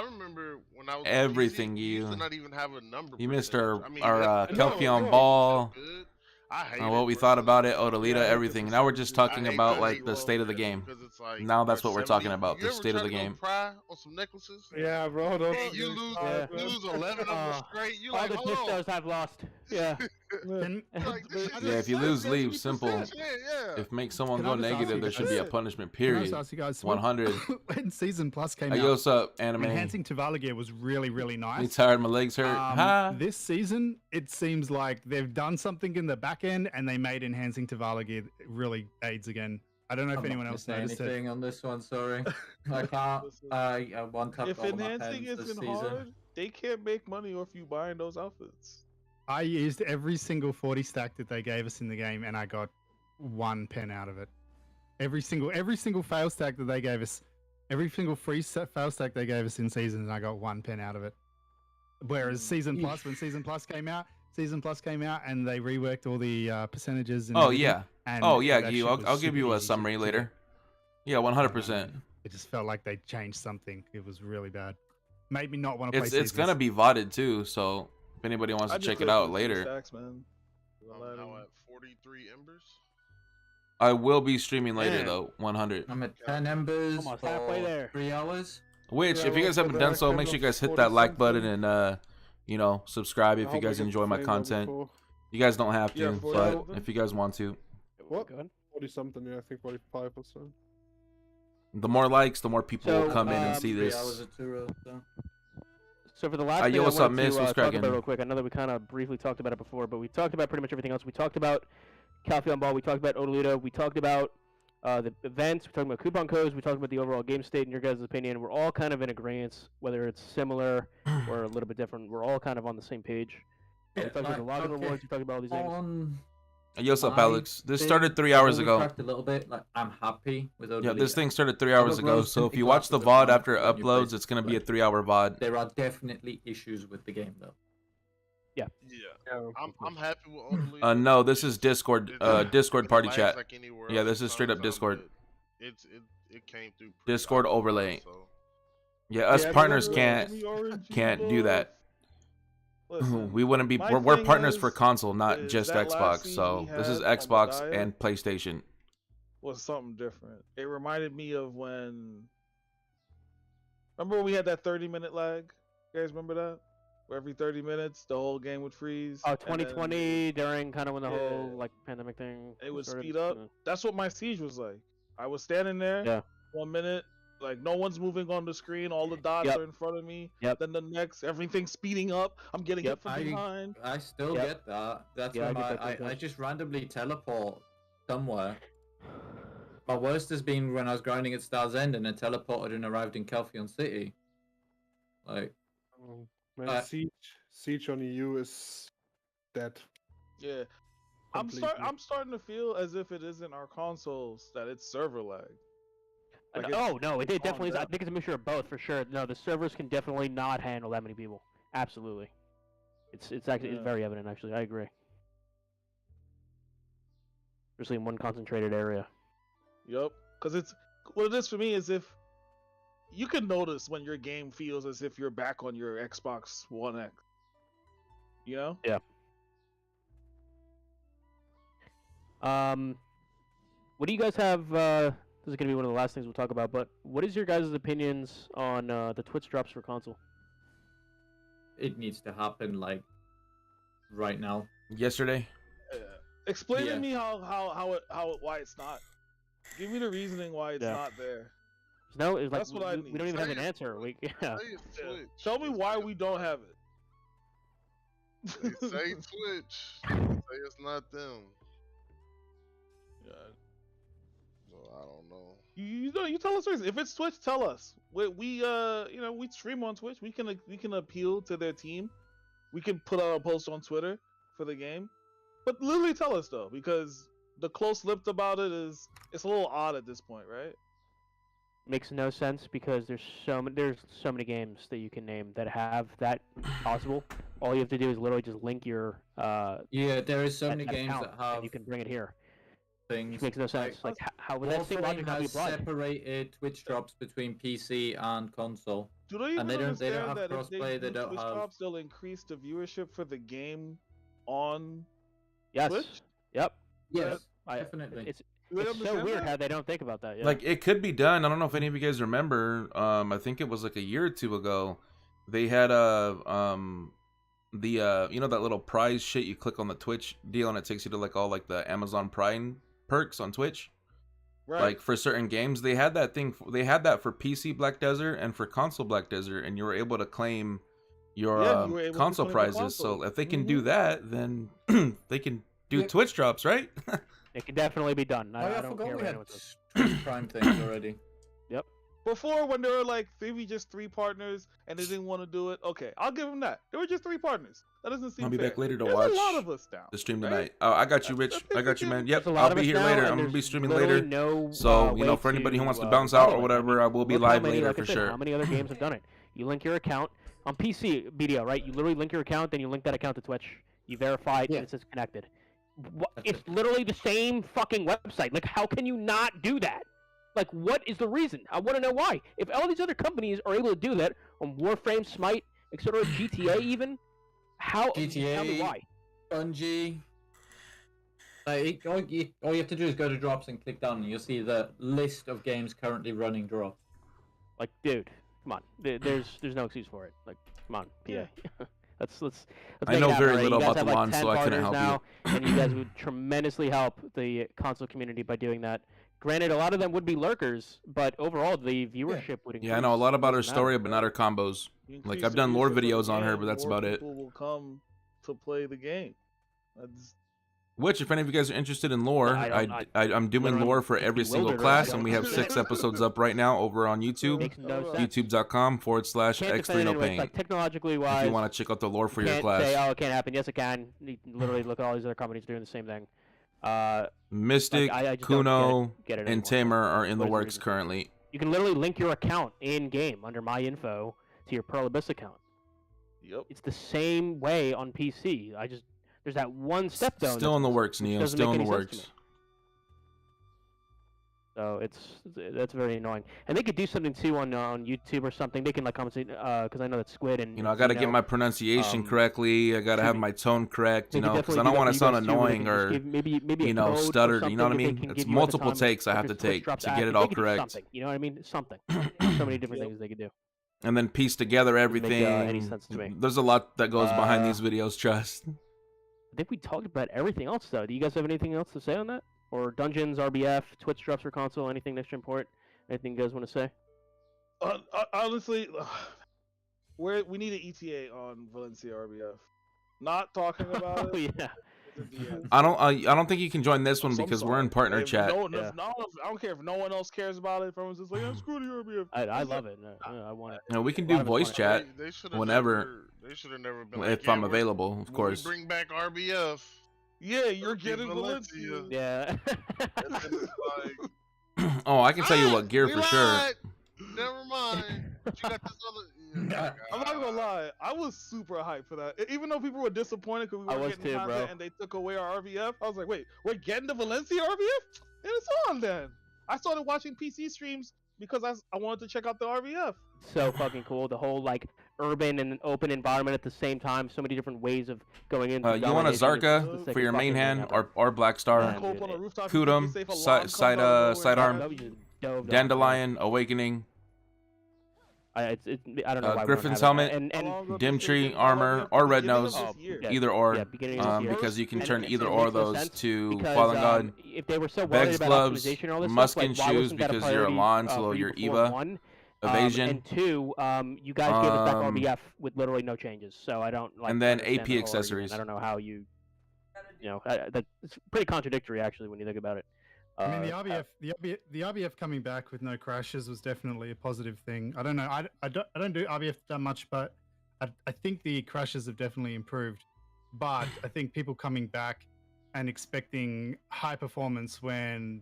Speaker 9: remember when I was
Speaker 1: Everything
Speaker 9: PC, we
Speaker 1: you-
Speaker 9: used to not even have a number.
Speaker 1: You missed
Speaker 9: percentage.
Speaker 1: our
Speaker 9: I mean,
Speaker 1: Kelpie on
Speaker 9: no,
Speaker 1: ball.
Speaker 9: good. I hate
Speaker 1: What we thought about it, Odalita, everything. Now we're just talking about like the state of the game.
Speaker 9: It's like,
Speaker 1: Now that's
Speaker 9: bro,
Speaker 1: what we're talking
Speaker 9: 70
Speaker 1: about,
Speaker 9: you
Speaker 1: the
Speaker 9: ever
Speaker 1: state of
Speaker 9: try
Speaker 1: the
Speaker 9: to go
Speaker 1: game.
Speaker 9: Pry on some necklaces.
Speaker 8: Yeah, bro. Don't
Speaker 9: And you lose,
Speaker 2: Yeah.
Speaker 9: you lose 11 of them straight. You
Speaker 2: All
Speaker 9: like,
Speaker 2: the
Speaker 9: hold on.
Speaker 2: distos I've lost. Yeah.
Speaker 9: Like, this shit
Speaker 1: Yeah, if you
Speaker 9: is
Speaker 1: lose, leave.
Speaker 9: 70%,
Speaker 1: Simple.
Speaker 9: yeah.
Speaker 1: If make someone
Speaker 6: Can
Speaker 1: go
Speaker 6: I just ask
Speaker 1: negative,
Speaker 6: you
Speaker 1: there should
Speaker 6: guys-
Speaker 1: be a punishment.
Speaker 6: Can I
Speaker 1: Period.
Speaker 6: just ask you guys,
Speaker 1: 100.
Speaker 6: when Season Plus came
Speaker 1: Hey,
Speaker 6: out,
Speaker 1: yo, what's up, anime?
Speaker 6: enhancing Tavalla gear was really, really nice.
Speaker 1: Me tired, my legs hurt. Ha!
Speaker 6: This season, it seems like they've done something in the back end and they made enhancing Tavalla gear really aids again. I don't know if
Speaker 4: I'm
Speaker 6: anyone
Speaker 4: not
Speaker 6: else
Speaker 4: gonna say
Speaker 6: noticed it.
Speaker 4: anything on this one. Sorry, I can't. I one tapped
Speaker 5: If
Speaker 4: all my
Speaker 5: enhancing
Speaker 4: pens this
Speaker 5: isn't
Speaker 4: season.
Speaker 5: hard, they can't make money off you buying those outfits.
Speaker 6: I used every single 40 stack that they gave us in the game and I got 1 pen out of it. Every single fail stack that they gave us, every single free fail stack they gave us in season, and I got 1 pen out of it. Whereas Season Plus, when Season Plus came out and they reworked all the percentages. And
Speaker 1: Oh
Speaker 6: everything,
Speaker 1: yeah.
Speaker 6: and
Speaker 1: Oh yeah,
Speaker 6: that
Speaker 1: Gui.
Speaker 6: shit was
Speaker 1: I'll give
Speaker 6: super
Speaker 1: you a
Speaker 6: easy to-
Speaker 1: summary
Speaker 6: to
Speaker 1: later.
Speaker 6: get.
Speaker 1: Yeah, 100%.
Speaker 6: It just felt like they changed something. It was really bad. Made me not want to play.
Speaker 1: It's gonna be VODed too, so if anybody wants to check it out later,
Speaker 5: Stacks, man.
Speaker 9: I'm now at 43 embers.
Speaker 1: I will be streaming later
Speaker 5: Damn.
Speaker 1: though. 100.
Speaker 4: I'm at 10 embers
Speaker 2: Almost
Speaker 4: for
Speaker 2: halfway there.
Speaker 4: 3 hours.
Speaker 1: Which,
Speaker 8: Yeah,
Speaker 1: if you guys
Speaker 8: well,
Speaker 1: haven't
Speaker 8: for
Speaker 1: done
Speaker 8: that
Speaker 1: so,
Speaker 8: kind
Speaker 1: make sure
Speaker 8: of
Speaker 1: you guys hit
Speaker 8: 40
Speaker 1: that like button
Speaker 8: something.
Speaker 1: and subscribe if
Speaker 8: I'll
Speaker 1: you guys
Speaker 8: make it
Speaker 1: enjoy my
Speaker 8: plain
Speaker 1: content.
Speaker 8: before.
Speaker 1: You guys don't have to,
Speaker 5: Yeah, 40
Speaker 1: but
Speaker 5: something.
Speaker 1: if you guys want to,
Speaker 8: What?
Speaker 2: Go ahead.
Speaker 8: 40 something, yeah, I think 45 or so.
Speaker 1: the more likes, the more people will
Speaker 2: So,
Speaker 1: come in and see
Speaker 4: 3
Speaker 1: this.
Speaker 4: hours at 2 rows, so.
Speaker 2: So for the last
Speaker 1: Yo,
Speaker 2: thing
Speaker 1: what's
Speaker 2: I
Speaker 1: up,
Speaker 2: wanted
Speaker 1: Miss?
Speaker 2: to
Speaker 1: What's
Speaker 2: talk
Speaker 1: cracking?
Speaker 2: about real quick, I know that we kind of briefly talked about it before, but we talked about pretty much everything else. We talked about Calpheon Ball, we talked about Odalita, we talked about the events, we talked about coupon codes, we talked about the overall game state, in your guys' opinion. We're all kind of in agreement, whether it's similar or a little bit different. We're all kind of on the same page. We talked about the login rewards, we talked about all these things.
Speaker 4: On
Speaker 1: Yo, what's up,
Speaker 4: my
Speaker 1: Alex? This
Speaker 4: thing,
Speaker 1: started 3
Speaker 4: I
Speaker 1: hours
Speaker 4: know we
Speaker 1: ago.
Speaker 4: cracked a little bit. Like, I'm happy with
Speaker 1: Yeah, this
Speaker 4: Odalita.
Speaker 1: thing started 3 hours
Speaker 4: Other
Speaker 1: ago,
Speaker 4: rows
Speaker 1: so
Speaker 4: can
Speaker 1: if
Speaker 4: be
Speaker 1: you watch the
Speaker 4: classed as
Speaker 1: VOD after it
Speaker 4: when you play
Speaker 1: uploads, it's going to be a 3-hour VOD.
Speaker 4: There are definitely issues with the game, though.
Speaker 9: Yeah. I'm happy with Odalita.
Speaker 1: No, this is Discord, Discord party
Speaker 9: lags
Speaker 1: chat.
Speaker 9: like anywhere
Speaker 1: Yeah,
Speaker 9: else
Speaker 1: this is straight up
Speaker 9: sometimes,
Speaker 1: Discord.
Speaker 9: but it came through. pretty
Speaker 1: Discord
Speaker 9: awesome,
Speaker 1: overlay.
Speaker 9: So.
Speaker 1: Yeah, us
Speaker 5: Yeah,
Speaker 1: partners
Speaker 5: but
Speaker 1: can't
Speaker 5: give me orange
Speaker 1: do that.
Speaker 5: Listen,
Speaker 1: We wouldn't be.
Speaker 5: my
Speaker 1: We're
Speaker 5: thing
Speaker 1: partners for
Speaker 5: is
Speaker 1: console, not
Speaker 5: is
Speaker 1: just
Speaker 5: that last
Speaker 1: Xbox.
Speaker 5: scene
Speaker 1: So
Speaker 5: we
Speaker 1: this is
Speaker 5: had on
Speaker 1: Xbox
Speaker 5: Bediah
Speaker 1: and PlayStation.
Speaker 5: was something different. It reminded me of when. Remember when we had that 30-minute lag? You guys remember that? Where every 30 minutes the whole game would freeze.
Speaker 2: Oh,
Speaker 5: and then
Speaker 2: 2020, during kind of when the whole
Speaker 5: Yeah.
Speaker 2: like pandemic thing.
Speaker 5: It would
Speaker 2: started,
Speaker 5: speed up.
Speaker 2: uh,
Speaker 5: That's what my siege was like. I was standing there.
Speaker 2: Yeah.
Speaker 5: 1 minute, like no one's moving on the screen. All the dots
Speaker 2: Yep.
Speaker 5: are in front of me.
Speaker 2: Yep.
Speaker 5: Then the next, everything's speeding up. I'm getting
Speaker 2: Yep.
Speaker 5: hit from behind.
Speaker 4: I still
Speaker 2: Yep.
Speaker 4: get that. That's
Speaker 2: Yeah, I
Speaker 4: when
Speaker 2: get that
Speaker 4: I
Speaker 2: sometimes.
Speaker 4: just randomly teleport somewhere. My worst has been when I was grinding at Star's End and then teleported and arrived in Calpheon City. Like,
Speaker 8: Man, Siege on EU is dead.
Speaker 5: Yeah.
Speaker 8: Completely.
Speaker 5: I'm starting to feel as if it isn't our consoles that it's server lag. Like
Speaker 2: oh no, it
Speaker 5: calmed
Speaker 2: definitely is. I
Speaker 5: down.
Speaker 2: think it's a mixture of both for sure. No, the servers can definitely not handle that many people. Absolutely. It's actually it's
Speaker 5: Yeah.
Speaker 2: very evident actually. I agree. Especially in one concentrated area.
Speaker 5: Yep. Because it's what it is for me is if you can notice when your game feels as if you're back on your Xbox One X. You know?
Speaker 2: Yeah. What do you guys have? This is gonna be one of the last things we'll talk about. But what is your guys' opinions on the Twitch drops for console?
Speaker 4: it needs to happen, like, right now.
Speaker 1: Yesterday.
Speaker 5: Explain
Speaker 4: Yeah.
Speaker 5: to me why it's not. Give me the reasoning why it's
Speaker 2: Yeah.
Speaker 5: not there.
Speaker 2: No, it's like
Speaker 5: That's what I
Speaker 2: we don't
Speaker 5: need.
Speaker 2: even have an
Speaker 9: Say it.
Speaker 2: answer. We yeah.
Speaker 9: Say it's Twitch.
Speaker 5: Tell me why we don't have it.
Speaker 9: They say Twitch. They say it's not them.
Speaker 5: Yeah.
Speaker 9: So I don't know.
Speaker 5: You know, you tell us reason. If it's Twitch, tell us. We you know, we stream on Twitch. We can appeal to their team. We can put out a post on Twitter for the game. But literally tell us though, because the close-lipped about it is it's a little odd at this point, right?
Speaker 2: Makes no sense because there's so many games that you can name that have that possible. All you have to do is literally just link your
Speaker 4: Yeah, there is so many
Speaker 2: that
Speaker 4: games
Speaker 2: account,
Speaker 4: that have
Speaker 2: and you can bring it here.
Speaker 4: things.
Speaker 2: Which makes no sense. Like how would that same
Speaker 4: Warframe
Speaker 2: logic not be
Speaker 4: has
Speaker 2: applied?
Speaker 4: separated Twitch drops between PC and console.
Speaker 5: Do they even
Speaker 4: And they don't
Speaker 5: understand
Speaker 4: have
Speaker 5: that if
Speaker 4: crossplay,
Speaker 5: they
Speaker 4: they
Speaker 5: do
Speaker 4: don't
Speaker 5: Twitch
Speaker 4: have-
Speaker 5: drops, they'll increase the viewership for the game on
Speaker 2: Yes.
Speaker 5: Twitch?
Speaker 2: Yep.
Speaker 4: Yes,
Speaker 2: I-
Speaker 4: definitely.
Speaker 2: It's
Speaker 5: Do they
Speaker 2: it's so
Speaker 5: understand
Speaker 2: weird
Speaker 5: that?
Speaker 2: how they don't think about that. Yeah.
Speaker 1: Like it could be done. I don't know if any of you guys remember. I think it was like a year or two ago. They had the you know that little prize shit you click on the Twitch deal and it takes you to like all like the Amazon Prime perks on Twitch.
Speaker 5: Right.
Speaker 1: Like for certain games, they had that thing. They had that for PC Black Desert and for console Black Desert, and you were able to claim your
Speaker 5: Yeah, you were able to
Speaker 1: console
Speaker 5: claim the
Speaker 1: prizes.
Speaker 5: console.
Speaker 1: So if they can do that, then they can do
Speaker 4: Yeah.
Speaker 1: Twitch drops, right?
Speaker 2: It can definitely be done.
Speaker 4: Oh yeah, I
Speaker 2: don't
Speaker 4: forgot
Speaker 2: care
Speaker 4: we
Speaker 2: what
Speaker 4: had
Speaker 2: anyone says.
Speaker 4: Twitch Prime things already.
Speaker 5: Before, when there were like maybe just 3 partners and they didn't want to do it, okay, I'll give them that. There were just 3 partners. That doesn't seem
Speaker 1: I'll be
Speaker 5: fair.
Speaker 1: back later to
Speaker 5: There's
Speaker 1: watch
Speaker 5: a lot of us now.
Speaker 1: the stream
Speaker 5: right?
Speaker 1: tonight. Oh, I got you, Rich.
Speaker 5: That's
Speaker 1: I got you, man. Yep,
Speaker 2: There's a lot
Speaker 1: I'll
Speaker 2: of
Speaker 1: be
Speaker 2: us
Speaker 1: here
Speaker 2: now,
Speaker 1: later.
Speaker 2: and
Speaker 1: I'm gonna
Speaker 2: there's
Speaker 1: be streaming
Speaker 2: literally
Speaker 1: later.
Speaker 2: No,
Speaker 1: So, you know,
Speaker 2: way
Speaker 1: for anybody who
Speaker 2: to,
Speaker 1: wants to bounce out
Speaker 2: follow
Speaker 1: or
Speaker 2: it.
Speaker 1: whatever, I will be
Speaker 2: Look how
Speaker 1: live
Speaker 2: many,
Speaker 1: later
Speaker 2: like I
Speaker 1: for
Speaker 2: said,
Speaker 1: sure.
Speaker 2: How many other games have done it? You link your account on PC, BDO, right? You literally link your account, then you link that account to Twitch. You verify it,
Speaker 4: Yeah.
Speaker 2: and it says connected.
Speaker 4: That's
Speaker 2: It's
Speaker 4: it.
Speaker 2: literally the same fucking website. Like, how can you not do that? Like, what is the reason? I want to know why. If all these other companies are able to do that on Warframe, Smite, etc., GTA even, how? Tell me
Speaker 4: GTA.
Speaker 2: why.
Speaker 4: Bungie. Like, all you have to do is go to drops and click down, and you'll see the list of games currently running drops.
Speaker 2: Like, dude, come on. There's no excuse for it. Like, come on, PA.
Speaker 5: Yeah.
Speaker 2: let's
Speaker 1: I
Speaker 2: make
Speaker 1: know
Speaker 2: it happen,
Speaker 1: very
Speaker 2: right?
Speaker 1: little
Speaker 2: You guys
Speaker 1: about the
Speaker 2: have,
Speaker 1: lawn,
Speaker 2: like, 10
Speaker 1: so I couldn't
Speaker 2: partners
Speaker 1: help
Speaker 2: now, and you guys would tremendously help the console community by doing that. Granted, a lot of them would be lurkers, but overall, the viewership would increase.
Speaker 1: Yeah, I know a lot about her
Speaker 2: Doesn't
Speaker 1: story,
Speaker 2: matter.
Speaker 1: but not her combos.
Speaker 5: You
Speaker 1: Like,
Speaker 5: increase
Speaker 1: I've
Speaker 5: the
Speaker 1: done lore
Speaker 5: viewership of the
Speaker 1: videos on her,
Speaker 5: game,
Speaker 1: but that's
Speaker 5: more
Speaker 1: about it.
Speaker 5: people will come to play the game. That's
Speaker 1: Which, if any of you guys are interested in lore, I'm doing
Speaker 2: literally
Speaker 1: lore for every single
Speaker 2: bewildered
Speaker 1: class,
Speaker 2: right
Speaker 1: and we
Speaker 2: now.
Speaker 1: have 6 episodes up right now over on YouTube.
Speaker 2: Makes no sense.
Speaker 1: YouTube.com/X3
Speaker 2: Can't defend it
Speaker 1: no
Speaker 2: anyway.
Speaker 1: pain.
Speaker 2: Like, technologically
Speaker 1: If
Speaker 2: wise,
Speaker 1: you want to check out the lore for your
Speaker 2: can't
Speaker 1: class.
Speaker 2: say, oh, it can't happen. Yes, it can. You can literally look at all these other companies doing the same thing.
Speaker 1: Mystic,
Speaker 2: I just don't
Speaker 1: Kuno,
Speaker 2: get it
Speaker 1: and
Speaker 2: anymore.
Speaker 1: Tamer are in the
Speaker 2: What is the
Speaker 1: works
Speaker 2: reason?
Speaker 1: currently.
Speaker 2: You can literally link your account in game under My Info to your Pearl Abyss account.
Speaker 5: yep.
Speaker 2: It's the same way on PC. There's that one step though.
Speaker 1: Still in the works,
Speaker 2: which
Speaker 1: Neo.
Speaker 2: doesn't
Speaker 1: Still
Speaker 2: make
Speaker 1: in the
Speaker 2: any sense to
Speaker 1: works.
Speaker 2: me. So that's very annoying. And they could do something too on YouTube or something. They can like compensate because I know that Squid and
Speaker 1: You know, I got to get my pronunciation correctly. I got to have my tone correct,
Speaker 2: they
Speaker 1: you
Speaker 2: could
Speaker 1: know, because I
Speaker 2: definitely
Speaker 1: don't
Speaker 2: do
Speaker 1: want
Speaker 2: that
Speaker 1: to
Speaker 2: for
Speaker 1: sound
Speaker 2: you guys, too, where they
Speaker 1: annoying
Speaker 2: can just
Speaker 1: or,
Speaker 2: give maybe a
Speaker 1: you know,
Speaker 2: code or
Speaker 1: stuttered. You know what I
Speaker 2: something that
Speaker 1: mean?
Speaker 2: they can
Speaker 1: It's
Speaker 2: give you at the
Speaker 1: multiple
Speaker 2: time
Speaker 1: takes I
Speaker 2: if
Speaker 1: have
Speaker 2: your
Speaker 1: to
Speaker 2: Twitch
Speaker 1: take
Speaker 2: drops
Speaker 1: to get
Speaker 2: active.
Speaker 1: it
Speaker 2: They
Speaker 1: all
Speaker 2: could do
Speaker 1: correct.
Speaker 2: something, you know what I mean? Something. So many different things they could do.
Speaker 1: And then piece together
Speaker 2: make,
Speaker 1: everything.
Speaker 2: any sense to me.
Speaker 1: There's a lot that goes behind these videos, trust.
Speaker 2: I think we talked about everything else though. Do you guys have anything else to say on that? Or Dungeons, RBF, Twitch drops for console, anything next import? Anything you guys want to say?
Speaker 5: Honestly, we need an ETA on Valencia RBF. Not talking about
Speaker 2: Oh
Speaker 5: it.
Speaker 2: yeah.
Speaker 1: I don't think you can join this one
Speaker 5: So I'm
Speaker 1: because we're in
Speaker 5: sorry.
Speaker 1: partner
Speaker 5: If
Speaker 1: chat.
Speaker 5: I don't care if no one else cares about it. If everyone's just like, yeah, screw the RBF.
Speaker 2: I love it. I want it.
Speaker 1: You know, we can
Speaker 2: A
Speaker 1: do
Speaker 2: lot of us
Speaker 1: voice
Speaker 2: want
Speaker 1: chat
Speaker 9: They should've
Speaker 1: whenever,
Speaker 9: They should have never been.
Speaker 1: if
Speaker 9: like, yeah,
Speaker 1: I'm available, of
Speaker 9: when
Speaker 1: course.
Speaker 9: We bring back RBF.
Speaker 5: Yeah, you're
Speaker 9: Okay,
Speaker 5: getting
Speaker 9: Valencia.
Speaker 5: Valencia.
Speaker 2: Yeah.
Speaker 9: And then it's like,
Speaker 1: Oh, I can tell you what gear
Speaker 9: we
Speaker 1: for sure.
Speaker 9: lied. Never mind. But you got this other. Yeah,
Speaker 5: I'm not gonna lie, I was super hyped for that. Even though people were disappointed because we
Speaker 2: I
Speaker 5: weren't
Speaker 2: was
Speaker 5: getting
Speaker 2: too,
Speaker 5: content
Speaker 2: bro.
Speaker 5: and they took away our RBF, I was like, wait, we're getting the Valencia RBF? And it's on then. I started watching PC streams because I wanted to check out the RBF.
Speaker 2: So fucking cool. The whole like urban and open environment at the same time. So many different ways of going into.
Speaker 1: You want a Zarka for your main hand or Black Star?
Speaker 2: Man,
Speaker 5: Go up on a rooftop,
Speaker 1: Kudum,
Speaker 5: you think it's safe, a log comes out of nowhere and
Speaker 1: sidearm,
Speaker 5: grabs you.
Speaker 2: Dove down.
Speaker 1: Dandelion, Awakening.
Speaker 2: I don't know why we don't
Speaker 1: Griffin's
Speaker 2: have it.
Speaker 1: helmet,
Speaker 2: And
Speaker 5: How long ago
Speaker 1: dim
Speaker 5: did this
Speaker 1: tree
Speaker 5: get brought up
Speaker 1: armor,
Speaker 5: yet?
Speaker 1: or
Speaker 5: The
Speaker 1: red
Speaker 5: beginning of
Speaker 1: nose.
Speaker 5: this year.
Speaker 2: Yeah.
Speaker 1: Either or,
Speaker 2: Yeah, beginning of this year.
Speaker 1: because you can
Speaker 2: And
Speaker 1: turn
Speaker 2: it
Speaker 1: either
Speaker 2: makes
Speaker 1: or
Speaker 2: no
Speaker 1: of those
Speaker 2: sense
Speaker 1: to
Speaker 2: because,
Speaker 1: fallen god.
Speaker 2: if they were so worried
Speaker 1: Beg's
Speaker 2: about
Speaker 1: gloves,
Speaker 2: optimization and all this stuff, like,
Speaker 1: Muskin
Speaker 2: why
Speaker 1: shoes
Speaker 2: wasn't that a
Speaker 1: because you're
Speaker 2: priority,
Speaker 1: Alon,
Speaker 2: for
Speaker 1: so
Speaker 2: you
Speaker 1: you're
Speaker 2: before,
Speaker 1: Eva.
Speaker 2: one?
Speaker 1: Evasion.
Speaker 2: And two, you guys gave us back
Speaker 1: Um,
Speaker 2: RBF with literally no changes, so I don't like.
Speaker 1: and then
Speaker 2: understand
Speaker 1: AP
Speaker 2: the whole argument.
Speaker 1: accessories.
Speaker 2: I don't know how you know, it's pretty contradictory actually when you think about it.
Speaker 6: I mean, the RBF coming back with no crashes was definitely a positive thing. I don't know. I don't do RBF that much, but I think the crashes have definitely improved. But I think people coming back and expecting high performance when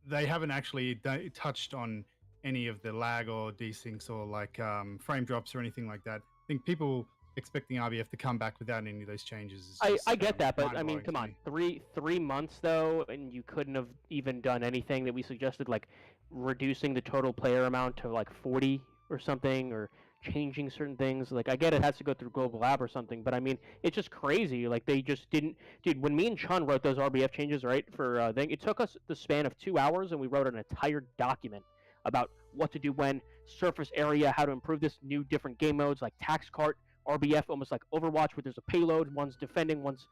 Speaker 6: they haven't actually touched on any of the lag or desyncs or like frame drops or anything like that. I think people expecting RBF to come back without any of those changes is just,
Speaker 2: I get that, but I mean,
Speaker 6: mind-blowing
Speaker 2: come
Speaker 6: to
Speaker 2: on,
Speaker 6: me.
Speaker 2: 3 months though, and you couldn't have even done anything that we suggested, like reducing the total player amount to like 40 or something, or changing certain things. Like, I get it has to go through Global Lab or something, but I mean, it's just crazy. Like, they just didn't, dude. When me and Chun wrote those RBF changes, right, for thing, it took us the span of 2 hours, and we wrote an entire document about what to do when, surface area, how to improve this, new different game modes like tax cart, RBF, almost like Overwatch, where there's a payload, one's defending, one's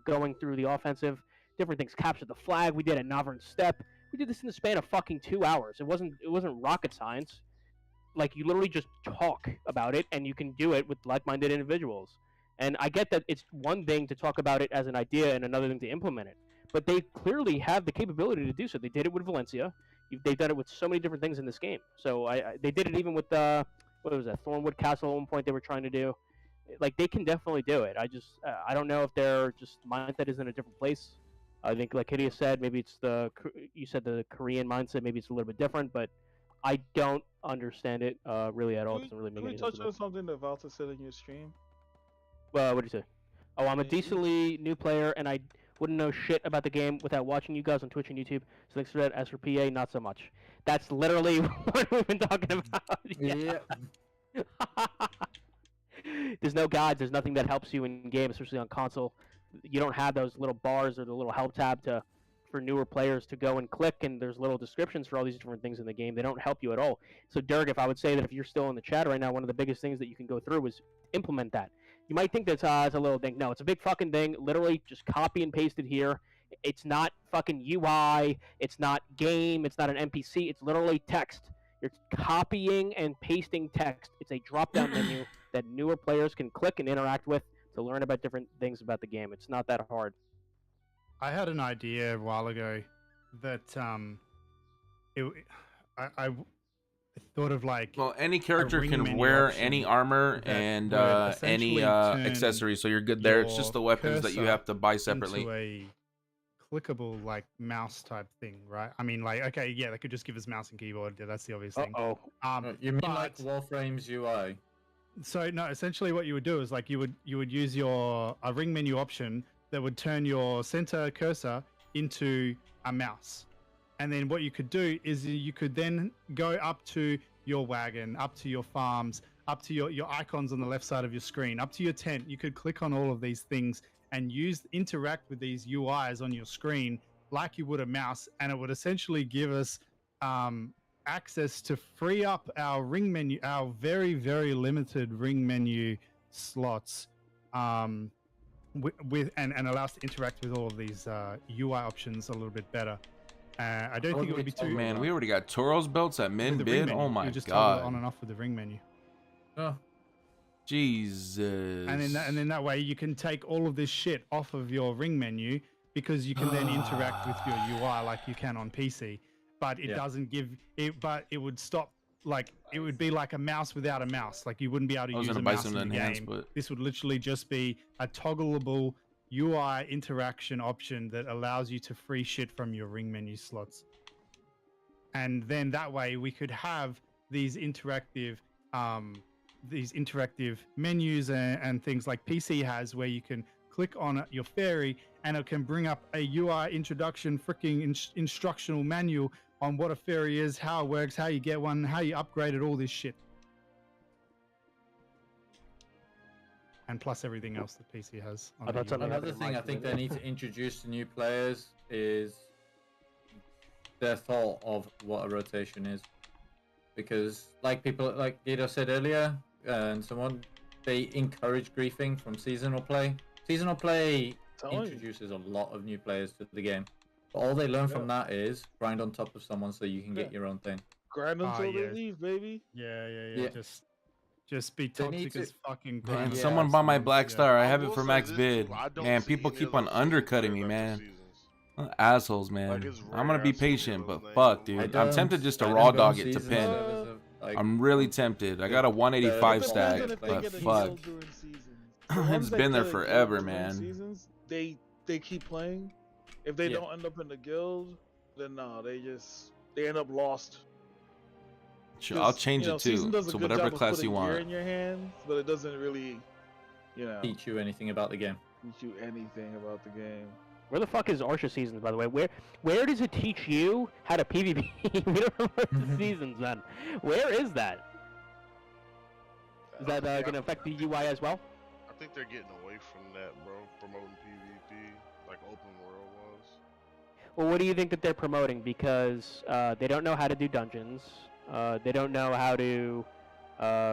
Speaker 2: going through the offensive, different things. Capture the flag. We did a Novern step. We did this in the span of fucking 2 hours. It wasn't rocket science. Like, you literally just talk about it, and you can do it with like-minded individuals. And I get that it's one thing to talk about it as an idea and another thing to implement it, but they clearly have the capability to do so. They did it with Valencia. They've done it with so many different things in this game. So they did it even with what was that, Thornwood Castle at one point they were trying to do. Like, they can definitely do it. I don't know if their just mindset is in a different place. I think, like Hideous said, maybe it's you said the Korean mindset, maybe it's a little bit different, but I don't understand it really at all. It doesn't really make any sense
Speaker 5: Can we touch
Speaker 2: to me.
Speaker 5: on something that Valta said in your stream?
Speaker 2: What did you say? Oh, I'm a decently new player, and I wouldn't know shit about the game without watching you guys on Twitch and YouTube. So thanks for that. As for PA, not so much. That's literally what we've been talking about.
Speaker 4: Yeah.
Speaker 2: There's no guides. There's nothing that helps you in game, especially on console. You don't have those little bars or the little help tab for newer players to go and click, and there's little descriptions for all these different things in the game. They don't help you at all. So, Dirk, if I would say that if you're still in the chat right now, one of the biggest things that you can go through is implement that. You might think that's it's a little thing. No, it's a big fucking thing. Literally, just copy and paste it here. It's not fucking UI. It's not game. It's not an NPC. It's literally text. You're copying and pasting text. It's a drop-down menu that newer players can click and interact with to learn about different things about the game. It's not that hard.
Speaker 6: I had an idea a while ago that I thought of like,
Speaker 1: well, any character
Speaker 6: ring
Speaker 1: can
Speaker 6: menu
Speaker 1: wear
Speaker 6: option
Speaker 1: any armor
Speaker 6: that
Speaker 1: and
Speaker 6: would
Speaker 1: any
Speaker 6: essentially turn
Speaker 1: accessory, so you're good there. It's just the weapons that you
Speaker 6: cursor
Speaker 1: have to buy separately.
Speaker 6: into a clickable like mouse type thing, right? I mean, like, okay, yeah, they could just give us mouse and keyboard. Yeah, that's the obvious thing.
Speaker 4: You mean like Warframe's UI?
Speaker 6: So no, essentially what you would do is like you would use your ring menu option that would turn your center cursor into a mouse. And then what you could do is you could then go up to your wagon, up to your farms, up to your icons on the left side of your screen, up to your tent. You could click on all of these things and interact with these UIs on your screen like you would a mouse, and it would essentially give us access to free up our ring menu, our very, very limited ring menu slots, with and allow us to interact with all of these UI options a little bit better. I don't think it would be too.
Speaker 1: Man, we already got Toro's belts at min bid. Oh my
Speaker 6: just
Speaker 1: god!
Speaker 6: toggle it on and off with the ring menu.
Speaker 4: Oh,
Speaker 1: Jesus!
Speaker 6: And then that way you can take all of this shit off of your ring menu, because you can then interact with your UI like you can on PC. But it doesn't give it. But it would stop. Like, it would be like a mouse without a mouse. Like, you wouldn't be able to use a mouse in the game. This would literally just be a toggleable UI interaction option that allows you to free shit from your ring menu slots. And then that way we could have these interactive menus and things like PC has, where you can click on your fairy and it can bring up a UI introduction freaking instructional manual on what a fairy is, how it works, how you get one, how you upgrade it, all this shit. And plus everything else that PC has.
Speaker 4: Another thing I think they need to introduce to new players is their thought of what a rotation is. because like people like Guido said earlier, and someone, they encourage griefing from seasonal play. Seasonal play
Speaker 5: Telling you.
Speaker 4: introduces a lot of new players to the game. But all they learn from that is grind on top of someone so you can get your own thing.
Speaker 5: Grind until they
Speaker 6: yeah.
Speaker 5: leave, baby.
Speaker 6: Yeah. Just be
Speaker 4: They need
Speaker 6: toxic as
Speaker 4: to-
Speaker 6: fucking
Speaker 1: Man,
Speaker 6: grind.
Speaker 1: someone bought my black star. I
Speaker 9: I
Speaker 1: have it
Speaker 9: will
Speaker 1: for
Speaker 9: say
Speaker 1: max
Speaker 9: this,
Speaker 1: bid.
Speaker 9: too, I don't
Speaker 1: Man,
Speaker 9: see
Speaker 1: people
Speaker 9: any
Speaker 1: keep
Speaker 9: of
Speaker 1: on
Speaker 9: those single
Speaker 1: undercutting me,
Speaker 9: players after
Speaker 1: man.
Speaker 9: seasons.
Speaker 1: Assholes, man.
Speaker 9: it's
Speaker 1: I'm gonna
Speaker 9: rare
Speaker 1: be
Speaker 9: I see any of
Speaker 1: patient, but
Speaker 9: those
Speaker 1: fuck,
Speaker 9: names.
Speaker 1: dude. I'm tempted just to
Speaker 4: I
Speaker 1: raw
Speaker 4: don't go
Speaker 1: dog it to
Speaker 4: season
Speaker 1: pin.
Speaker 4: servers of, like,
Speaker 1: I'm really tempted. I got a 185
Speaker 5: It
Speaker 1: stack,
Speaker 5: depends on if they
Speaker 1: but
Speaker 5: get a
Speaker 1: fuck.
Speaker 5: guild during seasons. The ones
Speaker 1: It's
Speaker 5: that
Speaker 1: been there
Speaker 5: get a guild
Speaker 1: forever,
Speaker 5: during
Speaker 1: man.
Speaker 5: Seasons, they keep playing. If they
Speaker 4: Yeah.
Speaker 5: don't end up in the guild, then no, they end up lost.
Speaker 1: Sure, I'll change it
Speaker 5: Season
Speaker 1: too
Speaker 5: does a
Speaker 1: to
Speaker 5: good
Speaker 1: whatever
Speaker 5: job of
Speaker 1: class you
Speaker 5: putting gear
Speaker 1: want.
Speaker 5: in your hands, but it doesn't really,
Speaker 4: teach you anything about the game.
Speaker 5: teach you anything about the game.
Speaker 2: Where the fuck is Arsha Seasons, by the way? Where does it teach you how to PvP? We don't remember the seasons then. Where is that? Is that going to affect the UI as well?
Speaker 9: I think they're getting away from that, bro. Promoting PvP like open world was.
Speaker 2: Well, what do you think that they're promoting? Because they don't know how to do dungeons. They don't know how to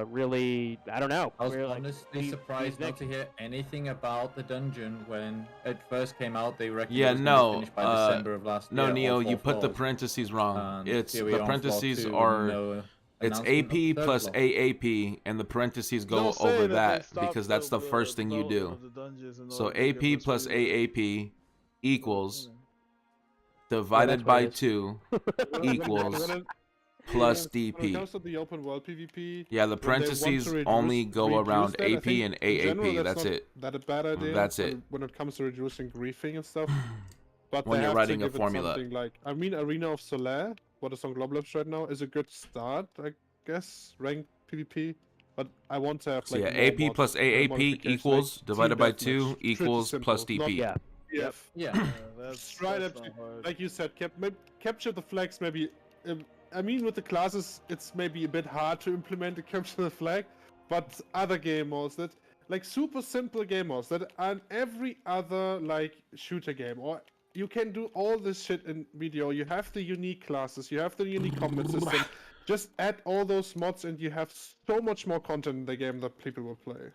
Speaker 2: really. I don't know.
Speaker 4: I was
Speaker 2: We're, like,
Speaker 4: honestly
Speaker 2: these
Speaker 4: surprised not
Speaker 2: Nick-
Speaker 4: to hear anything about the dungeon when it first came out. They reckoned
Speaker 1: Yeah,
Speaker 4: it was
Speaker 1: no,
Speaker 4: gonna be finished by December of last year.
Speaker 1: No, Neo,
Speaker 4: on
Speaker 1: you
Speaker 4: four
Speaker 1: put the
Speaker 4: floors.
Speaker 1: parentheses wrong.
Speaker 4: And
Speaker 1: It's
Speaker 4: here we
Speaker 1: the
Speaker 4: are on floor
Speaker 1: parentheses
Speaker 4: two,
Speaker 1: are.
Speaker 4: no
Speaker 1: It's
Speaker 4: announcement of the
Speaker 1: AP
Speaker 4: third
Speaker 1: plus
Speaker 4: floor.
Speaker 1: AAP, and the parentheses go
Speaker 5: They'll say
Speaker 1: over
Speaker 5: that they
Speaker 1: that
Speaker 5: stopped
Speaker 1: because that's the first thing you do.
Speaker 5: development of the dungeons in
Speaker 1: So
Speaker 5: order to give
Speaker 1: AP
Speaker 5: us
Speaker 1: plus
Speaker 5: free-
Speaker 1: AAP equals
Speaker 5: you know.
Speaker 1: divided
Speaker 2: that's what
Speaker 1: by
Speaker 2: it is.
Speaker 1: 2
Speaker 8: When
Speaker 1: equals
Speaker 8: it-
Speaker 1: plus
Speaker 8: When it
Speaker 1: DP.
Speaker 8: comes to the open world PvP,
Speaker 1: Yeah, the
Speaker 8: when they want to
Speaker 1: parentheses
Speaker 8: reduce-
Speaker 1: only go
Speaker 8: reduce
Speaker 1: around
Speaker 8: that, I
Speaker 1: AP
Speaker 8: think
Speaker 1: and
Speaker 8: in general,
Speaker 1: AAP. That's
Speaker 8: not
Speaker 1: it.
Speaker 8: That a bad idea.
Speaker 1: That's it.
Speaker 8: When it comes to reducing griefing and stuff. But
Speaker 1: When
Speaker 8: they
Speaker 1: you're
Speaker 8: have
Speaker 1: writing
Speaker 8: to
Speaker 1: a
Speaker 8: give it
Speaker 1: formula.
Speaker 8: something like, I mean, Arena of Solaire, what is on Global Labs right now, is a good start, I guess, ranked PvP. But I want to have
Speaker 1: So
Speaker 8: like
Speaker 1: yeah,
Speaker 8: more
Speaker 1: AP
Speaker 8: mods,
Speaker 1: plus
Speaker 8: more
Speaker 1: AAP
Speaker 8: modifications,
Speaker 1: equals
Speaker 8: like
Speaker 1: divided
Speaker 8: team
Speaker 1: by
Speaker 8: deathmatch,
Speaker 1: 2
Speaker 8: pretty
Speaker 1: equals
Speaker 8: simple,
Speaker 1: plus
Speaker 8: not
Speaker 1: DP.
Speaker 2: Yeah.
Speaker 8: PF.
Speaker 4: Yeah.
Speaker 5: That's
Speaker 8: Right
Speaker 5: that's
Speaker 8: up
Speaker 5: not hard.
Speaker 8: Like you said, capture the flags maybe. I mean, with the classes, it's maybe a bit hard to implement the capture the flag, but other game modes that, like super simple game modes that are in every other like shooter game, or you can do all this shit in BDO. You have the unique classes, you have the unique combat system. Just add all those mods, and you have so much more content in the game that people will play.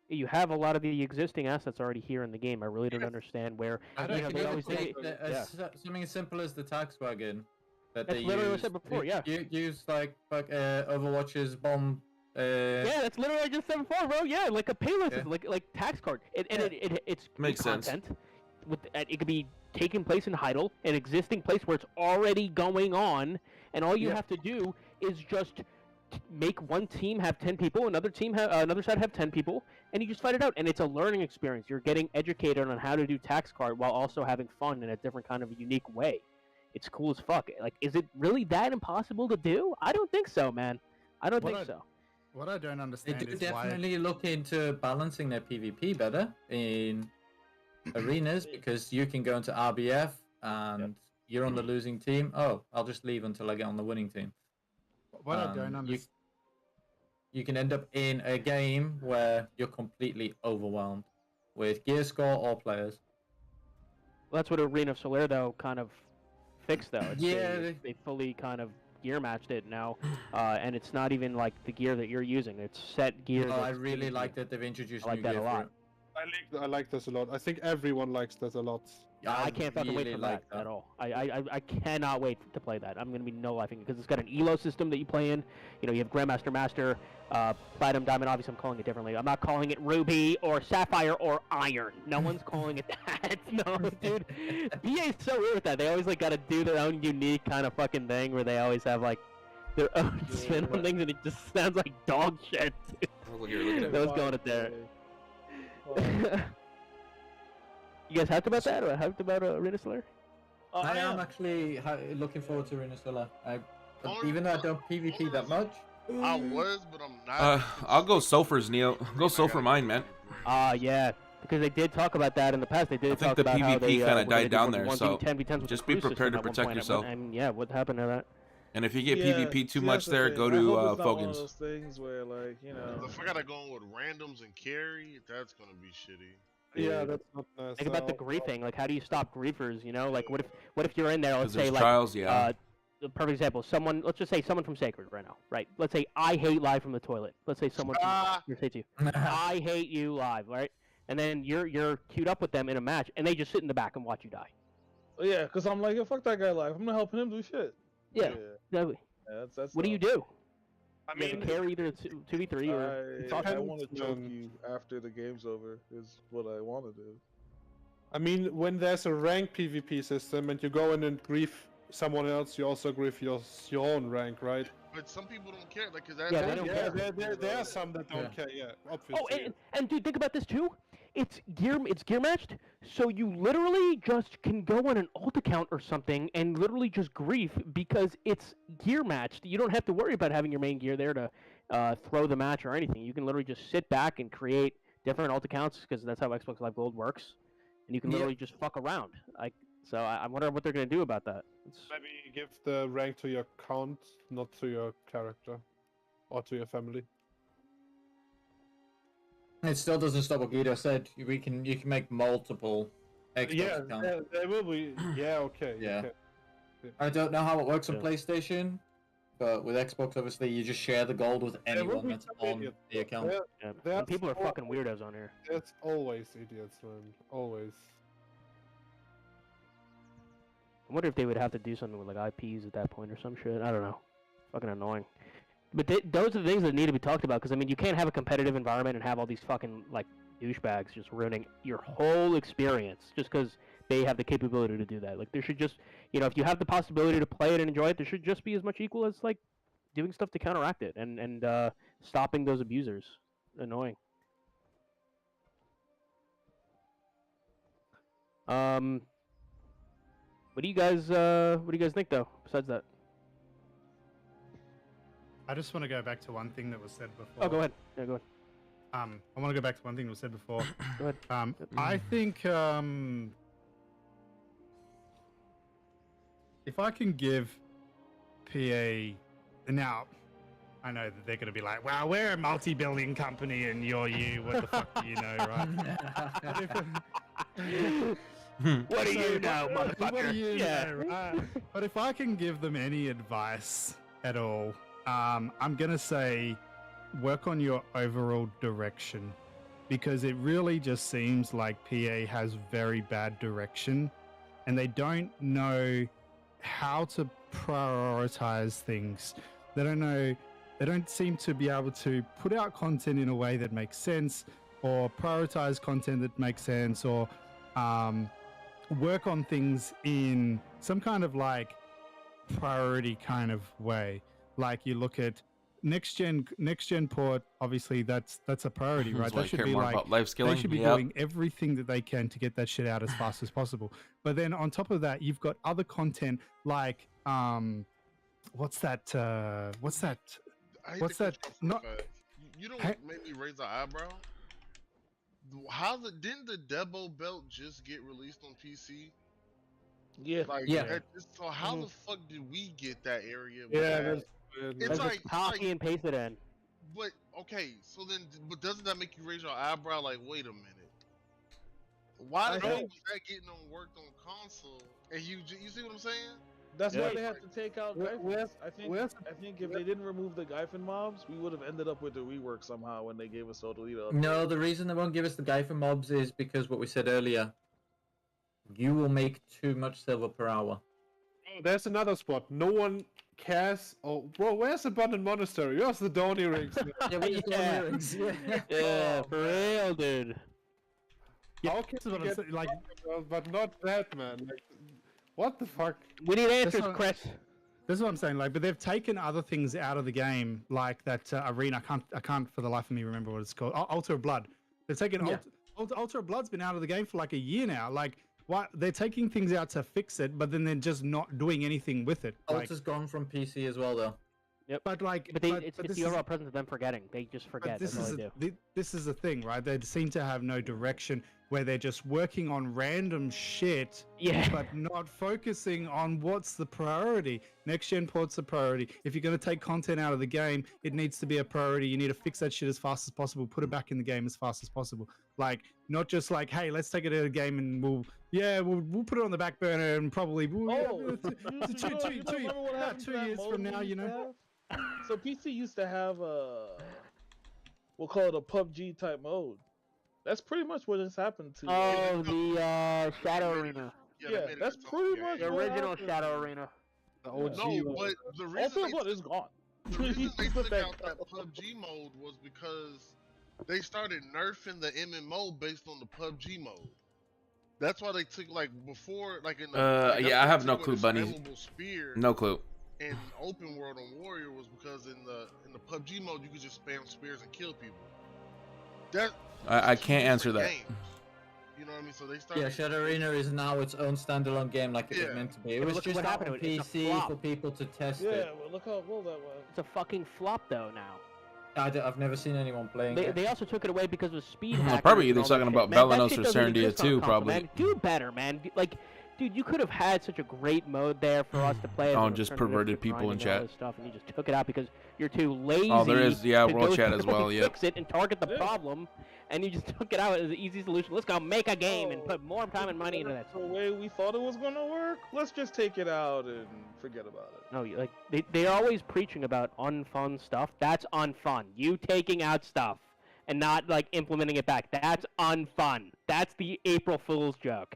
Speaker 2: You have a lot of the existing assets already here in the game. I really don't understand where.
Speaker 4: I
Speaker 2: you
Speaker 4: don't
Speaker 2: know,
Speaker 4: think
Speaker 2: they
Speaker 4: it
Speaker 2: always
Speaker 4: would
Speaker 2: say,
Speaker 4: take
Speaker 2: yeah.
Speaker 4: something as simple as the tax wagon that
Speaker 2: That's
Speaker 4: they
Speaker 2: literally what I
Speaker 4: use.
Speaker 2: said before, yeah.
Speaker 4: You use like Overwatch's bomb.
Speaker 2: Yeah, that's literally what I just said before, bro. Yeah, like a paylist,
Speaker 4: Yeah.
Speaker 2: like tax card. It's
Speaker 1: Makes sense.
Speaker 2: content. With it could be taking place in Heidel, an existing place where it's already going on, and all you
Speaker 4: Yeah.
Speaker 2: have to do is just make one team have 10 people, another side have 10 people, and you just fight it out. And it's a learning experience. You're getting educated on how to do tax card while also having fun in a different kind of a unique way. It's cool as fuck. Like, is it really that impossible to do? I don't think so, man. I don't think so.
Speaker 6: What I don't
Speaker 4: They
Speaker 6: understand
Speaker 4: do
Speaker 6: is
Speaker 4: definitely look into balancing their PvP better in arenas, because you can go into RBF and you're on the losing team. Oh, I'll just leave until I get on the winning team.
Speaker 6: what I don't understand.
Speaker 4: You can end up in a game where you're completely overwhelmed with gear score or players.
Speaker 2: Well, that's what Arena of Solaire, though, kind of fixed, though. It's
Speaker 4: Yeah,
Speaker 2: they fully kind of gear matched it now, and it's not even like the gear that you're using. It's set gear.
Speaker 4: Oh, I
Speaker 2: that's
Speaker 4: really
Speaker 2: given to
Speaker 4: like
Speaker 2: you.
Speaker 4: that they've introduced
Speaker 2: I like
Speaker 4: new
Speaker 2: that
Speaker 4: gear
Speaker 2: a
Speaker 4: for
Speaker 2: lot.
Speaker 4: it.
Speaker 8: I like this a lot. I think everyone likes this a lot.
Speaker 2: I can't fucking wait
Speaker 4: really
Speaker 2: for
Speaker 4: like
Speaker 2: that at all. I cannot wait to play that. I'm gonna be no laughing because it's got an elo system that you play in. You know, you have Grandmaster, Master, Platinum, Diamond. Obviously, I'm calling it differently. I'm not calling it Ruby or Sapphire or Iron. No one's calling it that. No, dude. BA is so weird with that. They always like gotta do their own unique kind of fucking thing where they always have like their own spin on things, and it just sounds like dog shit.
Speaker 1: Oh, look here, look at it.
Speaker 2: That was going it there. You guys hyped about that, or hyped about Arena Slayer?
Speaker 4: I am actually looking forward to Arena Solar. Even though I don't PvP that much.
Speaker 9: I was, but I'm not.
Speaker 1: I'll go Sulfur's, Neo. Go Sulfur mine, man.
Speaker 2: Yeah, because they did talk about that in the past. They did
Speaker 1: I think
Speaker 2: talk
Speaker 1: the
Speaker 2: about how
Speaker 1: PvP
Speaker 2: they
Speaker 1: kinda
Speaker 2: were gonna
Speaker 1: died
Speaker 2: do
Speaker 1: down
Speaker 2: 1v1
Speaker 1: there,
Speaker 2: being
Speaker 1: so
Speaker 2: 10v10s with
Speaker 1: just
Speaker 2: the
Speaker 1: be
Speaker 2: crew
Speaker 1: prepared to
Speaker 2: system at one
Speaker 1: protect
Speaker 2: point,
Speaker 1: yourself.
Speaker 2: And yeah, what happened to that?
Speaker 1: And if you get
Speaker 5: Yeah,
Speaker 1: PvP too
Speaker 5: see,
Speaker 1: much
Speaker 5: that's the
Speaker 1: there,
Speaker 5: thing.
Speaker 1: go
Speaker 5: I
Speaker 1: to
Speaker 5: hope it's not one of
Speaker 1: Fogan's.
Speaker 5: those things where, like, you know.
Speaker 9: If I gotta go in with randoms and carry, that's gonna be shitty.
Speaker 8: Yeah, that's not nice.
Speaker 2: Think about the griefing. Like, how do you stop griefers? You know, like what if you're in there? Let's
Speaker 1: 'Cause there's
Speaker 2: say like
Speaker 1: trials, yeah.
Speaker 2: a perfect example. Someone, let's just say someone from Sacred right now, right? Let's say I hate live from the toilet. Let's say someone from say to you, I hate you live, right? And then you're queued up with them in a match, and they just sit in the back and watch you die.
Speaker 5: Yeah, because I'm like, yo, fuck that guy live. I'm not helping him do shit.
Speaker 2: Yeah. Exactly.
Speaker 5: Yeah, that's
Speaker 2: what do you do?
Speaker 6: I
Speaker 2: You
Speaker 6: mean,
Speaker 2: carry either 2v3 or.
Speaker 5: I want to choke you after the game's over. Is what I want to do.
Speaker 8: I mean, when there's a rank PvP system and you go in and grief someone else, you also grief your own rank, right?
Speaker 9: But some people don't care, like, cause that,
Speaker 2: Yeah, they don't care.
Speaker 8: There are some that don't care. Yeah, obviously.
Speaker 2: Oh, and dude, think about this too. It's gear matched, so you literally just can go on an alt account or something and literally just grief because it's gear matched. You don't have to worry about having your main gear there to throw the match or anything. You can literally just sit back and create different alt accounts because that's how Xbox Live Gold works, and you can literally just fuck around. So I wonder what they're gonna do about that.
Speaker 8: Maybe give the rank to your count, not to your character, or to your family.
Speaker 4: It still doesn't stop what Guido said. You can make multiple Xbox accounts.
Speaker 8: There will be. Yeah, okay.
Speaker 4: Yeah.
Speaker 8: Okay.
Speaker 4: I don't know how it works on PlayStation, but with Xbox, obviously, you just share the gold with anyone that's on the account.
Speaker 2: And people are fucking weirdos on here.
Speaker 8: There's always idiots, man. Always.
Speaker 2: I wonder if they would have to do something with like IPs at that point or some shit. I don't know. Fucking annoying. But those are the things that need to be talked about because I mean you can't have a competitive environment and have all these fucking like douchebags just ruining your whole experience just because they have the capability to do that. Like there should just, if you have the possibility to play it and enjoy it, there should just be as much equal as like doing stuff to counteract it and stopping those abusers. Annoying. What do you guys think though? Besides that,
Speaker 6: I just want to go back to one thing that was said before.
Speaker 2: oh, go ahead. Yeah, go ahead.
Speaker 6: I want to go back to one thing that was said before.
Speaker 2: Go ahead.
Speaker 6: I think if I can give PA now, I know that they're going to be like, "Wow, we're a multi-billion company, and you're you. What the fuck do you know, right?"
Speaker 2: What do you know, motherfucker?
Speaker 6: What do you know, right? But if I can give them any advice at all, I'm gonna say work on your overall direction because it really just seems like PA has very bad direction and they don't know how to prioritize things. They don't seem to be able to put out content in a way that makes sense or prioritize content that makes sense or work on things in some kind of like priority kind of way. Like you look at next gen port, obviously that's a priority, right? That should be like
Speaker 1: life skilling.
Speaker 6: They should be doing everything that they can to get that shit out as fast as possible. But then on top of that, you've got other content like what's that? Not
Speaker 9: you don't make me raise an eyebrow. Didn't the Debo belt just get released on PC?
Speaker 5: Yeah.
Speaker 9: So how the fuck did we get that area?
Speaker 2: It's like copy and paste it in.
Speaker 9: But okay, so then, but doesn't that make you raise your eyebrow? Like, wait a minute, why the hell was that getting worked on console? And you see what I'm saying?
Speaker 5: That's why they have to take out Gyphins. I think if they didn't remove the Gyphon mobs, we would have ended up with the rework somehow when they gave us Total Leader.
Speaker 4: No, the reason they won't give us the Gyphon mobs is because what we said earlier. You will make too much silver per hour.
Speaker 8: Oh, there's another spot. No one cares. Oh, bro, where's the Abundant Monastery? Where's the Donny Rings?
Speaker 2: Yeah, for real, dude.
Speaker 8: How can you get like, but not that, man? Like, what the fuck?
Speaker 2: We need answers, Chris.
Speaker 6: This is what I'm saying. Like, but they've taken other things out of the game, like that arena. I can't for the life of me remember what it's called. Altar of Blood. They've taken Altar of Blood's been out of the game for like a year now. Like, why they're taking things out to fix it, but then they're just not doing anything with it.
Speaker 4: Altar's gone from PC as well, though.
Speaker 2: Yep.
Speaker 6: But like,
Speaker 2: it's the overall presence of them forgetting. They just forget.
Speaker 6: This
Speaker 2: That's all they do.
Speaker 6: This is the thing, right? They seem to have no direction, where they're just working on random shit, but not focusing on what's the priority. Next gen port's a priority. If you're going to take content out of the game, it needs to be a priority. You need to fix that shit as fast as possible. Put it back in the game as fast as possible. Like, not just like, hey, let's take it to a game and we'll put it on the back burner and probably
Speaker 5: remember what
Speaker 6: about
Speaker 5: happened to
Speaker 6: 2
Speaker 5: that
Speaker 6: years
Speaker 5: mode
Speaker 6: from
Speaker 5: we
Speaker 6: now,
Speaker 5: used
Speaker 6: you
Speaker 5: to
Speaker 6: know.
Speaker 5: have? So PC used to have we'll call it a PUBG type mode. That's pretty much what has happened to.
Speaker 2: Oh, the Shadow Arena.
Speaker 9: they
Speaker 5: Yeah,
Speaker 9: made it
Speaker 5: that's
Speaker 9: its own
Speaker 5: pretty
Speaker 9: game.
Speaker 5: much
Speaker 2: The
Speaker 5: what
Speaker 2: original
Speaker 5: happened.
Speaker 2: Shadow Arena.
Speaker 3: The
Speaker 5: Yeah.
Speaker 3: OG.
Speaker 9: No, but the reason
Speaker 5: Ultimate
Speaker 9: they
Speaker 5: Blood is gone.
Speaker 9: The reason they
Speaker 5: Put
Speaker 9: took
Speaker 5: that
Speaker 9: out that PUBG mode was because they started nerfing the MMO based on the PUBG mode. That's why they took like before, like in the like,
Speaker 1: yeah, I have no clue, Bunny.
Speaker 9: Spammable spear
Speaker 1: No clue.
Speaker 9: in open world on Warrior was because in the PUBG mode you could just spam spears and kill people. That
Speaker 1: I
Speaker 9: two
Speaker 1: can't answer
Speaker 9: different
Speaker 1: that.
Speaker 9: games. You know what I mean? So they started.
Speaker 4: Yeah, Shadow Arena is now its own standalone game, like it was
Speaker 9: Yeah.
Speaker 4: meant to be. It
Speaker 2: Yeah,
Speaker 4: was
Speaker 2: look at
Speaker 4: just
Speaker 2: what
Speaker 4: out
Speaker 2: happened
Speaker 4: on
Speaker 2: to it. It's a
Speaker 4: PC
Speaker 2: flop.
Speaker 4: for people to test
Speaker 5: Yeah,
Speaker 4: it.
Speaker 5: well, look how well that was.
Speaker 2: It's a fucking flop though now.
Speaker 4: I've never seen anyone playing it.
Speaker 2: They also took it away because of speed
Speaker 1: Well,
Speaker 2: hackers
Speaker 1: probably
Speaker 2: and
Speaker 1: they're
Speaker 2: all that
Speaker 1: talking
Speaker 2: shit.
Speaker 1: about
Speaker 2: Man, that
Speaker 1: Balanos
Speaker 2: shit
Speaker 1: or
Speaker 2: doesn't
Speaker 1: Serendia
Speaker 2: exist on
Speaker 1: too,
Speaker 2: console,
Speaker 1: probably.
Speaker 2: Man. Do better, man. Like, dude, you could have had such a great mode there for us to play.
Speaker 1: Oh,
Speaker 2: as
Speaker 1: just
Speaker 2: alternative
Speaker 1: perverted
Speaker 2: to
Speaker 1: people in
Speaker 2: grinding and all
Speaker 1: chat.
Speaker 2: this stuff, and you just took it out because you're too lazy.
Speaker 1: Oh, there is, yeah,
Speaker 2: to
Speaker 1: world
Speaker 2: go
Speaker 1: chat as
Speaker 2: through
Speaker 1: well,
Speaker 2: and
Speaker 1: yep.
Speaker 2: Fix it and target the
Speaker 5: Yeah.
Speaker 2: problem, and you just took it out as an easy solution. Let's go make a game and
Speaker 5: Oh,
Speaker 2: put more time and money into that.
Speaker 5: The way we thought it was gonna work. Let's just take it out and forget about it.
Speaker 2: No, like they're always preaching about unfun stuff. That's unfun. You taking out stuff and not like implementing it back. That's unfun. That's the April Fool's joke.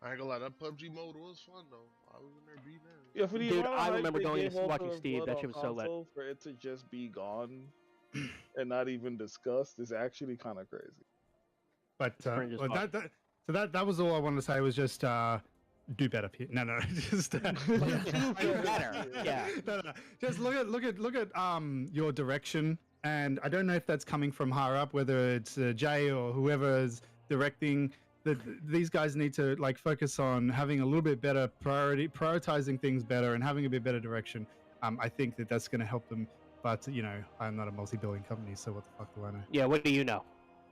Speaker 9: I ain't gonna lie, that PUBG mode was fun though. I was in there beating ass.
Speaker 5: Yeah, for the
Speaker 2: Dude,
Speaker 5: amount of
Speaker 2: I
Speaker 5: hype
Speaker 2: remember
Speaker 5: they
Speaker 2: going
Speaker 5: gave
Speaker 2: and watching
Speaker 5: Ultimate
Speaker 2: Steve,
Speaker 5: Blood
Speaker 2: that
Speaker 5: on
Speaker 2: shit was so lit.
Speaker 5: console, for it to just be gone and not even discussed is actually kind of crazy.
Speaker 6: But
Speaker 2: cringe as
Speaker 6: well,
Speaker 2: fuck.
Speaker 6: that was all I wanted to say was just do better. No, just
Speaker 2: Do better. Yeah.
Speaker 6: no. Just look at your direction, and I don't know if that's coming from higher up, whether it's Jay or whoever is directing. These guys need to like focus on having a little bit better prioritizing things better, and having a bit better direction. I think that's going to help them. But you know, I'm not a multi-billion company, so what the fuck do I know?
Speaker 2: Yeah, what do you know?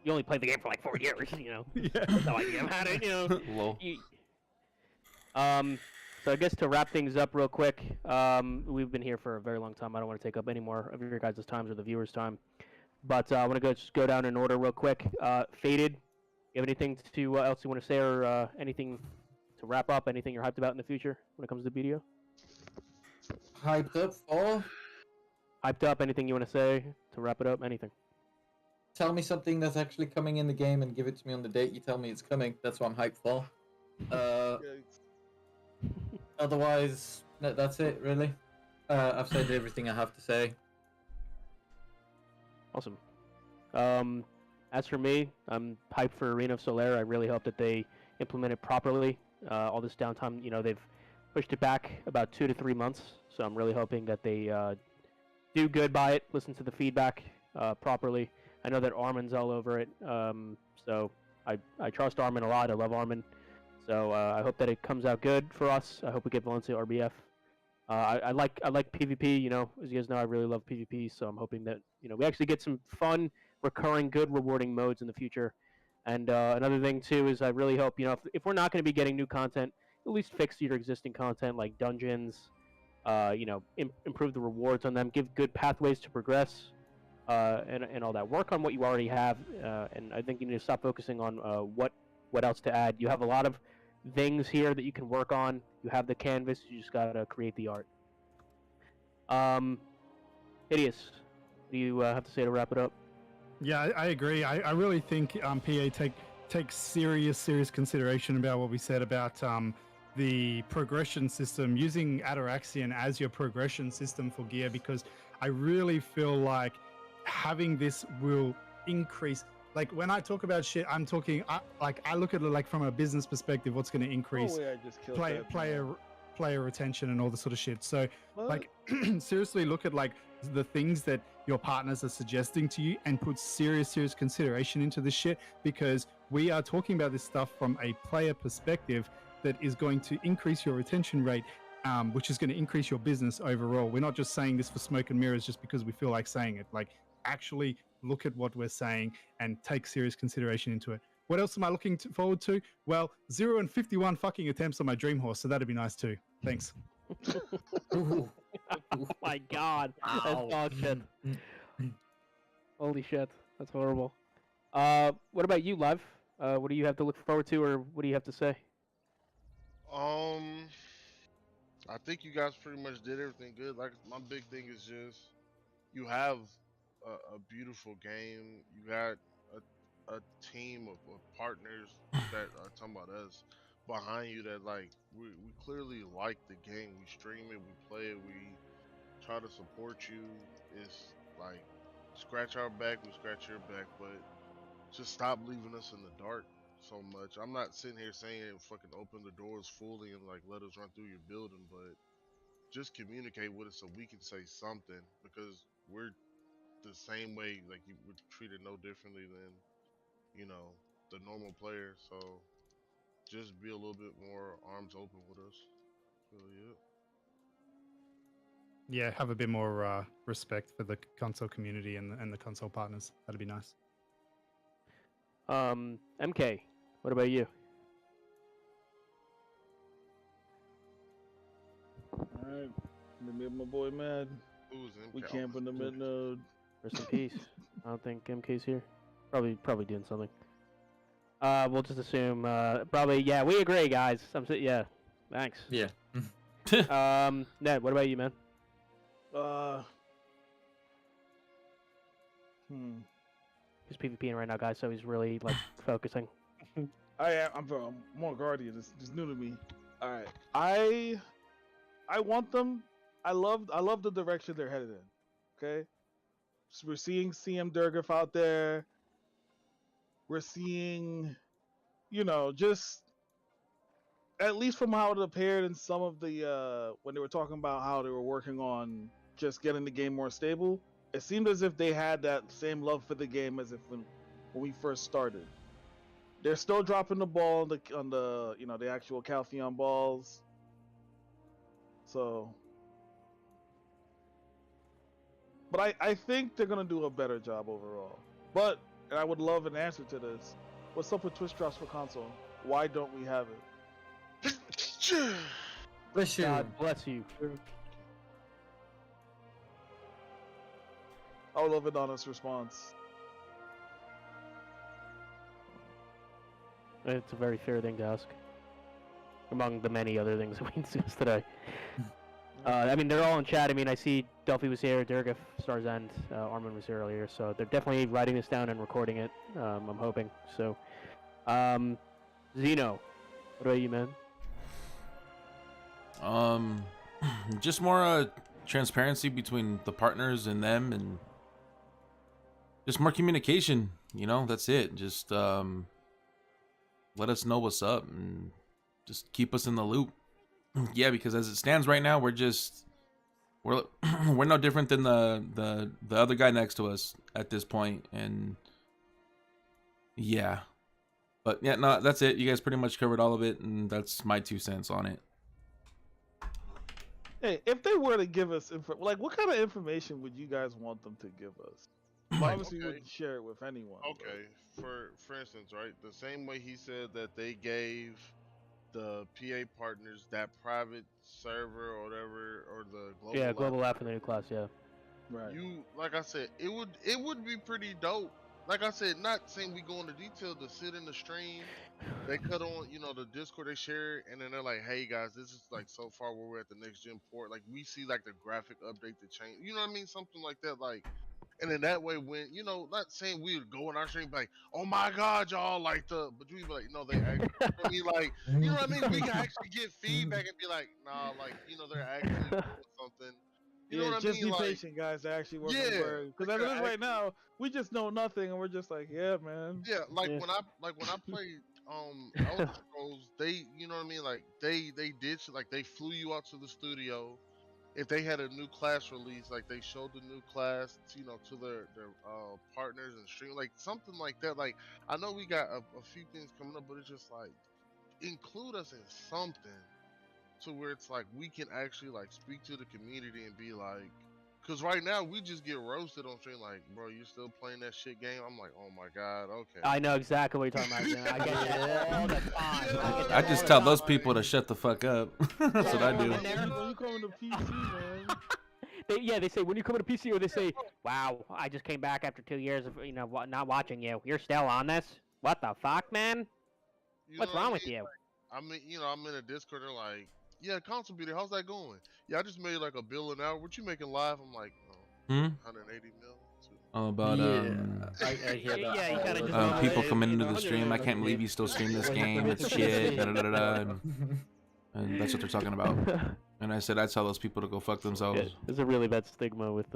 Speaker 2: You only played the game for like 4 years, you know.
Speaker 6: Yeah.
Speaker 2: No idea about it, you know.
Speaker 1: Lol.
Speaker 2: So I guess to wrap things up real quick, we've been here for a very long time. I don't want to take up any more of your guys' time or the viewers' time. But I want to just go down in order real quick. Faded, you have anything else you want to say, or anything to wrap up? Anything you're hyped about in the future when it comes to BDO?
Speaker 4: Hyped up for?
Speaker 2: Hyped up? Anything you want to say to wrap it up? Anything?
Speaker 4: Tell me something that's actually coming in the game and give it to me on the date you tell me it's coming. That's what I'm hyped for. Otherwise, that's it, really. I've said everything I have to say.
Speaker 2: Awesome. As for me, I'm hyped for Arena of Solaire. I really hope that they implement it properly. All this downtime, you know, they've pushed it back about 2 to 3 months. So I'm really hoping that they do good by it, listen to the feedback properly. I know that Armin's all over it, so I trust Armin a lot. I love Armin. So I hope that it comes out good for us. I hope we get Valencia RBF. I like PvP. You know, as you guys know, I really love PvP. So I'm hoping that we actually get some fun, recurring, good, rewarding modes in the future. And another thing too is I really hope if we're not going to be getting new content, at least fix your existing content like dungeons. Improve the rewards on them. Give good pathways to progress. And all that. Work on what you already have. And I think you need to stop focusing on what else to add. You have a lot of things here that you can work on. You have the canvas, you just gotta create the art. Hideous, what do you have to say to wrap it up?
Speaker 6: Yeah, I agree. I really think PA take serious consideration about what we said about the progression system, using Ataraxian as your progression system for gear, because I really feel like having this will increase. Like when I talk about shit, I'm talking I look at it like from a business perspective. What's going to increase player retention and all this sort of shit. So like seriously look at like the things that your partners are suggesting to you and put serious consideration into this shit, because we are talking about this stuff from a player perspective that is going to increase your retention rate, which is going to increase your business overall. We're not just saying this for smoke and mirrors just because we feel like saying it. Like actually look at what we're saying and take serious consideration into it. What else am I looking forward to? Well, 0 and 51 fucking attempts on my dream horse, so that'd be nice too. Thanks.
Speaker 2: Oh my god, that's dog shit. Holy shit, that's horrible. What about you, Live? What do you have to look forward to, or what do you have to say?
Speaker 9: I think you guys pretty much did everything good. Like my big thing is just you have a beautiful game. You got a team of partners that are talking about us behind you that like we clearly like the game. We stream it, we play it, we try to support you. It's like scratch our back, we scratch your back, but just stop leaving us in the dark so much. I'm not sitting here saying fucking open the doors fully and like let us run through your building, but just communicate with us so we can say something because we're the same way. Like you would treat it no differently than the normal player. So just be a little bit more arms open with us. Really it.
Speaker 6: Yeah, have a bit more respect for the console community and the console partners. That'd be nice.
Speaker 2: MK, what about you?
Speaker 5: Alright, me and my boy mad.
Speaker 9: Who's
Speaker 5: We camping the mid node.
Speaker 2: Rest in peace. I don't think MK's here. Probably doing something. We'll just assume. Probably. Yeah, we agree, guys. Yeah. Thanks.
Speaker 4: Yeah.
Speaker 2: Ned, what about you, man? He's PvPing right now, guys, so he's really like focusing.
Speaker 5: I'm more Guardian. It's just new to me. All right, I want them. I love the direction they're headed in. Okay, so we're seeing CM Durgaf out there. We're seeing, just at least from how it appeared in some of the when they were talking about how they were working on just getting the game more stable. It seemed as if they had that same love for the game as if when we first started. They're still dropping the ball on the the actual Calpheon balls. So, but I think they're gonna do a better job overall. But and I would love an answer to this. What's up with Twitch drops for console? Why don't we have it?
Speaker 4: Bless you.
Speaker 2: God bless you.
Speaker 5: I would love an honest response.
Speaker 2: It's a very fair thing to ask. Among the many other things that we discussed today. I mean, they're all in chat. I mean, I see Delphi was here, Durgaf, Stars End, Armin was here earlier, so they're definitely writing this down and recording it. I'm hoping. So, Zeno, what about you, man?
Speaker 1: Just more transparency between the partners and them, and just more communication. That's it. Just let us know what's up and just keep us in the loop. Yeah, because as it stands right now, we're we're no different than the other guy next to us at this point, and yeah. But yeah, no, that's it. You guys pretty much covered all of it, and that's my 2 cents on it.
Speaker 5: Hey, if they were to give us what kind of information would you guys want them to give us? Obviously, we wouldn't share it with anyone.
Speaker 9: Okay, for instance, right, the same way he said that they gave the PA partners that private server or whatever, or the global
Speaker 2: global app in the new class, yeah.
Speaker 5: Right.
Speaker 9: You, like I said, it would be pretty dope. Like I said, not saying we go into detail, to sit in the stream, they cut on, the Discord, they share it, and then they're like, hey guys, this is like so far where we're at the next gen port. Like we see like the graphic update, the change, you know what I mean? Something like that, like. And then that way, when not saying we would go in our stream and be like, oh my god, y'all, like but you be like, no, they actually, you know what I mean? We can actually get feedback and be like, nah, like, they're actually doing something. You know what I mean?
Speaker 5: Just be patient, guys. They're actually working hard. Because
Speaker 9: like
Speaker 5: as it is right now, we just know nothing, and we're just like, yeah, man.
Speaker 9: Yeah, when I played Elder Scrolls, they, you know what I mean? Like they did like they flew you out to the studio. If they had a new class release, like they showed the new class, to their partners and stream, like something like that. Like I know we got a few things coming up, but it's just like include us in something, to where it's like we can actually like speak to the community and be like, because right now we just get roasted on stream, like, bro, you still playing that shit game? I'm like, oh my god, okay.
Speaker 2: I know exactly what you're talking about. I get it all the time.
Speaker 1: I just tell those people to shut the fuck up. That's what I do.
Speaker 5: When you come into PC, man.
Speaker 2: they say when you come to PC, or they say, "Wow, I just came back after 2 years of not watching you. You're still on this? What the fuck, man?
Speaker 9: You
Speaker 2: What's
Speaker 9: know what
Speaker 2: wrong
Speaker 9: I
Speaker 2: with
Speaker 9: mean?
Speaker 2: you?"
Speaker 9: I mean, I'm in a Discord. They're like, "Yeah, console beauty, how's that going? Yeah, I just made like a bill an hour. What you making live?" I'm like, "Oh,
Speaker 1: Hmm?
Speaker 9: 180 mil."
Speaker 1: Oh, about
Speaker 4: I hear that.
Speaker 2: Yeah, you kinda just
Speaker 1: people
Speaker 2: Hey,
Speaker 1: coming
Speaker 2: you
Speaker 1: into
Speaker 2: know,
Speaker 1: the stream. I can't believe you still stream this game. It's shit. Da, da, da, da, da. And that's what they're talking about. And I said I'd tell those people to go fuck themselves.
Speaker 2: Yeah, there's a really bad stigma with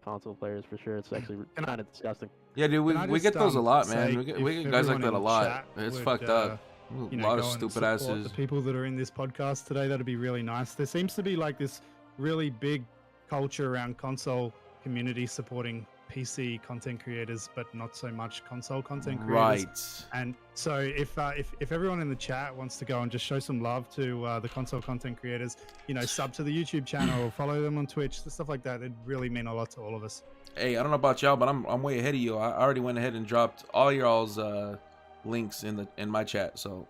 Speaker 2: console players for sure. It's actually
Speaker 6: Can I-
Speaker 2: kind of disgusting.
Speaker 1: Yeah, dude,
Speaker 6: Can I
Speaker 1: we
Speaker 6: just,
Speaker 1: get those a lot,
Speaker 6: say
Speaker 1: man. We
Speaker 6: if
Speaker 1: get guys like
Speaker 6: everyone
Speaker 1: that a
Speaker 6: in
Speaker 1: lot.
Speaker 6: chat
Speaker 1: It's
Speaker 6: would,
Speaker 1: fucked up. A
Speaker 6: you know,
Speaker 1: lot
Speaker 6: go
Speaker 1: of
Speaker 6: and
Speaker 1: stupid
Speaker 6: support
Speaker 1: asses.
Speaker 6: the people that are in this podcast today. That'd be really nice. There seems to be like this really big culture around console community supporting PC content creators, but not so much console content creators.
Speaker 1: Right.
Speaker 6: And so if everyone in the chat wants to go and just show some love to the console content creators, you know, sub to the YouTube channel, follow them on Twitch, stuff like that, it'd really mean a lot to all of us.
Speaker 1: Hey, I don't know about y'all, but I'm way ahead of you. I already went ahead and dropped all y'all's links in my chat. So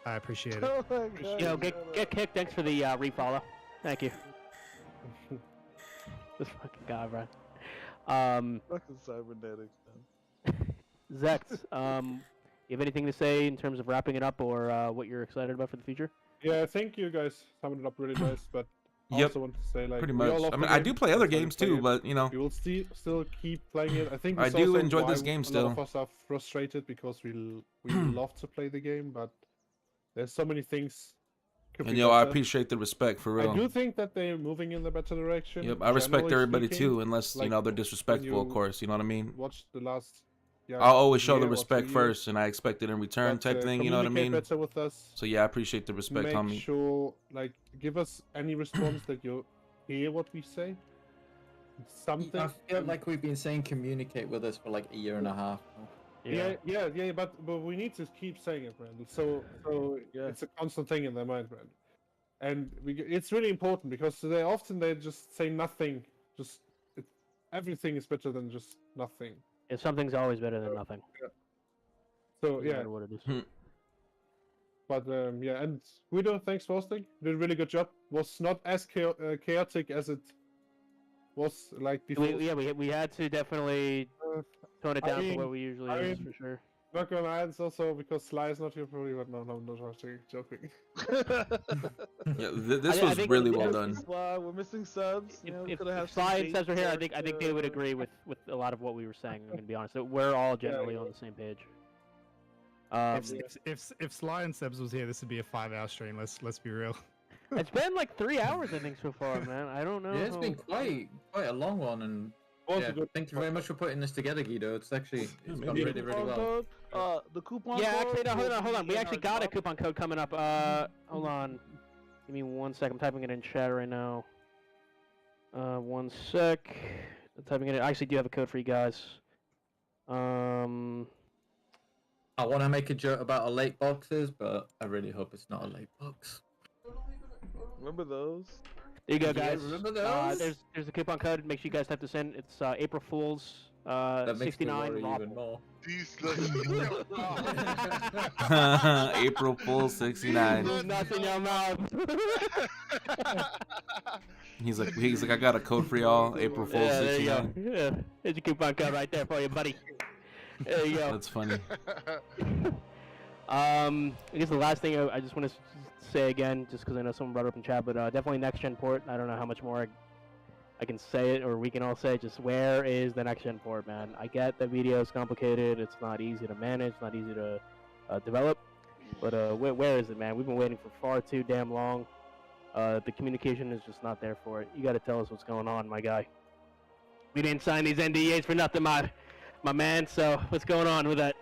Speaker 6: I appreciate it.
Speaker 5: Oh my God,
Speaker 2: Yo, get kicked. Thanks for the refollow. Thank you. This fucking guy, bro.
Speaker 5: Fucking cybernetics, man.
Speaker 2: Zex, you have anything to say in terms of wrapping it up, or what you're excited about for the future?
Speaker 8: Yeah, I think you guys summed it up really nice, but I
Speaker 1: Yep,
Speaker 8: also want to say, like,
Speaker 1: pretty
Speaker 8: we all
Speaker 1: much.
Speaker 8: love
Speaker 1: I
Speaker 8: the
Speaker 1: mean, I
Speaker 8: game.
Speaker 1: do play other
Speaker 8: That's why we
Speaker 1: games
Speaker 8: play
Speaker 1: too,
Speaker 8: it.
Speaker 1: but you know,
Speaker 8: We will still keep playing it. I think
Speaker 1: I
Speaker 8: it's
Speaker 1: do
Speaker 8: also
Speaker 1: enjoy
Speaker 8: why
Speaker 1: this game
Speaker 8: a lot
Speaker 1: still.
Speaker 8: of us are frustrated because we love to play the game, but there's so many things. Could
Speaker 1: and
Speaker 8: be
Speaker 1: yo, I
Speaker 8: better.
Speaker 1: appreciate the respect for
Speaker 8: I
Speaker 1: real.
Speaker 8: do think that they're moving in the better direction.
Speaker 1: Yep, I respect
Speaker 8: generally
Speaker 1: everybody
Speaker 8: speaking.
Speaker 1: too, unless you
Speaker 8: Like,
Speaker 1: know they're disrespectful, of
Speaker 8: you
Speaker 1: course. You know what I mean?
Speaker 8: Watch the last. Yeah,
Speaker 1: I'll always show the
Speaker 8: year or 2
Speaker 1: respect
Speaker 8: years,
Speaker 1: first, and I expect it in return,
Speaker 8: but,
Speaker 1: type thing. You know what I
Speaker 8: communicate
Speaker 1: mean?
Speaker 8: better with us.
Speaker 1: So yeah, I appreciate the respect,
Speaker 8: Make
Speaker 1: homie.
Speaker 8: sure, like, give us any response that you hear what we say. Something.
Speaker 4: I feel like we've been saying communicate with us for like a year and a half.
Speaker 8: Yeah, but we need to keep saying it, Brandon. So
Speaker 5: Yeah.
Speaker 8: it's a constant thing in their mind, Brandon. And it's really important because they just say nothing. Everything is better than just nothing.
Speaker 2: Yeah, something's always better than nothing.
Speaker 8: So
Speaker 2: No
Speaker 8: yeah,
Speaker 2: matter what it is.
Speaker 8: but yeah, and Guido, thanks for hosting. Did a really good job. Was not as chaotic as it was like before.
Speaker 2: We had to definitely tone it
Speaker 8: I
Speaker 2: down
Speaker 8: mean-
Speaker 2: to what we usually
Speaker 8: I
Speaker 2: use
Speaker 8: mean-
Speaker 2: for sure.
Speaker 8: Not gonna lie, it's also because Sly is not here probably, but no, I'm not joking.
Speaker 1: Yeah, this
Speaker 2: I
Speaker 1: was
Speaker 2: think
Speaker 1: really
Speaker 2: we're
Speaker 1: well
Speaker 2: missing
Speaker 1: done.
Speaker 5: Sly, we're missing subs. You know, we
Speaker 2: If
Speaker 5: could have
Speaker 2: Sly and Sebs were here, I think they would agree with a lot of what we were saying. I'm gonna be honest. We're all generally on the same page.
Speaker 6: If Sly and Sebs was here, this would be a 5-hour stream. Let's be real.
Speaker 2: It's been like 3 hours, I think, so far, man. I don't know.
Speaker 4: Yeah, it's been
Speaker 2: how-
Speaker 4: quite a long one, and yeah, thank you very much for putting this together, Guido. It's gone really well.
Speaker 5: The coupon
Speaker 2: Yeah,
Speaker 5: code
Speaker 2: actually, no,
Speaker 5: will
Speaker 2: hold on.
Speaker 5: be
Speaker 2: We
Speaker 5: in
Speaker 2: actually
Speaker 5: our
Speaker 2: got a
Speaker 5: drop.
Speaker 2: coupon code coming up. Hold on. Give me 1 sec. I'm typing it in chat right now. 1 sec. I'm typing it in. I actually do have a code for you guys.
Speaker 4: I want to make a joke about a late boxes, but I really hope it's not a late box.
Speaker 5: Remember those?
Speaker 2: There you go,
Speaker 4: Yeah,
Speaker 2: guys.
Speaker 4: remember those?
Speaker 2: There's a coupon code. Make sure you guys type this in. It's April Fool's.
Speaker 4: That makes me
Speaker 2: 69
Speaker 4: worry
Speaker 2: raw.
Speaker 4: even more.
Speaker 9: These
Speaker 1: April Fool 69.
Speaker 2: There's nothing in your mouth.
Speaker 1: He's like, I got a code for y'all. April Fool
Speaker 2: Yeah, there you
Speaker 1: 69.
Speaker 2: go. Yeah, there's your coupon code right there for you, buddy. There you go.
Speaker 1: That's funny.
Speaker 2: I guess the last thing I just want to say again, just because I know someone brought it up in chat, but definitely next gen port. I don't know how much more I can say it, or we can all say it. Just where is the next gen port, man? I get that BDO is complicated. It's not easy to manage, not easy to develop. But where is it, man? We've been waiting for far too damn long. The communication is just not there for it. You got to tell us what's going on, my guy. We didn't sign these NDAs for nothing, my man. So what's going on with that?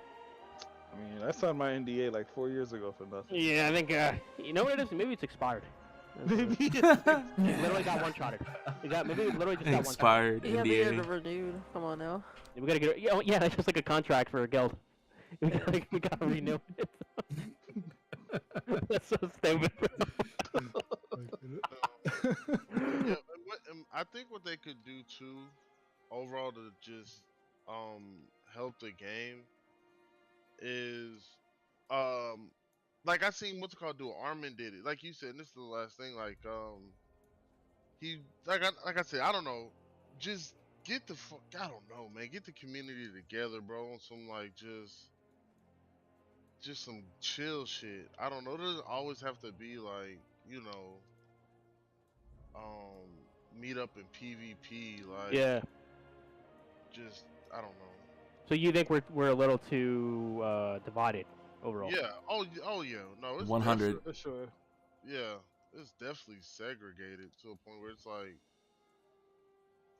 Speaker 5: I mean, I signed my NDA like 4 years ago for nothing.
Speaker 2: Yeah, I think you know what it is. Maybe it's expired.
Speaker 5: Maybe.
Speaker 2: Literally got one shotted. Maybe we literally just got one shotted.
Speaker 1: Expired
Speaker 7: Yeah, we
Speaker 1: NDA.
Speaker 7: never renewed. Come on now.
Speaker 2: We gotta get. Yeah, that's just like a contract for a guild. We gotta renew it. That's so stupid.
Speaker 9: Yeah, I think what they could do too, overall, to just help the game is like I seen what's it called do. Armin did it, like you said. And this is the last thing. Like he like I said, I don't know, just get the fuck. I don't know, man. Get the community together, bro. On some like just some chill shit. I don't know. It doesn't always have to be like, you know, meet up in PvP. Like,
Speaker 2: Yeah.
Speaker 9: just I don't know.
Speaker 2: So you think we're a little too divided overall?
Speaker 9: Yeah. Oh yeah. No, it's
Speaker 1: 100.
Speaker 5: For sure.
Speaker 9: Yeah, it's definitely segregated to a point where it's like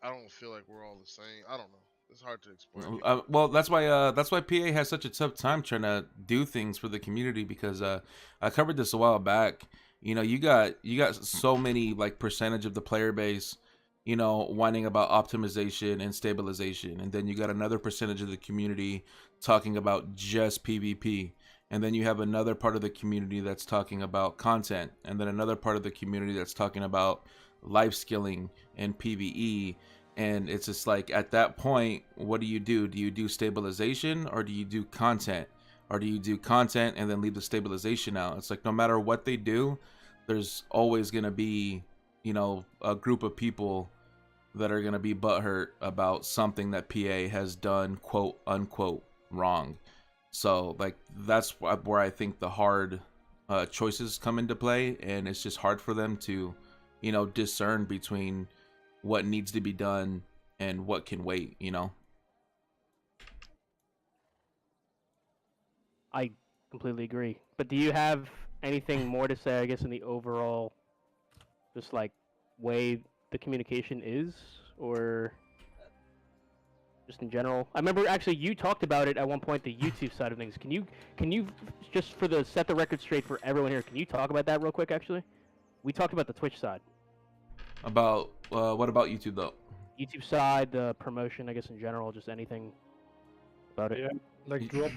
Speaker 9: I don't feel like we're all the same. I don't know. It's hard to explain.
Speaker 1: Well, that's why PA has such a tough time trying to do things for the community, because I covered this a while back. You know, you got so many like percentage of the player base, you know, whining about optimization and stabilization, and then you got another percentage of the community talking about just PvP, and then you have another part of the community that's talking about content, and then another part of the community that's talking about life skilling and PvE. And it's just like, at that point, what do you do? Do you do stabilization, or do you do content? Or do you do content and then leave the stabilization out? It's like, no matter what they do, there's always going to be, you know, a group of people that are going to be butthurt about something that PA has done, quote unquote, wrong. So like, that's where I think the hard choices come into play. And it's just hard for them to, you know, discern between what needs to be done and what can wait, you know.
Speaker 2: I completely agree. But do you have anything more to say, I guess, in the overall, just like, way the communication is, or just in general? I remember actually you talked about it at one point, the YouTube side of things. Can you just for the set the record straight for everyone here? Can you talk about that real quick? Actually, we talked about the Twitch side.
Speaker 1: About what about YouTube though?
Speaker 2: YouTube side, the promotion, I guess, in general, just anything about it.
Speaker 8: Yeah, like drop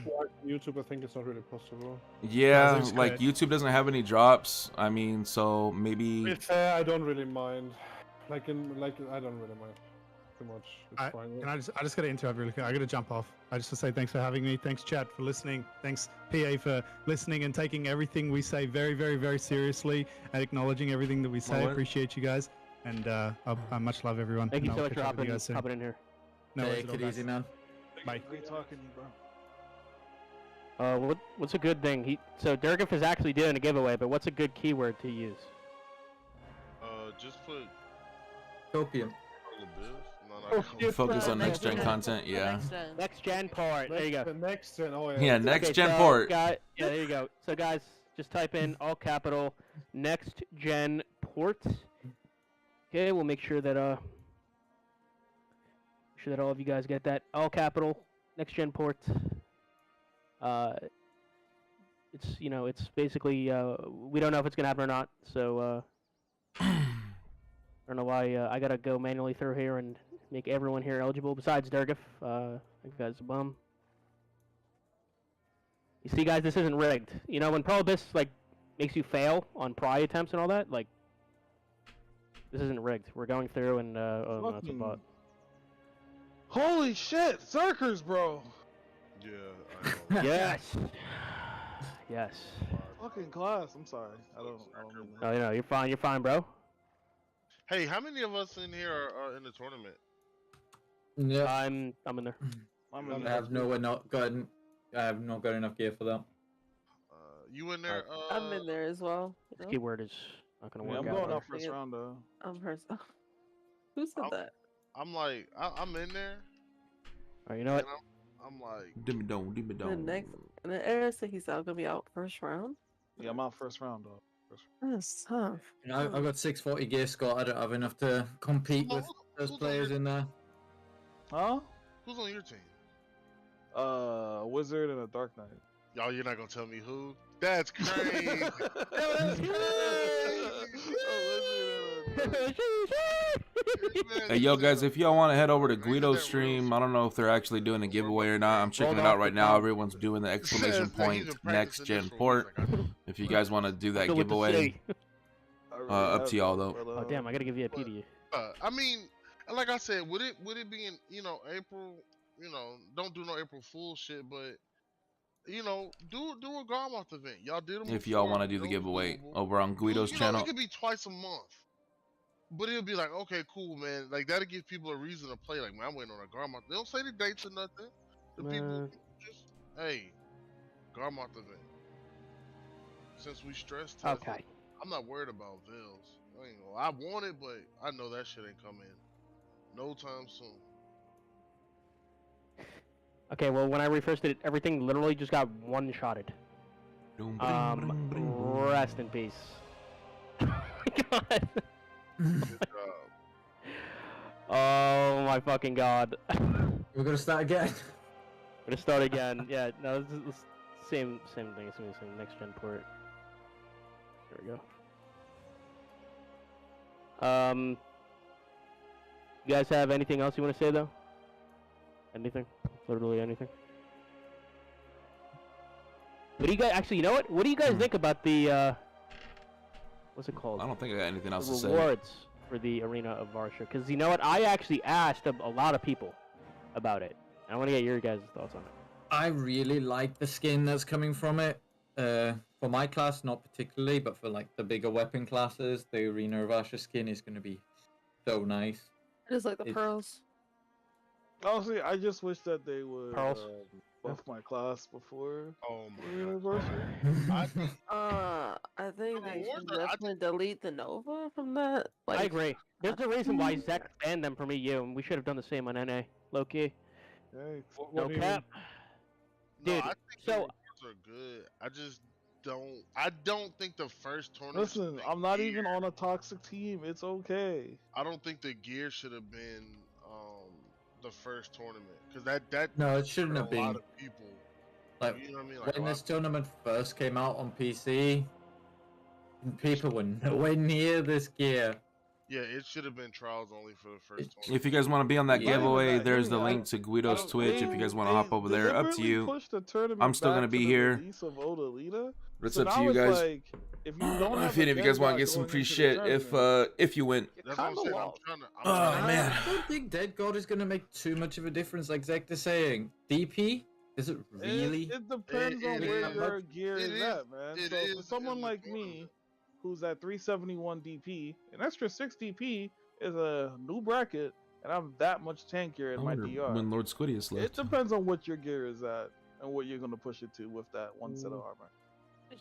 Speaker 8: YouTube, I think it's not really possible.
Speaker 1: Yeah,
Speaker 6: that's
Speaker 1: like
Speaker 6: great.
Speaker 1: YouTube doesn't have any drops. I mean, so maybe.
Speaker 8: It's I don't really mind. I don't really mind too much. It's fine.
Speaker 6: And I just got to interrupt really quick. I got to jump off. I just want to say thanks for having me. Thanks, chat, for listening. Thanks, PA, for listening and taking everything we say very, very, very seriously and acknowledging everything that we say. Appreciate you guys. And I much love everyone.
Speaker 2: Thank you
Speaker 6: And
Speaker 2: so
Speaker 6: I'll
Speaker 2: much for
Speaker 6: catch up with you guys soon.
Speaker 2: hopping in here.
Speaker 6: No worries
Speaker 4: Take
Speaker 6: at all,
Speaker 4: it
Speaker 6: guys.
Speaker 4: easy, man.
Speaker 6: Bye.
Speaker 5: Great talking to you, bro.
Speaker 2: What's a good thing? So Durgif is actually doing a giveaway, but what's a good keyword to use?
Speaker 9: Just put
Speaker 4: Copium.
Speaker 1: Focus on next gen content. Yeah.
Speaker 2: Next gen part. There you go.
Speaker 8: The next gen. Oh yeah.
Speaker 1: Yeah, next
Speaker 2: Okay,
Speaker 1: gen
Speaker 2: so,
Speaker 1: port.
Speaker 2: yeah, there you go. So guys, just type in all capital next gen port. Okay, we'll make sure that all of you guys get that. All capital next gen port. It's, you know, it's basically we don't know if it's gonna happen or not. So I don't know why I gotta go manually through here and make everyone here eligible besides Durgif. That guy's a bum. You see, guys, this isn't rigged. You know, when Prohibus like makes you fail on pry attempts and all that, like, this isn't rigged. We're going through and oh, no, that's a bot.
Speaker 5: Holy shit, Zerkers, bro.
Speaker 9: Yeah, I know.
Speaker 2: Yes. Yes.
Speaker 5: Fucking class. I'm sorry. I don't mean that.
Speaker 2: No, you know, you're fine. You're fine, bro.
Speaker 9: Hey, how many of us in here are in the tournament?
Speaker 4: Yeah.
Speaker 2: I'm in there.
Speaker 5: I'm
Speaker 4: I have not got enough gear for that.
Speaker 9: You in there?
Speaker 7: I'm in there as well.
Speaker 2: This keyword is not gonna
Speaker 5: Yeah,
Speaker 2: work
Speaker 5: I'm
Speaker 2: out.
Speaker 5: going
Speaker 2: bro.
Speaker 5: out first round though.
Speaker 7: I'm first. Who said that?
Speaker 9: I'm like, I'm in there.
Speaker 2: Alright, you know what?
Speaker 9: and I'm like,
Speaker 1: Dimmy dong, dimmy
Speaker 7: The
Speaker 1: dong.
Speaker 7: next, and the Eric said he's out gonna be out first round.
Speaker 5: Yeah, I'm out first round though.
Speaker 7: That's tough.
Speaker 4: You know, I've got 640 gear, Scott. I don't have enough to compete with those
Speaker 9: who's on
Speaker 4: players
Speaker 9: your-
Speaker 4: in there.
Speaker 5: Huh?
Speaker 9: who's on your team?
Speaker 5: A wizard and a dark knight.
Speaker 9: Y'all, you're not gonna tell me who? That's crazy.
Speaker 1: Hey, yo, guys, if y'all want to head over to Guido's stream, I don't know if they're actually doing a giveaway or not. I'm checking it out right now. Everyone's doing the exclamation point next gen port. If you guys want to do that
Speaker 2: Still with the
Speaker 1: giveaway,
Speaker 2: C.
Speaker 1: up to y'all though.
Speaker 2: Oh damn! I gotta give you a P to you.
Speaker 9: I mean, like I said, would it be in April? Don't do no April Fool shit, but do a Garmoth event. Y'all did them
Speaker 1: If y'all
Speaker 9: before,
Speaker 1: want to do the
Speaker 9: it was
Speaker 1: giveaway
Speaker 9: doable.
Speaker 1: over on Guido's channel.
Speaker 9: It could be twice a month. But it'll be like, okay, cool, man. Like that'll give people a reason to play. Like, man, I'm waiting on a Garmoth. They don't say the dates or nothing. The people just, hey, Garmoth event. Since we stress test,
Speaker 2: Okay.
Speaker 9: I'm not worried about Vils. I want it, but I know that shit ain't coming no time soon.
Speaker 2: Okay, well, when I refreshed it, everything literally just got one-shotted. Rest in peace. Oh my god.
Speaker 9: Good job.
Speaker 2: Oh my fucking god.
Speaker 4: We're gonna start again.
Speaker 2: We're gonna start again. Yeah, no, this is same thing. It's gonna be the same next gen port. There we go. You guys have anything else you want to say though? Anything? Literally anything? What do you guys actually? You know what? What do you guys think about the what's it called?
Speaker 1: I don't think I got anything else
Speaker 2: The
Speaker 1: to say.
Speaker 2: rewards for the Arena of Varsha, because you know what? I actually asked a lot of people about it. I want to get your guys' thoughts on it.
Speaker 4: I really like the skin that's coming from it. For my class, not particularly, but for like the bigger weapon classes, the Arena of Varsha skin is going to be so nice.
Speaker 7: I just like the
Speaker 4: It-
Speaker 7: pearls.
Speaker 5: Honestly, I just wish that they would
Speaker 2: Pearls?
Speaker 5: buff my class before
Speaker 9: Oh my
Speaker 5: University.
Speaker 9: I think
Speaker 7: I think they
Speaker 9: rewards
Speaker 7: should
Speaker 9: are- I
Speaker 7: definitely delete the Nova from that. Like,
Speaker 2: I agree. There's a reason why Zach banned them from EU, and we should have done the same on NA. Low key.
Speaker 5: Yikes.
Speaker 2: No cap.
Speaker 9: no,
Speaker 2: Dude,
Speaker 9: I think
Speaker 2: so-
Speaker 9: the rewards are good. I just don't. I don't think the first tournament.
Speaker 5: Listen, I'm not even on a toxic team. It's okay.
Speaker 9: I don't think the gear should have been the first tournament because that
Speaker 4: No, it shouldn't
Speaker 9: hurt
Speaker 4: have
Speaker 9: a
Speaker 4: been.
Speaker 9: lot of people.
Speaker 4: Like,
Speaker 9: You know what I mean? Like,
Speaker 4: when
Speaker 9: a lot
Speaker 4: this tournament first came out on PC, people were nowhere near this gear.
Speaker 9: yeah, it should have been trials only for the first
Speaker 4: It-
Speaker 9: tournament.
Speaker 1: If you guys want to be on that
Speaker 4: Yeah.
Speaker 1: giveaway,
Speaker 5: That,
Speaker 1: there's the
Speaker 5: I-
Speaker 1: link to Guido's Twitch. If you guys want to hop over there, up to
Speaker 5: deliberately
Speaker 1: you.
Speaker 5: pushed the tournament
Speaker 1: I'm still
Speaker 5: back
Speaker 1: gonna be
Speaker 5: to the
Speaker 1: here.
Speaker 5: release of Odalita.
Speaker 1: It's
Speaker 5: So
Speaker 1: up to
Speaker 5: now
Speaker 1: you
Speaker 5: it's
Speaker 1: guys.
Speaker 5: Like, if you don't have
Speaker 1: If any of you guys want to get
Speaker 5: Deadlock
Speaker 1: some
Speaker 5: going
Speaker 1: free
Speaker 5: into the
Speaker 1: shit,
Speaker 5: tournament,
Speaker 1: if you win.
Speaker 5: you're
Speaker 9: That's what I'm
Speaker 5: kinda
Speaker 9: saying. I'm
Speaker 5: lost.
Speaker 9: trying to. I'm
Speaker 1: Oh,
Speaker 9: trying to-
Speaker 1: man.
Speaker 4: I don't think Dead God is going to make too much of a difference, like Zek is saying. DP? Is it really?
Speaker 5: It depends on
Speaker 9: It
Speaker 5: where
Speaker 9: is.
Speaker 5: your gear
Speaker 9: It
Speaker 5: is
Speaker 9: is.
Speaker 5: at, man.
Speaker 9: It
Speaker 5: So
Speaker 9: is
Speaker 5: for someone
Speaker 9: in the
Speaker 5: like me,
Speaker 9: tournament.
Speaker 5: who's at 371 DP, an extra 6 DP is a new bracket, and I'm that much tankier
Speaker 1: I
Speaker 5: in my
Speaker 1: wonder
Speaker 5: DR.
Speaker 1: when Lord Squiddius
Speaker 5: It
Speaker 1: left.
Speaker 5: depends on what your gear is at and what you're gonna push it to with that one set of armor.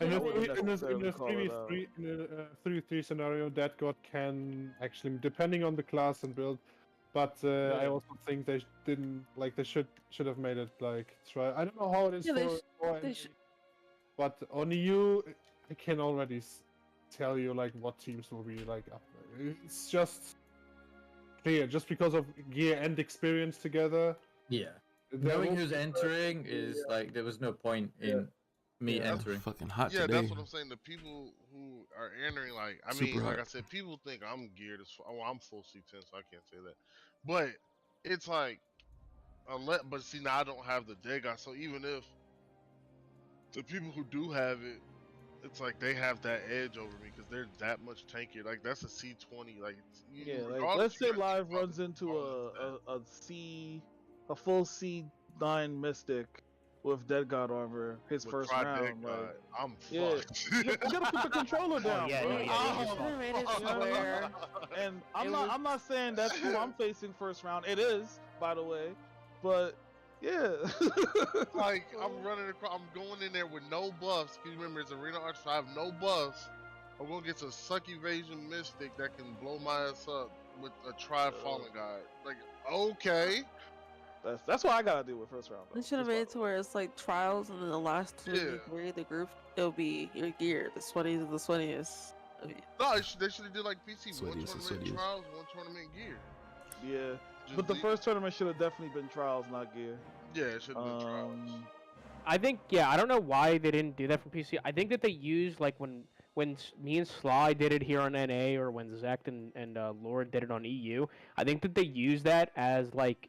Speaker 8: In
Speaker 5: I
Speaker 8: a
Speaker 5: wouldn't
Speaker 8: 3
Speaker 5: necessarily call it out.
Speaker 8: 3v3 scenario, that god can actually, depending on the class and build. But I also think they didn't like they should have made it like try. I don't know how it is
Speaker 7: Yeah,
Speaker 8: for
Speaker 7: they
Speaker 8: NA,
Speaker 7: sh-
Speaker 8: but on EU, I can already tell you like what teams will be like up there. It's just clear, just because of gear and experience together.
Speaker 4: Yeah.
Speaker 8: there
Speaker 4: Knowing
Speaker 8: will
Speaker 4: who's
Speaker 8: be-
Speaker 4: entering is like, there was no point in me
Speaker 5: Yeah.
Speaker 4: entering.
Speaker 1: Fucking hot
Speaker 9: Yeah,
Speaker 1: today.
Speaker 9: that's what I'm saying. The people who are entering, like, I
Speaker 1: Super
Speaker 9: mean, like
Speaker 1: hot.
Speaker 9: I said, people think I'm geared as. Well, I'm full C10, so I can't say that. But it's like, but see, now I don't have the dead guy. So even if the people who do have it, it's like they have that edge over me because they're that much tankier. Like that's a C20. Like
Speaker 5: Yeah, like
Speaker 9: regardless
Speaker 5: let's
Speaker 9: if you
Speaker 5: say
Speaker 9: got
Speaker 5: Live
Speaker 9: C12,
Speaker 5: runs into a full C9 Mystic with Dead God armor his
Speaker 9: with
Speaker 5: first
Speaker 9: Tri
Speaker 5: round.
Speaker 9: Dead
Speaker 5: Like,
Speaker 9: guy, I'm
Speaker 5: yeah.
Speaker 9: fucked.
Speaker 5: you gotta put the controller down,
Speaker 2: yeah,
Speaker 5: bro.
Speaker 2: no, yeah,
Speaker 7: Should have made it
Speaker 5: You know what I mean?
Speaker 7: square.
Speaker 5: And I'm
Speaker 7: It
Speaker 5: not
Speaker 7: was-
Speaker 5: I'm not saying that's who I'm facing first round. It is, by the way. But yeah.
Speaker 9: Like I'm running across, I'm going in there with no buffs. Cause remember it's Arena Arch, so I have no buffs. I'm gonna get some suck evasion mystic that can blow my ass up with a Tri Fallen guy. Like okay,
Speaker 5: That's what I gotta do with first round.
Speaker 7: They should have made it to where it's like trials, and then the last two
Speaker 9: Yeah.
Speaker 7: you three, the group, it'll be your gear, the sweaties of the sweatiest.
Speaker 9: no, they should have did like PC.
Speaker 1: Sweaty
Speaker 9: One
Speaker 1: is the
Speaker 9: tournament
Speaker 1: sweatiest.
Speaker 9: trials, one tournament gear.
Speaker 5: Yeah.
Speaker 9: Just
Speaker 5: But the
Speaker 9: leave-
Speaker 5: first tournament should have definitely been trials, not gear.
Speaker 9: yeah, it should have been trials.
Speaker 2: I think, yeah, I don't know why they didn't do that for PC. I think that they used, like, when me and Sly did it here on NA, or when Zach and Lord did it on EU, I think that they used that as, like,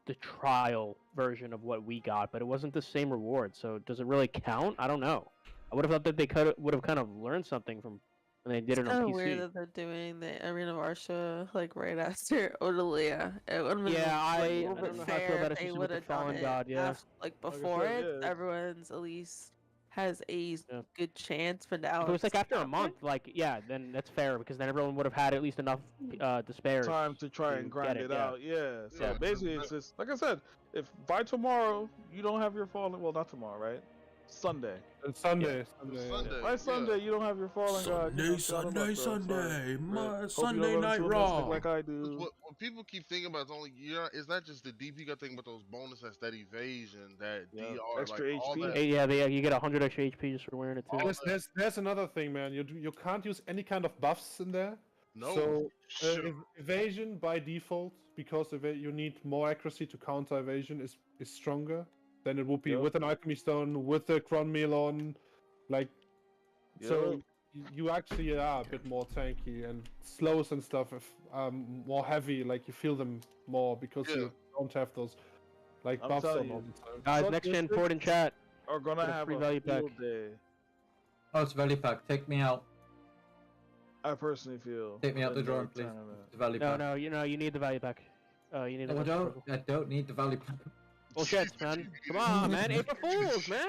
Speaker 2: the trial version of what we got, but it wasn't the same reward, so does it really count? I don't know. I would have thought that they would have kind of learned something from when they did it
Speaker 7: Kind
Speaker 2: on
Speaker 7: of
Speaker 2: PC.
Speaker 7: weird that they're doing the Arena of Varsha like right after Odalia. It would have been
Speaker 2: Yeah,
Speaker 7: like,
Speaker 2: I
Speaker 7: a little
Speaker 2: don't
Speaker 7: bit
Speaker 2: know how I feel
Speaker 7: fair
Speaker 2: about
Speaker 7: if they
Speaker 2: especially with
Speaker 7: would
Speaker 2: the
Speaker 7: have done
Speaker 2: Fallen
Speaker 7: it
Speaker 2: God, yeah.
Speaker 7: like before
Speaker 5: said,
Speaker 7: it.
Speaker 5: yeah.
Speaker 7: Everyone's at least has a good chance, but now
Speaker 2: If it was like after a
Speaker 7: stopped
Speaker 2: month,
Speaker 7: it.
Speaker 2: like yeah, then that's fair because then everyone would have had at least enough to spare.
Speaker 5: Time to try and
Speaker 2: get
Speaker 5: grind it
Speaker 2: yeah.
Speaker 5: out. Yeah. So
Speaker 9: Yeah.
Speaker 5: basically, it's just like I said. If by tomorrow you don't have your fallen, well, not tomorrow, right? Sunday.
Speaker 8: And Sunday,
Speaker 9: It's
Speaker 8: Sunday.
Speaker 9: Sunday.
Speaker 5: By Sunday, you don't have your fallen god. You know, shout 'em up, bro. Sorry. Rip. Hope you don't run into a mystic like I do.
Speaker 9: What people keep thinking about is only it's not just the DP. You got to think about those bonuses, that evasion, that
Speaker 5: Yeah,
Speaker 9: DR,
Speaker 5: extra
Speaker 9: like all
Speaker 5: HP.
Speaker 9: that.
Speaker 2: Hey, yeah, you get 100 extra HP just for wearing it too.
Speaker 8: There's another thing, man. You can't use any kind of buffs in there.
Speaker 9: No.
Speaker 8: So
Speaker 9: Sure.
Speaker 8: evasion by default, because you need more accuracy to counter evasion, is stronger than it would be
Speaker 5: Yep.
Speaker 8: with an alchemy stone, with the cron meal on, like. So you actually are a bit more tanky, and slows and stuff more heavy. Like you feel them more because you don't have those like
Speaker 5: I'm
Speaker 8: buffs on
Speaker 5: telling
Speaker 8: all
Speaker 5: you.
Speaker 8: the time.
Speaker 2: Guys,
Speaker 5: Some
Speaker 2: next gen
Speaker 5: districts
Speaker 2: port in chat.
Speaker 5: Are gonna
Speaker 2: Get a
Speaker 5: have
Speaker 2: free
Speaker 5: a
Speaker 2: value pack.
Speaker 5: field day.
Speaker 4: Oh, it's value pack. Take me out.
Speaker 5: I personally feel.
Speaker 4: Take me out the
Speaker 5: in
Speaker 4: drawing, please.
Speaker 5: tournament.
Speaker 4: The value
Speaker 2: No,
Speaker 4: pack.
Speaker 2: no, you need the value pack. You need the
Speaker 4: No, I
Speaker 2: value
Speaker 4: don't. I don't need the value pack.
Speaker 2: Bullshit, man. Come on, man. April Fools, man.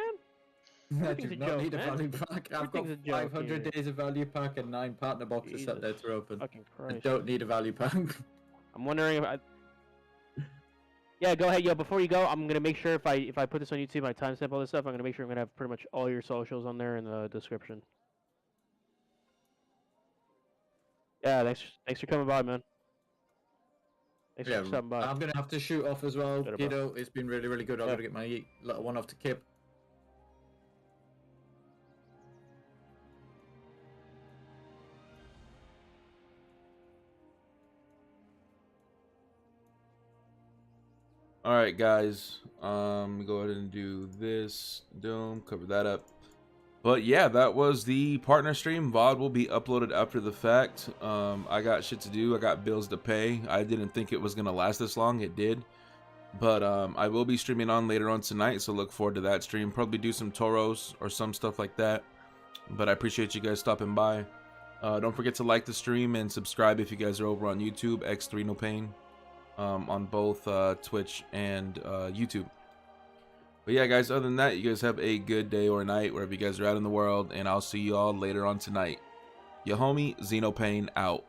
Speaker 4: I
Speaker 2: Everything's
Speaker 4: do
Speaker 2: a
Speaker 4: not
Speaker 2: joke,
Speaker 4: need a
Speaker 2: man.
Speaker 4: value pack. I've got
Speaker 2: Everything's a joke
Speaker 4: 500
Speaker 2: here.
Speaker 4: days of value pack and 9 partner boxes set there
Speaker 2: Jesus
Speaker 4: to open.
Speaker 2: Fucking
Speaker 4: I
Speaker 2: Christ.
Speaker 4: don't need a value pack.
Speaker 2: I'm wondering if I. Yeah, go ahead, yo. Before you go, I'm gonna make sure if I put this on YouTube, I timestamp all this stuff. I'm gonna make sure I'm gonna have pretty much all your socials on there in the description. Yeah, thanks for coming by, man. Thanks
Speaker 4: Yeah,
Speaker 2: for stopping by.
Speaker 4: I'm gonna have to shoot off as well.
Speaker 2: Later, bro.
Speaker 4: BDO, it's been really, really good. I've
Speaker 2: Yeah.
Speaker 4: got to get my little one off to Kip.
Speaker 1: All right, guys. Go ahead and do this. Doom, cover that up. But yeah, that was the partner stream. VOD will be uploaded after the fact. I got shit to do. I got bills to pay. I didn't think it was gonna last this long. It did. But I will be streaming on later on tonight, so look forward to that stream. Probably do some Toros or some stuff like that. But I appreciate you guys stopping by. Don't forget to like the stream and subscribe if you guys are over on YouTube, X3 No Pain, on both Twitch and YouTube. But yeah, guys, other than that, you guys have a good day or night wherever you guys are at in the world, and I'll see you all later on tonight. Your homie, Xenopane, out.